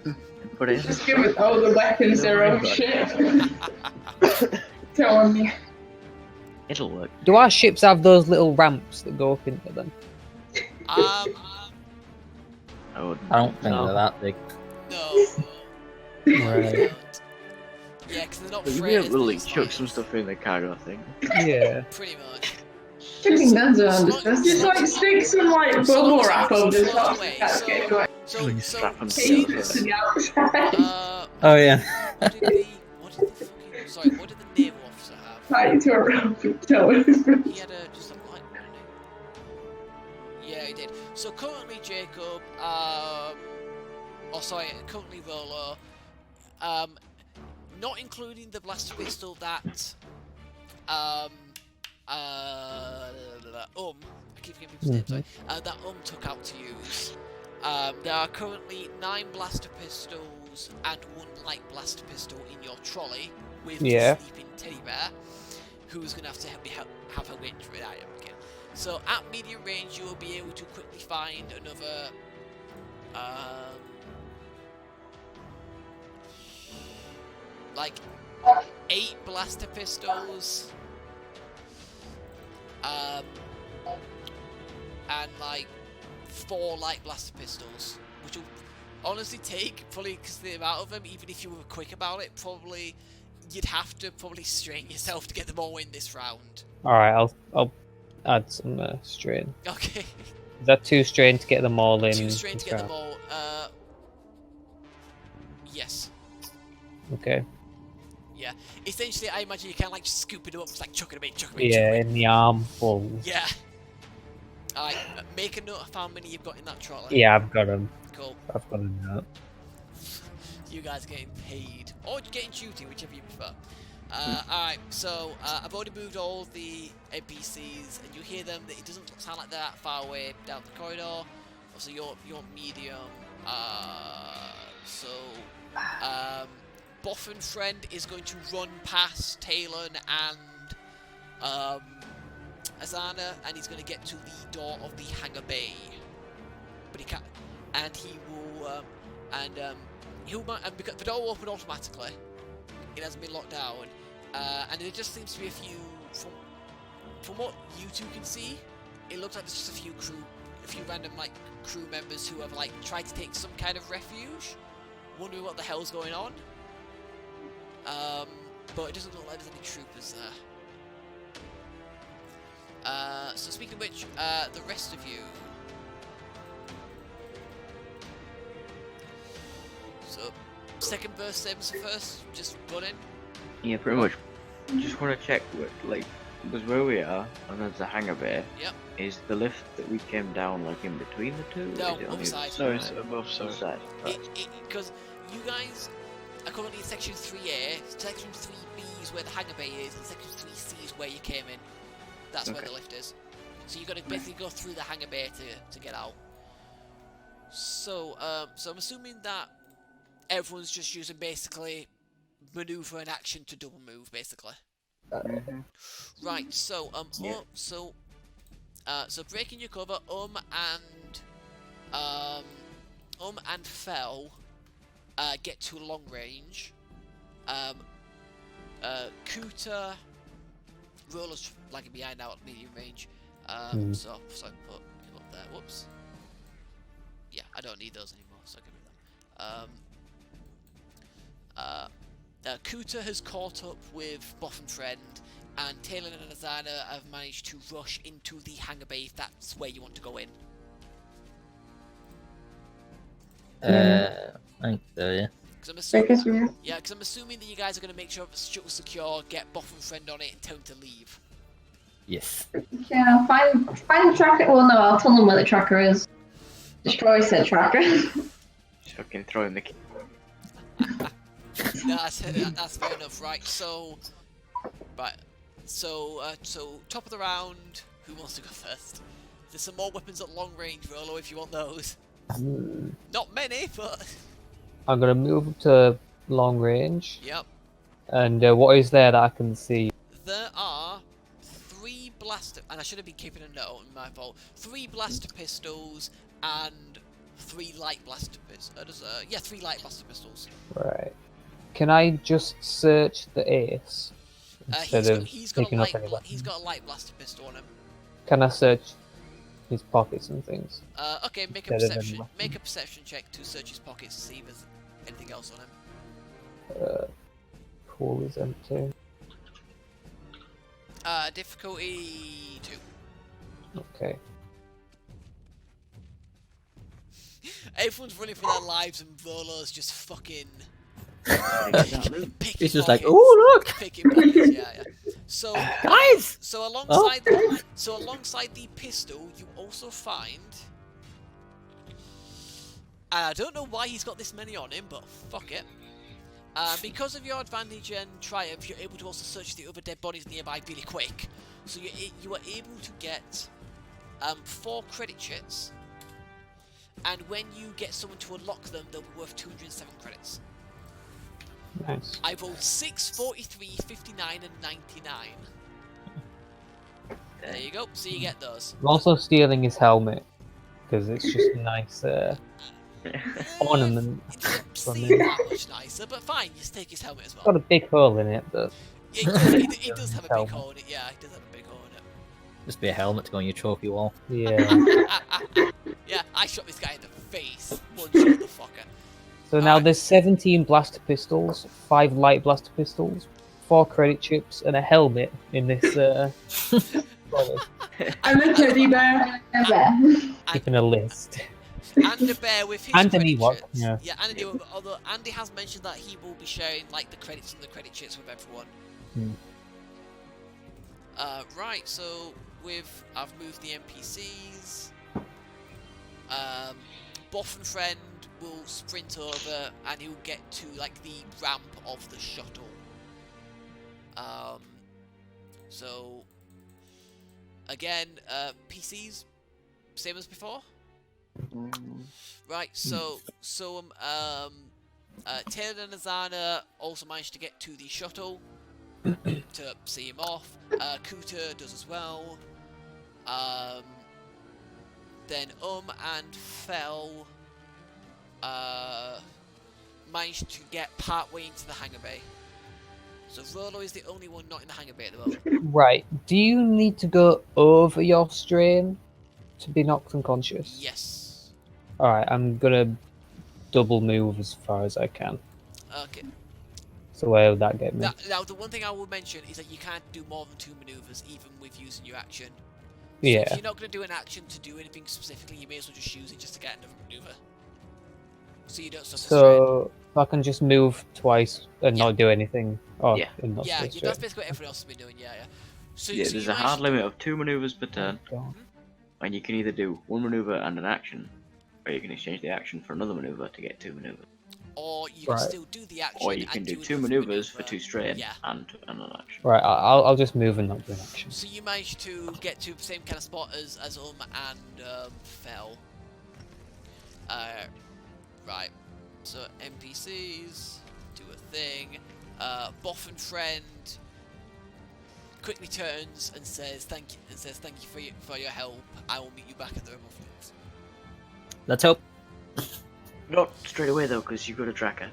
And put it. Just give it all the weapons their own shit. Telling me. It'll work. Do our ships have those little ramps that go up into them? I wouldn't. I don't think they're that big. No. Right. Yeah, because they're not But you'll be freight. able to like chuck some stuff in the cargo thing. Yeah. Pretty much. Chicken guns around this Just like stick some like bubble wrap over the top of the basket. Like, So Strap them tape to it the to the outside. Oh yeah. what did the sorry, what did the naval officer have? Tie it to a rope and tow it. He had just a light, didn't he? Yeah, he did. So currently Jacob, currently Rolo, not including the blaster pistol that, I keep forgetting people's names, sorry, that took out to use. There are currently 9 blaster pistols and 1 light blaster pistol in your trolley with the sleeping teddy bear, who's going to have to have her way into it again. So at medium range, you will be able to quickly find another, like 8 blaster pistols, and like 4 light blaster pistols, which will honestly take probably because the amount of them. Even if you were quick about it, probably you'd have to probably strain yourself to get them all in this round. All right, I'll add some strain. Okay. Is that 2 strain to get them all in? 2 strain to this get them round? all. Yes. Okay. Yeah. Essentially, I imagine you kind of like scooping them up, just like chucking them in, Yeah, in the armful. Yeah. Alright, make a note of how many you've got in that trolley. Yeah, I've got them. Cool. I've got them now. You guys are getting paid. Or getting duty, whichever you prefer. Alright, so I've already moved all the NPCs, and you hear them. It doesn't sound like they're that far away down the corridor. Also, you're medium. Boffin Friend is going to run past Talon and Azarna, and he's going to get to the door of the hangar bay. But he can't, and he will, because the door will open automatically. It hasn't been locked down, and there just seems to be a few. From what you two can see, it looks like there's just a few random like crew members who have like tried to take some kind of refuge, wondering what the hell's going on. But it doesn't look like there's any troopers there. So speaking of which, the rest of you. So, second verse, same as the first, just run in. Yeah, pretty much. Just want to check, like, because where we are, and there's a hangar bay. Yep. Is the lift that we came down, like, in between the two? No, Is it on the upside. other No, it's side? above, sorry. Upside. Right. Because you guys are currently in section 3A, section 3B is where the hangar bay is, and section 3C is where you came in. That's where Okay. the lift is. So you've got to basically go through the hangar bay to get out. So, so I'm assuming that everyone's just using basically maneuver and action to double move, basically. Mhm. Right. So, Yeah. so breaking your cover, and Fel, get to long range. Kuta, Roller's lagging behind now at medium range. So put him up there. Whoops. Yeah, I don't need those anymore, so get rid of them. Kuta has caught up with Boffin Friend, and Talon and Azarna have managed to rush into the hangar bay if that's where you want to go in. I think so, yeah. Because Because I'm assuming that you guys are going to make sure the shuttle's secure, get Boffin Friend on it, and tell him to leave. Yes. yeah, find the tracker. Well, no, I'll tell them where the tracker is. Destroy said tracker. Just fucking throw in the key. No, that's fair enough, right? So top of the round, who wants to go first? There's some more weapons at long range, Rolo, if you want those. Not many, but I'm gonna move up to long range. yep. And what is there that I can see? There are 3 blaster, and I should have been keeping a note, my fault. 3 blaster pistols and 3 light blaster pistols. 3 light blaster pistols. Right. Can I just search the ace instead of He's got picking up any weapons? he's got a light blaster pistol on him. Can I search his pockets and things? Okay, make Better than a perception check to search his pockets to see if there's anything else on him. Pool is empty. Difficulty 2. Okay. Everyone's running for their lives and Rolo's just fucking picking It's just like, pockets. oh look, Picking pockets, yeah. So guys! So alongside the pistol, you also find, and I don't know why he's got this many on him, but fuck it. Because of your advantage and triumph, you're able to also search the other dead bodies nearby really quick. So you are able to get 4 credit chits, and when you get someone to unlock them, they'll be worth 207 credits. Nice. I rolled 6, 43, 59, and 99. There you go. So you get those. I'm also stealing his helmet because it's just a nice ornament. It doesn't from seem him. that much nicer, but fine. You just take his helmet as It's got well. a big hole in it, but It does, it does have a big Helmet. hole in it. Yeah, it does have a big hole in it. Just be a helmet to go on your trophy wall. yeah. Yeah, I shot this guy in the face. One shot the fucker. So now there's 17 blaster pistols, 5 light blaster pistols, 4 credit chips, and a helmet in this trolley. I'm a teddy bear. Keeping a list. And a bear with his And an credit Ewok, chits. yeah. Yeah, and an Ewok, although Andy has mentioned that he will be sharing like the credits and the credit chits with everyone. Hmm. Right, so I've moved the NPCs. Boff and Friend will sprint over and he'll get to like the ramp of the shuttle. So again, PCs, same as before. Right, so Taylor and Azarna also managed to get to the shuttle to see him off. Kuta does as well. Then and Fel managed to get part way into the hangar bay. So Rolo is the only one not in the hangar bay at the moment. Right. Do you need to go over your strain to be knocked unconscious? Yes. Alright, I'm gonna double move as far as I can. Okay. So where would that get me? Now, the one thing I will mention is that you can't do more than 2 maneuvers, even with using your action. So Yeah. if you're not going to do an action to do anything specifically, you may as well just use it just to get another maneuver. So you don't suffer strain. So I can just move twice and Yeah. not do anything. Oh, Yeah. and not Yeah, stay that's straight. basically what everyone else has been doing, yeah. So, Yeah, so there's you a hard managed- limit of 2 maneuvers per turn, God. and you can either do 1 maneuver and an action, or you can exchange the action for another maneuver to get 2 maneuvers. Or you can Right. still do the action Or you can and do do 2 another maneuvers for maneuver. 2 strain Yeah. and an action. Right, I'll just move and not do an action. So you managed to get to the same kind of spot as and Fel. Right. So NPCs do a thing. Boff and Friend quickly turns and says thank you for your help. I will meet you back at the Rebel Fleet. Let's hope. Not straight away though, because you've got a tracker,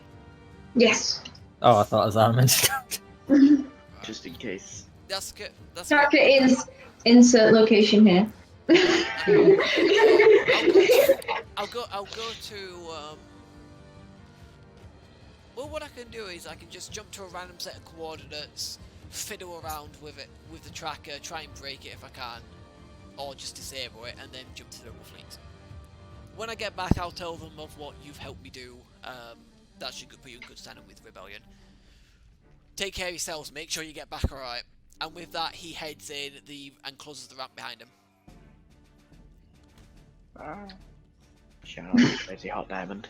Yes. Oh, I thought Azarna mentioned that. Right. just in case. That's good. That's Tracker is insert location here. I'll go to well, what I can do is I can just jump to a random set of coordinates, fiddle around with it with the tracker, try and break it if I can, or just disable it and then jump to the Rebel Fleet. When I get back, I'll tell them of what you've helped me do. That should put you in good standing with Rebellion. Take care of yourselves. Make sure you get back alright. And with that, he heads in and closes the ramp behind him. Shout out to Crazy Hot Diamond.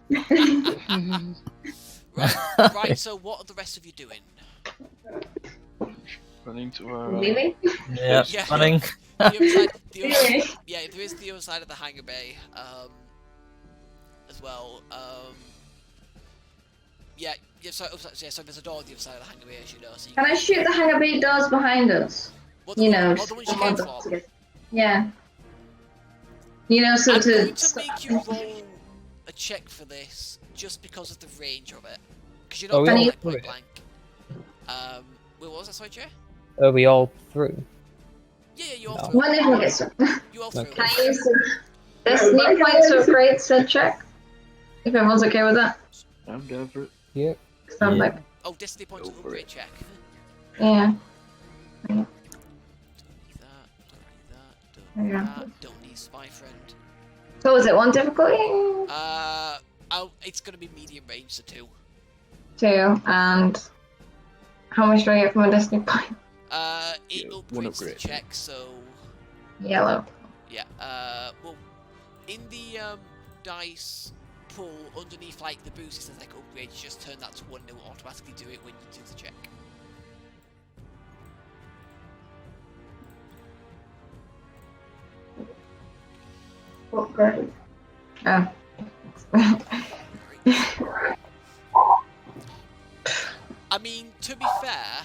Right. So what are the rest of you doing? Running to Really? Yeah, Yeah. running. The other side, Really? yeah, there is the other side of the hangar bay, as well. So there's a door on the other side of the hangar bay, as you know. So you Can I shoot the hangar bay doors behind us? what, You know, the ones you came from. yeah. You know, so I'm to going to make you roll a check for this, just because of the range of it. Because you're Oh, not we going all like point through it? blank. Wait, what was that, sorry, Jay? Are we all through? Yeah, you all No. through. When did we get some? You all through. Okay. Can I use some destiny points to upgrade said check? If everyone's okay with that. I'm down for it. Yeah. 'Cause I'm Yeah. like, Oh, Destiny points Go for upgrade it. check. yeah. Don't need that. Yeah. Don't need spy friend. So was it 1 difficulty? It's gonna be medium range, so 2. 2, and how much do I get from a destiny point? It Yeah, one upgrades the upgrade. check, so Yellow. yeah. Well, in the dice pool underneath like the boost, it says like upgrade. You just turn that to 1 and it will automatically do it when you do the check. Upgrade. Oh. I mean, to be fair,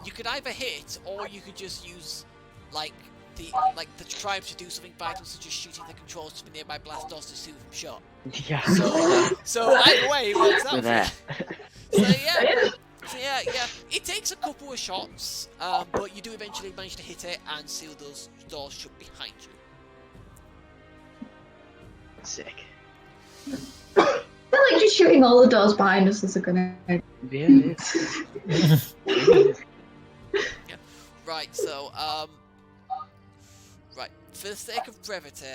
you could either hit or you could just use like the tribe to do something vital, such as shooting the controls to the nearby blast doors to soothe them shut. Yeah. So either way, it works out. We're there. So yeah, it takes a couple of shots, but you do eventually manage to hit it and seal those doors shut behind you. Sick. I feel like just shooting all the doors behind us is a good idea. Yeah. Right, so, right, for the sake of brevity,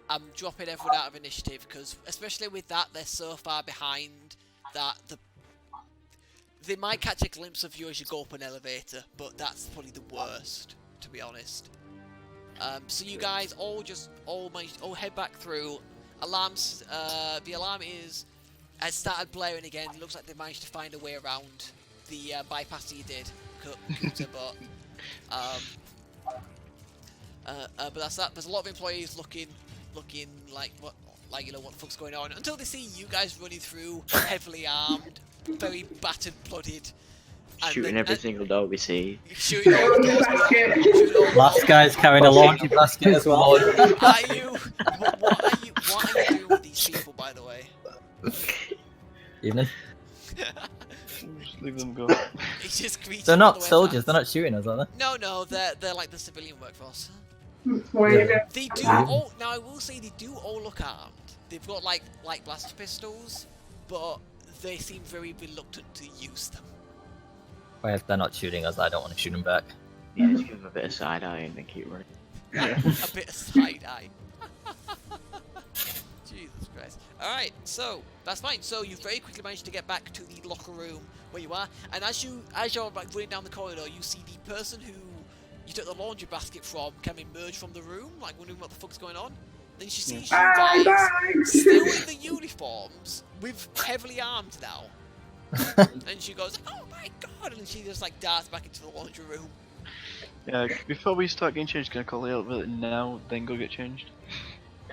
I'm dropping everyone out of initiative, because, especially with that, they're so far behind that they might catch a glimpse of you as you go up an elevator, but that's probably the worst, to be honest. So you guys all head back through. Alarms, the alarm has started blaring again. It looks like they managed to find a way around the bypass that you did, Kuta, but that's that. There's a lot of employees looking like what the fuck's going on, until they see you guys running through, heavily armed, very battered, blooded, Shooting every single door we see. Shooting all the doors. Last guy's carrying a laundry basket as well. What are you doing with these people, by the way? Evening. Just leave them go. It's just greeting They're all not the way soldiers. back. They're not shooting us, are they? No, they're like the civilian workforce. Where you go? They do all. Now I will say they do all look armed. They've got like blaster pistols, but they seem very reluctant to use them. Well, if they're not shooting us, I don't want to shoot them back. Yeah, just give them a bit of side eye and then keep running. A bit of side eye. Jesus Christ. Alright, so that's fine. So you very quickly managed to get back to the locker room where you are, and as you're like running down the corridor, you see the person who you took the laundry basket from can emerge from the room, like wondering what the fuck's going on. Then she sees you guys still in the uniforms with heavily armed now. And she goes, "Oh my god!" And she just like darts back into the laundry room. Yeah, before we start getting changed, can I call the elevator now, then go get changed?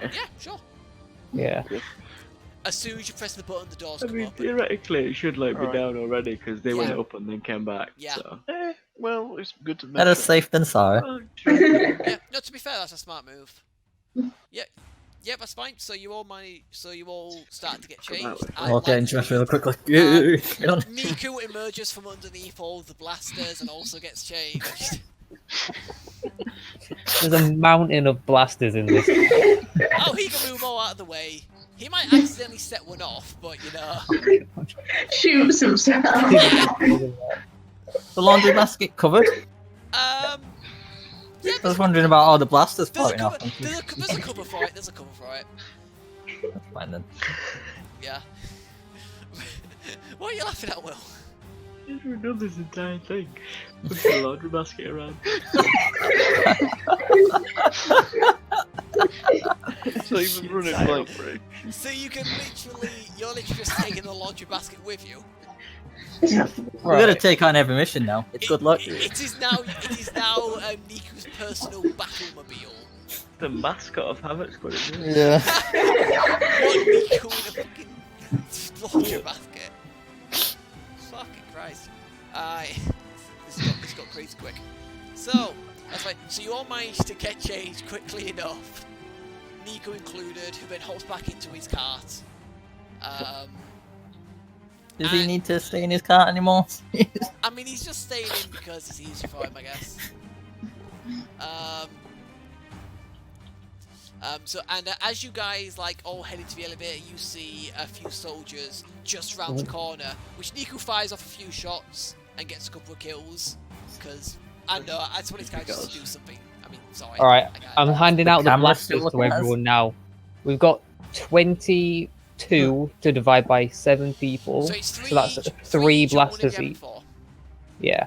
Yeah, sure. Yeah. As soon as you press the button, the doors I come mean, open. theoretically, it should let me Alright. down already because they went Yeah. up and then came back. Yeah. So. Well, it's good to Better sure. safe than sorry. Oh, true. Yeah, no, to be fair, that's a smart move. Yeah, that's fine. So you all start to get Come changed. out with and, I'll get like, into it really quickly. Get on. Miku emerges from underneath all the blasters and also gets changed. There's a mountain of blasters in this. Oh, he can move all out of the way. He might accidentally set one off, but you know. Shoots himself. The laundry basket covered? Yeah, I was wondering about all the blasters there's a firing off. cover. There's a cover for it. There's a cover for it. That's fine then. Yeah. What are you laughing at, Will? Just done this entire thing. Push the laundry basket around. So even running Entire like operation. So you're literally just taking the laundry basket with you. We're gonna take on every mission now. It's good luck. It is now Niku's personal battlemobile. The mascot of Havoc's got it. Yeah. What Niku in a fucking laundry basket? Fucking Christ. This got crazy quick. So, that's fine. So you all managed to get changed quickly enough. Niku included, who then hops back into his cart. Does he need to stay in his cart anymore? I mean, he's just staying in because it's easier for him, I guess. As you guys like all head into the elevator, you see a few soldiers just round the corner, which Niku fires off a few shots and gets a couple of kills. Because I know I just want his characters to do something. I mean, sorry. All right, I can't. I'm handing out the camera's still blasters to looking at us. everyone now. We've got 22 to divide by 7 people. So it's So that's each, 3 each of one of blasters the other each. 4. Yeah.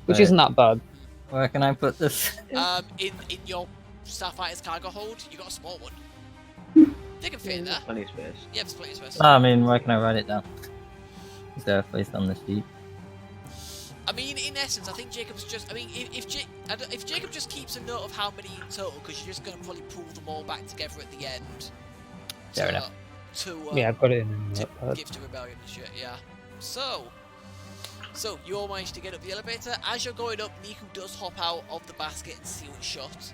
Which Right. isn't that bad. Where can I put this? In your Starfighter's cargo hold, you got a small one. They can fit in there. Plenty of space. Yeah, there's plenty of space. No, I mean, where can I write it down? Is there a place on the sheet? I mean, in essence, I think Jacob's just. I mean, if Jacob just keeps a note of how many in total, because you're just going to probably pull them all back together at the end. Fair enough. To Yeah, I've got it in to the notepad. give to Rebellion and shit. Yeah. So, So you all manage to get up the elevator. As you're going up, Niku does hop out of the basket and see what's shut.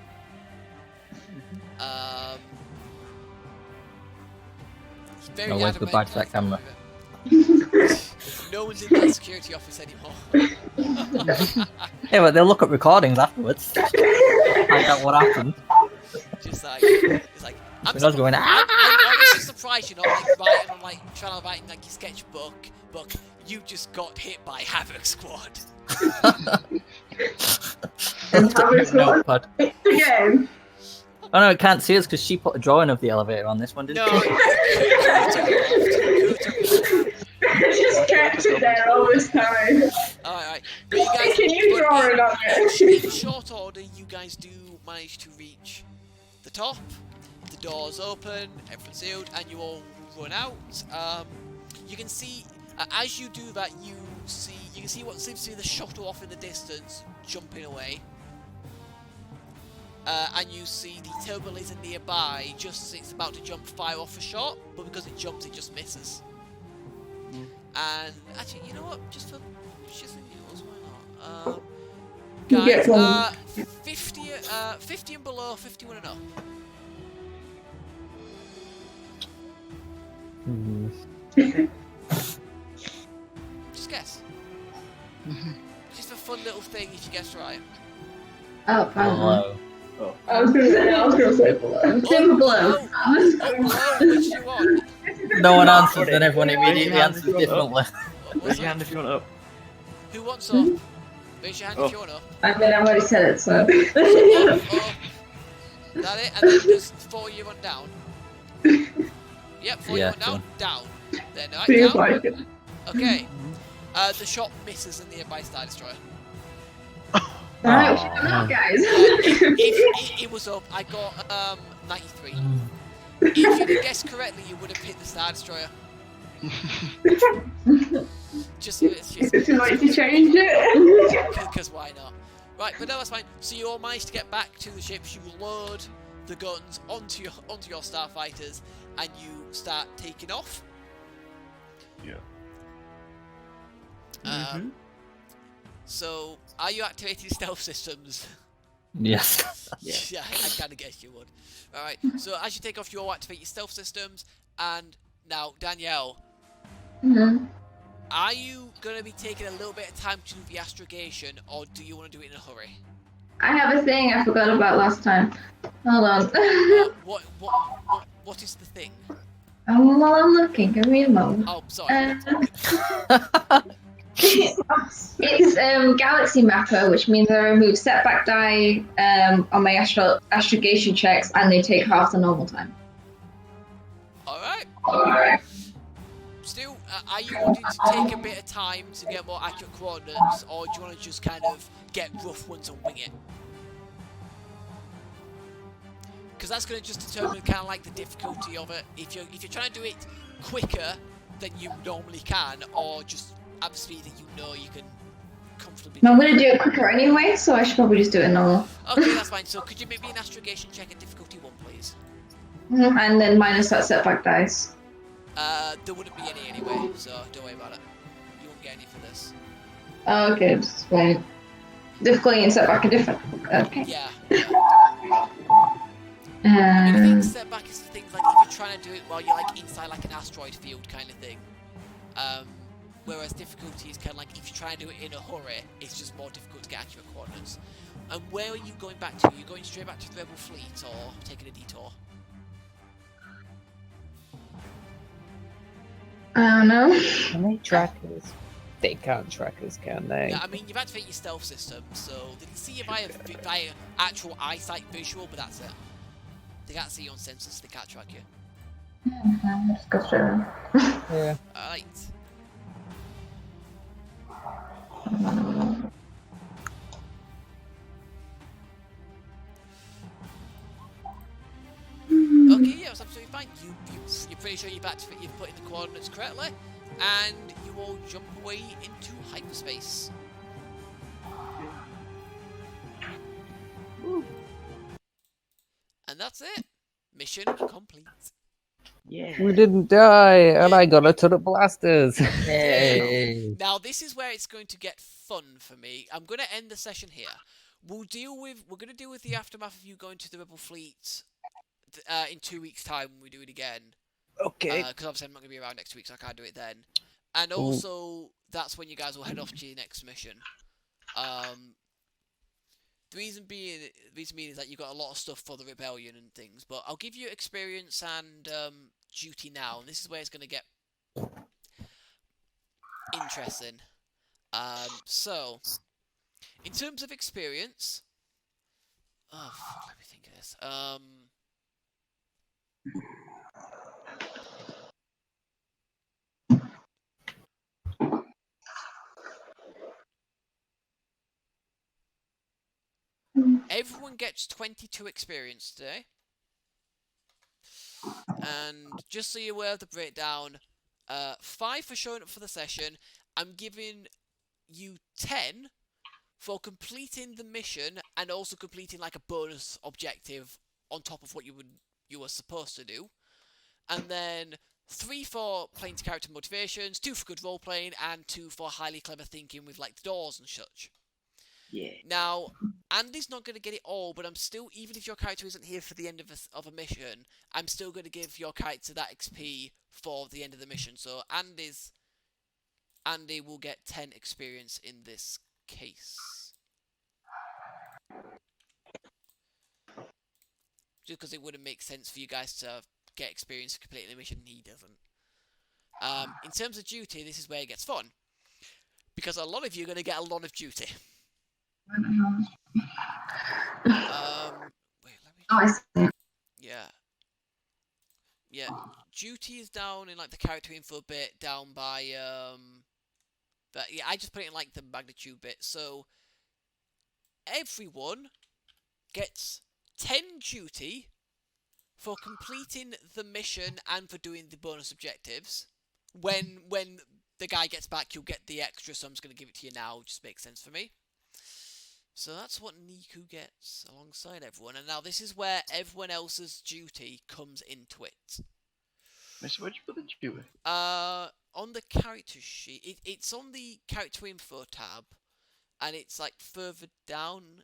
He's very No, where's adamant. goodbye to that camera? No one's in that security office anymore. Yeah, but they'll look at recordings afterwards. Find out what happened. Just like, it's like, I'm Going, I'm honestly surprised you're not like writing on like trying to write in like your sketchbook. Book, you just got hit by Havoc Squad. And Havoc Squad. Notepad. Again. Oh no, it can't see us because she put a drawing of the elevator on this one, didn't No, she? Just kept it there all this time. Alright. But you guys, Can you draw it on it? in short order, you guys do manage to reach the top. The doors open, everything's sealed, and you all run out. You can see as you do that, you can see what seems to be the shuttle off in the distance jumping away. And you see the turbo laser nearby, just as it's about to jump, fire off a shot, but because it jumps, it just misses. And actually, you know what? Just for shits and giggles, why not? You get Guys, one. 50 and below, 51 and up. Just guess. Just a fun little thing if you guess right. Oh, fine. Hello. I was gonna say below. Super blow. Oh, which you want? No one answers, then everyone immediately answers differently. Raise your hand if you want up. Who wants up? Raise your hand if you want up. I mean, I've already said it, so. Up. That it? And then there's 4 you want down. Yep, 4 you Yeah, want down. Down. Then Feels right, like it. down. Okay. The shot misses in the nearby Star Destroyer. Alright, we should have enough, guys. If it was up, I got 93. If you had guessed correctly, you would have hit the Star Destroyer. Just it's just Would you like to change it? because why not? Right, but no, that's fine. So you all managed to get back to the ships. You load the guns onto your starfighters, and you start taking off. Yeah. So, are you activating stealth systems? Yes. Yeah, I kind of guessed you would. Alright, so as you take off, you all activate your stealth systems, and now, Danielle, are you going to be taking a little bit of time to do the astrogation, or do you want to do it in a hurry? I have a thing I forgot about last time. Hold on. What is the thing? Well, I'm looking. Give me a moment. Oh, sorry. It's Galaxy Mapper, which means I remove setback die on my astrogation checks, and they take half the normal time. Alright. Still, are you wanting to take a bit of time to get more accurate coordinates, or do you want to just kind of get rough ones and wing it? Because that's going to just determine kind of like the difficulty of it. If you're trying to do it quicker than you normally can, or just at the speed that you know you can comfortably. I'm going to do it quicker anyway, so I should probably just do it normal. Okay, that's fine. So could you make me an astrogation check at difficulty 1, please? And then minus that setback dice. There wouldn't be any anyway, so don't worry about it. You won't get any for this. Oh, okay, just fine. Difficulty and setback are different. Okay. Yeah. I think setback is the thing like if you're trying to do it while you're like inside like an asteroid field kind of thing. Whereas difficulty is kind of like if you're trying to do it in a hurry, it's just more difficult to get accurate coordinates. And where are you going back to? Are you going straight back to the Rebel fleet or taking a detour? I don't know. Can they track us? They can't track us, can they? Yeah, I mean you've activated your stealth system, so they can see you via actual eyesight visual, but that's it. They can't see you on sensors, so they can't track you. Let's go through. Yeah. Alright. Okay, yeah, it's absolutely fine. You're pretty sure you've put in the coordinates correctly, and you all jump away into hyperspace. And that's it. Mission complete. Yeah. We didn't die, and I got a ton of blasters. Yay! Now this is where it's going to get fun for me. I'm going to end the session here. We're going to deal with the aftermath of you going to the Rebel fleet in 2 weeks' time when we do it again. Okay. Because obviously I'm not going to be around next week, so I can't do it then. And also, that's when you guys will head off to your next mission. The reason being is that you've got a lot of stuff for the rebellion and things, but I'll give you experience and duty now, and this is where it's going to get interesting. So, in terms of experience, oh fuck, let me think of this. Everyone gets 22 experience today. And just so you're aware of the breakdown, 5 for showing up for the session. I'm giving you 10 for completing the mission and also completing like a bonus objective on top of what you were supposed to do. And then 3 for playing to character motivations, 2 for good role playing, and 2 for highly clever thinking with like the doors and such. Yeah. Now, Andy's not going to get it all, but I'm still, even if your character isn't here for the end of a mission, I'm still going to give your character that XP for the end of the mission. So Andy will get 10 experience in this case. Just because it wouldn't make sense for you guys to get experience for completing the mission and he doesn't. In terms of duty, this is where it gets fun. Because a lot of you are going to get a lot of duty. Wait, let me... Oh, I see. Yeah. Duty is down in like the character info bit, down by but yeah, I just put it in like the magnitude bit. So everyone gets 10 duty for completing the mission and for doing the bonus objectives. When the guy gets back, you'll get the extra, so I'm just gonna give it to you now. It just makes sense for me. So that's what Niku gets alongside everyone. And now this is where everyone else's duty comes into it. Mister, where'd you put the duty? On the character sheet. It's on the character info tab. And it's like further down.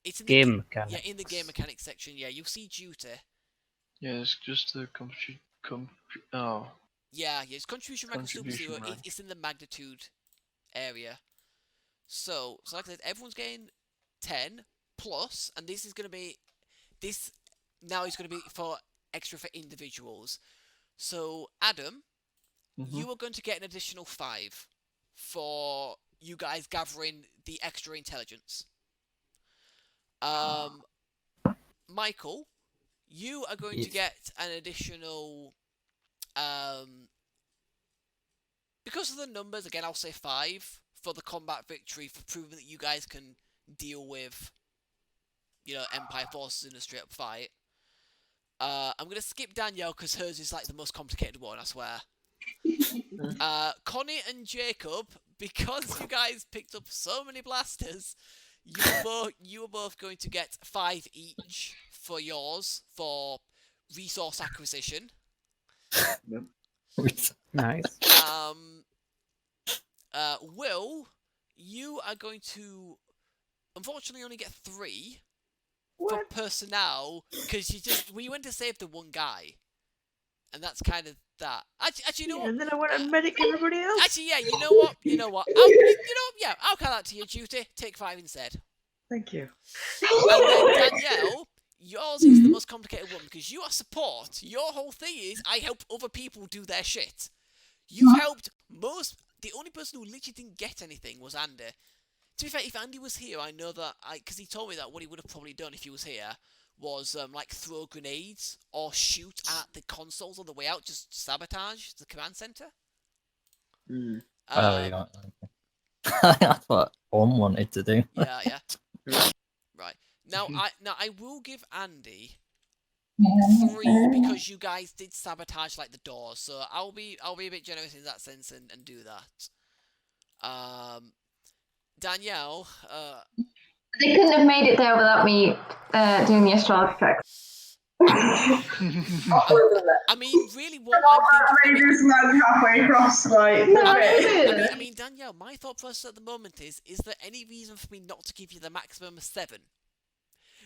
It's in the Game mechanics. Yeah, in the game mechanics section. Yeah, you'll see duty. Yeah, it's just the oh. Yeah, it's contribution rank super Contribution zero. rank. It's in the magnitude area. So like I said, everyone's getting 10 plus, and this is going to be now is going to be for extra for individuals. So Adam, you are going to get an additional 5 for you guys gathering the extra intelligence. Michael, you are going to get an additional because of the numbers, again, I'll say 5 for the combat victory, for proving that you guys can deal with, Empire forces in a straight up fight. I'm going to skip Danielle because hers is like the most complicated one, I swear. Connie and Jacob, because you guys picked up so many blasters, you are both going to get 5 each for yours for resource acquisition. Nice. Will, you are going to unfortunately only get 3 for personnel because we went to save the one guy, and that's kind of that. Actually, you know what? And then I went and medic everybody else. Actually, yeah, you know what? I'll call out to your duty. Take 5 instead. Thank you. And then Danielle, yours is the most complicated one because you are support. Your whole thing is I help other people do their shit. You've helped the only person who literally didn't get anything was Andy. To be fair, if Andy was here, I know that because he told me that what he would have probably done if he was here was like throw grenades or shoot at the consoles on the way out, just sabotage the command center. Yeah. That's what Om wanted to do. Yeah. Right. Now I will give Andy 3 because you guys did sabotage like the doors, so I'll be a bit generous in that sense and do that. Danielle, They couldn't have made it there without me doing the astrology check. I mean, really, what I'm thinking. This man halfway across, like, no way. I mean, Danielle, my thought process at the moment is there any reason for me not to give you the maximum of 7?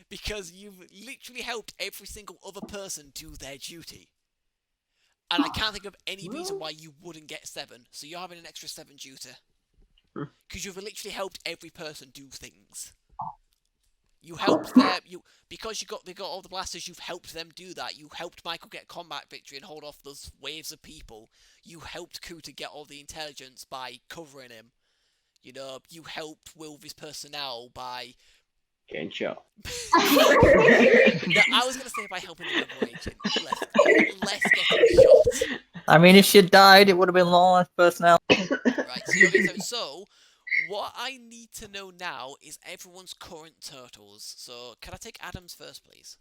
Because you've literally helped every single other person do their duty. And I can't think of any reason why you wouldn't get 7. So you're having an extra 7 duty. Because you've literally helped every person do things. You helped them. Because they got all the blasters. You've helped them do that. You helped Michael get combat victory and hold off those waves of people. You helped Kuta get all the intelligence by covering him. You know, you helped Will with his personnel by getting shot. No, I was gonna say by helping him avoid less getting shot. I mean, if she died, it would have been lawless personnel. Right. So what I need to know now is everyone's current totals. So can I take Adam's first, please?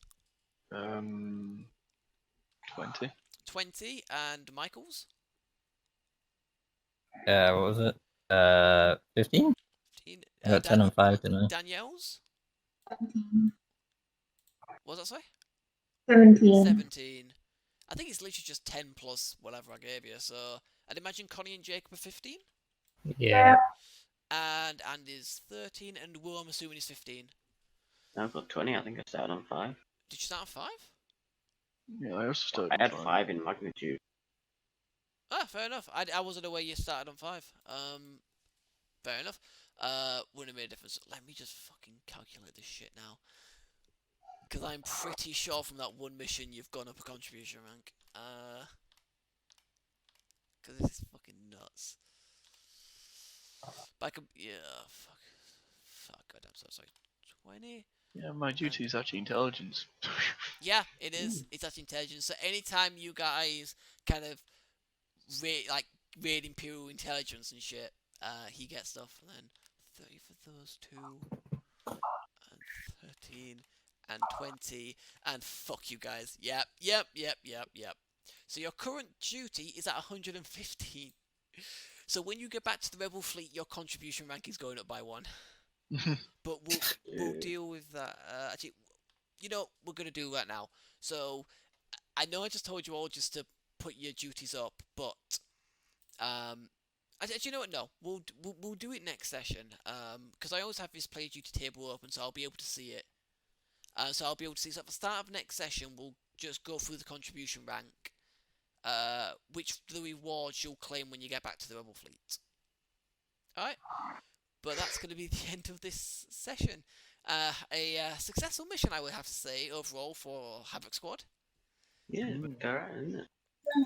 20. 20 and Michael's. What was it? 15? 15. I got 10 and 5, didn't I? Danielle's. 17. What was that, sorry? 17. 17. I think it's literally just 10 plus whatever I gave you. So I'd imagine Connie and Jacob are 15. Yeah. And Andy's 13, and Will, I'm assuming, is 15. I've got 20. I think I started on 5. Did you start on 5? Yeah, I also started. I had 5 in magnitude. Ah, fair enough. I wasn't aware you started on 5. Fair enough. Wouldn't have made a difference. Let me just fucking calculate this shit now. Because I'm pretty sure from that one mission you've gone up a contribution rank. Because this is fucking nuts. But I could, yeah, fuck, God, I'm so sorry. 20? Yeah, my duty is actually intelligence. Yeah, it is. It's actually intelligence. So anytime you guys kind of raid Imperial intelligence and shit, he gets stuff. And then 30 for those two, and 13, and 20, and fuck you guys. Yep. So your current duty is at 115. So when you get back to the Rebel fleet, your contribution rank is going up by 1. But we'll deal with that. Actually, you know, we're gonna do that now. So I know I just told you all just to put your duties up, but actually, you know what? No, we'll do it next session. Because I always have this player duty table open, so I'll be able to see it. So at the start of next session, we'll just go through the contribution rank. Which the rewards you'll claim when you get back to the Rebel fleet. Alright? But that's going to be the end of this session. A successful mission, I would have to say, overall, for Havoc Squad. Yeah, alright, isn't it?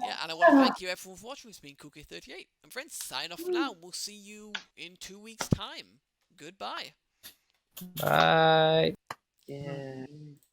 Yeah, and I want to thank you everyone for watching. It's been Cookie38. And friends, sign off for now. We'll see you in 2 weeks' time. Goodbye. Bye. Yeah.